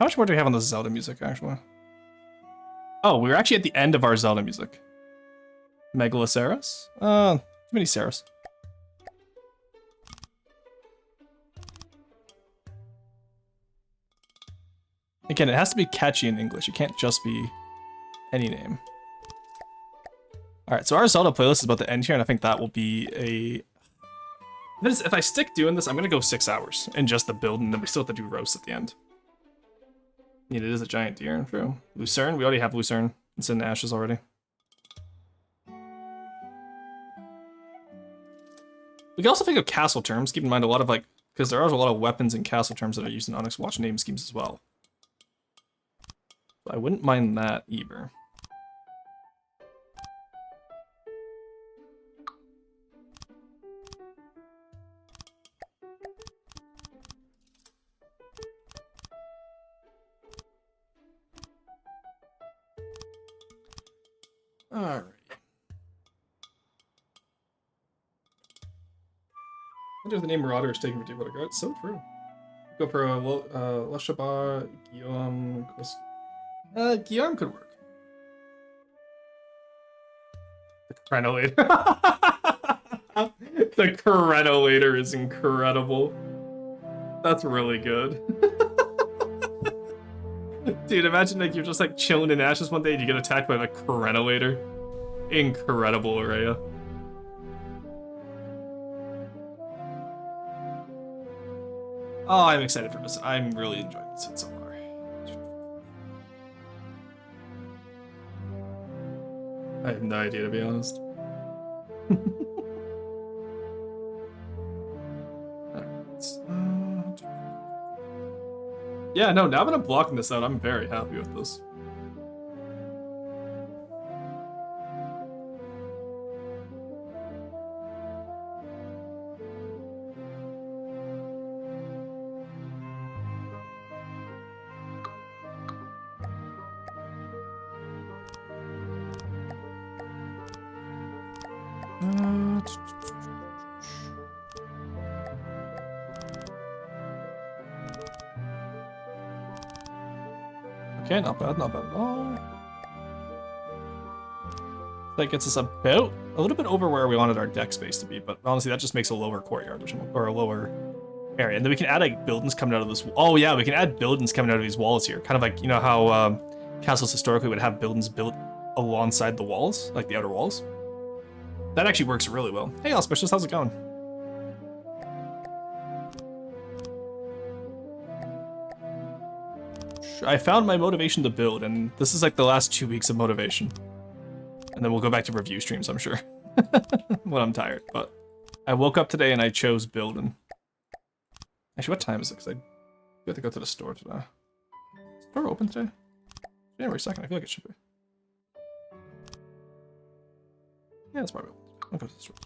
How much more do we have on the Zelda music, actually? Oh, we're actually at the end of our Zelda music. Megaloceros? Too many Ceros. Again, it has to be catchy in English. It can't just be any name. Alright, so our Zelda playlist is about to end here, and I think that will be a... If I stick doing this, I'm going to go 6 hours in just the build, and then we still have to do roast at the end. I mean, it is a giant deer, true. Lucerne? We already have Lucerne. It's in ashes already. We can also think of castle terms. Keep in mind a lot of, like... Because there are a lot of weapons and castle terms that are used in Onyx Watch name schemes as well. I wouldn't mind that either. Alright. I wonder if the name Marauder is taken for Deep Water Guard. So true. Go for Lashabar, Guillaume, Guillaume could work. The Crenolator. The Crenolator is incredible. That's really good. Dude, imagine like you're just like chilling in ashes one day and you get attacked by the Crenolator. Incredible, Araya. Oh, I'm excited for this. I'm really enjoying this so far. I have no idea, to be honest. Yeah, no, now that I'm blocking this out, I'm very happy with this. Okay, not bad at all. That gets us about a little bit over where we wanted our deck space to be, but honestly, that just makes a lower courtyard, or a lower area. And then we can add like buildings coming out of this. Oh yeah, we can add buildings coming out of these walls here. Kind of like, you know how castles historically would have buildings built alongside the walls, like the outer walls. That actually works really well. Hey, Auspicious, how's it going? I found my motivation to build, and this is like the last 2 weeks of motivation. And then we'll go back to review streams, I'm sure. When I'm tired, but I woke up today and I chose building. Actually, what time is it? Because I have to go to the store today. Is the store open today? January 2nd, I feel like it should be. Yeah, it's probably open. I'll go to the store.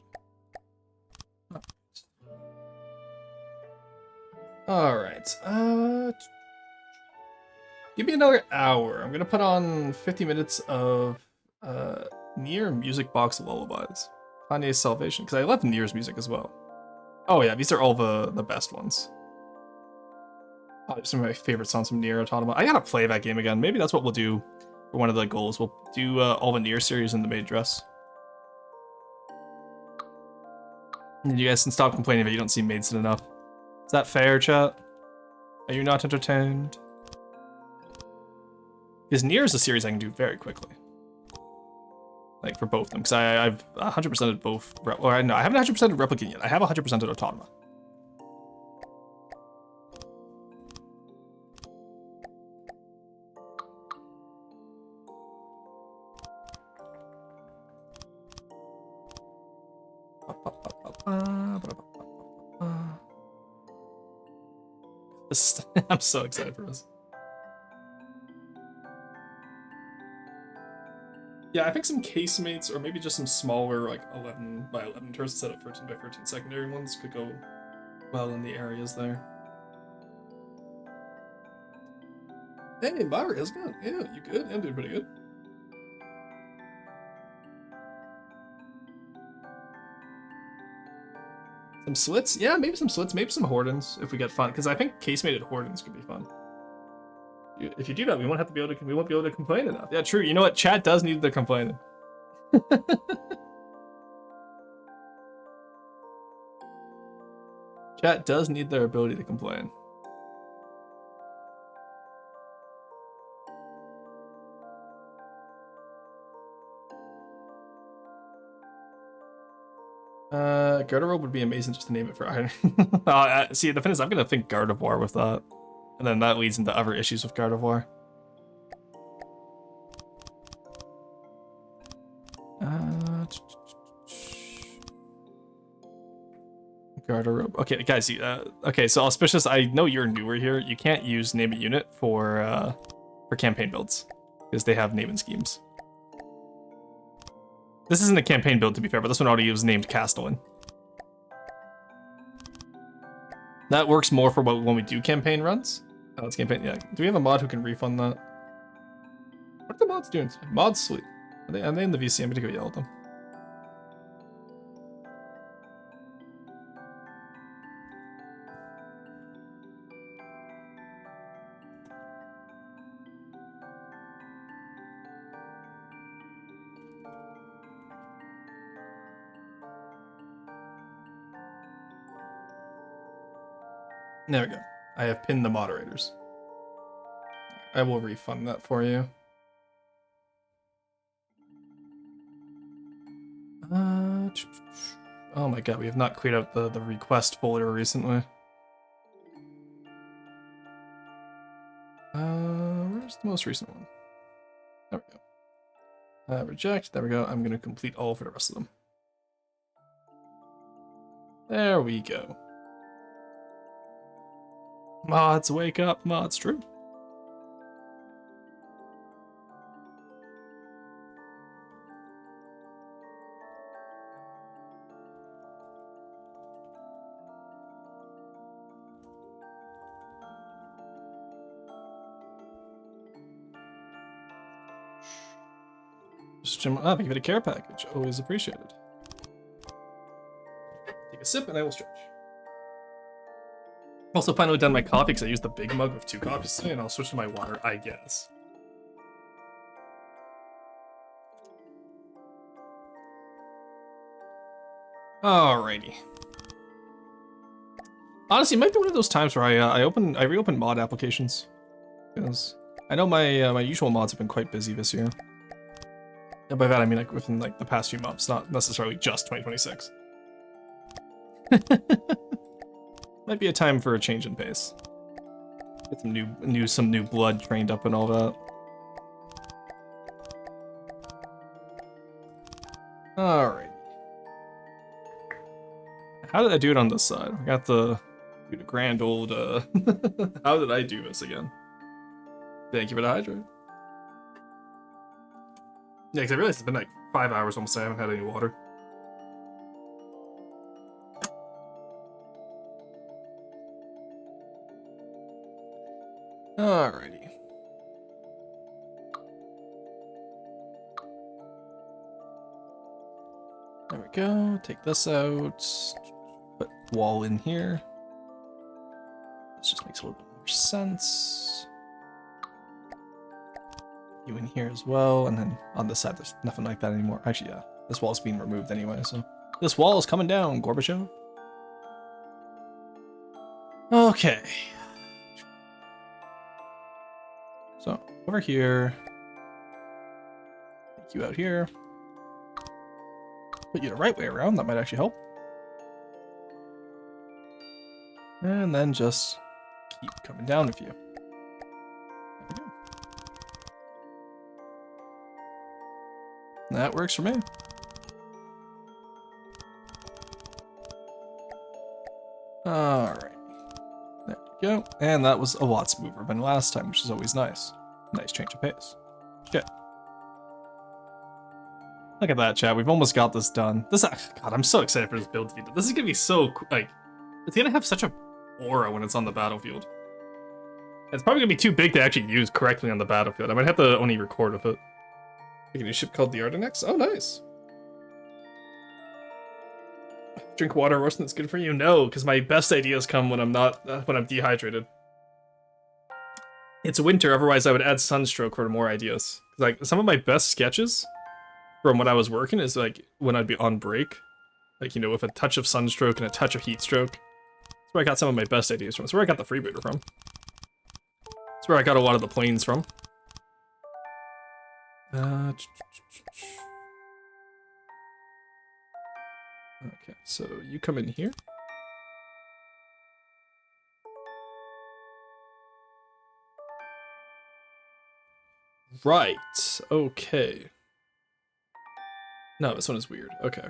Alright, give me another hour. I'm gonna put on 50 minutes of Nier Music Box Lullabies. Kanye's Salvation, because I love Nier's music as well. Oh yeah, these are all the best ones. Oh, some of my favorite songs from Nier Automata. I gotta play that game again. Maybe that's what we'll do for one of the goals. We'll do all the Nier series in the maid dress. And you guys can stop complaining that you don't see Maidson enough. Is that fair, chat? Are you not entertained? Because Nier is a series I can do very quickly. Like, for both of them. Because I've 100%ed both... Or, no, I haven't 100%ed Replicant yet. I have 100%ed Automata. I'm so excited for this. Yeah, I think some casemates, or maybe just some smaller, like 11 by 11 turrets instead of 13 by 13 secondary ones could go well in the areas there. Hey, Myri, how's it going? Yeah, you good? I'm doing pretty good. Some slits? Yeah, maybe some slits, maybe some Hordens if we get fun, because I think casemated Hordens could be fun. If you do that, we won't be able to complain enough. Yeah, true. You know what? Chat does need the complaining. Chat does need their ability to complain. Garderobe would be amazing just to name it for iron. See, the thing is, I'm gonna think Gardevoir with that. And then that leads into other issues with Gardevoir. Garderobe. Okay, guys. Okay, so Auspicious, I know you're newer here. You can't use name a unit for campaign builds because they have naming schemes. This isn't a campaign build, to be fair, but this one already was named Castellan. That works more for when we do campaign runs. Oh, it's campaign. Yeah. Do we have a mod who can refund that? What are the mods doing? Mods sleep. Are they in the VC? I'm gonna go yell at them. There we go. I have pinned the moderators. I will refund that for you. Oh my god, we have not cleared out the request folder recently. Where's the most recent one? There we go. Reject. There we go. I'm gonna complete all for the rest of them. There we go. Mods, wake up, mods, true. Thank you for the care package. Always appreciated. Take a sip and I will stretch. Also finally done my coffee because I used the big mug with 2 coffees today, and I'll switch to my water, I guess. Alrighty. Honestly, it might be one of those times where I reopen mod applications, because I know my usual mods have been quite busy this year. And by that I mean like within like the past few months, not necessarily just 2026. Might be a time for a change in pace. Get some new blood trained up and all that. Alright. How did I do it on this side? I got the grand old how did I do this again? Thank you for the hydrate. Yeah, because I realized it's been like 5 hours almost. I haven't had any water. Alrighty. There we go. Take this out. Put wall in here. This just makes a little bit more sense. You in here as well, and then on this side there's nothing like that anymore. Actually, yeah, this wall's being removed anyway, so this wall is coming down, Gorbachev. Okay. So over here, take you out here. Put you the right way around. That might actually help. And then just keep coming down with you. That works for me. Alright. There we go. And that was a lot smoother than last time, which is always nice. Nice change of pace. Shit. Look at that, chat. We've almost got this done. God, I'm so excited for this build to be done. This is gonna be so, like, it's gonna have such a aura when it's on the battlefield. It's probably gonna be too big to actually use correctly on the battlefield. I might have to only record with it. You can do a ship called the Ardenex? Oh, nice. Drink water, Roasting, that's good for you? No, because my best ideas come when I'm not, when I'm dehydrated. It's winter, otherwise I would add sunstroke for more ideas. Like, some of my best sketches from when I was working is like when I'd be on break. Like, you know, with a touch of sunstroke and a touch of heat stroke. That's where I got some of my best ideas from. That's where I got the freebooter from. That's where I got a lot of the planes from. Okay, so you come in here. Right, okay. No, this one is weird. Okay.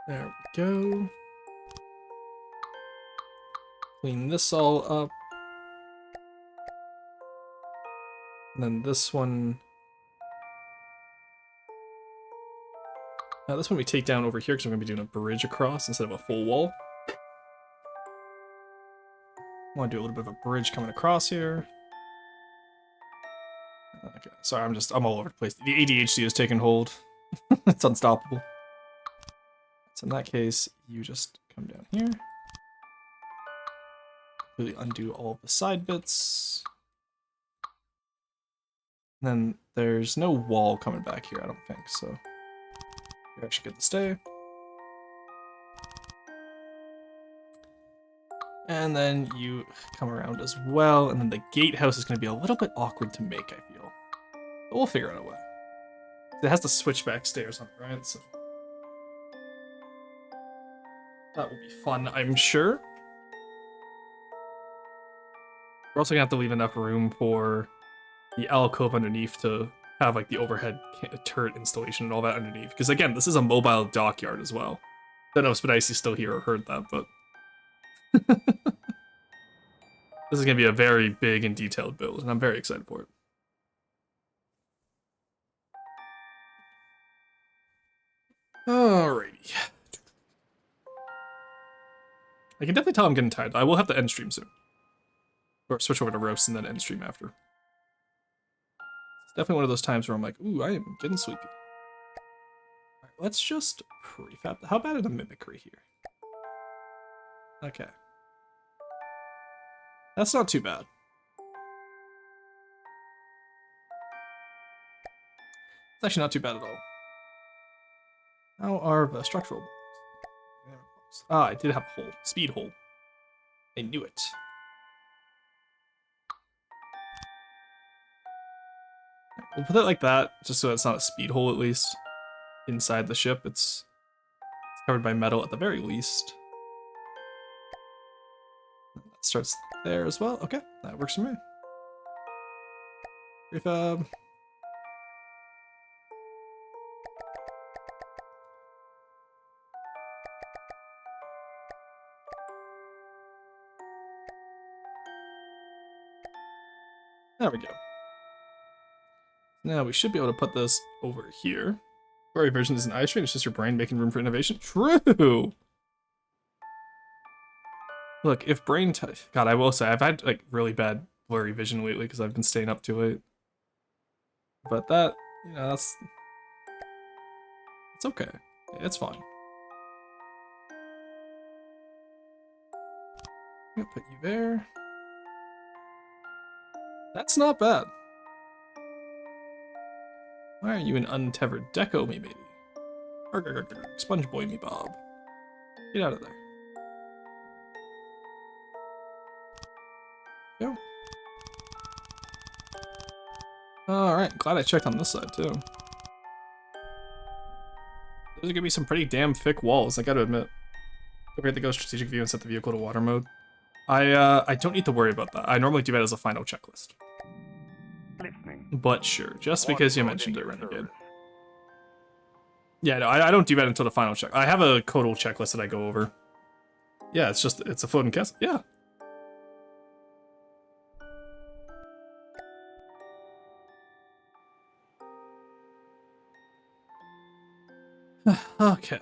There we go. Clean this all up. And then this one... this one we take down over here because we're going to be doing a bridge across instead of a full wall. I want to do a little bit of a bridge coming across here. Okay, sorry, I'm all over the place. The ADHD has taken hold. It's unstoppable. So in that case, you just come down here. Completely undo all of the side bits. And then there's no wall coming back here, I don't think, so you're actually good to stay. And then you come around as well, and then the gatehouse is going to be a little bit awkward to make, I feel. But we'll figure out a way. It has the switchback stairs on it, right? So that will be fun, I'm sure. We're also going to have to leave enough room for the alcove underneath to have like the overhead turret installation and all that underneath. Because again, this is a mobile dockyard as well. Don't know if Spidicey's still here or heard that, but... This is going to be a very big and detailed build, and I'm very excited for it. Alrighty. I can definitely tell I'm getting tired. I will have to end stream soon. Or switch over to roast and then end stream after. It's definitely one of those times where I'm like, ooh, I am getting sleepy. Alright, let's just prefab. How bad are the mimicry here? Okay. That's not too bad. It's actually not too bad at all. How are the structural blocks? Ah, I did have a hole. Speed hole. I knew it. We'll put it like that, just so it's not a speed hole at least. Inside the ship, it's covered by metal at the very least. That starts there as well. Okay, that works for me. Refab. There we go. Now we should be able to put this over here. Blurry version is an eye strain, it's just your brain making room for innovation. True! Look, if brain God, I will say, I've had like really bad blurry vision lately because I've been staying up too late. But that, you know, it's okay. It's fine. I'm gonna put you there. That's not bad. Why are you an untethered deco me, baby? Sponge boy me, Bob. Get out of there. Go. Alright, glad I checked on this side, too. There's gonna be some pretty damn thick walls, I gotta admit. Don't forget to go strategic view and set the vehicle to water mode. I don't need to worry about that. I normally do that as a final checklist. But sure, just because you mentioned it, Renegade. Yeah, no, I don't do that until the final check. I have a total checklist that I go over. Yeah, it's a floating castle. Yeah. Okay.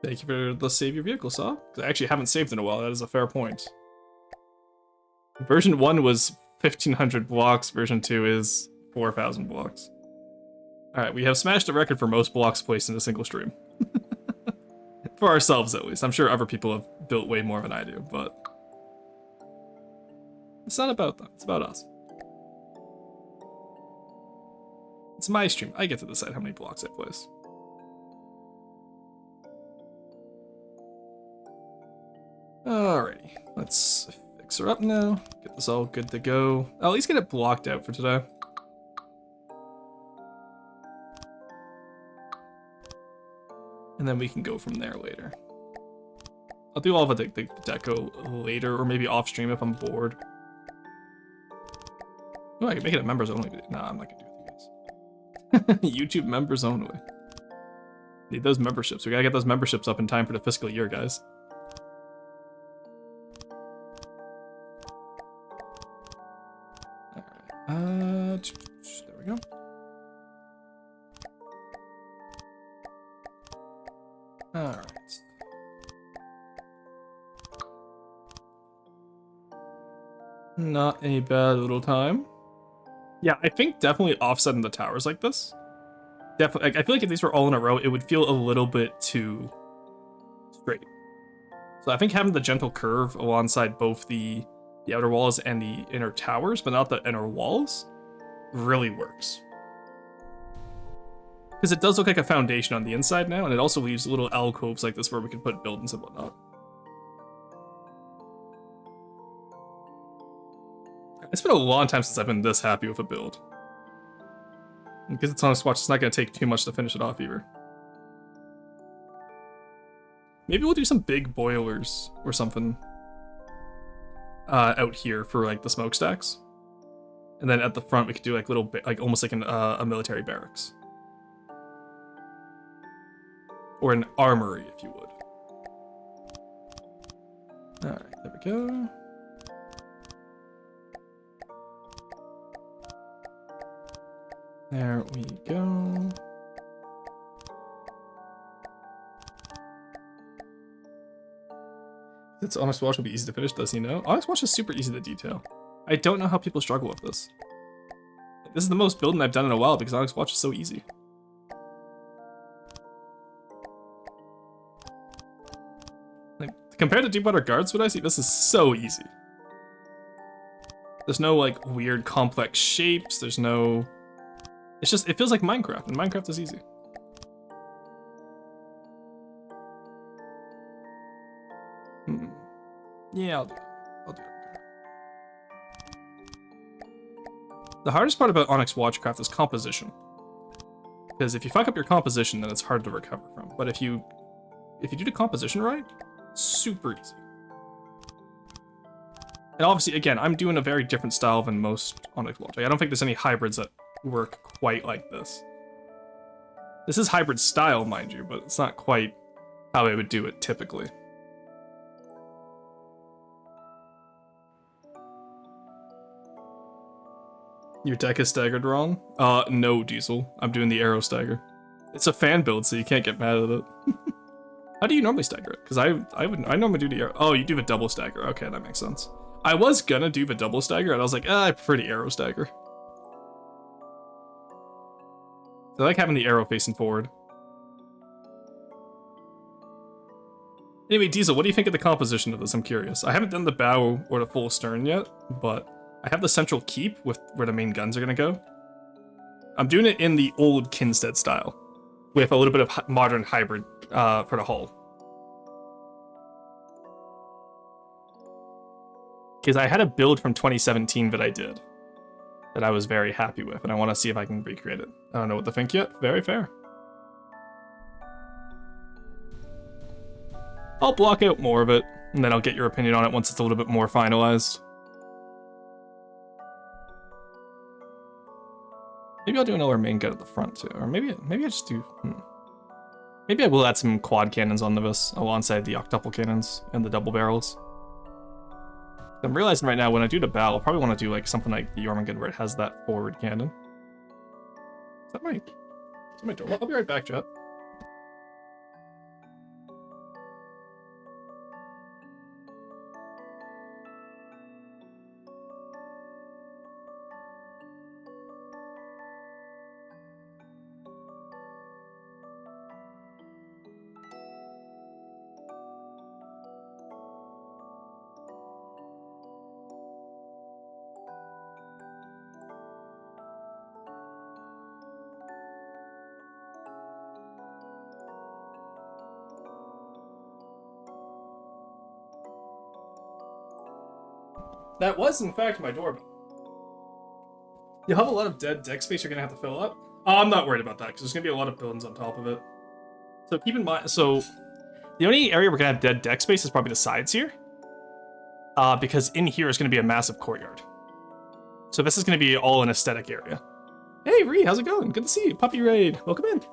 Thank you for the save your vehicle, Saw. I actually haven't saved in a while, that is a fair point. Version 1 was 1,500 blocks, version 2 is 4,000 blocks. Alright, we have smashed the record for most blocks placed in a single stream. For ourselves, at least. I'm sure other people have built way more than I do, but it's not about them. It's about us. It's my stream. I get to decide how many blocks I place. Alrighty, let's fix her up now. Get this all good to go. I'll at least get it blocked out for today. And then we can go from there later. I'll do all of the deco later, or maybe off stream if I'm bored. Oh, I can make it a members only. Nah, I'm not gonna do it with you guys. YouTube members only. Need those memberships. We gotta get those memberships up in time for the fiscal year, guys. Alright. There we go. Alright. Not a bad little time. Yeah, I think definitely offsetting the towers like this. Definitely, like, I feel like if these were all in a row, it would feel a little bit too straight. So I think having the gentle curve alongside both the outer walls and the inner towers, but not the inner walls, really works. Because it does look like a foundation on the inside now, and it also leaves little alcoves like this where we can put buildings and whatnot. It's been a long time since I've been this happy with a build. Because it's on a swatch, it's not going to take too much to finish it off either. Maybe we'll do some big boilers or something out here for like the smokestacks. And then at the front we could do like little, like almost like a military barracks. Or an armory, if you would. Alright, there we go. There we go. It's Onyx Watch will be easy to finish, does he know? Onyx Watch is super easy to detail. I don't know how people struggle with this. This is the most building I've done in a while because Onyx Watch is so easy. Like, compared to Deepwater Guards, what I see, this is so easy. There's no like weird complex shapes, there's no... It's just, it feels like Minecraft, and Minecraft is easy. Yeah, I'll do it. The hardest part about Onyx Watchcraft is composition. Because if you fuck up your composition, then it's hard to recover from. But if you do the composition right, super easy. And obviously, again, I'm doing a very different style than most Onyx Watch. Like, I don't think there's any hybrids that work quite like this. This is hybrid style, mind you, but it's not quite how I would do it typically. Your deck is staggered wrong? No, Diesel. I'm doing the arrow stagger. It's a fan build, so you can't get mad at it. How do you normally stagger it? Because I normally do the arrow. Oh, you do the double stagger. Okay, that makes sense. I was gonna do the double stagger, and I was like, I prefer the arrow stagger. I like having the arrow facing forward. Anyway, Diesel, what do you think of the composition of this? I'm curious. I haven't done the bow or the full stern yet, but I have the central keep with where the main guns are gonna go. I'm doing it in the old Kinstead style, with a little bit of modern hybrid for the hull. Because I had a build from 2017 that I did, that I was very happy with, and I want to see if I can recreate it. I don't know what to think yet. Very fair. I'll block out more of it, and then I'll get your opinion on it once it's a little bit more finalized. Maybe I'll do another main gun at the front too, or maybe I just do. Maybe I will add some quad cannons onto this alongside the octuple cannons and the double barrels. I'm realizing right now when I do the bow, I'll probably want to do like something like the Jormungand where it has that forward cannon. Is that my door? I'll be right back, chat. That was, in fact, my doorbell. You'll have a lot of dead deck space you're going to have to fill up. I'm not worried about that, because there's going to be a lot of buildings on top of it. So keep in mind, so the only area we're going to have dead deck space is probably the sides here. Because in here is going to be a massive courtyard. So this is going to be all an aesthetic area. Hey, Ree, how's it going? Good to see you. Puppy Raid. Welcome in. For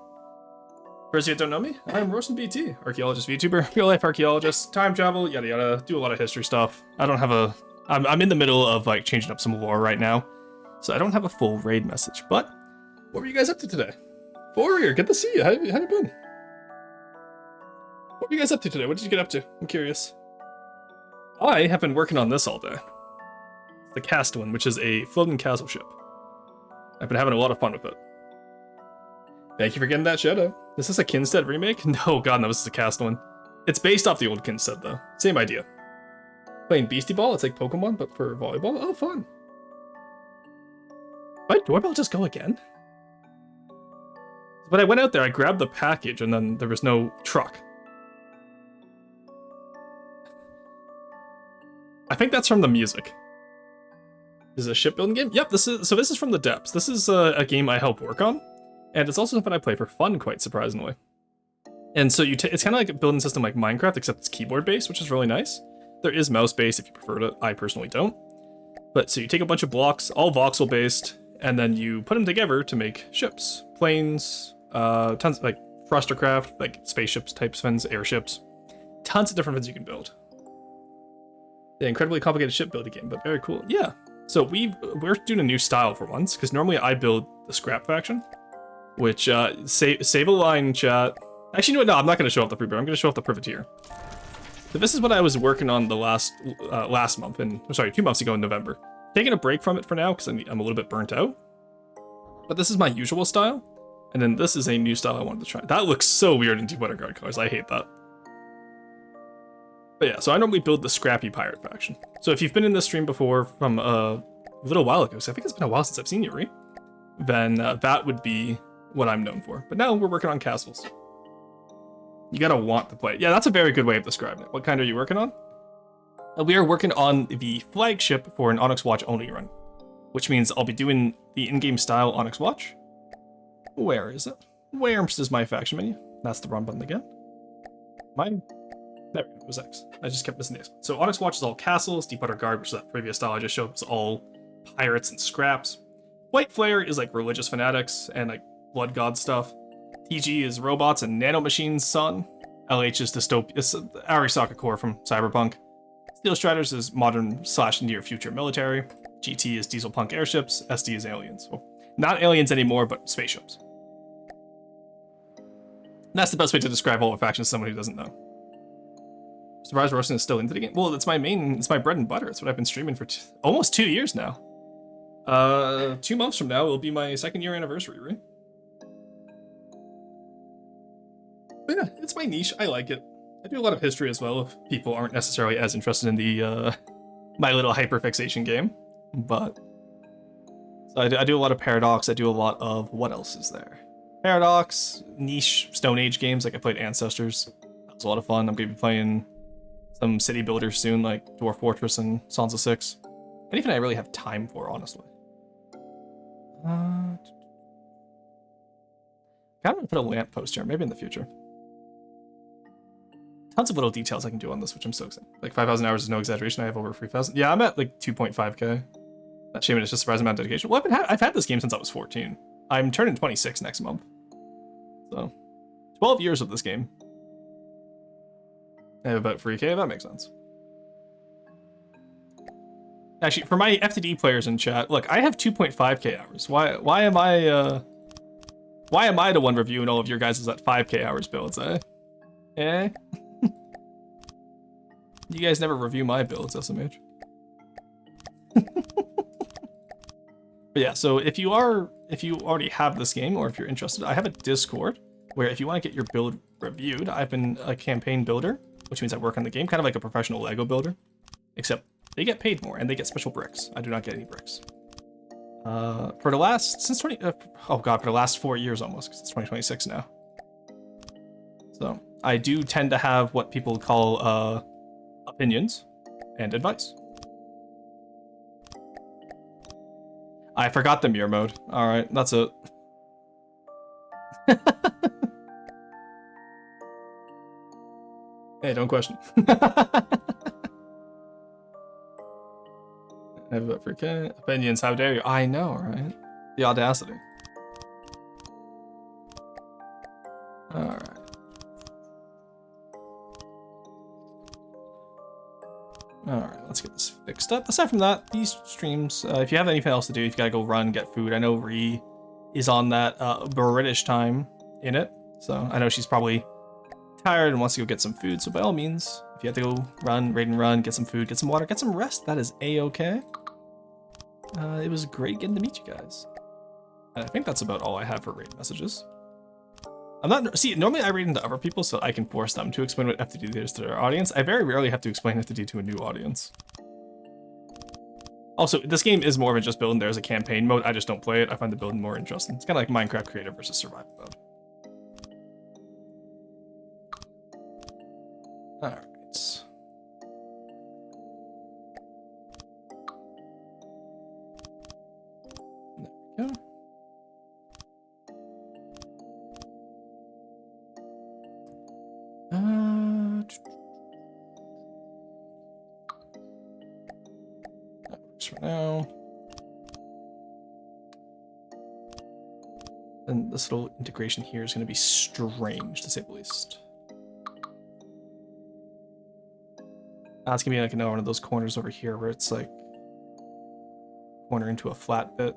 those of you that don't know me, I'm Roastin' BT, Archaeologist Vtuber, real-life archaeologist, time travel, yada yada, do a lot of history stuff. I don't have a... I'm in the middle of, like, changing up some lore right now, so I don't have a full raid message, but what were you guys up to today? Warrior, good to see you. How you been? What were you guys up to today? What did you get up to? I'm curious. I have been working on this all day. It's the Castle, which is a floating castle ship. I've been having a lot of fun with it. Thank you for getting that shout out. Is this a Kinstead remake? No, god no, this is a Castle. It's based off the old Kinstead though. Same idea. Playing Beastie Ball, it's like Pokemon, but for volleyball. Oh, fun. Did my doorbell just go again? But I went out there, I grabbed the package, and then there was no truck. I think that's from the music. This is a shipbuilding game? Yep, this is from the depths. This is a game I help work on, and it's also something I play for fun, quite surprisingly. And so it's kind of like a building system like Minecraft, except it's keyboard-based, which is really nice. There is mouse-based if you prefer it. I personally don't. But so you take a bunch of blocks, all voxel-based, and then you put them together to make ships, planes, tons of, like, thrustercraft, like spaceships type things, airships. Tons of different things you can build. An incredibly complicated shipbuilding game, but very cool. Yeah. So we're doing a new style for once, because normally I build the scrap faction, which save a line, chat. Actually, no, I'm not going to show off the freebird. I'm going to show off the privateer. So this is what I was working on the last month, sorry, 2 months ago in November. Taking a break from it for now because I'm a little bit burnt out. But this is my usual style, and then this is a new style I wanted to try. That looks so weird in Deep Water Guard colors. I hate that. But yeah, so I normally build the Scrappy Pirate faction. So if you've been in this stream before from a little while ago, so I think it's been a while since I've seen you, Ree, then that would be what I'm known for. But now we're working on castles. You gotta want to play it. Yeah, that's a very good way of describing it. What kind are you working on? We are working on the flagship for an Onyx Watch only run, which means I'll be doing the in-game style Onyx Watch. Where is it? Where is my faction menu? That's the wrong button again. Mine. There we go, it was X. I just kept missing the X. So Onyx Watch is all castles, Deepwater Guard, which is that previous style I just showed, was all pirates and scraps. White Flare is like religious fanatics and like blood god stuff. TG is robots and nanomachines son. LH is dystopia, it's Arisaka core from Cyberpunk. Steel Striders is modern / near future military. GT is diesel punk airships. SD is aliens. Well, not aliens anymore, but spaceships. And that's the best way to describe all the factions to someone who doesn't know. Surprise Roasting is still into the game. Well, it's my bread and butter. It's what I've been streaming for almost 2 years now. 2 months from now will be my 2nd year anniversary, right? But yeah, it's my niche. I like it. I do a lot of history as well if people aren't necessarily as interested in the my little hyperfixation game. But so I do a lot of Paradox. I do a lot of what else is there? Paradox, niche Stone Age games like I played Ancestors. That was a lot of fun. I'm gonna be playing some city builders soon, like Dwarf Fortress and Sons of Six. Anything I really have time for, honestly. I kind of want to put a lamppost here, maybe in the future. Tons of little details I can do on this, which I'm so excited. Like 5,000 hours is no exaggeration. I have over 3,000. Yeah, I'm at like 2.5k. That shame, it's just a surprising amount of dedication. Well, I've had this game since I was 14. I'm turning 26 next month. So, 12 years of this game. I have about 3k, that makes sense. Actually, for my FTD players in chat, look, I have 2.5k hours. Why am I the one reviewing all of your guys' at 5k hours builds, eh? Eh? You guys never review my builds, SMH. But yeah, so if you already have this game, or if you're interested, I have a Discord where if you want to get your build reviewed, I've been a campaign builder, which means I work on the game, kind of like a professional Lego builder, except they get paid more and they get special bricks. I do not get any bricks. For the last 4 years almost, because it's 2026 now. So I do tend to have what people call opinions and advice. I forgot the mirror mode. Alright, that's it. Hey, don't question. I vote for K. Opinions, how dare you? I know, right? The audacity. Alright. Alright, let's get this fixed up. Aside from that, these streams, if you have anything else to do, if you gotta go run, get food, I know Ree is on that British time in it, so I know she's probably tired and wants to go get some food, so by all means, if you have to go run, raid and run, get some food, get some water, get some rest, that is a-okay. It was great getting to meet you guys. And I think that's about all I have for raid messages. See, normally I read into other people so I can force them to explain what FTD is to their audience. I very rarely have to explain FTD to a new audience. Also, this game is more than just building. There's a campaign mode. I just don't play it. I find the building more interesting. It's kind of like Minecraft creative versus survival mode. Alright. There we go. That works for now. And this little integration here is going to be strange, to say the least. It's going to be like one of those corners over here where it's like corner into a flat bit.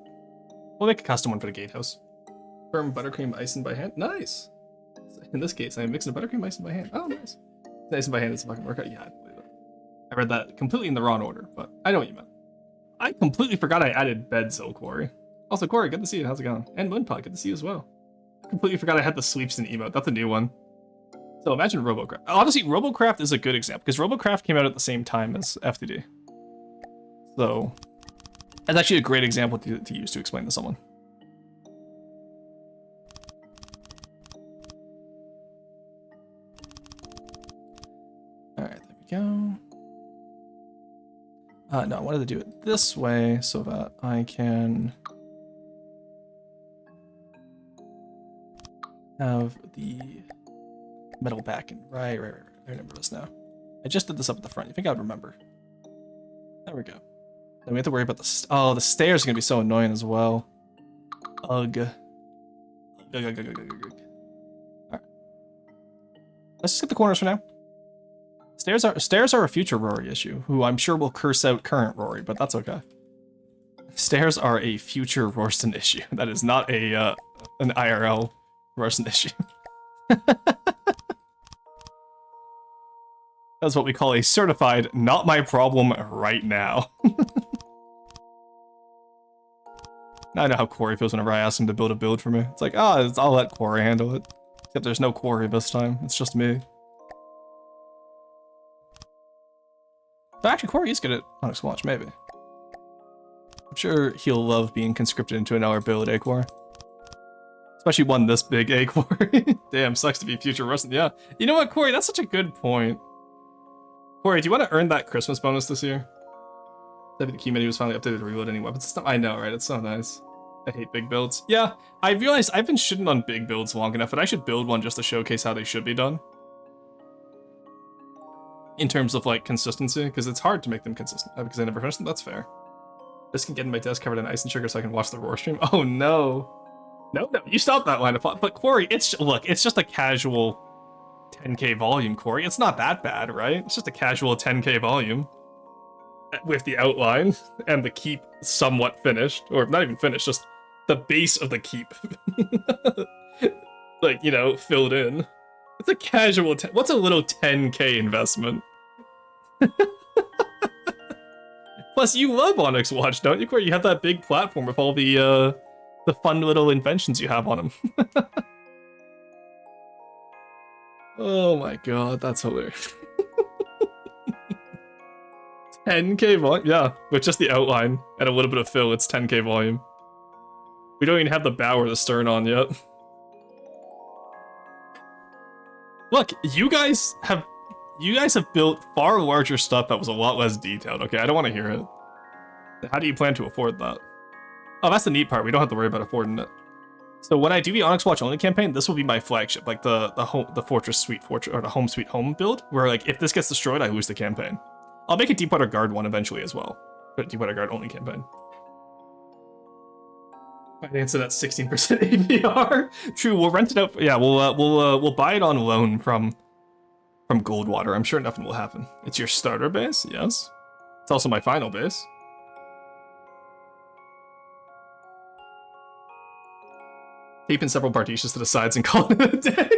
We'll make a custom one for the gatehouse. Firm buttercream icing by hand. Nice. In this case, I'm mixing a buttercream icing by hand. Oh, nice. Icing by hand is a fucking workout. Yeah, I believe it. I read that completely in the wrong order, but I know what you meant. I completely forgot I added Bedzo, Corey. Also, Corey, good to see you. How's it going? And Moonpod, good to see you as well. I completely forgot I had the sweeps and emote. That's a new one. So imagine Robocraft. Honestly, Robocraft is a good example because Robocraft came out at the same time as FTD. So that's actually a great example to use to explain to someone. All right, there we go. No, I wanted to do it this way so that I can have the metal backing. Right. I remember this now. I just did this up at the front. You think I'd remember? There we go. Then we have to worry about the... Oh, the stairs are going to be so annoying as well. Ugh. Alright. Let's just get the corners for now. Stairs are a future Rory issue, who I'm sure will curse out current Rory, but that's okay. Stairs are a future Rorston issue. That is not a an IRL Rorston issue. That's what we call a certified not my problem right now. Now I know how Corey feels whenever I ask him to build a build for me. It's like, I'll let Corey handle it. Except there's no Corey this time. It's just me. But actually, Corey is good at Onyx Launch, maybe. I'm sure he'll love being conscripted into an hour build, eh, Corey? Especially one this big, eh, Corey? Damn, sucks to be future Rustin. Yeah. You know what, Corey? That's such a good point. Corey, do you want to earn that Christmas bonus this year? The key menu was finally updated to reload any weapon system. I know, right? It's so nice. I hate big builds. Yeah, I realized I've been shitting on big builds long enough, but I should build one just to showcase how they should be done. In terms of, like, consistency, because it's hard to make them consistent. Because I never finished them, that's fair. This can get in my desk covered in ice and sugar so I can watch the Roar stream. Oh, no. No, you stopped that line of thought. But, Corey, look, it's just a casual 10k volume, Corey. It's not that bad, right? It's just a casual 10k volume. With the outline and the keep somewhat finished. Or not even finished, just the base of the keep. Like, you know, filled in. It's a casual... What's a little 10k investment? Plus, you love Onyx Watch, don't you, Corey? You have that big platform with all the fun little inventions you have on them. Oh my god, that's hilarious. 10k volume? Yeah, with just the outline and a little bit of fill, it's 10k volume. We don't even have the bow or the stern on yet. Look, you guys have built far larger stuff that was a lot less detailed. Okay, I don't want to hear it. How do you plan to afford that? Oh, that's the neat part. We don't have to worry about affording it. So when I do the Onyx Watch only campaign, this will be my flagship, like the Fortress Sweet Fortress or the Home Sweet Home build, where like if this gets destroyed, I lose the campaign. I'll make a Deepwater Guard one eventually as well, but Deepwater Guard only campaign. Finance it at 16% APR. True, we'll rent it out. Yeah, we'll buy it on loan from Goldwater. I'm sure nothing will happen. It's your starter base, yes. It's also my final base. Taping several Bardiches to the sides and call it a day.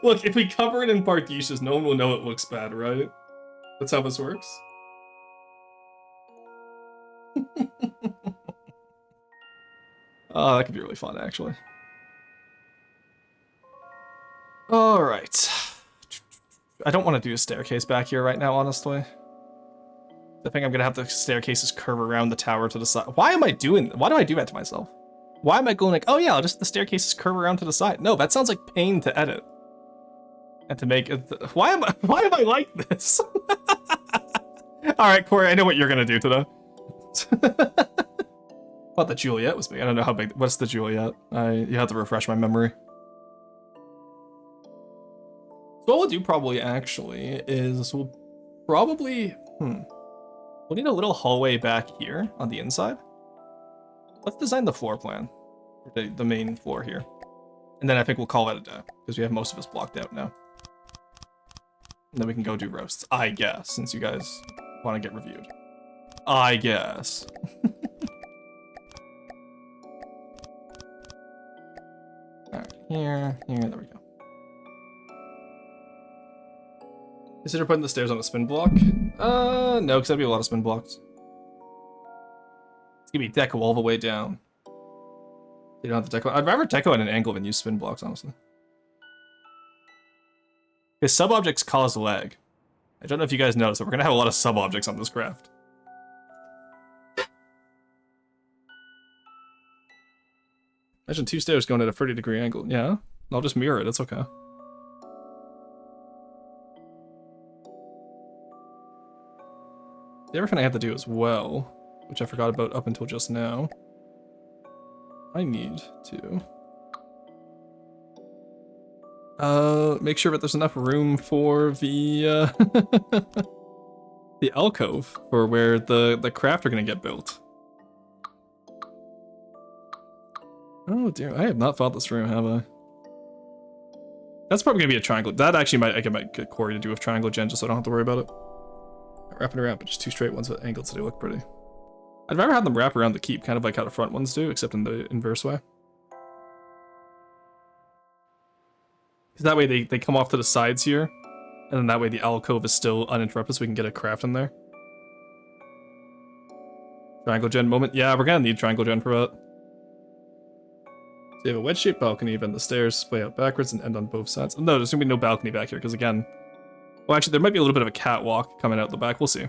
Look, if we cover it in Bardiches, no one will know it looks bad, right? That's how this works. Oh, that could be really fun, actually. All right. I don't want to do a staircase back here right now, honestly. I think I'm gonna have the staircases curve around the tower to the side. Why am I doing? Why do I do that to myself? Why am I going like, oh yeah, I'll just the staircases curve around to the side? No, that sounds like pain to edit and to make it. Why am I like this? All right, Corey, I know what you're gonna do today. Thought the Juliet was big. I don't know how big. What's the Juliet? You have to refresh my memory. So what we'll do probably actually is we'll probably we'll need a little hallway back here on the inside. Let's design the floor plan, the main floor here, and then I think we'll call it a day because we have most of us blocked out now. And then we can go do roasts, I guess, since you guys want to get reviewed. I guess. Alright, here, there we go. Consider putting the stairs on a spin block? No, because that'd be a lot of spin blocks. It's gonna be deco all the way down. You don't have to deco. I'd rather deco at an angle than use spin blocks, honestly. Because sub-objects cause lag. I don't know if you guys noticed, but we're gonna have a lot of sub-objects on this craft. Imagine 2 stairs going at a 30-degree angle. Yeah, I'll just mirror it, it's okay. The other thing I have to do as well, which I forgot about up until just now, I need to make sure that there's enough room for the the alcove for where the craft are gonna get built. Oh dear, I have not thought this through, have I? That's probably gonna be a triangle. That actually I might get Corey to do with triangle gen just so I don't have to worry about it. Wrapping around, but just 2 straight ones with angles so they look pretty. I'd rather have them wrap around the keep, kind of like how the front ones do, except in the inverse way. Because that way they come off to the sides here, and then that way the alcove is still uninterrupted so we can get a craft in there. Triangle gen moment. Yeah, we're gonna need triangle gen for that. So you have a wedge-shaped balcony, then the stairs splay out backwards and end on both sides. No, there's gonna be no balcony back here, because again... Well, actually, there might be a little bit of a catwalk coming out the back. We'll see.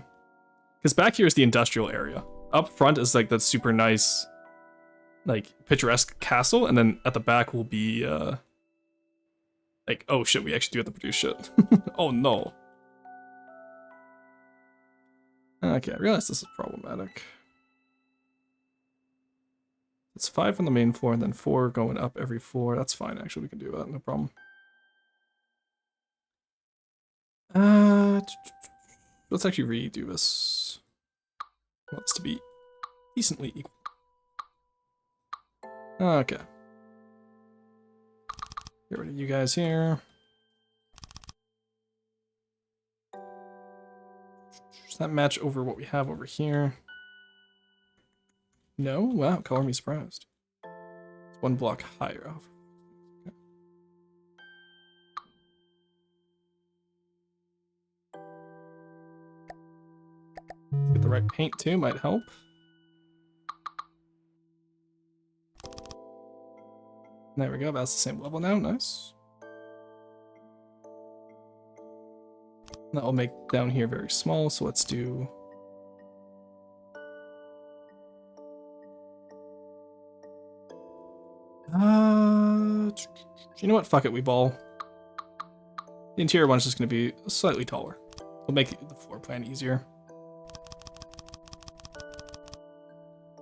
Because back here is the industrial area. Up front is like that super nice, like, picturesque castle, and then at the back will be, like, oh shit, we actually do have to produce shit. Oh no. Okay, I realize this is problematic. It's 5 on the main floor, and then 4 going up every floor. That's fine, actually, we can do that, no problem. Let's actually redo this. I want this to be decently equal. Okay. Get rid of you guys here. Does that match over what we have over here? No? Wow, color me surprised. It's 1 block higher off. Get the right paint too, might help. There we go, that's the same level now, nice. That will make down here very small, so let's do... you know what, fuck it, we ball. The interior one's just gonna be slightly taller. We'll make the floor plan easier.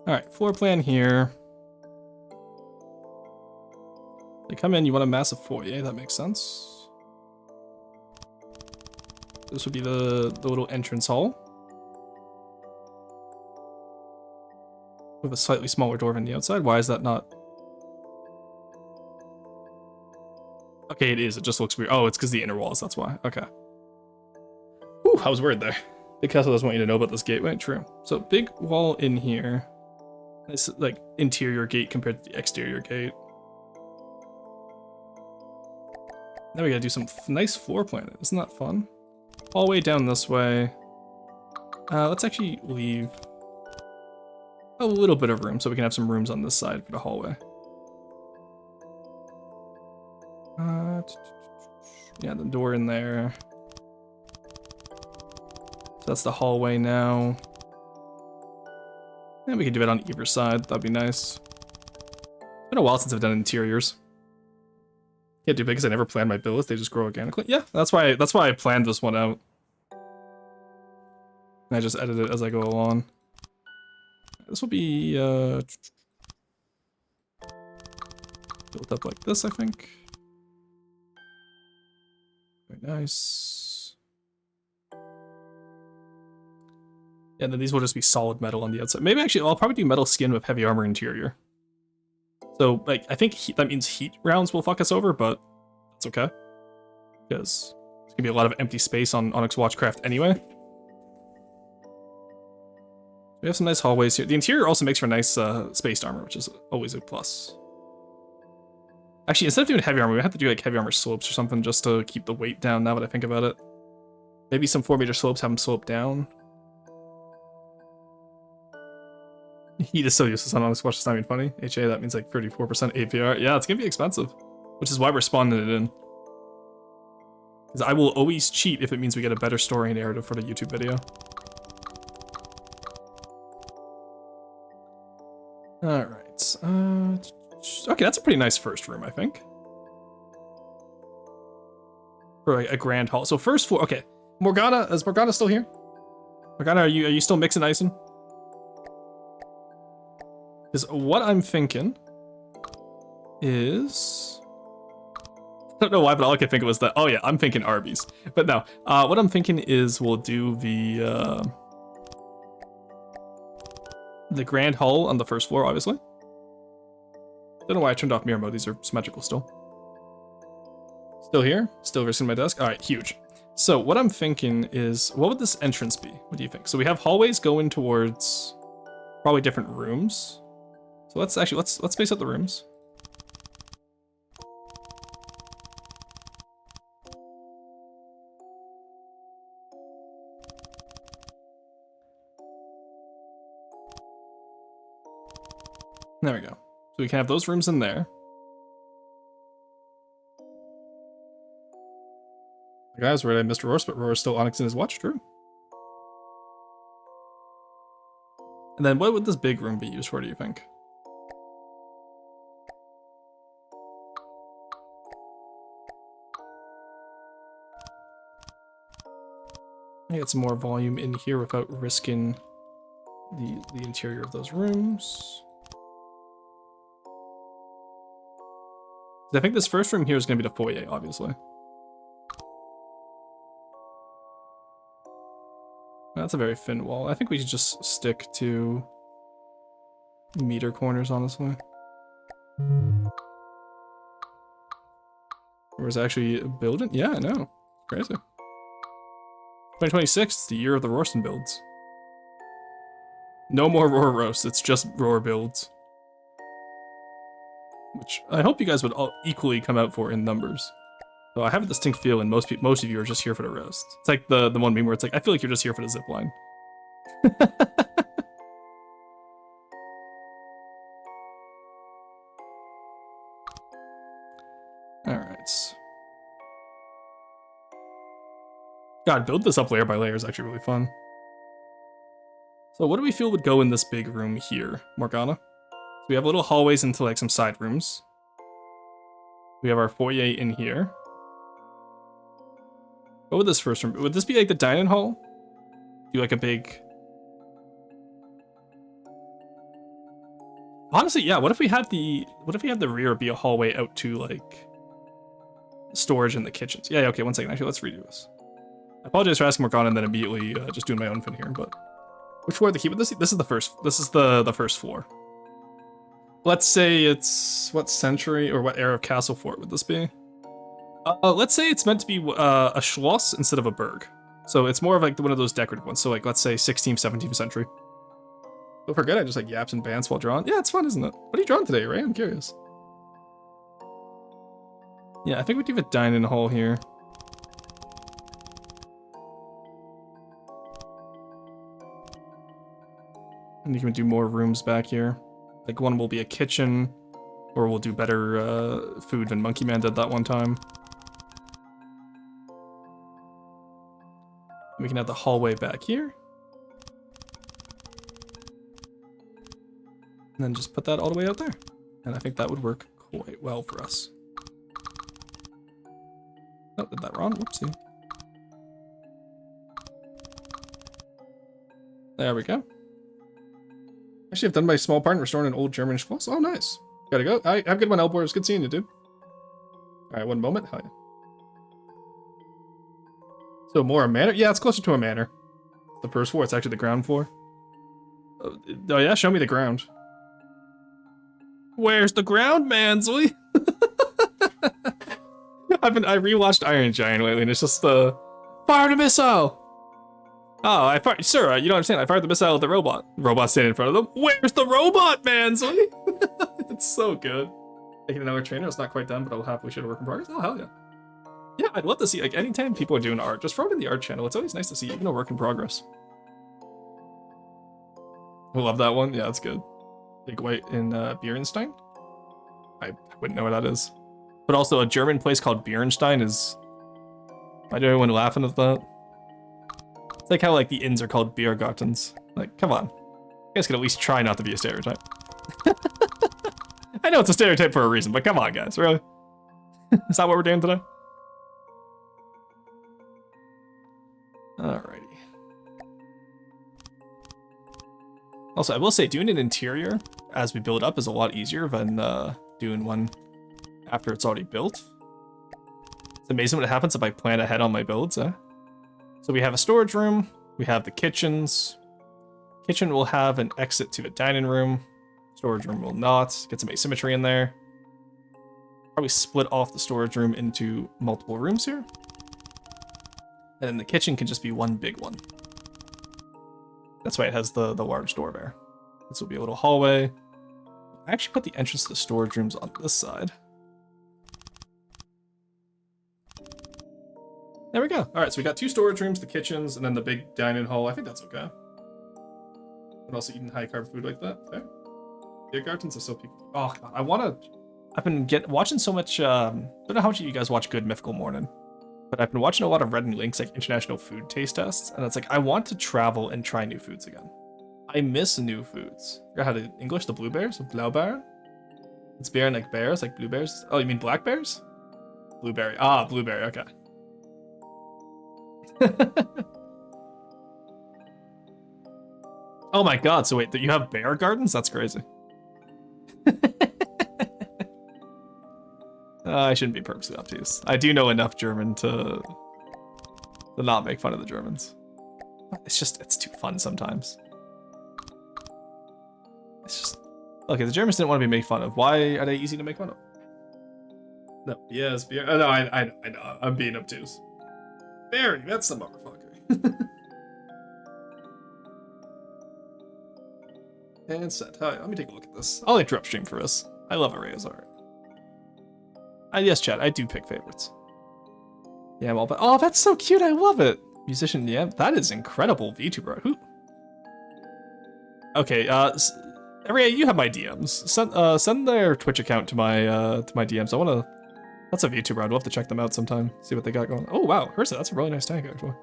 Alright, floor plan here. They come in, you want a massive foyer, that makes sense. This would be the little entrance hall. With a slightly smaller door on the outside. Why is that not? Okay, it is. It just looks weird. Oh, it's because the inner walls, that's why. Okay. Ooh, I was worried there. The castle doesn't want you to know about this gateway. True. So, big wall in here. It's like interior gate compared to the exterior gate. Now we gotta do some nice floor planning. Isn't that fun? Hallway down this way. Let's actually leave a little bit of room so we can have some rooms on this side for the hallway. Yeah, the door in there. So that's the hallway now. And we can do it on either side. That'd be nice. It's been a while since I've done interiors. Can't do big because I never planned my builds. They just grow organically. Yeah, that's why I planned this one out. And I just edit it as I go along. This will be built up like this, I think. Very nice. Yeah, and then these will just be solid metal on the outside. Maybe actually, I'll probably do metal skin with heavy armor interior. So, like, I think that means heat rounds will fuck us over, but that's okay. Because there's gonna be a lot of empty space on Onyx Watchcraft anyway. We have some nice hallways here. The interior also makes for nice spaced armor, which is always a plus. Actually, instead of doing heavy armor, we have to do like heavy armor slopes or something just to keep the weight down now that I think about it. Maybe some 4-meter slopes, have them slope down. Heat is so useless on Onyx Watch, it's not even funny. HA, that means like 34% APR. Yeah, it's gonna be expensive, which is why we're spawning it in. Because I will always cheat if it means we get a better story narrative for the YouTube video. Alright, okay, that's a pretty nice first room, I think. For a grand hall. So first floor, okay. Morgana, is Morgana still here? Morgana, are you still mixing icing? Because what I'm thinking is... I don't know why, but all I could think of was that, oh yeah, I'm thinking Arby's. But no, what I'm thinking is we'll do the grand hall on the first floor, obviously. Don't know why I turned off mirror mode, these are symmetrical still. Still here? Still visiting my desk? Alright, huge. So what I'm thinking is, what would this entrance be? What do you think? So we have hallways going towards probably different rooms. So let's space out the rooms. There we go. So we can have those rooms in there. Guys, we're at Mr. Roars, but Roar's still Onyx in his watch, true. And then what would this big room be used for, do you think? I get some more volume in here without risking the interior of those rooms. I think this first room here is going to be the foyer, obviously. That's a very thin wall. I think we should just stick to meter corners, honestly. Or is it actually a building? Yeah, I know. Crazy. 2026, it's the year of the Roarston builds. No more Roar roasts, it's just Roar builds. Which I hope you guys would all equally come out for in numbers. So I have a distinct feeling most of you are just here for the roast. It's like the one meme where it's like, I feel like you're just here for the zipline. Alright. God, build this up layer by layer is actually really fun. So what do we feel would go in this big room here, Morgana? So we have little hallways into like some side rooms. We have our foyer in here. What would this first room be? Would this be like the dining hall? Do like a big... Honestly, yeah. What if we had the rear be a hallway out to like storage in the kitchens? Yeah. Okay. 1 second. Actually, let's redo this. I apologize for asking Morgana and then immediately just doing my own thing here. But which floor to keep with this? This is the first. This is the first floor. Let's say it's what century or what era of castle fort would this be? Let's say it's meant to be a Schloss instead of a Burg. So it's more of like one of those decorative ones. So like let's say 16th, 17th century. Don't forget, I just like yaps and bants while drawing. Yeah, it's fun, isn't it? What are you drawing today, Ray? I'm curious. Yeah, I think we do have a dining hall here. And you can do more rooms back here. Like one will be a kitchen, or we'll do better food than Monkey Man did that one time. We can have the hallway back here. And then just put that all the way out there. And I think that would work quite well for us. Oh, did that wrong? Whoopsie. There we go. Actually, I've done my small part in restoring an old German schloss. Oh, nice. Gotta go. Have a good one, Elbor. It was good seeing you, dude. Alright, 1 moment. Hell yeah. So more a manor? Yeah, it's closer to a manor. The first floor, it's actually the ground floor. Oh yeah, show me the ground. Where's the ground, Mansley? I rewatched Iron Giant lately, and it's just fired a missile. Oh, I fired, sir. You don't understand. I fired the missile at the robot. The robot standing in front of them. Where's the robot, Mansley? It's so good. Taking another trainer. It's not quite done, but I'll happily show a work in progress. Oh hell yeah. Yeah, I'd love to see, like, anytime people are doing art, just throw it in the art channel. It's always nice to see, even a work in progress. I love that one. Yeah, that's good. Big White in Bierenstein. I wouldn't know what that is. But also, a German place called Bierenstein is... Why do everyone laughing at that? It's like how, like, the inns are called Biergartens. Like, come on. You guys could at least try not to be a stereotype. I know it's a stereotype for a reason, but come on, guys, really? Is that what we're doing today? Alrighty. Also, I will say, doing an interior as we build up is a lot easier than doing one after it's already built. It's amazing what happens if I plan ahead on my builds, eh? So we have a storage room, we have the kitchens. Kitchen will have an exit to a dining room. Storage room will not. Get some asymmetry in there. Probably split off the storage room into multiple rooms here. And then the kitchen can just be one big one. That's why it has the large door there. This will be a little hallway. I actually put the entrance to the storage rooms on this side. There we go. All right, so we got 2 storage rooms, the kitchens, and then the big dining hall. I think that's okay. And also eating high-carb food like that. Fair. Beer gardens are so people. Oh, God, I want to... I've been watching so much... I don't know how much of you guys watch Good Mythical Morning, but I've been watching a lot of Red and Link's like international food taste tests, and it's like I want to travel and try new foods again. I miss new foods. I forgot how to English the blueberries, Blaubeeren. It's beer like bears, like blueberries. Oh, you mean black bears? Blueberry. Ah, blueberry. Okay. Oh my God! So wait, you have bear gardens? That's crazy. I shouldn't be purposely obtuse. I do know enough German to not make fun of the Germans. It's too fun sometimes. It's just... Okay, the Germans didn't want to be made fun of. Why are they easy to make fun of? No, yes, beer. Oh, no, I know. I'm being obtuse. Barry, that's the motherfucker. And set. Hi, let me take a look at this. I'll interrupt stream for this. I love Arraya's art. Yes, chat, I do pick favorites. Yeah, well, but oh, that's so cute. I love it. Musician, yeah, that is incredible. Vtuber, who? Okay, Arraya, you have my DMs. Send their Twitch account to my DMs. I wanna. That's a Vtuber. I'd love to check them out sometime. See what they got going. Oh wow, Hersa, that's a really nice tag actually.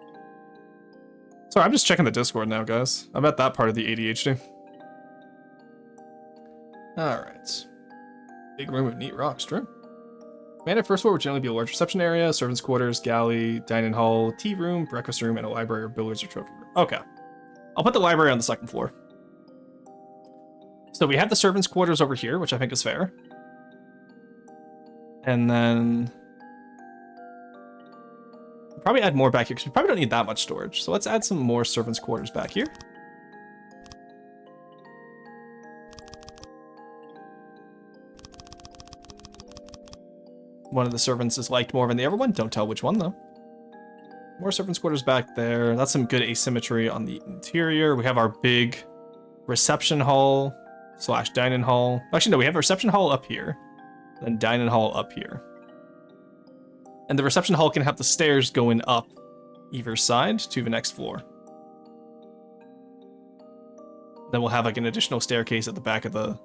Sorry, I'm just checking the Discord now, guys. I'm at that part of the ADHD. All right. Big room of neat rocks, true. Manor first floor would generally be a large reception area, servants' quarters, galley, dining hall, tea room, breakfast room, and a library or billiards or trophy room. Okay. I'll put the library on the second floor. So we have the servants' quarters over here, which I think is fair. And then probably add more back here because we probably don't need that much storage. So let's add some more servants' quarters back here. One of the servants is liked more than the other one. Don't tell which one, though. More servants' quarters back there. That's some good asymmetry on the interior. We have our big reception hall / dining hall. Actually, no, we have a reception hall up here. Then dining hall up here. And the reception hall can have the stairs going up either side to the next floor. Then we'll have like an additional staircase at the back of the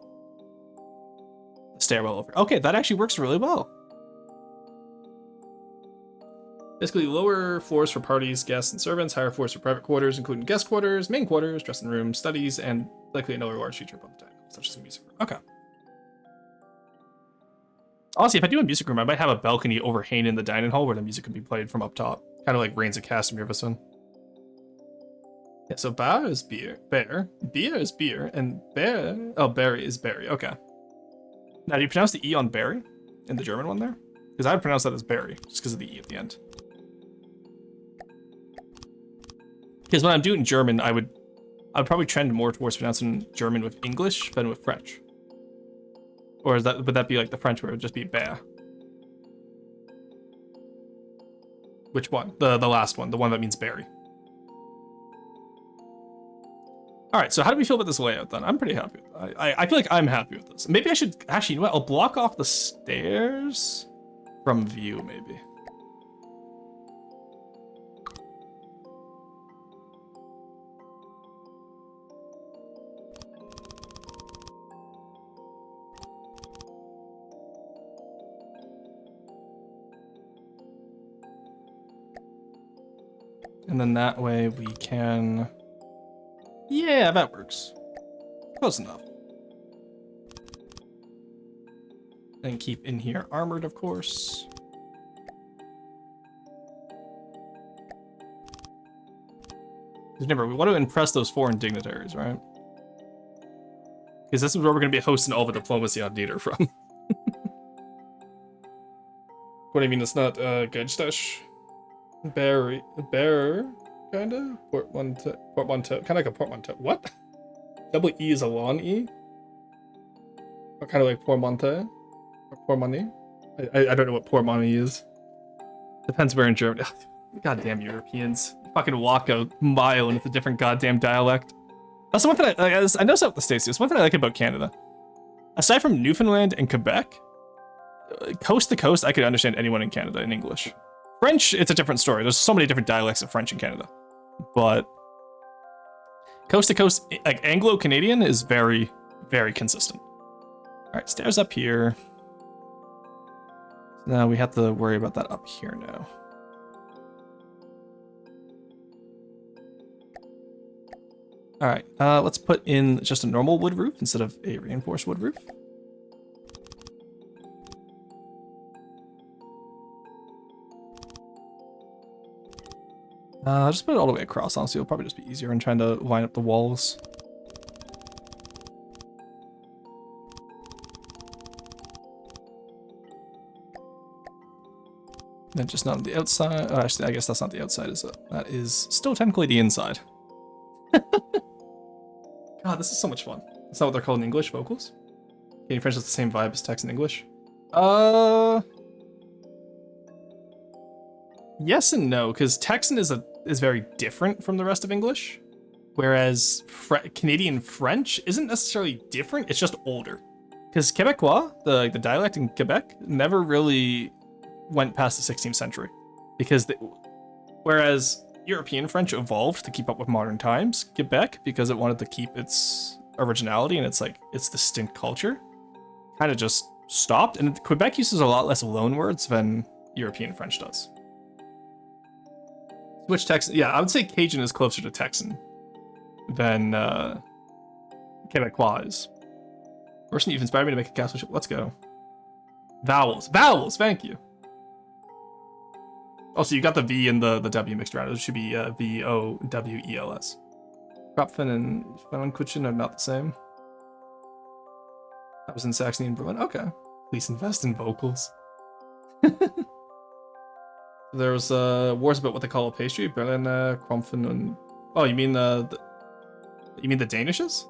stairwell over. Okay, that actually works really well. Basically, lower floors for parties, guests, and servants, higher floors for private quarters, including guest quarters, main quarters, dressing rooms, studies, and likely another large feature above the dining hall, such as a music room. Okay. Honestly, if I do a music room, I might have a balcony overhanging the dining hall where the music could be played from up top. Kind of like Reigns of Castamere Vison. Yeah, so bar is beer, bear is beer, and bear, oh, berry is berry. Okay. Now, do you pronounce the E on berry in the German one there? Because I would pronounce that as berry, just because of the E at the end. Because when I'm doing German, I would probably trend more towards pronouncing German with English than with French. Or is that, would that be like the French where it would just be bear? Which one? The last one, the one that means berry. All right, so how do we feel about this layout then? I'm pretty happy with it. I feel like I'm happy with this. Maybe I should, actually, you know what? I'll block off the stairs from view, maybe. And then that way we can... Yeah, that works. Close enough. And keep in here armored, of course. Remember, we want to impress those foreign dignitaries, right? Because this is where we're going to be hosting all the diplomacy on Dieter from. What do you mean it's not good stuff? Bear, kinda? Portmanteau, kinda like a portmanteau. What? Double E is a long E? Or kinda like portmanteau? Or portmoney? I don't know what portmoney is. Depends where in Germany. Goddamn Europeans. Fucking walk a mile and it's a different goddamn dialect. That's the one thing I know about the States. It's one thing I like about Canada. Aside from Newfoundland and Quebec, coast to coast, I could understand anyone in Canada in English. French, it's a different story. There's so many different dialects of French in Canada. But coast to coast, like Anglo-Canadian is very, very consistent. All right, stairs up here. Now we have to worry about that up here now. All right, let's put in just a normal wood roof instead of a reinforced wood roof. Just put it all the way across, honestly. It'll probably just be easier in trying to line up the walls. And just not on the outside. Oh, actually, I guess that's not the outside, is it? That is still technically the inside. God, this is so much fun. Is that what they're called in English, vocals? Canadian French has the same vibe as text in English. Yes and no, because Texan is very different from the rest of English, whereas Canadian French isn't necessarily different. It's just older, because Quebecois, the dialect in Quebec, never really went past the 16th century, because whereas European French evolved to keep up with modern times, Quebec, because it wanted to keep its originality and its distinct culture, kind of just stopped. And Quebec uses a lot less loan words than European French does. Which Texan? Yeah, I would say Cajun is closer to Texan than Quebecois is. Person, you've inspired me to make a castle ship. Let's go. Vowels. Vowels! Thank you. Oh, so you got the V and the W mixed around. It should be V-O-W-E-L-S. Kropfen and Pfannkuchen are not the same. That was in Saxony and Berlin. Okay. Please invest in vocals. There's wars about what they call a pastry. Berlin, Krumpfen, and oh, you mean you mean the Danishes?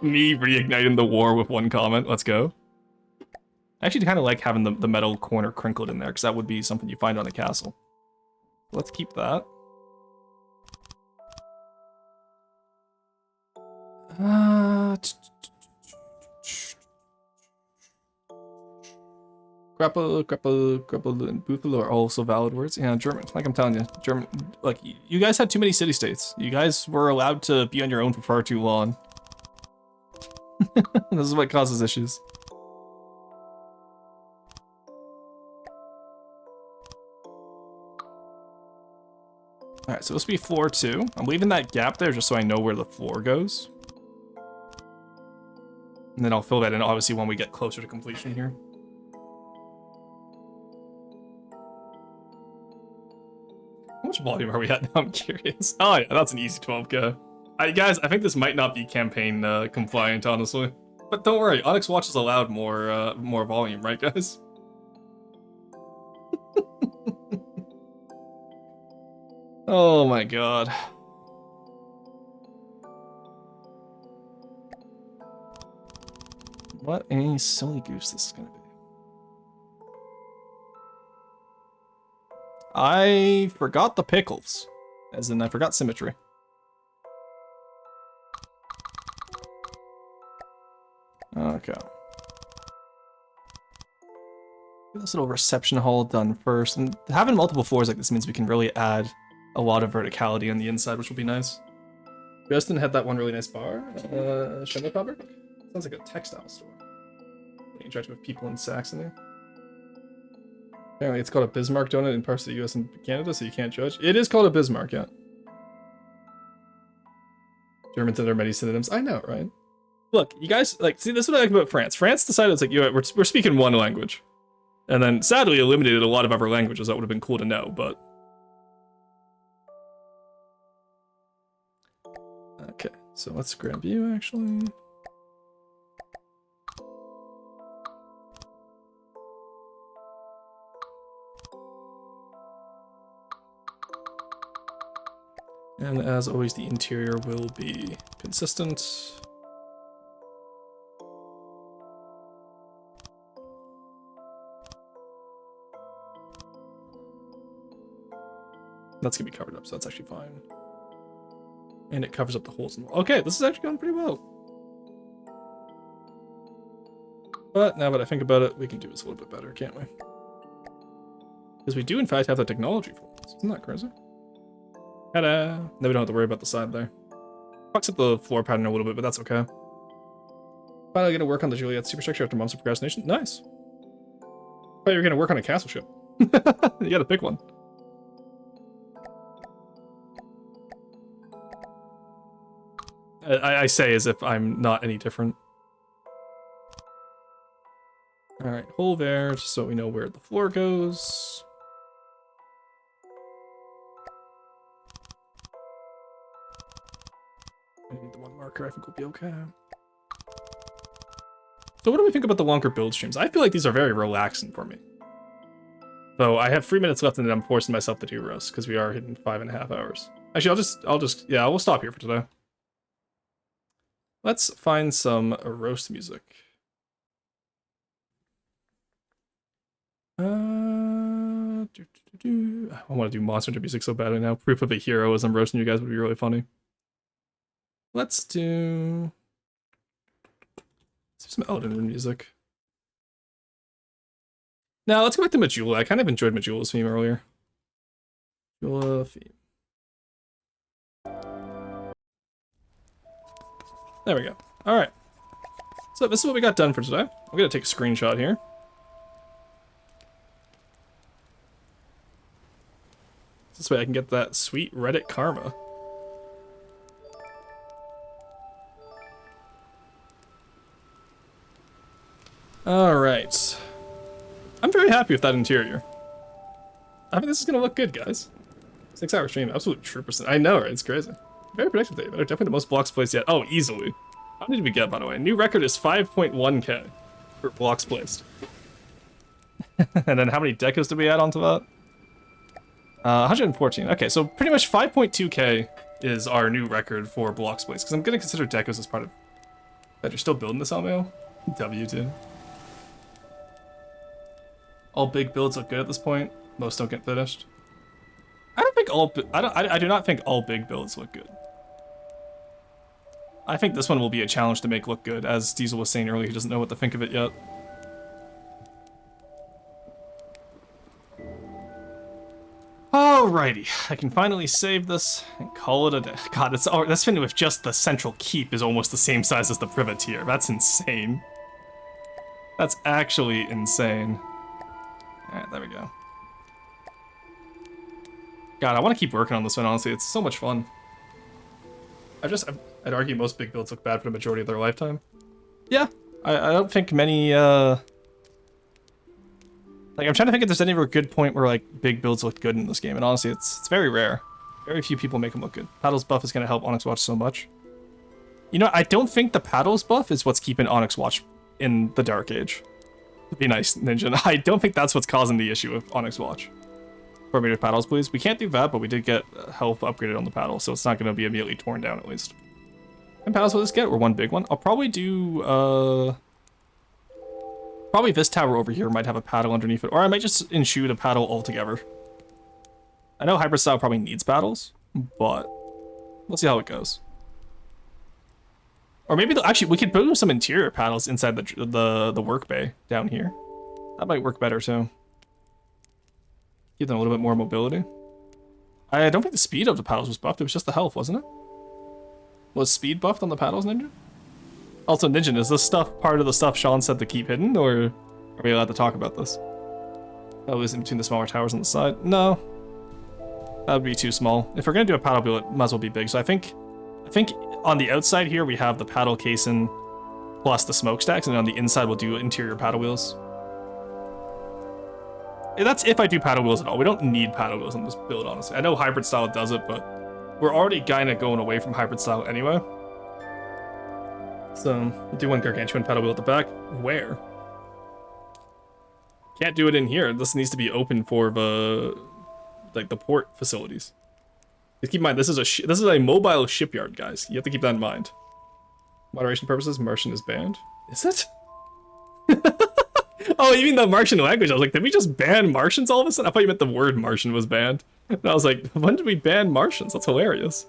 Me reigniting the war with one comment. Let's go. I actually kind of like having the metal corner crinkled in there, because that would be something you find on a castle. Let's keep that. Grapple, and Buffalo are also valid words. Yeah, German. Like I'm telling you, German. Like, you guys had too many city-states. You guys were allowed to be on your own for far too long. This is what causes issues. Alright, so this will be floor 2. I'm leaving that gap there just so I know where the floor goes. And then I'll fill that in, obviously, when we get closer to completion here. How much volume are we at now? I'm curious. Oh yeah, that's an easy 12k. Guys, I think this might not be campaign compliant, honestly. But don't worry, Onyx Watch is allowed more volume, right, guys? Oh my god. What a silly goose this is gonna be. I forgot the pickles. As in, I forgot symmetry. Okay. Get this little reception hall done first. And having multiple floors like this means we can really add a lot of verticality on the inside, which will be nice. Justin had that one really nice bar. Schindler Fabric? Sounds like a textile store. You interact with people in Saxony. Apparently it's called a Bismarck donut in parts of the US and Canada, so you can't judge. It is called a Bismarck, yeah. Germans and their many synonyms. I know, right? Look, you guys, like, see, this is what I like about France. France decided it's like, we're speaking one language. And then, sadly, eliminated a lot of other languages that would have been cool to know, but... Okay, so let's grab you, actually. And as always, the interior will be consistent. That's gonna be covered up, so that's actually fine. And it covers up the holes in the wall. Okay, this is actually going pretty well. But now that I think about it, we can do this a little bit better, can't we? Because we do, in fact, have the technology for this. Isn't that crazy? Ta-da! Then we don't have to worry about the side there. Fucks up the floor pattern a little bit, but that's okay. Finally gonna work on the Juliet superstructure after months of procrastination. Nice. Thought you were gonna work on a castle ship. You gotta pick one. I say as if I'm not any different. Alright, hole there, just so we know where the floor goes. I need the one marker, I think we'll be okay. So what do we think about the longer build streams? I feel like these are very relaxing for me. So I have 3 minutes left and then I'm forcing myself to do roast, because we are hitting 5.5 hours. Actually, yeah, we'll stop here for today. Let's find some roast music. I want to do Monster Hunter music so badly now. Proof of a hero as I'm roasting you guys would be really funny. Let's do some Elden Ring music. Now let's go back to Majula. I kind of enjoyed Majula's theme earlier. Majula theme. There we go. All right. So this is what we got done for today. I'm gonna take a screenshot here. This way I can get that sweet Reddit karma. All right. I'm very happy with that interior. I think this is gonna look good, guys. 6 hour stream, absolute true percent. I know, right? It's crazy. Very productive day, but definitely the most blocks placed yet. Oh, easily. How did we get, by the way? New record is 5.1k for blocks placed. And then how many decos did we add onto that? 114. Okay, so pretty much 5.2k is our new record for blocks placed, because I'm going to consider decos as part of... That you're still building this Almail? W2. All big builds look good at this point. Most don't get finished. I don't think all... I do not think all big builds look good. I think this one will be a challenge to make look good. As Diesel was saying earlier, he doesn't know what to think of it yet. Alrighty, I can finally save this and call it a day. God, that's finished with just the central keep is almost the same size as the privateer. That's insane. That's actually insane. Alright, there we go. God, I want to keep working on this one, honestly. It's so much fun. I'd argue most big builds look bad for the majority of their lifetime. Yeah, I don't think many, like, I'm trying to think if there's any ever good point where, like, big builds looked good in this game, and honestly, it's very rare. Very few people make them look good. Paddles buff is going to help Onyx Watch so much. You know, I don't think the Paddles buff is what's keeping Onyx Watch in the Dark Age. Be nice, Ninja. I don't think that's what's causing the issue with Onyx Watch. 4 meter paddles, please. We can't do that, but we did get health upgraded on the paddle, so it's not going to be immediately torn down, at least. And paddles will this get? Or one big one? I'll probably do, probably this tower over here might have a paddle underneath it, or I might just ensue the paddle altogether. I know hybrid style probably needs paddles, but we'll see how it goes. Or maybe actually we could put some interior paddles inside the work bay down here. That might work better too. Give them a little bit more mobility. I don't think the speed of the paddles was buffed. It was just the health, wasn't it? Was speed buffed on the paddles, Ninja? Also, Ninja, is this stuff part of the stuff Sean said to keep hidden, or are we allowed to talk about this? That was in between the smaller towers on the side. No, that would be too small. If we're gonna do a paddle build, it might as well be big. So I think on the outside here we have the paddle casing plus the smokestacks, and on the inside we'll do interior paddle wheels. That's if I do paddle wheels at all. We don't need paddle wheels on this build, honestly. I know hybrid style does it, but we're already kind of going away from hybrid style anyway. So we'll do one gargantuan paddle wheel at the back. Where? Can't do it in here. This needs to be open for the port facilities. Just keep in mind, this is a mobile shipyard, guys. You have to keep that in mind. Moderation purposes, Martian is banned. Is it? Oh, you mean the Martian language? I was like, did we just ban Martians all of a sudden? I thought you meant the word Martian was banned. And I was like, when did we ban Martians? That's hilarious.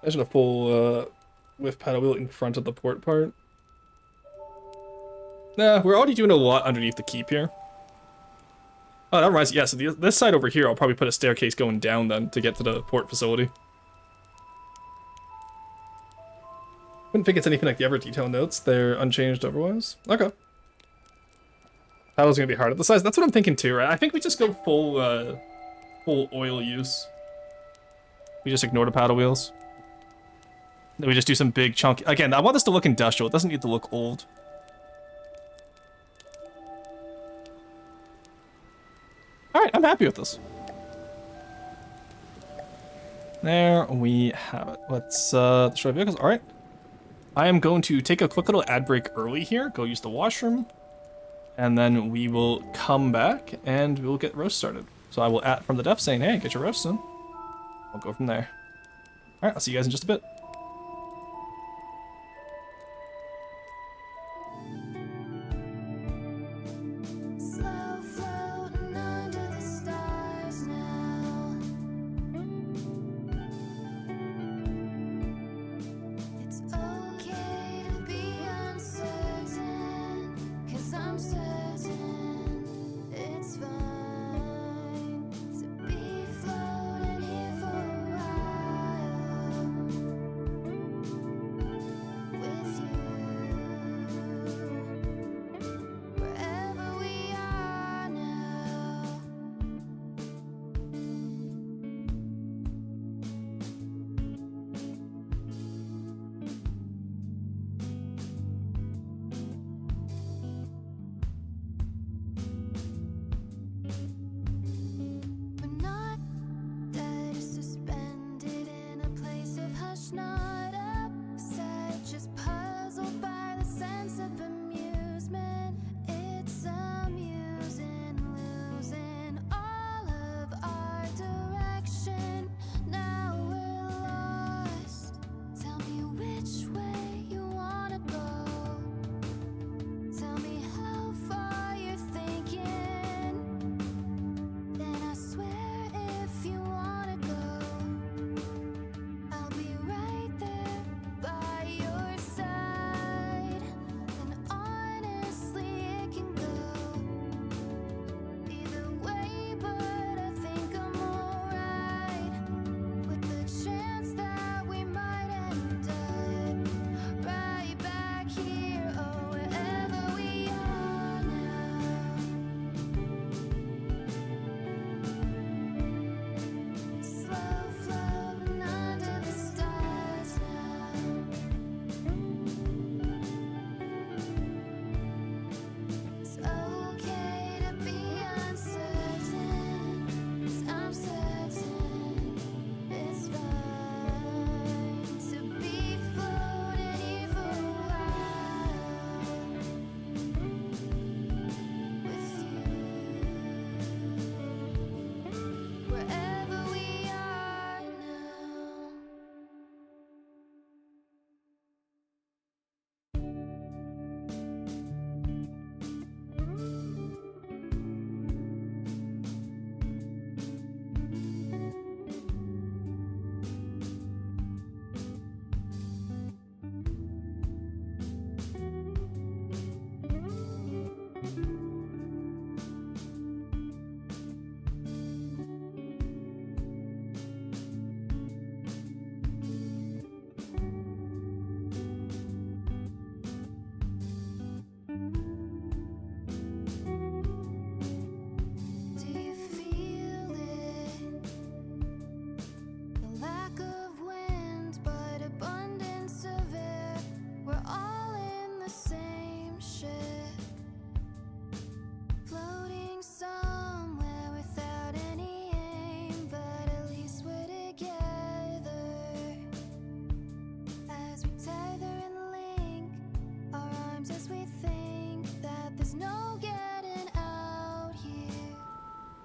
Imagine a full with paddle wheel in front of the port part. Nah, we're already doing a lot underneath the keep here. Oh, that reminds me, yeah, so this side over here, I'll probably put a staircase going down then to get to the port facility. Wouldn't think it's anything like the ever detail notes. They're unchanged otherwise. Okay. That was gonna be hard at the size. That's what I'm thinking too, right? I think we just go full oil use. We just ignore the paddle wheels. Then we just do some big chunk. Again, I want this to look industrial. It doesn't need to look old. Alright, I'm happy with this. There we have it. Let's destroy vehicles. Alright. I am going to take a quick little ad break early here, go use the washroom, and then we will come back and we'll get roast started. So I will at from the def saying, hey, get your roast in. I'll go from there. Alright, I'll see you guys in just a bit.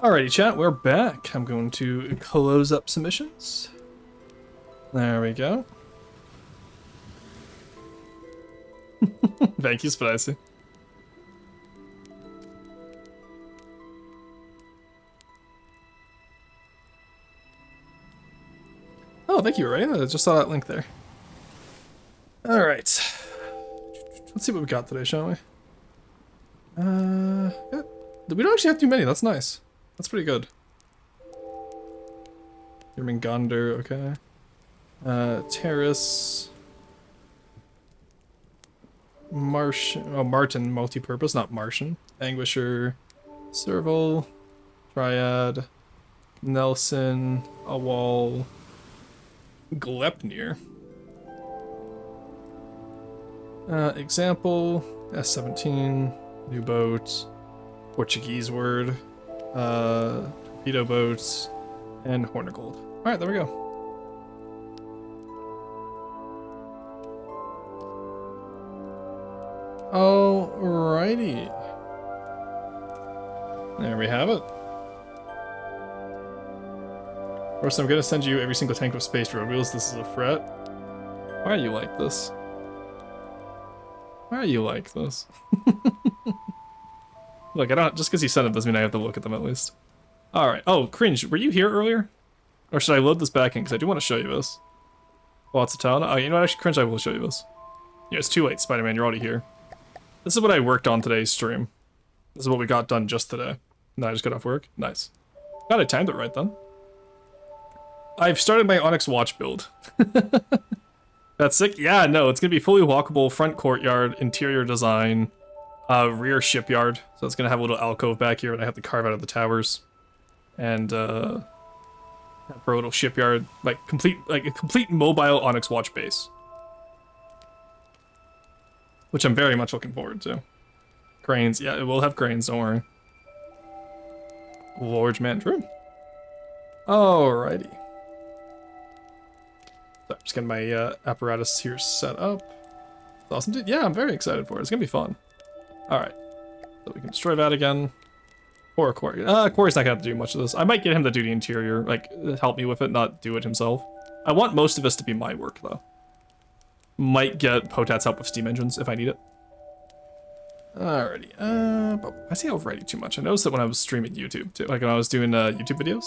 Alrighty, chat, we're back. I'm going to close up submissions. There we go. Thank you, Spicy. Oh, thank you, Ray. I just saw that link there. Alright. Let's see what we got today, shall we? Yeah. We don't actually have too many, that's nice. That's pretty good. Yermingander, okay. Terrace. Martin, multi-purpose, not Martian. Anguisher. Serval. Triad. Nelson. Awal. Glepnir. Example. S17. New boat. Portuguese word. Torpedo boats. And Hornigold. Alright, there we go. Alrighty. There we have it. Of course, I'm gonna send you every single tank with space road wheels. This is a threat. Why are you like this? Why are you like this? Look, I don't. Just because you sent them doesn't mean I have to look at them at least. Alright. Oh, Cringe, were you here earlier? Or should I load this back in? Because I do want to show you this. Lots of town. Oh, you know what? Actually, Cringe, I will show you this. Yeah, it's too late, Spider-Man. You're already here. This is what I worked on today's stream. This is what we got done just today. No, I just got off work. Nice. Glad I timed it right then. I've started my Onyx Watch build. That's sick? Yeah, no, it's going to be fully walkable, front courtyard, interior design, rear shipyard. So it's going to have a little alcove back here, and I have to carve out of the towers. And, for a little shipyard, like a complete mobile Onyx Watch base. Which I'm very much looking forward to. Cranes, yeah, it will have cranes, don't worry. Large man, true. Alrighty. So I'm just getting my apparatus here set up. Awesome, dude. Yeah, I'm very excited for it. It's gonna be fun. Alright. So we can destroy that again. Or Corey. Corey's not gonna have to do much of this. I might get him to do the interior, like, help me with it, not do it himself. I want most of this to be my work, though. Might get Potat's help with steam engines if I need it. Alrighty. But I say already too much. I noticed that when I was streaming YouTube, too. Like, when I was doing YouTube videos.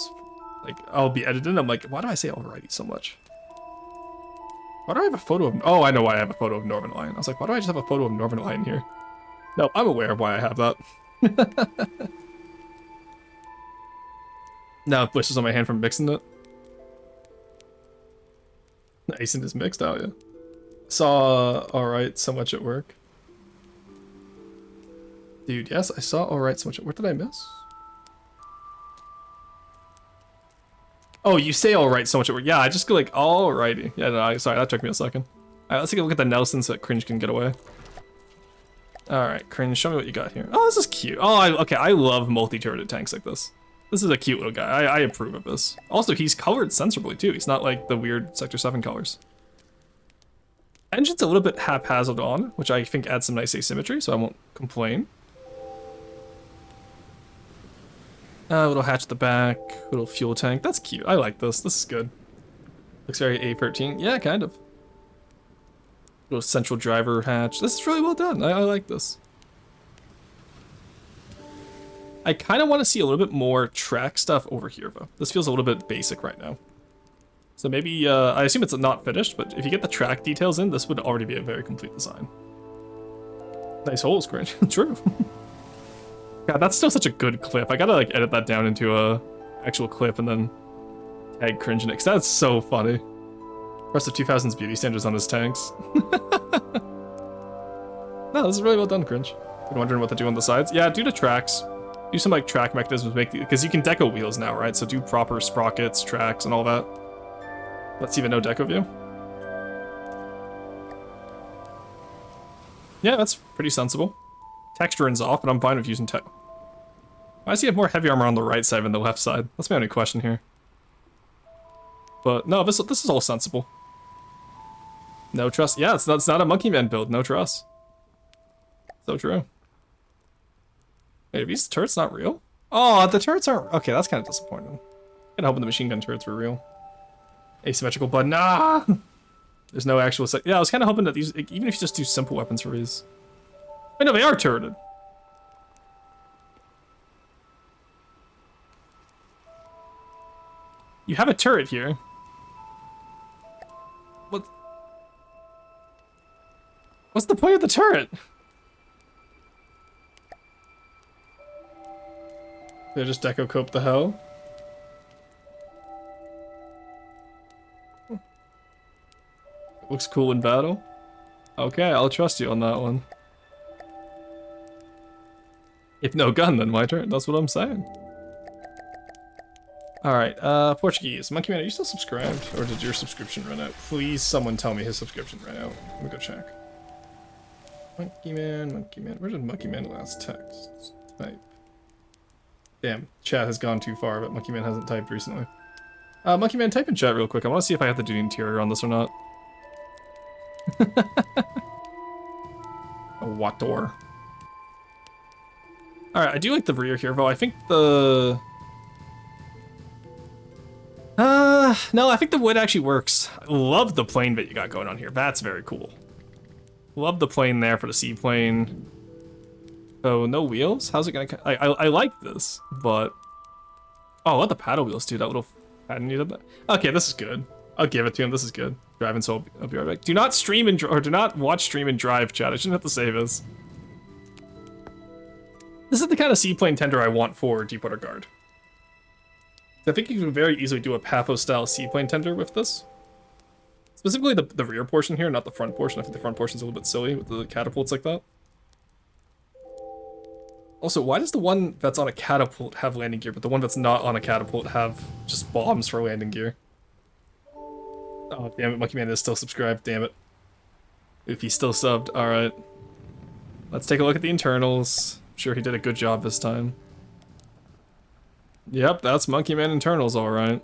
Like, I'll be editing, I'm like, why do I say alrighty so much? Why do I have a photo of... Oh, I know why I have a photo of Northern Lion. I was like, why do I just have a photo of Northern Lion here? No, I'm aware of why I have that. Now it blisters on my hand from mixing it. Nice and is mixed out, yeah. Saw alright so much at work. Dude, yes, I saw alright so much at work. What did I miss? Oh, you say alright so much at work. Yeah, I just go like, alrighty. Yeah, no, sorry, that took me a second. Alright, let's take a look at the Nelson so that Cringe can get away. Alright, Cringe, show me what you got here. Oh, this is cute. Oh, okay, I love multi-turreted tanks like this. This is a cute little guy. I approve of this. Also, he's colored sensibly, too. He's not like the weird Sector 7 colors. Engine's a little bit haphazard on, which I think adds some nice asymmetry, so I won't complain. Little hatch at the back, little fuel tank. That's cute. I like this. This is good. Looks very A13. Yeah, kind of. Little central driver hatch. This is really well done. I like this. I kind of want to see a little bit more track stuff over here, though. This feels a little bit basic right now. So maybe, I assume it's not finished, but if you get the track details in, this would already be a very complete design. Nice holes, Cringe. True. God, that's still such a good clip. I gotta, like, edit that down into a actual clip and then tag Cringe in it, 'cause that's so funny. Rest of 2000's beauty standards on his tanks. No, this is really well done, Cringe. You're wondering what to do on the sides? Yeah, do the tracks. Do some, like, track mechanisms, because you can deco wheels now, right? So do proper sprockets, tracks, and all that. Let's even no deco view. Yeah, that's pretty sensible. Texturing's off, but I'm fine with using tech. Why does he have more heavy armor on the right side than the left side? That's my only question here. But no, this is all sensible. No trust. Yeah, it's not a Monkey Man build. No trust. So true. Wait, are these turrets not real? Oh, the turrets aren't... Okay, that's kind of disappointing. Kinda hoping the machine gun turrets were real. Asymmetrical button. Ah! There's no actual... Yeah, I was kind of hoping that these... Even if you just do simple weapons for these... Wait, no, they are turreted. You have a turret here. What? What's the point of the turret? They just deco cope the hell. Looks cool in battle. Okay, I'll trust you on that one. If no gun, then my turn. That's what I'm saying. Alright, Portuguese. Monkey Man, are you still subscribed? Or did your subscription run out? Please, someone tell me his subscription ran out. Let me go check. Monkey Man. Where did Monkey Man last text? Type. Damn, chat has gone too far, but Monkey Man hasn't typed recently. Monkey Man, type in chat real quick. I want to see if I have to do the interior on this or not. What door? Alright, I do like the rear here, though. I think the... no, I think the wood actually works. I love the plane that you got going on here. That's very cool. Love the plane there for the seaplane. Oh, no wheels? How's it gonna... I like this, but... Oh, I love the paddle wheels, too. That little pattern you did that. Okay, this is good. I'll give it to him. This is good. Driving, so I'll be right back. Do not stream and... Or do not watch stream and drive, chat. I shouldn't have to say this. This is the kind of seaplane tender I want for Deepwater Guard. I think you can very easily do a Pathos-style seaplane tender with this. Specifically the rear portion here, not the front portion. I think the front portion's a little bit silly with the catapults like that. Also, why does the one that's on a catapult have landing gear, but the one that's not on a catapult have just bombs for landing gear? Oh, damn it, Monkey Man is still subscribed, damn it. If he's still subbed, alright. Let's take a look at the internals. I'm sure he did a good job this time. Yep, that's Monkey Man internals, alright.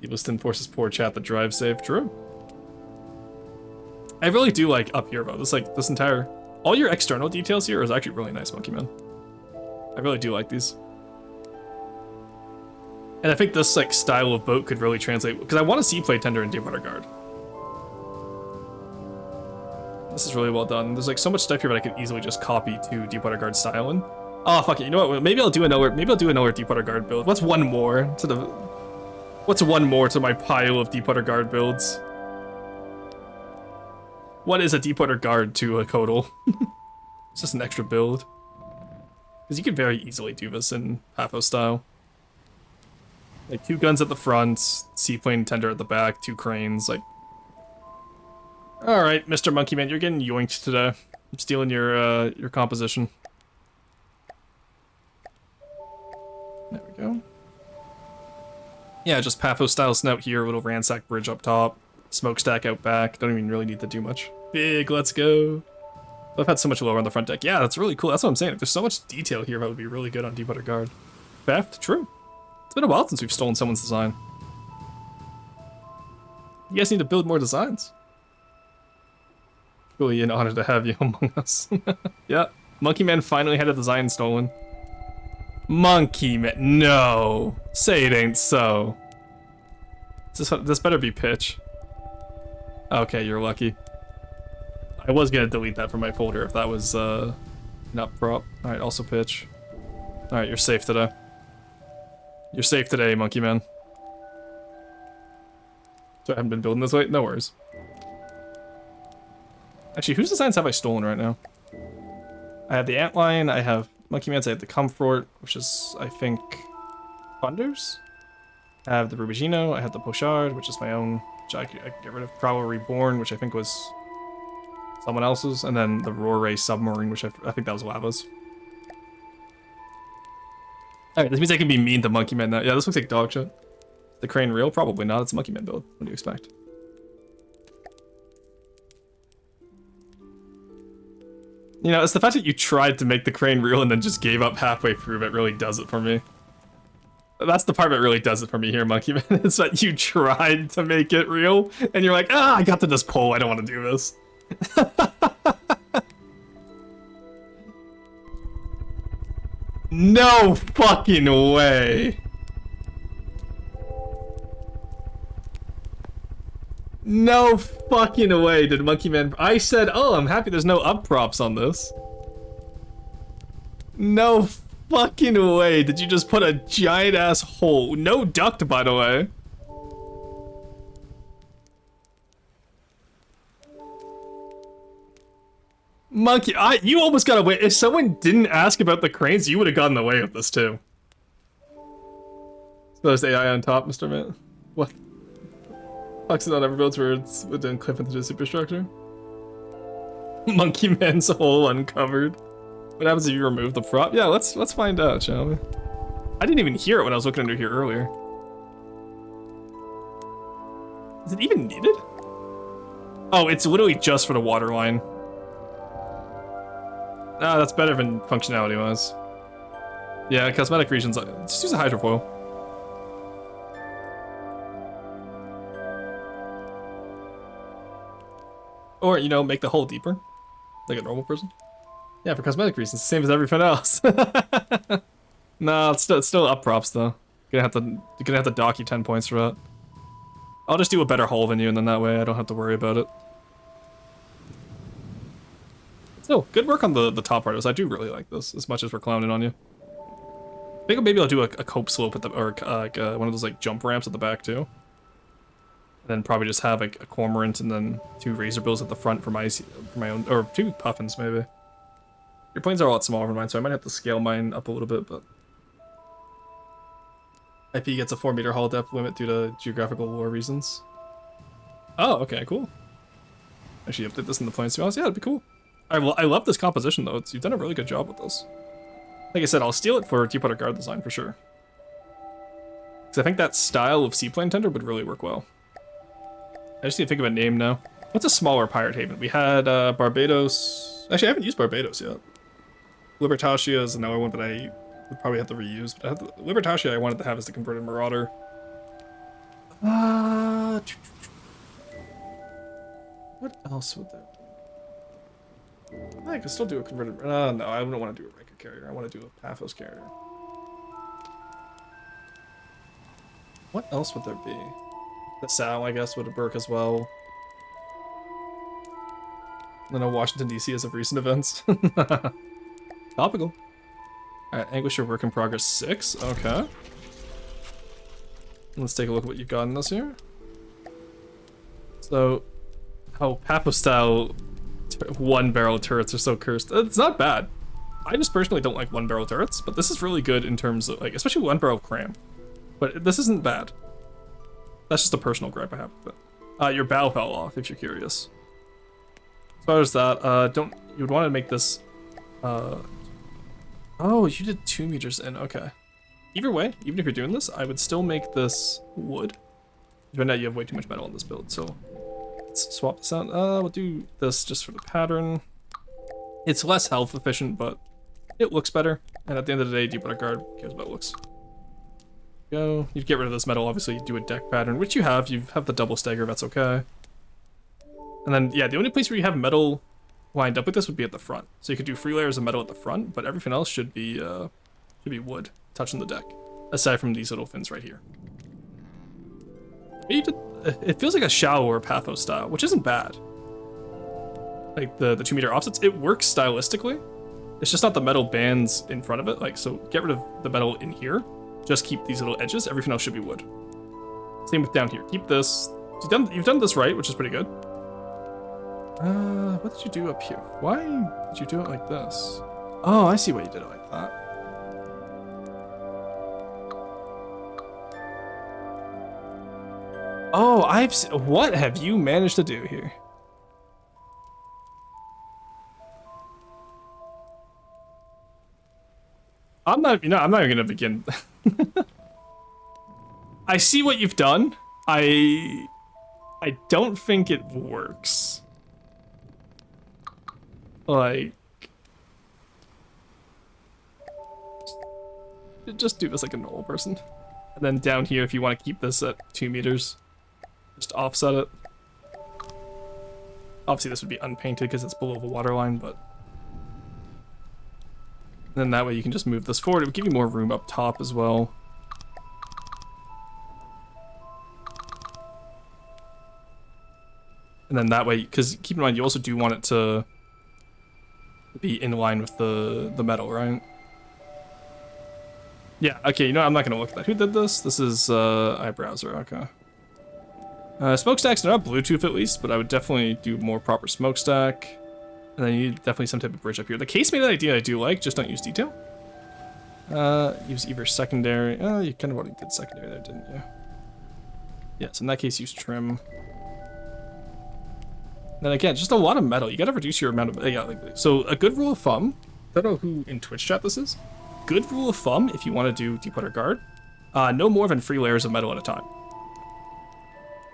Evilston forces poor chat the drive safe. True. I really do like up here, though. This entire... All your external details here is actually really nice, Monkey Man. I really do like these. And I think this, like, style of boat could really translate... Because I want a seaplane tender in Deepwater Guard. This is really well done. There's, like, so much stuff here that I could easily just copy to Deepwater Guard style in. Oh, fuck it. You know what? Maybe I'll do another Deepwater Guard build. What's one more to my pile of Deepwater Guard builds? What is a Deepwater Guard to a Kodal? It's just an extra build. Because you could very easily do this in Pathos style. Like 2 guns at the front, seaplane tender at the back, 2 cranes, like... Alright, Mr. Monkey Man, you're getting yoinked today. I'm stealing your composition. There we go. Yeah, just Pathos style snout here, little ransack bridge up top, smokestack out back. Don't even really need to do much. Big, let's go. I've had so much lower on the front deck. Yeah, that's really cool. That's what I'm saying. There's so much detail here that would be really good on Deepwater Guard. Theft? True. It's been a while since we've stolen someone's design. You guys need to build more designs. Really an honor to have you among us. Yeah, Monkey Man finally had a design stolen. Monkey Man, no! Say it ain't so. This better be pitch. Okay, you're lucky. I was gonna delete that from my folder if that was not prop. Alright, also pitch. Alright, you're safe today. You're safe today, Monkey Man. So I haven't been building this late? No worries. Actually, whose designs have I stolen right now? I have the Antline, I have Monkey Man's, I have the Comfort, which is, I think, Thunders? I have the Rubigino, I have the Pochard, which is my own, which I could get rid of. Prowl Reborn, which I think was someone else's, and then the Roar Ray Submarine, which I think that was Lava's. Alright, this means I can be mean to Monkey Man now. Yeah, this looks like dog shit. The crane real? Probably not, it's a Monkey Man build. What do you expect? You know, it's the fact that you tried to make the crane real and then just gave up halfway through that really does it for me. That's the part that really does it for me here, Monkey Man. It's that you tried to make it real, and you're like, ah, I got to this pole, I don't want to do this. No fucking way. No fucking way did Monkey Man... I said, oh, I'm happy there's no up props on this. No fucking way did you just put a giant ass hole. No duct, by the way. Monkey, you almost got away. If someone didn't ask about the cranes, you would have gotten away with this too. Suppose AI on top, Mr. Man. What? Fucks it on every build where it's within clip into the superstructure. Monkey Man's hole uncovered. What happens if you remove the prop? Yeah, let's find out, shall we? I didn't even hear it when I was looking under here earlier. Is it even needed? Oh, it's literally just for the water line. Ah, that's better than functionality was. Yeah, cosmetic regions. Just use a hydrofoil. Or, you know, make the hole deeper. Like a normal person. Yeah, for cosmetic reasons, same as everything else. Nah, it's still up props though. You're gonna have to dock you 10 points for that. I'll just do a better hole than you, and then that way I don't have to worry about it. Still, good work on the top part. I do really like this, as much as we're clowning on you. I think maybe I'll do a cope slope at the, or one of those like jump ramps at the back too. And then probably just have like a cormorant and then 2 razor bills at the front for my own, or 2 puffins maybe. Your planes are a lot smaller than mine, so I might have to scale mine up a little bit, but... IP gets a 4-meter hull depth limit due to geographical lore reasons. Oh, okay, cool. Actually, update this in the planes too. Yeah, it'd be cool. I love this composition, though. You've done a really good job with this. Like I said, I'll steal it for Deepwater Guard design, for sure. Because I think that style of seaplane tender would really work well. I just need to think of a name now. What's a smaller pirate haven? We had Barbados... Actually, I haven't used Barbados yet. Libertatia is another one that I would probably have to reuse. But Libertatia I wanted to have as the converted Marauder. What else would there be? I could still do a converted... no, I don't want to do a Riker carrier. I want to do a Paphos carrier. What else would there be? The Sal, I guess, would work as well. Then Washington, D.C. as of recent events. Topical. Alright, Anglisher work in progress 6. Okay. Let's take a look at what you've got in this here. So, how Papo style 1-barrel turrets are so cursed. It's not bad. I just personally don't like 1-barrel turrets, but this is really good in terms of, like, especially 1-barrel cram. But this isn't bad. That's just a personal gripe I have with it. Your bow fell off, if you're curious. As far as that, you would want to make this, oh, you did 2 meters in, okay. Either way, even if you're doing this, I would still make this wood. Right now you have way too much metal in this build, so let's swap this out. We'll do this just for the pattern. It's less health efficient, but it looks better. And at the end of the day, Deepwater Guard cares about looks. Go. You'd get rid of this metal, obviously, you do a deck pattern, which you have the double stagger, that's okay. And then, yeah, the only place where you have metal lined up with this would be at the front. So you could do 3 layers of metal at the front, but everything else should be wood, touching the deck. Aside from these little fins right here. It feels like a shallower Paphos style, which isn't bad. Like, the 2-meter offsets, it works stylistically. It's just not the metal bands in front of it, like, so get rid of the metal in here. Just keep these little edges, everything else should be wood. Same with down here, keep this. You've done this right, which is pretty good. What did you do up here? Why did you do it like this? Oh, I see why you did it like that. Oh, what have you managed to do here? I'm not even gonna begin. I see what you've done. I don't think it works. Like, just do this like a normal person. And then down here, if you want to keep this at 2 meters, just offset it. Obviously this would be unpainted because it's below the waterline, but And then that way you can just move this forward. It would give you more room up top as well. And then that way, because keep in mind, you also do want it to be in line with the metal, right? Yeah, okay, you know, I'm not going to look at that. Who did this? This is iBrowser, okay. Smokestacks are not Bluetooth at least, but I would definitely do more proper smokestack. And then you need definitely some type of bridge up here. The casemate idea I do like, just don't use detail. Use either secondary. You kind of already did secondary there, didn't you? Yeah, so in that case, use trim. Then again, just a lot of metal. You gotta reduce your amount of... Yeah, so a good rule of thumb, I don't know who in Twitch chat this is. Good rule of thumb, if you want to do deep water guard, no more than 3 layers of metal at a time.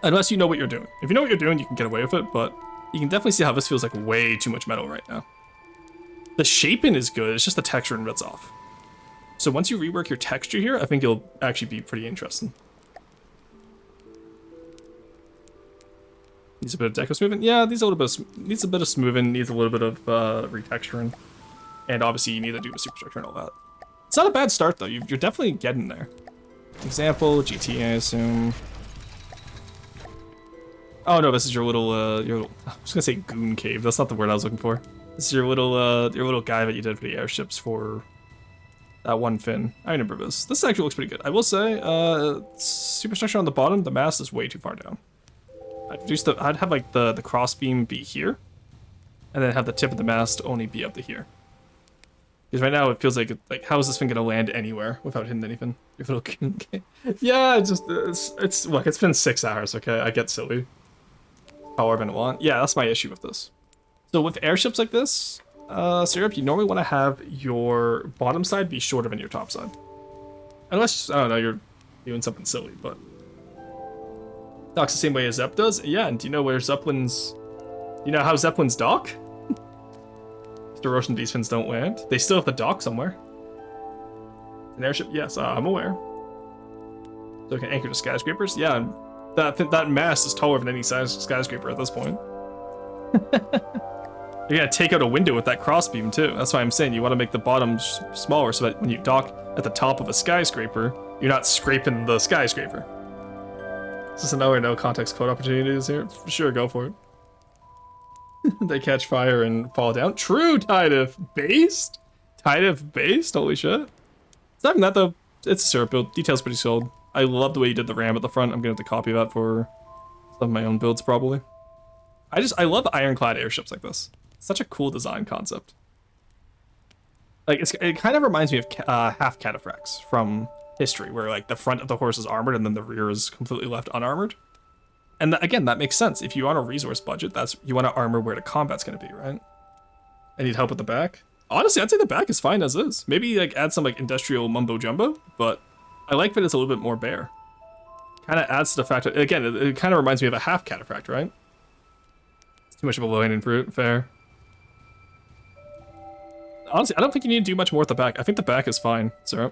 Unless you know what you're doing. If you know what you're doing, you can get away with it, but you can definitely see how this feels like way too much metal right now. The shaping is good, it's just the texture that's off. So once you rework your texture here, I think it'll actually be pretty interesting. Needs a bit of deco smoothing. Yeah, needs a bit of smoothing, needs a little bit of retexturing. And obviously you need to do the superstructure and all that. It's not a bad start though, you're definitely getting there. Example, GT, I assume. Oh no, this is your little, I was gonna say goon cave, that's not the word I was looking for. This is your little guy that you did for the airships for that one fin. I remember this. This actually looks pretty good. I will say, superstructure on the bottom, the mast is way too far down. I'd have like the crossbeam be here, and then have the tip of the mast only be up to here. Because right now it feels like how is this thing gonna land anywhere without hitting anything? Your little goon cave. Yeah, look, it's been 6 hours. Okay, I get silly. However I want. Yeah, that's my issue with this. So with airships like this, Syrup, you normally want to have your bottom side be shorter than your top side. Unless, I don't know, you're doing something silly, but... Docks the same way as Zepp does? Yeah, and do you know where Zeppelins... You know how Zeppelins dock? The Russian these fins don't land. They still have to dock somewhere. An airship? Yes, I'm aware. So it can anchor to skyscrapers? Yeah, and that mast is taller than any size skyscraper at this point. You're gonna take out a window with that crossbeam too. That's why I'm saying you want to make the bottom smaller so that when you dock at the top of a skyscraper, you're not scraping the skyscraper. Is this another no context code opportunities here? For sure, go for it. They catch fire and fall down. True, Tidef based? Tidef based? Holy shit. It's not even that though. It's a syrup build. Detail's pretty solid. I love the way you did the ram at the front. I'm gonna have to copy that for some of my own builds probably. I love ironclad airships like this. Such a cool design concept. Like it kind of reminds me of half cataphracts from history, where like the front of the horse is armored and then the rear is completely left unarmored. And again, that makes sense. If you're on a resource budget, you want to armor where the combat's going to be, right? I need help with the back. Honestly, I'd say the back is fine as is. Maybe like add some like industrial mumbo jumbo, but I like that it's a little bit more bare. Kind of adds to the fact that, again, it kind of reminds me of a half cataphract, right? It's too much of a low-hanging fruit. Fair. Honestly, I don't think you need to do much more with the back. I think the back is fine, sir.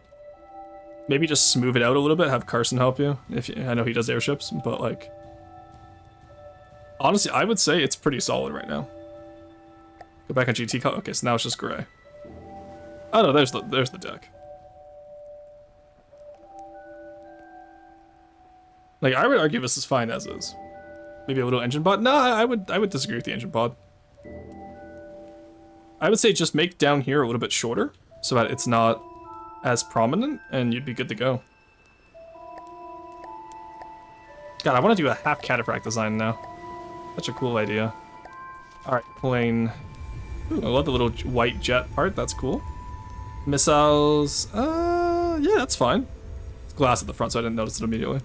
Maybe just smooth it out a little bit. Have Carson help you. I know he does airships, but like, honestly, I would say it's pretty solid right now. Go back on GT color. Okay, so now it's just gray. Oh no, there's the deck. Like, I would argue this is fine as is. Maybe a little engine pod. No, I would disagree with the engine pod. I would say just make down here a little bit shorter so that it's not as prominent, and you'd be good to go. God, I want to do a half cataphract design now. Such a cool idea. Alright, plane. Ooh, I love the little white jet part, that's cool. Missiles, yeah, that's fine. It's glass at the front, so I didn't notice it immediately.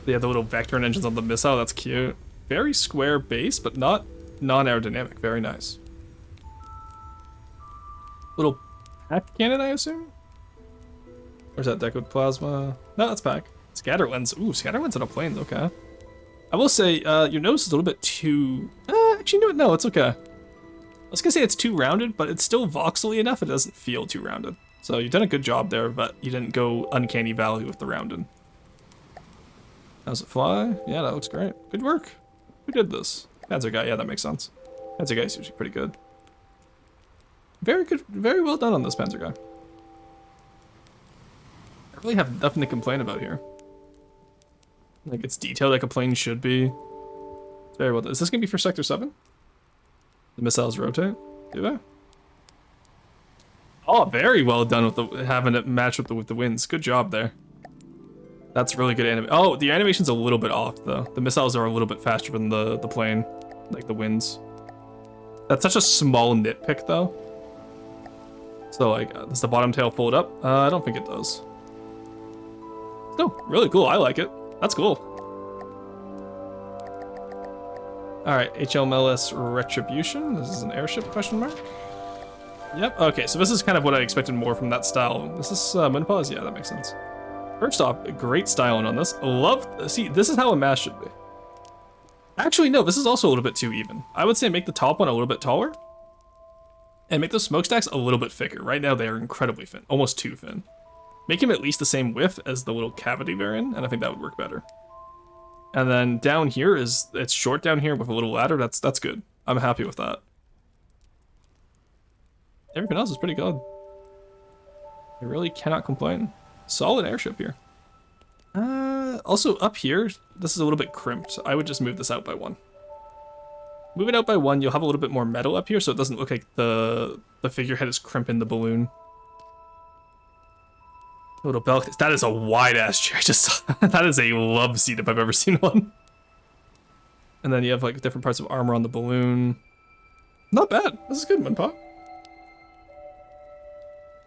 They have the little vector engines on the missile, that's cute. Very square base, but not non-aerodynamic, very nice. Little pack cannon, I assume? Or is that deck with plasma? No, that's pack. Scatter lens. Ooh, scatter lens on a plane, okay. I will say, your nose is a little bit too... actually, no, it's okay. I was gonna say it's too rounded, but it's still voxely enough, it doesn't feel too rounded. So you've done a good job there, but you didn't go uncanny valley with the rounded. How's it fly? Yeah, that looks great. Good work. Who did this? Panzer guy, yeah, that makes sense. Panzer guy's usually pretty good. Very good, very well done on this Panzer guy. I really have nothing to complain about here. Like, it's detailed like a plane should be. Very well done. Is this gonna be for Sector 7? The missiles rotate? Do they? Oh, very well done with the having it match with the winds. Good job there. That's really good anime. Oh, the animation's a little bit off though. The missiles are a little bit faster than the plane, like the winds. That's such a small nitpick though. So like, does the bottom tail fold up? I don't think it does. No, really cool. I like it. That's cool. All right, HLMLS Retribution. This is an airship, question mark? Yep, okay, so this is kind of what I expected more from that style. This is menopause? Yeah, that makes sense. First off, great styling on this. See, this is how a mass should be. Actually, no, this is also a little bit too even. I would say make the top one a little bit taller. And make those smokestacks a little bit thicker. Right now, they are incredibly thin, almost too thin. Make them at least the same width as the little cavity they're in, and I think that would work better. And then down here it's short down here with a little ladder. That's good. I'm happy with that. Everything else is pretty good. I really cannot complain. Solid airship here. Also up here, this is a little bit crimped. I would just move this out by 1. Move it out by 1, you'll have a little bit more metal up here so it doesn't look like the figurehead is crimping the balloon. Little belt. That is a wide ass chair. That is a love seat if I've ever seen one. And then you have like different parts of armor on the balloon. Not bad. This is good, Munpa.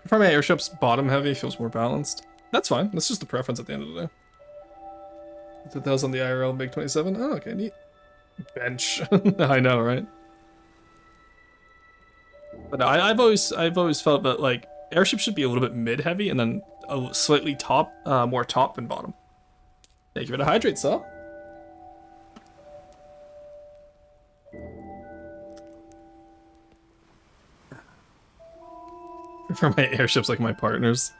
For my airship's bottom heavy feels more balanced. That's fine. That's just the preference at the end of the day. That's what that was on the IRL MiG-27. Oh, okay, neat. Bench. I know, right? But no, I've always felt that like airships should be a little bit mid-heavy and then a slightly more top than bottom. Thank you for the hydrate, Saw. For my airships like my partners.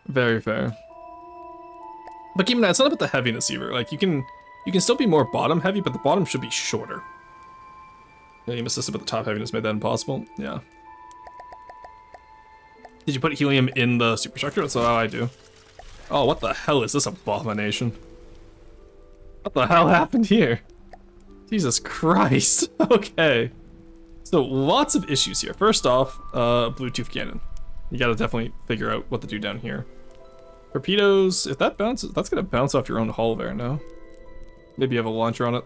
Very fair. But keep in mind, it's not about the heaviness either. Like you can still be more bottom heavy, but the bottom should be shorter. Yeah, you missed this about the top heaviness, made that impossible. Yeah. Did you put helium in the superstructure? That's how I do. Oh, what the hell is this abomination? What the hell happened here? Jesus Christ. Okay. So lots of issues here. First off, Bluetooth cannon. You gotta definitely figure out what to do down here. Torpedoes, if that bounces, that's gonna bounce off your own hull there, no? Maybe you have a launcher on it.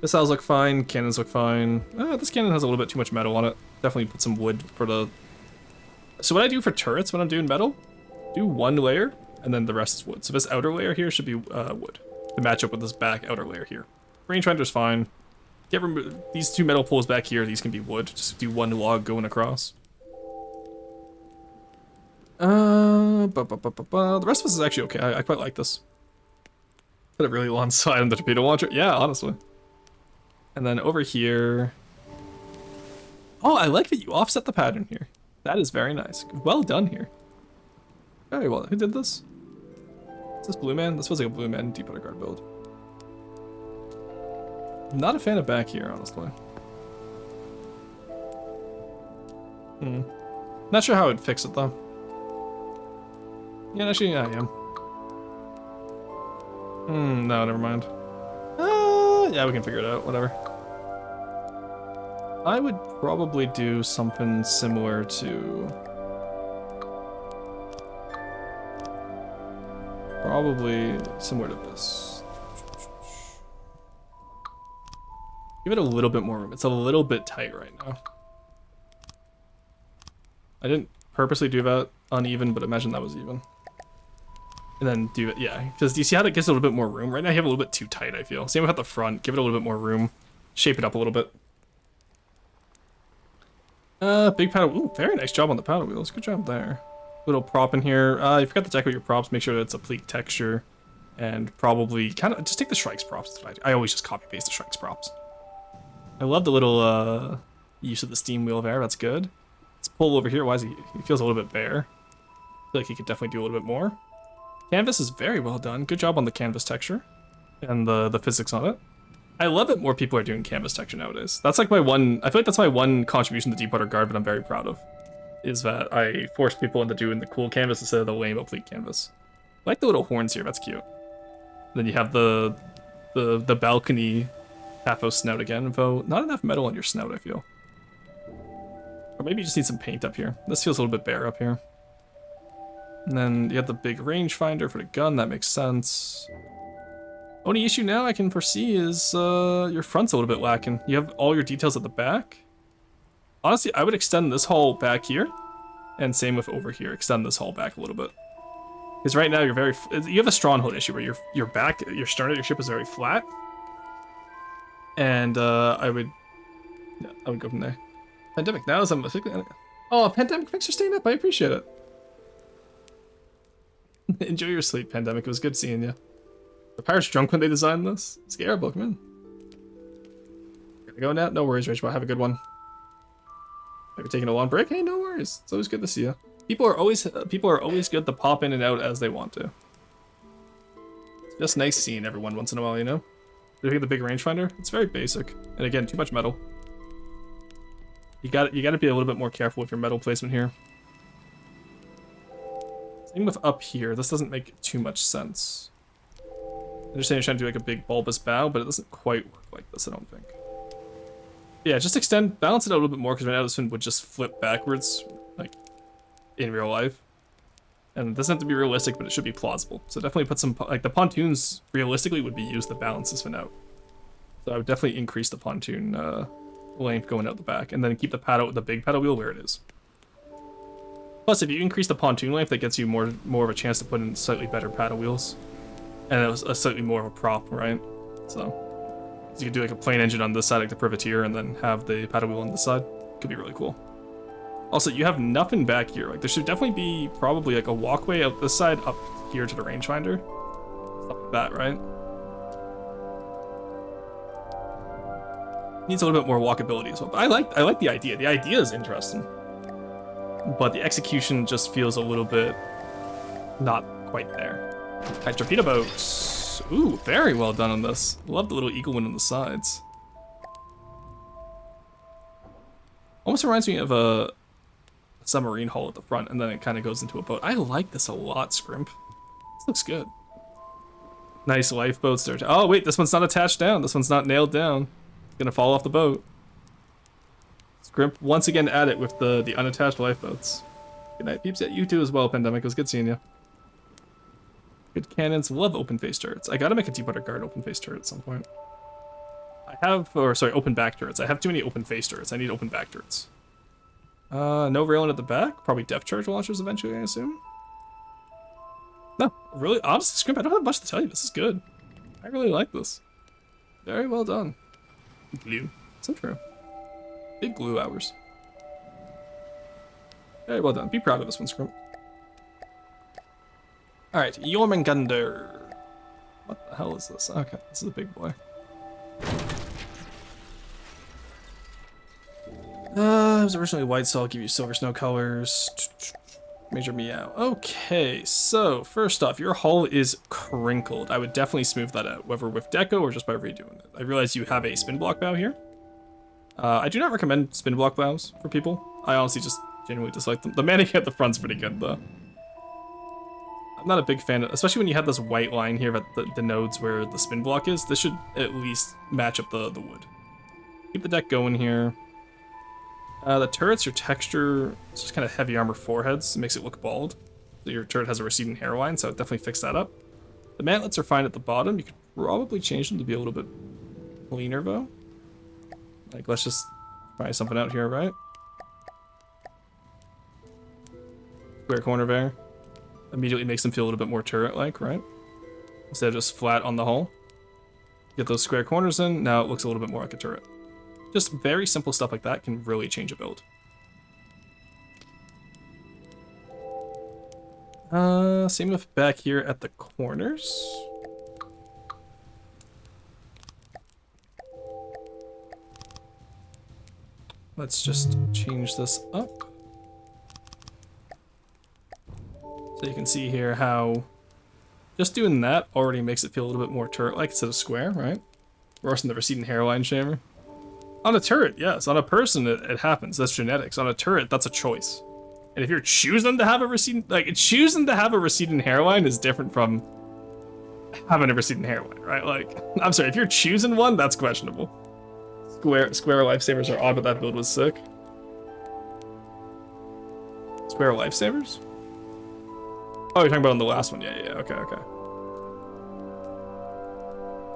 Missiles look fine, cannons look fine. This cannon has a little bit too much metal on it. Definitely put some wood for the... So what I do for turrets when I'm doing metal, do 1 layer, and then the rest is wood. So this outer layer here should be wood, to match up with this back outer layer here. Rangefinder's fine. These 2 metal poles back here, these can be wood. Just do 1 log going across. The rest of this is actually okay. I quite like this. Put a really long side on the torpedo launcher. Yeah, honestly. And then over here... Oh, I like that you offset the pattern here. That is very nice. Well done here. Very well. Who did this? Is this Blue Man? This feels like a Blue Man Deep Underguard build. Not a fan of back here, honestly. Not sure how I'd fix it, though. Yeah, actually, yeah, I am. No, never mind. Yeah, we can figure it out, whatever. I would probably do something similar to... Probably similar to this. Give it a little bit more room. It's a little bit tight right now. I didn't purposely do that uneven, but imagine that was even. And then do it, yeah. Because do you see how that gives it a little bit more room? Right now you have a little bit too tight, I feel. Same with the front. Give it a little bit more room. Shape it up a little bit. Big paddle. Ooh, very nice job on the paddle wheels. Good job there. Little prop in here. You forgot to check out your props. Make sure that it's a pleat texture. And probably kind of just take the Shrikes props. That's what I do. I always just copy paste the Shrikes props. I love the little use of the steam wheel there. That's good. Let's pull over here. Why is he feels a little bit bare. I feel like he could definitely do a little bit more. Canvas is very well done. Good job on the canvas texture and the physics on it. I love that more people are doing canvas texture nowadays. That's like my one, I feel like that's my one contribution to Deep Water Guard, but I'm very proud of, is that I forced people into doing the cool canvas instead of the lame oblique canvas. I like the little horns here, that's cute. Then you have the balcony Paphos snout again, though not enough metal on your snout, I feel. Or maybe you just need some paint up here. This feels a little bit bare up here. And then you have the big rangefinder for the gun, that makes sense. Only issue now I can foresee is your front's a little bit lacking. You have all your details at the back. Honestly, I would extend this hull back here, and same with over here. Extend this hull back a little bit. Because right now you have a stronghold issue where your back, your stern of your ship is very flat. And I would go from there. Pandemic now is oh, Pandemic, thanks for staying up. I appreciate it. Enjoy your sleep, Pandemic. It was good seeing you. The pirates drunk when they designed this? Scarable, come in. Gotta go now? No worries, Rachel. Have a good one. Maybe taking a long break? Hey, no worries. It's always good to see you. People are always good to pop in and out as they want to. It's just nice seeing everyone once in a while, you know? Look at the big rangefinder. It's very basic, and again, too much metal. You got to be a little bit more careful with your metal placement here. Same with up here. This doesn't make too much sense. I understand you're trying to do like a big bulbous bow, but it doesn't quite work like this, I don't think. Yeah, just balance it out a little bit more, because right now this one would just flip backwards, like, in real life. And it doesn't have to be realistic, but it should be plausible. So definitely put some, like, the pontoons realistically would be used to balance this one out. So I would definitely increase the pontoon length going out the back, and then keep the big paddle wheel where it is. Plus, if you increase the pontoon length, that gets you more of a chance to put in slightly better paddle wheels. And it was a slightly more of a prop, right? So you could do like a plain engine on this side, like the privateer, and then have the paddle wheel on this side. Could be really cool. Also, you have nothing back here. Like, there should definitely be probably like a walkway out this side up here to the rangefinder. Stuff like that, right? Needs a little bit more walkability as well. But I like the idea. The idea is interesting. But the execution just feels a little bit not quite there. Alright, torpedo boats. Ooh, very well done on this. Love the little eagle one on the sides. Almost reminds me of a submarine hull at the front, and then it kind of goes into a boat. I like this a lot, Scrimp. This looks good. Nice lifeboats there. Oh, wait, this one's not attached down. This one's not nailed down. It's gonna fall off the boat. Scrimp once again at it with the unattached lifeboats. Good night, peeps. Yeah, you too as well, Pandemic. It was good seeing you. Good cannons. Love open face turrets. I gotta make a Deep Water Guard open face turret at some point. Open back turrets. I have too many open face turrets. I need open back turrets. No railing at the back. Probably depth charge launchers eventually, I assume. No, really, honestly, Scrimp, I don't have much to tell you. This is good. I really like this. Very well done. Glue. So true. Big glue hours. Very well done. Be proud of this one, Scrimp. Alright, Jormungandr. What the hell is this? Okay, this is a big boy. It was originally white, so I'll give you silver snow colors. Major meow. Okay, so first off, your hull is crinkled. I would definitely smooth that out, whether with deco or just by redoing it. I realize you have a spin block bow here. I do not recommend spin block bows for people. I honestly just genuinely dislike them. The mannequin at the front's pretty good, though. I'm not a big fan of, especially when you have this white line here at the nodes where the spin block is. This should at least match up the wood. Keep the deck going here. The turrets, your texture, it's just kind of heavy armor foreheads. It makes it look bald. So your turret has a receding hairline, so I'd definitely fix that up. The mantlets are fine at the bottom. You could probably change them to be a little bit cleaner, though. Like, let's just try something out here, right? Square corner there. Immediately makes them feel a little bit more turret-like, right? Instead of just flat on the hull. Get those square corners in, now it looks a little bit more like a turret. Just very simple stuff like that can really change a build. Same with back here at the corners. Let's just change this up. So you can see here how just doing that already makes it feel a little bit more turret-like instead of square, right? Worse than the receding hairline shamer. On a turret, yes. On a person, it happens. That's genetics. On a turret, that's a choice. And if you're choosing to have a receding, choosing to have a receding hairline is different from having a receding hairline, right? Like, I'm sorry, if you're choosing one, that's questionable. Square lifesavers are odd, but that build was sick. Square lifesavers? Oh, you're talking about on the last one. Yeah, okay.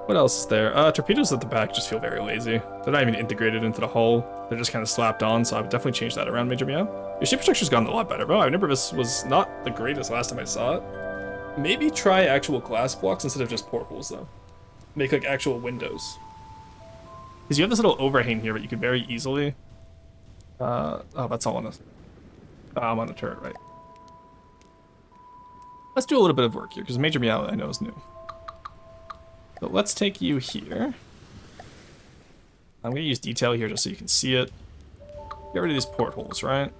What else is there? Torpedoes at the back just feel very lazy. They're not even integrated into the hull. They're just kind of slapped on, so I would definitely change that around, Major Meow. Your ship structure's gotten a lot better, bro. I remember this was not the greatest last time I saw it. Maybe try actual glass blocks instead of just portholes, though. Make, like, actual windows. Because you have this little overhang here, but you could very easily... oh, that's all on us. I'm on the turret, right. Let's do a little bit of work here, because Major Meow I know is new. So let's take you here. I'm going to use detail here just so you can see it. Get rid of these portholes, right?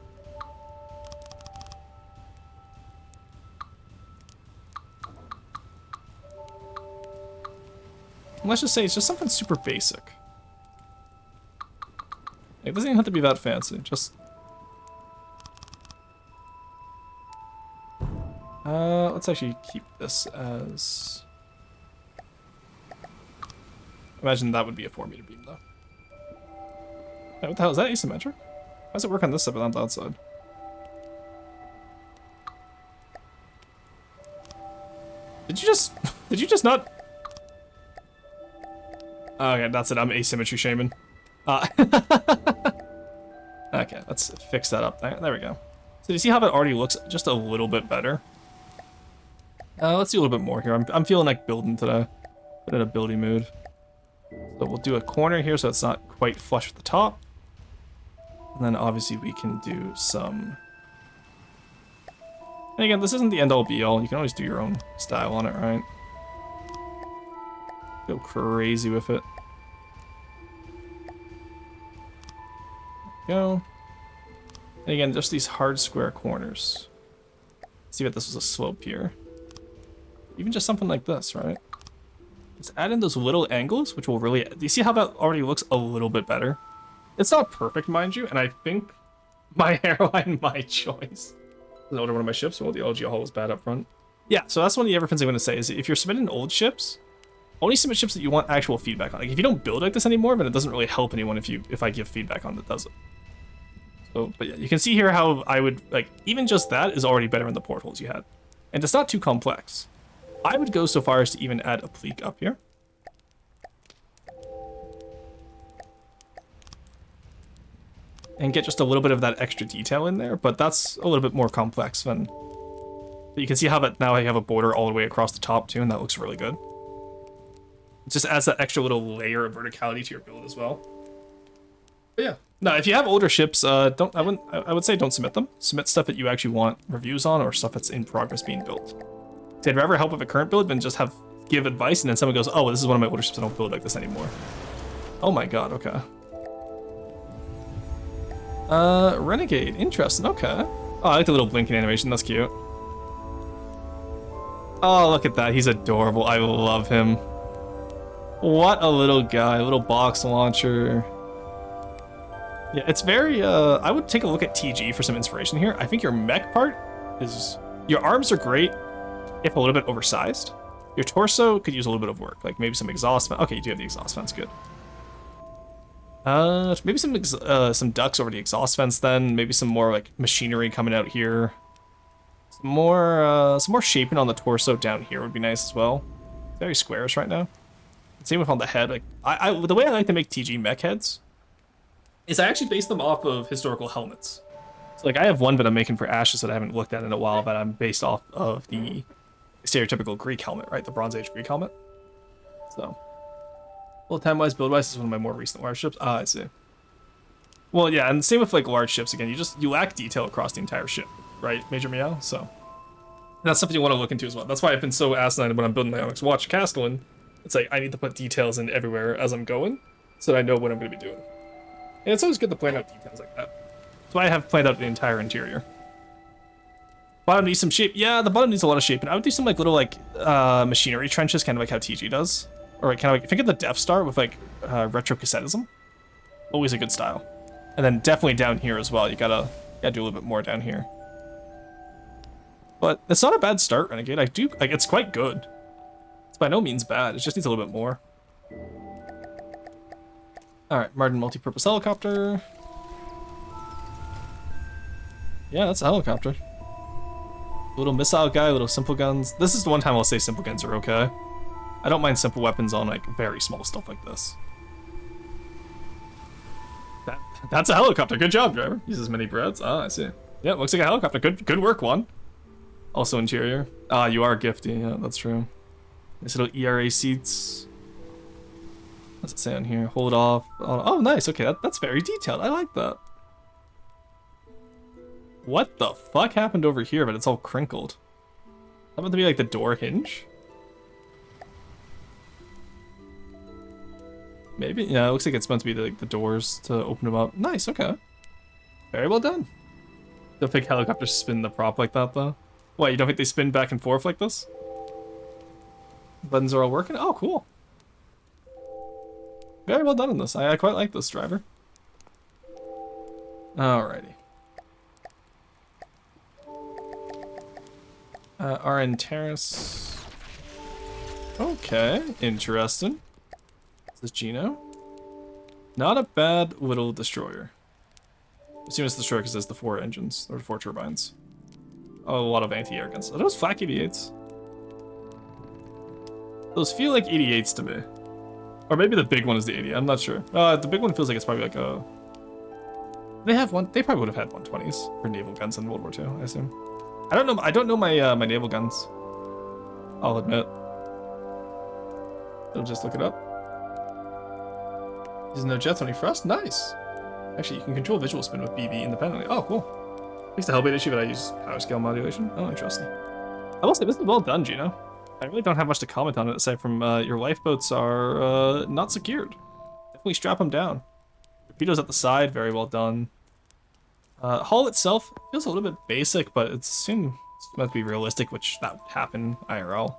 And let's just say it's just something super basic. It doesn't even have to be that fancy, just... let's actually keep this as... Imagine that would be a 4-meter beam, though. Hey, what the hell, is that asymmetric? How does it work on this side but not on that side? Did you just not... Okay, that's it, I'm asymmetry shaman. Okay, let's fix that up there. There we go. So do you see how that already looks just a little bit better? Let's do a little bit more here. I'm feeling like building today. But in a building mood. So we'll do a corner here so it's not quite flush with the top. And then obviously we can do some... And again, this isn't the end-all be-all. You can always do your own style on it, right? Go crazy with it. Go. And again, just these hard square corners. See if this was a slope here. Even just something like this, right? Just add in those little angles, which will really... Do you see how that already looks a little bit better? It's not perfect, mind you, and I think my hairline, my choice. The older one of my ships, well, the LG hull was bad up front. Yeah, so that's one of the other things I'm going to say, is if you're submitting old ships, only submit ships that you want actual feedback on. Like, if you don't build like this anymore, then it doesn't really help anyone if I give feedback on that does it. So, but yeah, you can see here how I would, like, even just that is already better in the portholes you had. And it's not too complex. I would go so far as to even add a pleak up here. And get just a little bit of that extra detail in there, but that's a little bit more complex than... You can see how that now I have a border all the way across the top too, and that looks really good. It just adds that extra little layer of verticality to your build as well. But yeah. No, if you have older ships, I would say don't submit them. Submit stuff that you actually want reviews on or stuff that's in progress being built. So I'd rather help with a current build than just give advice and then someone goes, oh, well, this is one of my older ships, I don't build like this anymore. Oh my god, okay. Renegade, interesting, okay. Oh, I like the little blinking animation, that's cute. Oh, look at that, he's adorable, I love him. What a little guy, little box launcher. Yeah, it's very, I would take a look at TG for some inspiration here. I think your mech part is, your arms are great, if a little bit oversized. Your torso could use a little bit of work, like maybe some exhaust fan. Okay, you do have the exhaust fence, good. Maybe some ducts over the exhaust fence then, maybe some more like machinery coming out here. Some more shaping on the torso down here would be nice as well. Very squarish right now. Same with on the head. Like the way I like to make TG mech heads is I actually base them off of historical helmets. So like I have one that I'm making for Ashes that I haven't looked at in a while, but I'm based off of the stereotypical Greek helmet, right? The Bronze Age Greek helmet. So, well, time-wise, build-wise, this is one of my more recent large ships. Ah, I see. Well, yeah, and same with like large ships. Again, you lack detail across the entire ship, right, Major Meow? So, and that's something you want to look into as well. That's why I've been so asinine when I'm building my Onyx Watch Castellan. It's like I need to put details in everywhere as I'm going, so that I know what I'm going to be doing. And it's always good to plan out details like that. That's why I have planned out the entire interior. Bottom needs some shape. Yeah, the bottom needs a lot of shape. And I would do some like little like machinery trenches, kind of like how TG does. or kind of like, think of the Death Star with like retro cassettism. Always a good style. And then definitely down here as well. You gotta do a little bit more down here. But it's not a bad start, Renegade. Like, it's quite good. It's by no means bad. It just needs a little bit more. Alright, Martin multi-purpose helicopter. Yeah, that's a helicopter. Little missile guy, little simple guns. This is the one time I'll say simple guns are okay. I don't mind simple weapons on like very small stuff like this. That's a helicopter. Good job, driver. Uses mini breads. Ah, I see. Yeah, looks like a helicopter. Good work, Juan. Also interior. Ah, you are gifty. Yeah, that's true. Nice little ERA seats. What's it say on here? Hold off. Oh, nice. Okay, that's very detailed. I like that. What the fuck happened over here, but it's all crinkled? That meant to be like the door hinge? Maybe? Yeah, it looks like it's meant to be like the doors to open them up. Nice, okay. Very well done. Don't think helicopters spin the prop like that, though. What, you don't think they spin back and forth like this? Buttons are all working? Oh, cool. Very well done in this. I quite like this, driver. Alrighty. RN Terrace. Okay, interesting. This is Gino. Not a bad little destroyer. I assume it's destroyer because there's the 4 engines, or 4 turbines. Oh, a lot of anti-air guns. Are those flak 88s? Those feel like 88s to me. Or maybe the big one is the 80. I'm not sure. The big one feels like it's probably like a... They have one. They probably would have had 120s for naval guns in World War II, I assume. I don't know my my naval guns. I'll admit. I'll just look it up. There's no jets on any frost. Nice. Actually, you can control visual spin with BB independently. Oh, cool. It's the Hellbait issue, but I use power scale modulation. Oh, interesting. I will say this is well done, Gino. I really don't have much to comment on it aside from your lifeboats are not secured. Definitely strap them down. Torpedoes at the side, very well done. Hull itself feels a little bit basic, but it's meant to be realistic, which that would happen IRL.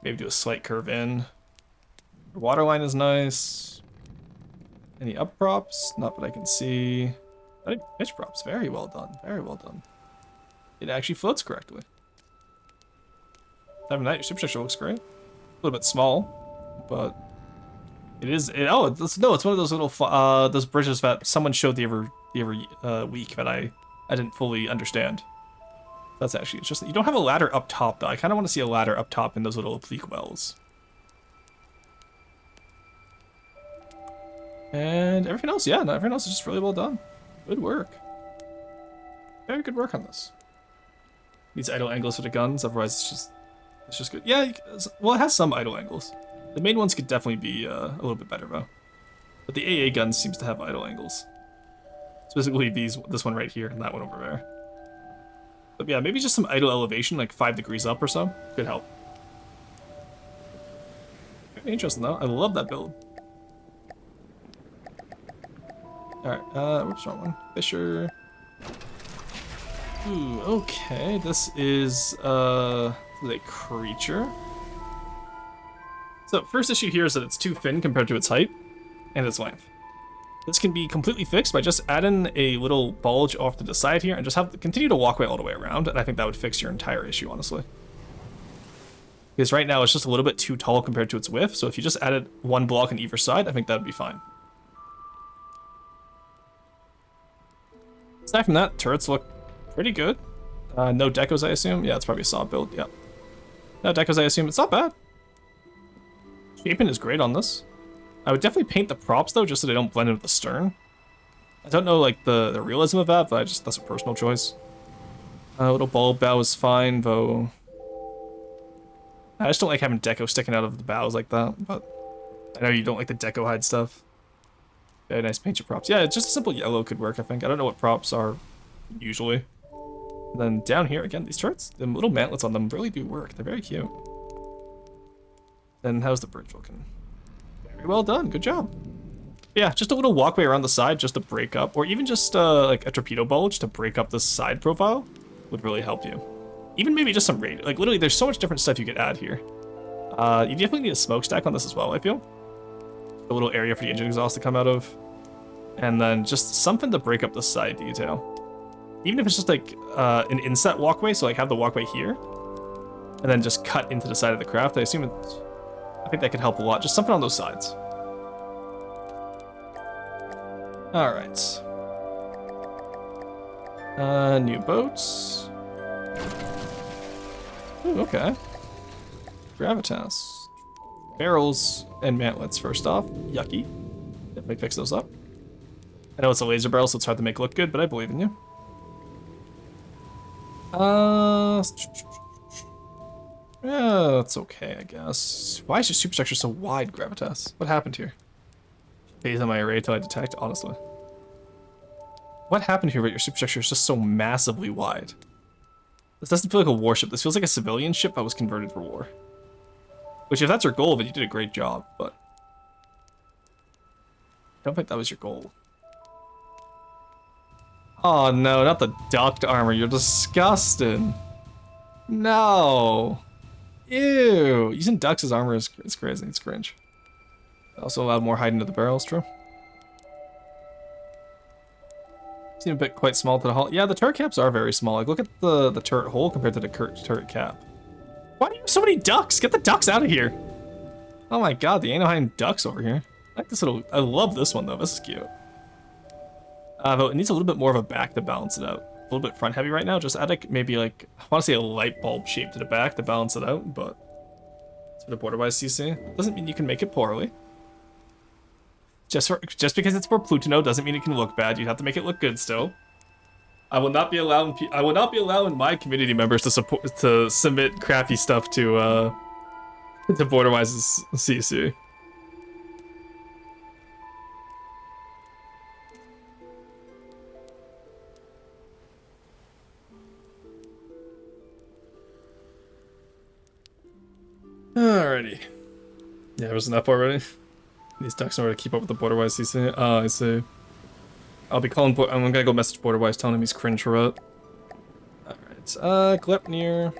Maybe do a slight curve in. The waterline is nice. Any up props? Not that I can see. Pitch props, very well done. Very well done. It actually floats correctly. 7-9, your superstructure looks great. A little bit small, but it is. It's one of those little those bridges that someone showed the other week that I didn't fully understand. That's actually interesting. You don't have a ladder up top though. I kind of want to see a ladder up top in those little oblique wells. And everything else, yeah, no, everything else is just really well done. Good work. Very good work on this. Needs idle angles for the guns, otherwise it's just good. Yeah, well, it has some idle angles. The main ones could definitely be a little bit better though. But the AA gun seems to have idle angles. Specifically this one right here and that one over there. But yeah, maybe just some idle elevation, like 5 degrees up or so, could help. Very interesting though. I love that build. Alright, whoops, wrong one. Fisher. Ooh, okay. This is a creature. So first issue here is that it's too thin compared to its height and its length. This can be completely fixed by just adding a little bulge off to the side here and just continue to walkway all the way around, and I think that would fix your entire issue, honestly. Because right now it's just a little bit too tall compared to its width, so if you just added one block on either side, I think that would be fine. Aside from that, turrets look pretty good. No decos, I assume. Yeah, it's probably a saw build. Yeah. No decos, I assume. It's not bad. Shaping is great on this. I would definitely paint the props though, just so they don't blend in with the stern. I don't know like the realism of that, but that's a personal choice. Little bulb bow is fine though. I just don't like having deco sticking out of the bows like that, but I know you don't like the deco hide stuff. Very nice paint your props. Yeah, just a simple yellow could work, I think. I don't know what props are usually. And then down here, again, these turrets, the little mantlets on them really do work. They're very cute. Then how's the bridge looking? Very well done, good job. Yeah, just a little walkway around the side just to break up, or even just like a torpedo bulge to break up this side profile would really help you. Even maybe just some radius. Like literally, there's so much different stuff you could add here. You definitely need a smokestack on this as well, I feel. A little area for the engine exhaust to come out of. And then just something to break up the side detail. Even if it's just like an inset walkway, so like have the walkway here. And then just cut into the side of the craft. I think that could help a lot. Just something on those sides. Alright. New boats. Ooh, okay. Gravitas. Barrels and mantlets first off. Yucky. Definitely fix those up. I know it's a laser barrel, so it's hard to make look good, but I believe in you. Yeah, that's okay, I guess. Why is your superstructure so wide, Gravitas? What happened here? Phase on my array till I detect, honestly. What happened here, but your superstructure is just so massively wide? This doesn't feel like a warship. This feels like a civilian ship that was converted for war. Which, if that's your goal, then you did a great job, but... I don't think that was your goal. Oh no, not the duct armor. You're disgusting. No. Ew. Using ducks as armor is crazy. It's cringe. Also allowed more height into the barrels, true. Seem a bit quite small to the hull. Yeah, the turret caps are very small. Like, look at the turret hole compared to the turret cap. Why do you have so many ducks? Get the ducks out of here. Oh my god, the Anaheim ducks over here. I like this little... I love this one, though. This is cute. Though it needs a little bit more of a back to balance it out. A little bit front heavy right now. Just add like maybe like, I want to say a light bulb shape to the back to balance it out, but it's for the border-wise CC. Doesn't mean you can make it poorly. Just because it's for Plutono doesn't mean it can look bad. You have to make it look good still. I will not be allowing my community members to submit crappy stuff to border-wise's CC. Alrighty. Yeah, there's enough already. These ducks in order to keep up with the border-wise CC. Oh, I see. I'm gonna go message border-wise telling him he's cringe for it. Alright, Glepnir.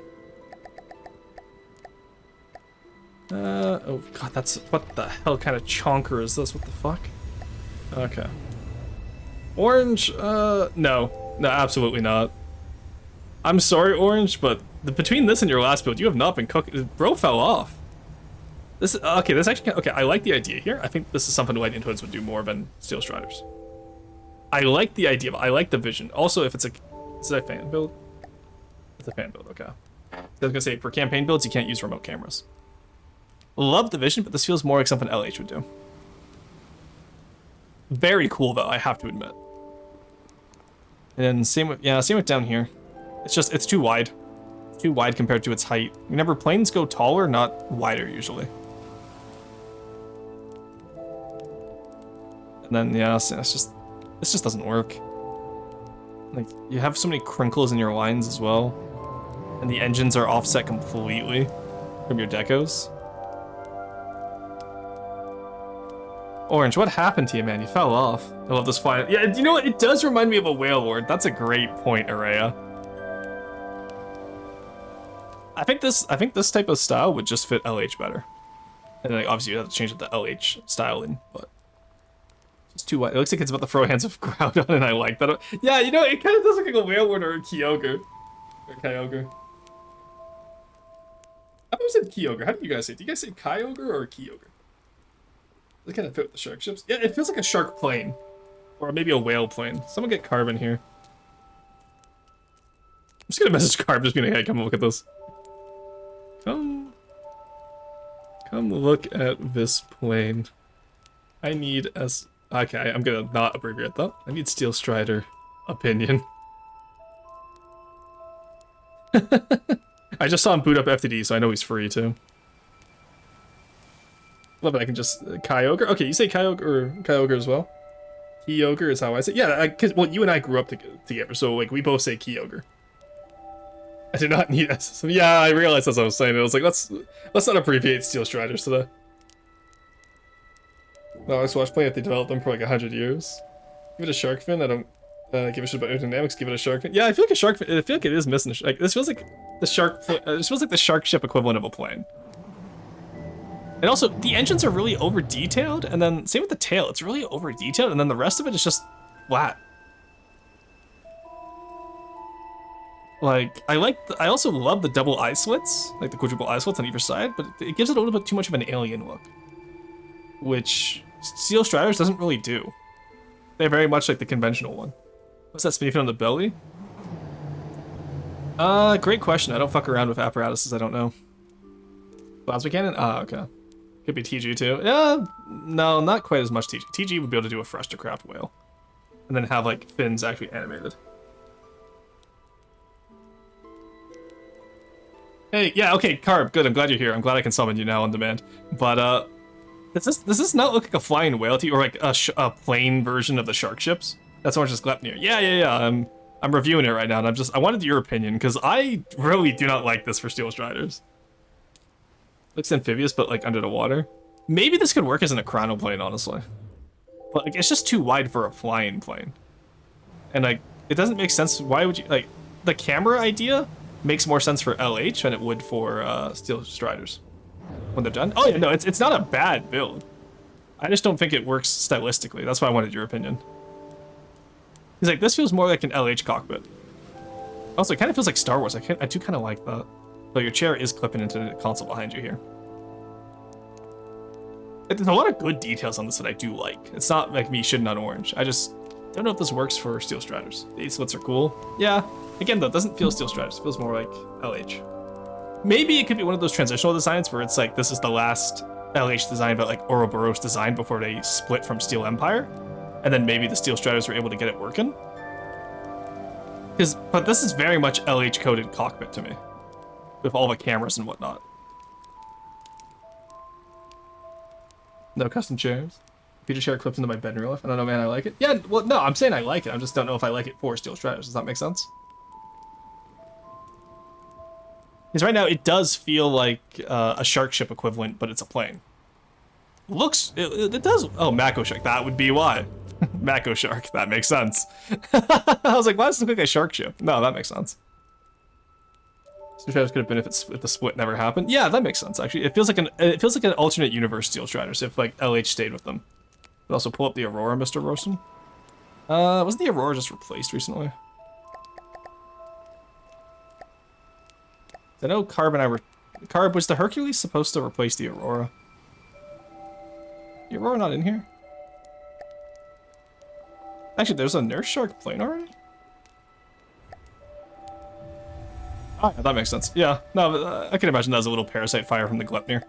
Oh god, that's... What the hell kind of chonker is this? What the fuck? Okay. Orange, no. No, absolutely not. I'm sorry, Orange, but between this and your last build, you have not been cooking. Bro fell off. This okay. This actually okay. I like the idea here. I think this is something Light Intuits would do more than Steel Striders. I like the idea. I like the vision. Also, if it's a fan build, it's a fan build. Okay. I was gonna say for campaign builds, you can't use remote cameras. Love the vision, but this feels more like something LH would do. Very cool though. I have to admit. And then same with down here. It's too wide. It's too wide compared to its height. Remember, planes go taller, not wider usually. And then yeah, this just doesn't work. Like you have so many crinkles in your lines as well, and the engines are offset completely from your decos. Orange, what happened to you, man? You fell off. I love this flying. Yeah, you know what? It does remind me of a whale lord. That's a great point, Araya. I think this type of style would just fit LH better. And then, like, obviously you have to change the LH style in, but it's too wide. It looks like it's about to throw hands of Groudon, and I like that. Yeah, you know, it kind of does look like a whale lord or a Kyogre. Or Kyogre. I always said Kyogre. How do you guys say it? Do you guys say Kyogre or Kyogre? Does it kind of fit with the shark ships? Yeah, it feels like a shark plane. Or maybe a whale plane. Someone get Carbon here. I'm just gonna message Carb, just being like, hey, come look at this. Come look at this plane. I need okay, I'm gonna not abbreviate that. I need Steel Strider opinion. I just saw him boot up FTD, so I know he's free too. Love it, I can just... Kyogre? Okay, you say Kyogre as well? Kyogre is how I say... Yeah, because, well, you and I grew up together, so, like, we both say Kyogre. I did not need S. Yeah, I realized as I was saying it. I was like, let's not abbreviate Steel Striders today. No, I just watched playing if they developed them for, like, 100 years. Give it a shark fin, I don't give a shit about aerodynamics, give it a shark fin. Yeah, I feel like a shark fin... I feel like it is missing... Like, this feels like the shark... This feels like the shark ship equivalent of a plane. And also, the engines are really over-detailed, and then same with the tail, it's really over-detailed, and then the rest of it is just flat. Like, I also love the double eye slits, like the quadruple eye slits on either side, but it gives it a little bit too much of an alien look, which Steel Striders doesn't really do. They're very much like the conventional one. What's that spinny fin on the belly? Great question. I don't fuck around with apparatuses I don't know. Plasma cannon? Ah, okay. Could be TG too. Yeah, no, not quite as much TG. TG would be able to do a fresh to craft whale. And then have like fins actually animated. Hey, yeah, okay, Carb, good, I'm glad you're here. I'm glad I can summon you now on demand. But, does this not look like a flying whale to you, or like a plane version of the shark ships? That's orange is Glepnir. Yeah. I'm reviewing it right now, and I wanted your opinion, because I really do not like this for Steel Striders. Looks amphibious, but like under the water. Maybe this could work as an chronoplane, honestly. But like, it's just too wide for a flying plane. And like, it doesn't make sense. Why would you, like, the camera idea makes more sense for LH than it would for Steel Striders when they're done. Oh yeah, no, it's not a bad build. I just don't think it works stylistically. That's why I wanted your opinion. He's like, this feels more like an LH cockpit. Also, it kind of feels like Star Wars. I do kind of like that. But your chair is clipping into the console behind you here. There's a lot of good details on this that I do like. It's not like me shitting on orange. I just don't know if this works for Steel Striders. The A-slits are cool. Yeah. Again, though, it doesn't feel Steel Striders. It feels more like LH. Maybe it could be one of those transitional designs where it's like, this is the last LH design, but like Ouroboros design before they split from Steel Empire. And then maybe the Steel Striders were able to get it working. But this is very much LH-coded cockpit to me. With all the cameras and whatnot. No custom chairs. Feature chair clips into my bed in real life. I don't know, man, I like it. Yeah, well, no, I'm saying I like it. I just don't know if I like it for Steel Striders. Does that make sense? Because right now, it does feel like a shark ship equivalent, but it's a plane. Looks, it does. Oh, Mako Shark, that would be why. Mako Shark, that makes sense. I was like, why does it look like a shark ship? No, that makes sense. Steel Striders could have been if the split never happened. Yeah, that makes sense. Actually, it feels like an alternate universe Steel Striders if like LH stayed with them. But also pull up the Aurora, Mr. Rosen. Wasn't the Aurora just replaced recently? I know Carb and I were. Carb, was the Hercules supposed to replace the Aurora? The Aurora not in here? Actually, there's a Nurse Shark plane already. Oh, yeah, that makes sense. Yeah, no, I can imagine that was a little parasite fire from the Glepnir.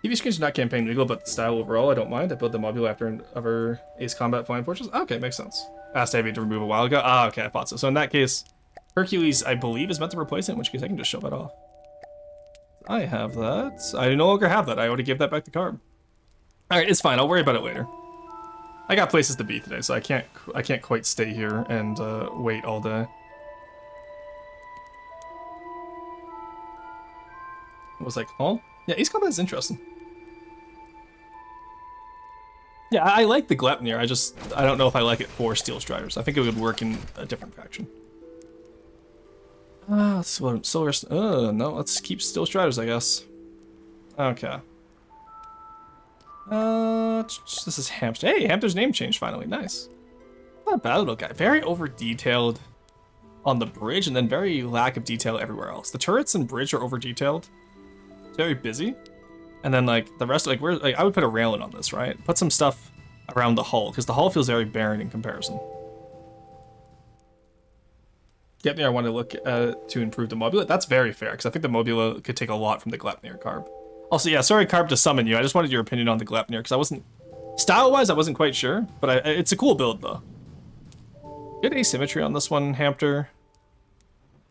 TV screens are not campaign legal, but the style overall, I don't mind. I built the module after other Ace Combat flying fortress. Okay, makes sense. Asked Heavy to remove a while ago. Ah, okay, I thought so. So in that case, Hercules, I believe, is meant to replace it, in which case I can just show that off. I have that. I no longer have that. I already gave that back to Carb. Alright, it's fine. I'll worry about it later. I got places to be today, so I can't quite stay here and wait all day. It was like, oh? Yeah, Ace Combat is interesting. Yeah, I like the Glepnir. I don't know if I like it for Steel Striders. I think it would work in a different faction. No, let's keep Steel Striders, I guess. Okay. This is Hamster. Hey, Hamster's name changed finally. Nice. Not a bad little guy. Very over-detailed on the bridge, and then very lack of detail everywhere else. The turrets and bridge are over-detailed. It's very busy. And then, like, the rest, like, I would put a railing on this, right? Put some stuff around the hull, because the hull feels very barren in comparison. Get me, I want to look to improve the Mobula. That's very fair, because I think the Mobula could take a lot from the Glepnir, Carb. Also, yeah, sorry, Carb, to summon you. I just wanted your opinion on the Glepnir, because I wasn't... Style-wise, I wasn't quite sure, but it's a cool build, though. Good asymmetry on this one, Hamster.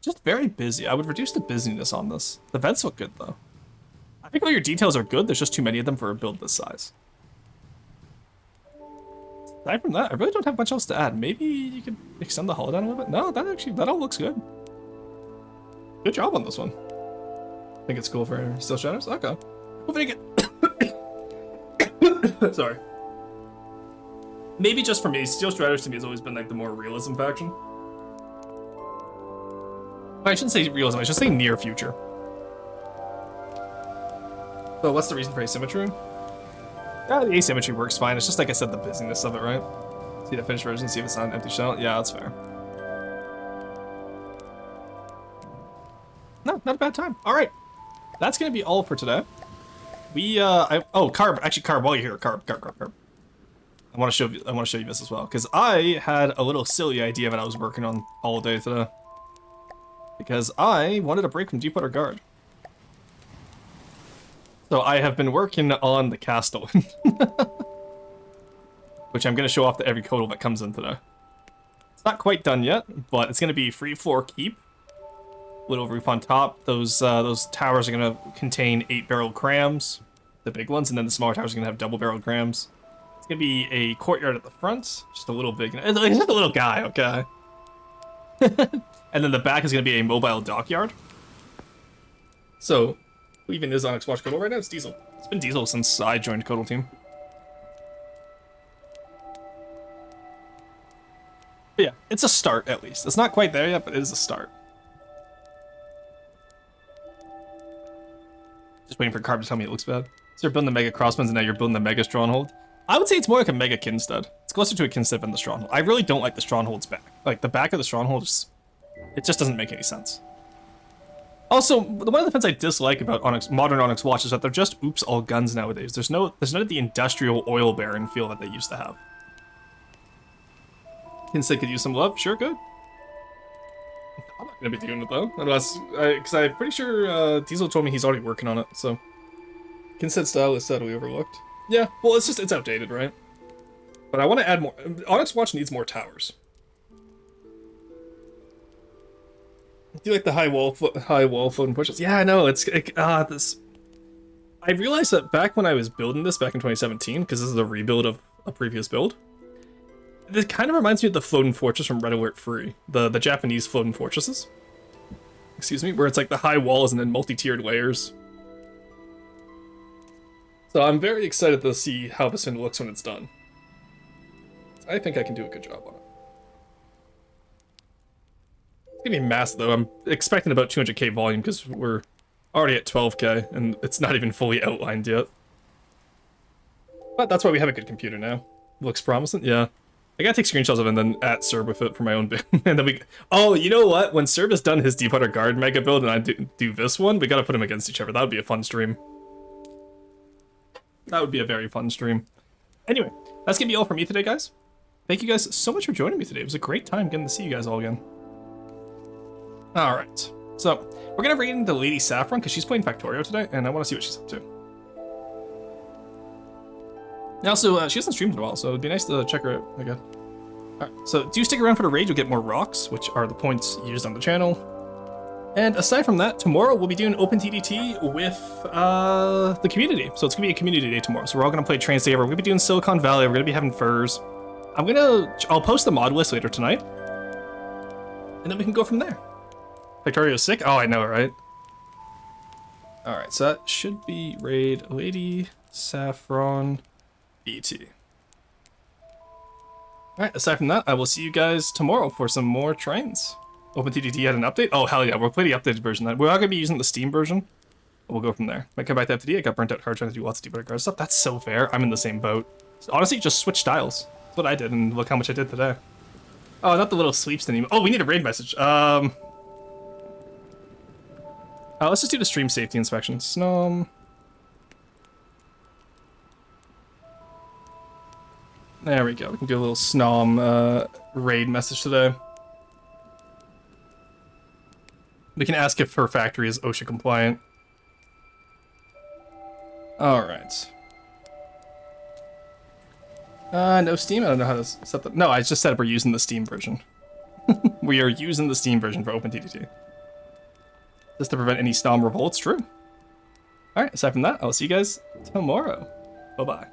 Just very busy. I would reduce the busyness on this. The vents look good, though. I think all your details are good. There's just too many of them for a build this size. Aside from that, I really don't have much else to add. Maybe you could extend the hull down a little bit. No, that all looks good. Good job on this one. Think it's cool for Steel Shadows? Okay. We'll make it. Sorry. Maybe just for me, Steel Striders to me has always been like the more realism faction. I shouldn't say realism, I should say near future. So what's the reason for asymmetry? Yeah, the asymmetry works fine. It's just like I said, the busyness of it, right? See the finished version, see if it's not an empty shell. Yeah, that's fair. No, not a bad time. All right, that's gonna be all for today. We Carb. Actually, Carb, while you're here, Carb. I want to show you this as well, because I had a little silly idea that I was working on all day today. Because I wanted a break from Deepwater Guard. So I have been working on the castle. Which I'm going to show off to every codal that comes in today. It's not quite done yet, but it's going to be free floor keep. Little roof on top. Those towers are going to contain 8-barrel crams, the big ones, and then the smaller towers are going to have double-barrel crams. It's going to be a courtyard at the front, just a little big. It's just a little guy, okay? And then the back is going to be a mobile dockyard. So, who even is on Xbox Codal right now? It's Diesel. It's been Diesel since I joined Codal team. But yeah, it's a start at least. It's not quite there yet, but it is a start. Just waiting for Carb to tell me it looks bad. So you're building the Mega Crossbones and now you're building the Mega Stronghold. I would say it's more like a Mega Kinstead. It's closer to a Kinstead than the Stronghold. I really don't like the Stronghold's back. Like, the back of the Stronghold is... It just doesn't make any sense. Also, one of the things I dislike about modern Onyx Watch is that they're just oops all guns nowadays. There's none of the industrial oil baron feel that they used to have. Kinstead could use some love, sure, good. I'm not gonna be doing it though, unless because I'm pretty sure Diesel told me he's already working on it. So Kinstead style is sadly overlooked. Yeah, well, it's outdated, right? But I want to add more. Onyx Watch needs more towers. Do you like the high wall floating pushes? Yeah, I know. This. I realized that back when I was building this back in 2017, because this is a rebuild of a previous build. It kind of reminds me of the floating fortress from Red Alert Free, the Japanese floating fortresses. Excuse me, where it's like the high walls and then multi-tiered layers. So I'm very excited to see how this thing looks when it's done. I think I can do a good job on it. It's gonna be massive though. I'm expecting about 200k volume because we're already at 12k and it's not even fully outlined yet. But that's why we have a good computer now. Looks promising, yeah. I gotta take screenshots of it and then at Serb with it for my own bit. And then oh, you know what? When Serb has done his Deepwater Guard mega build and I do this one, we gotta put them against each other. That would be a fun stream. That would be a very fun stream. Anyway, that's gonna be all for me today, guys. Thank you guys so much for joining me today. It was a great time getting to see you guys all again. Alright, so we're gonna raid into Lady Saffron because she's playing Factorio today, and I want to see what she's up to. And also, she hasn't streamed in a while, so it'd be nice to check her out again. Alright, so do stick around for the raid, you'll get more rocks, which are the points used on the channel. And aside from that, tomorrow we'll be doing Open TDT with the community. So it's gonna be a community day tomorrow. So we're all gonna play Train Saver. We're gonna be doing Silicon Valley. We're gonna be having furs. I'll post the mod list later tonight, and then we can go from there. Victoria's sick? Oh, I know, right? All right, so that should be raid Lady Saffron BT. All right, aside from that, I will see you guys tomorrow for some more trains. OpenTDT had an update? Oh, hell yeah, we'll play the updated version. We're not going to be using the Steam version. We'll go from there. Might come back to FTD. I got burnt out hard trying to do lots of Deepwater Guard stuff. That's so fair. I'm in the same boat. So honestly, just switch styles. That's what I did, and look how much I did today. Oh, not the little sweeps anymore. Oh, we need a raid message. Let's just do the stream safety inspection. Snom. There we go. We can do a little Snom raid message today. We can ask if her factory is OSHA compliant. Alright. No Steam? I don't know how to set that. No, I just said we're using the Steam version. We are using the Steam version for OpenTDT. Just to prevent any Snom revolts, true. Alright, aside from that, I'll see you guys tomorrow. Bye-bye.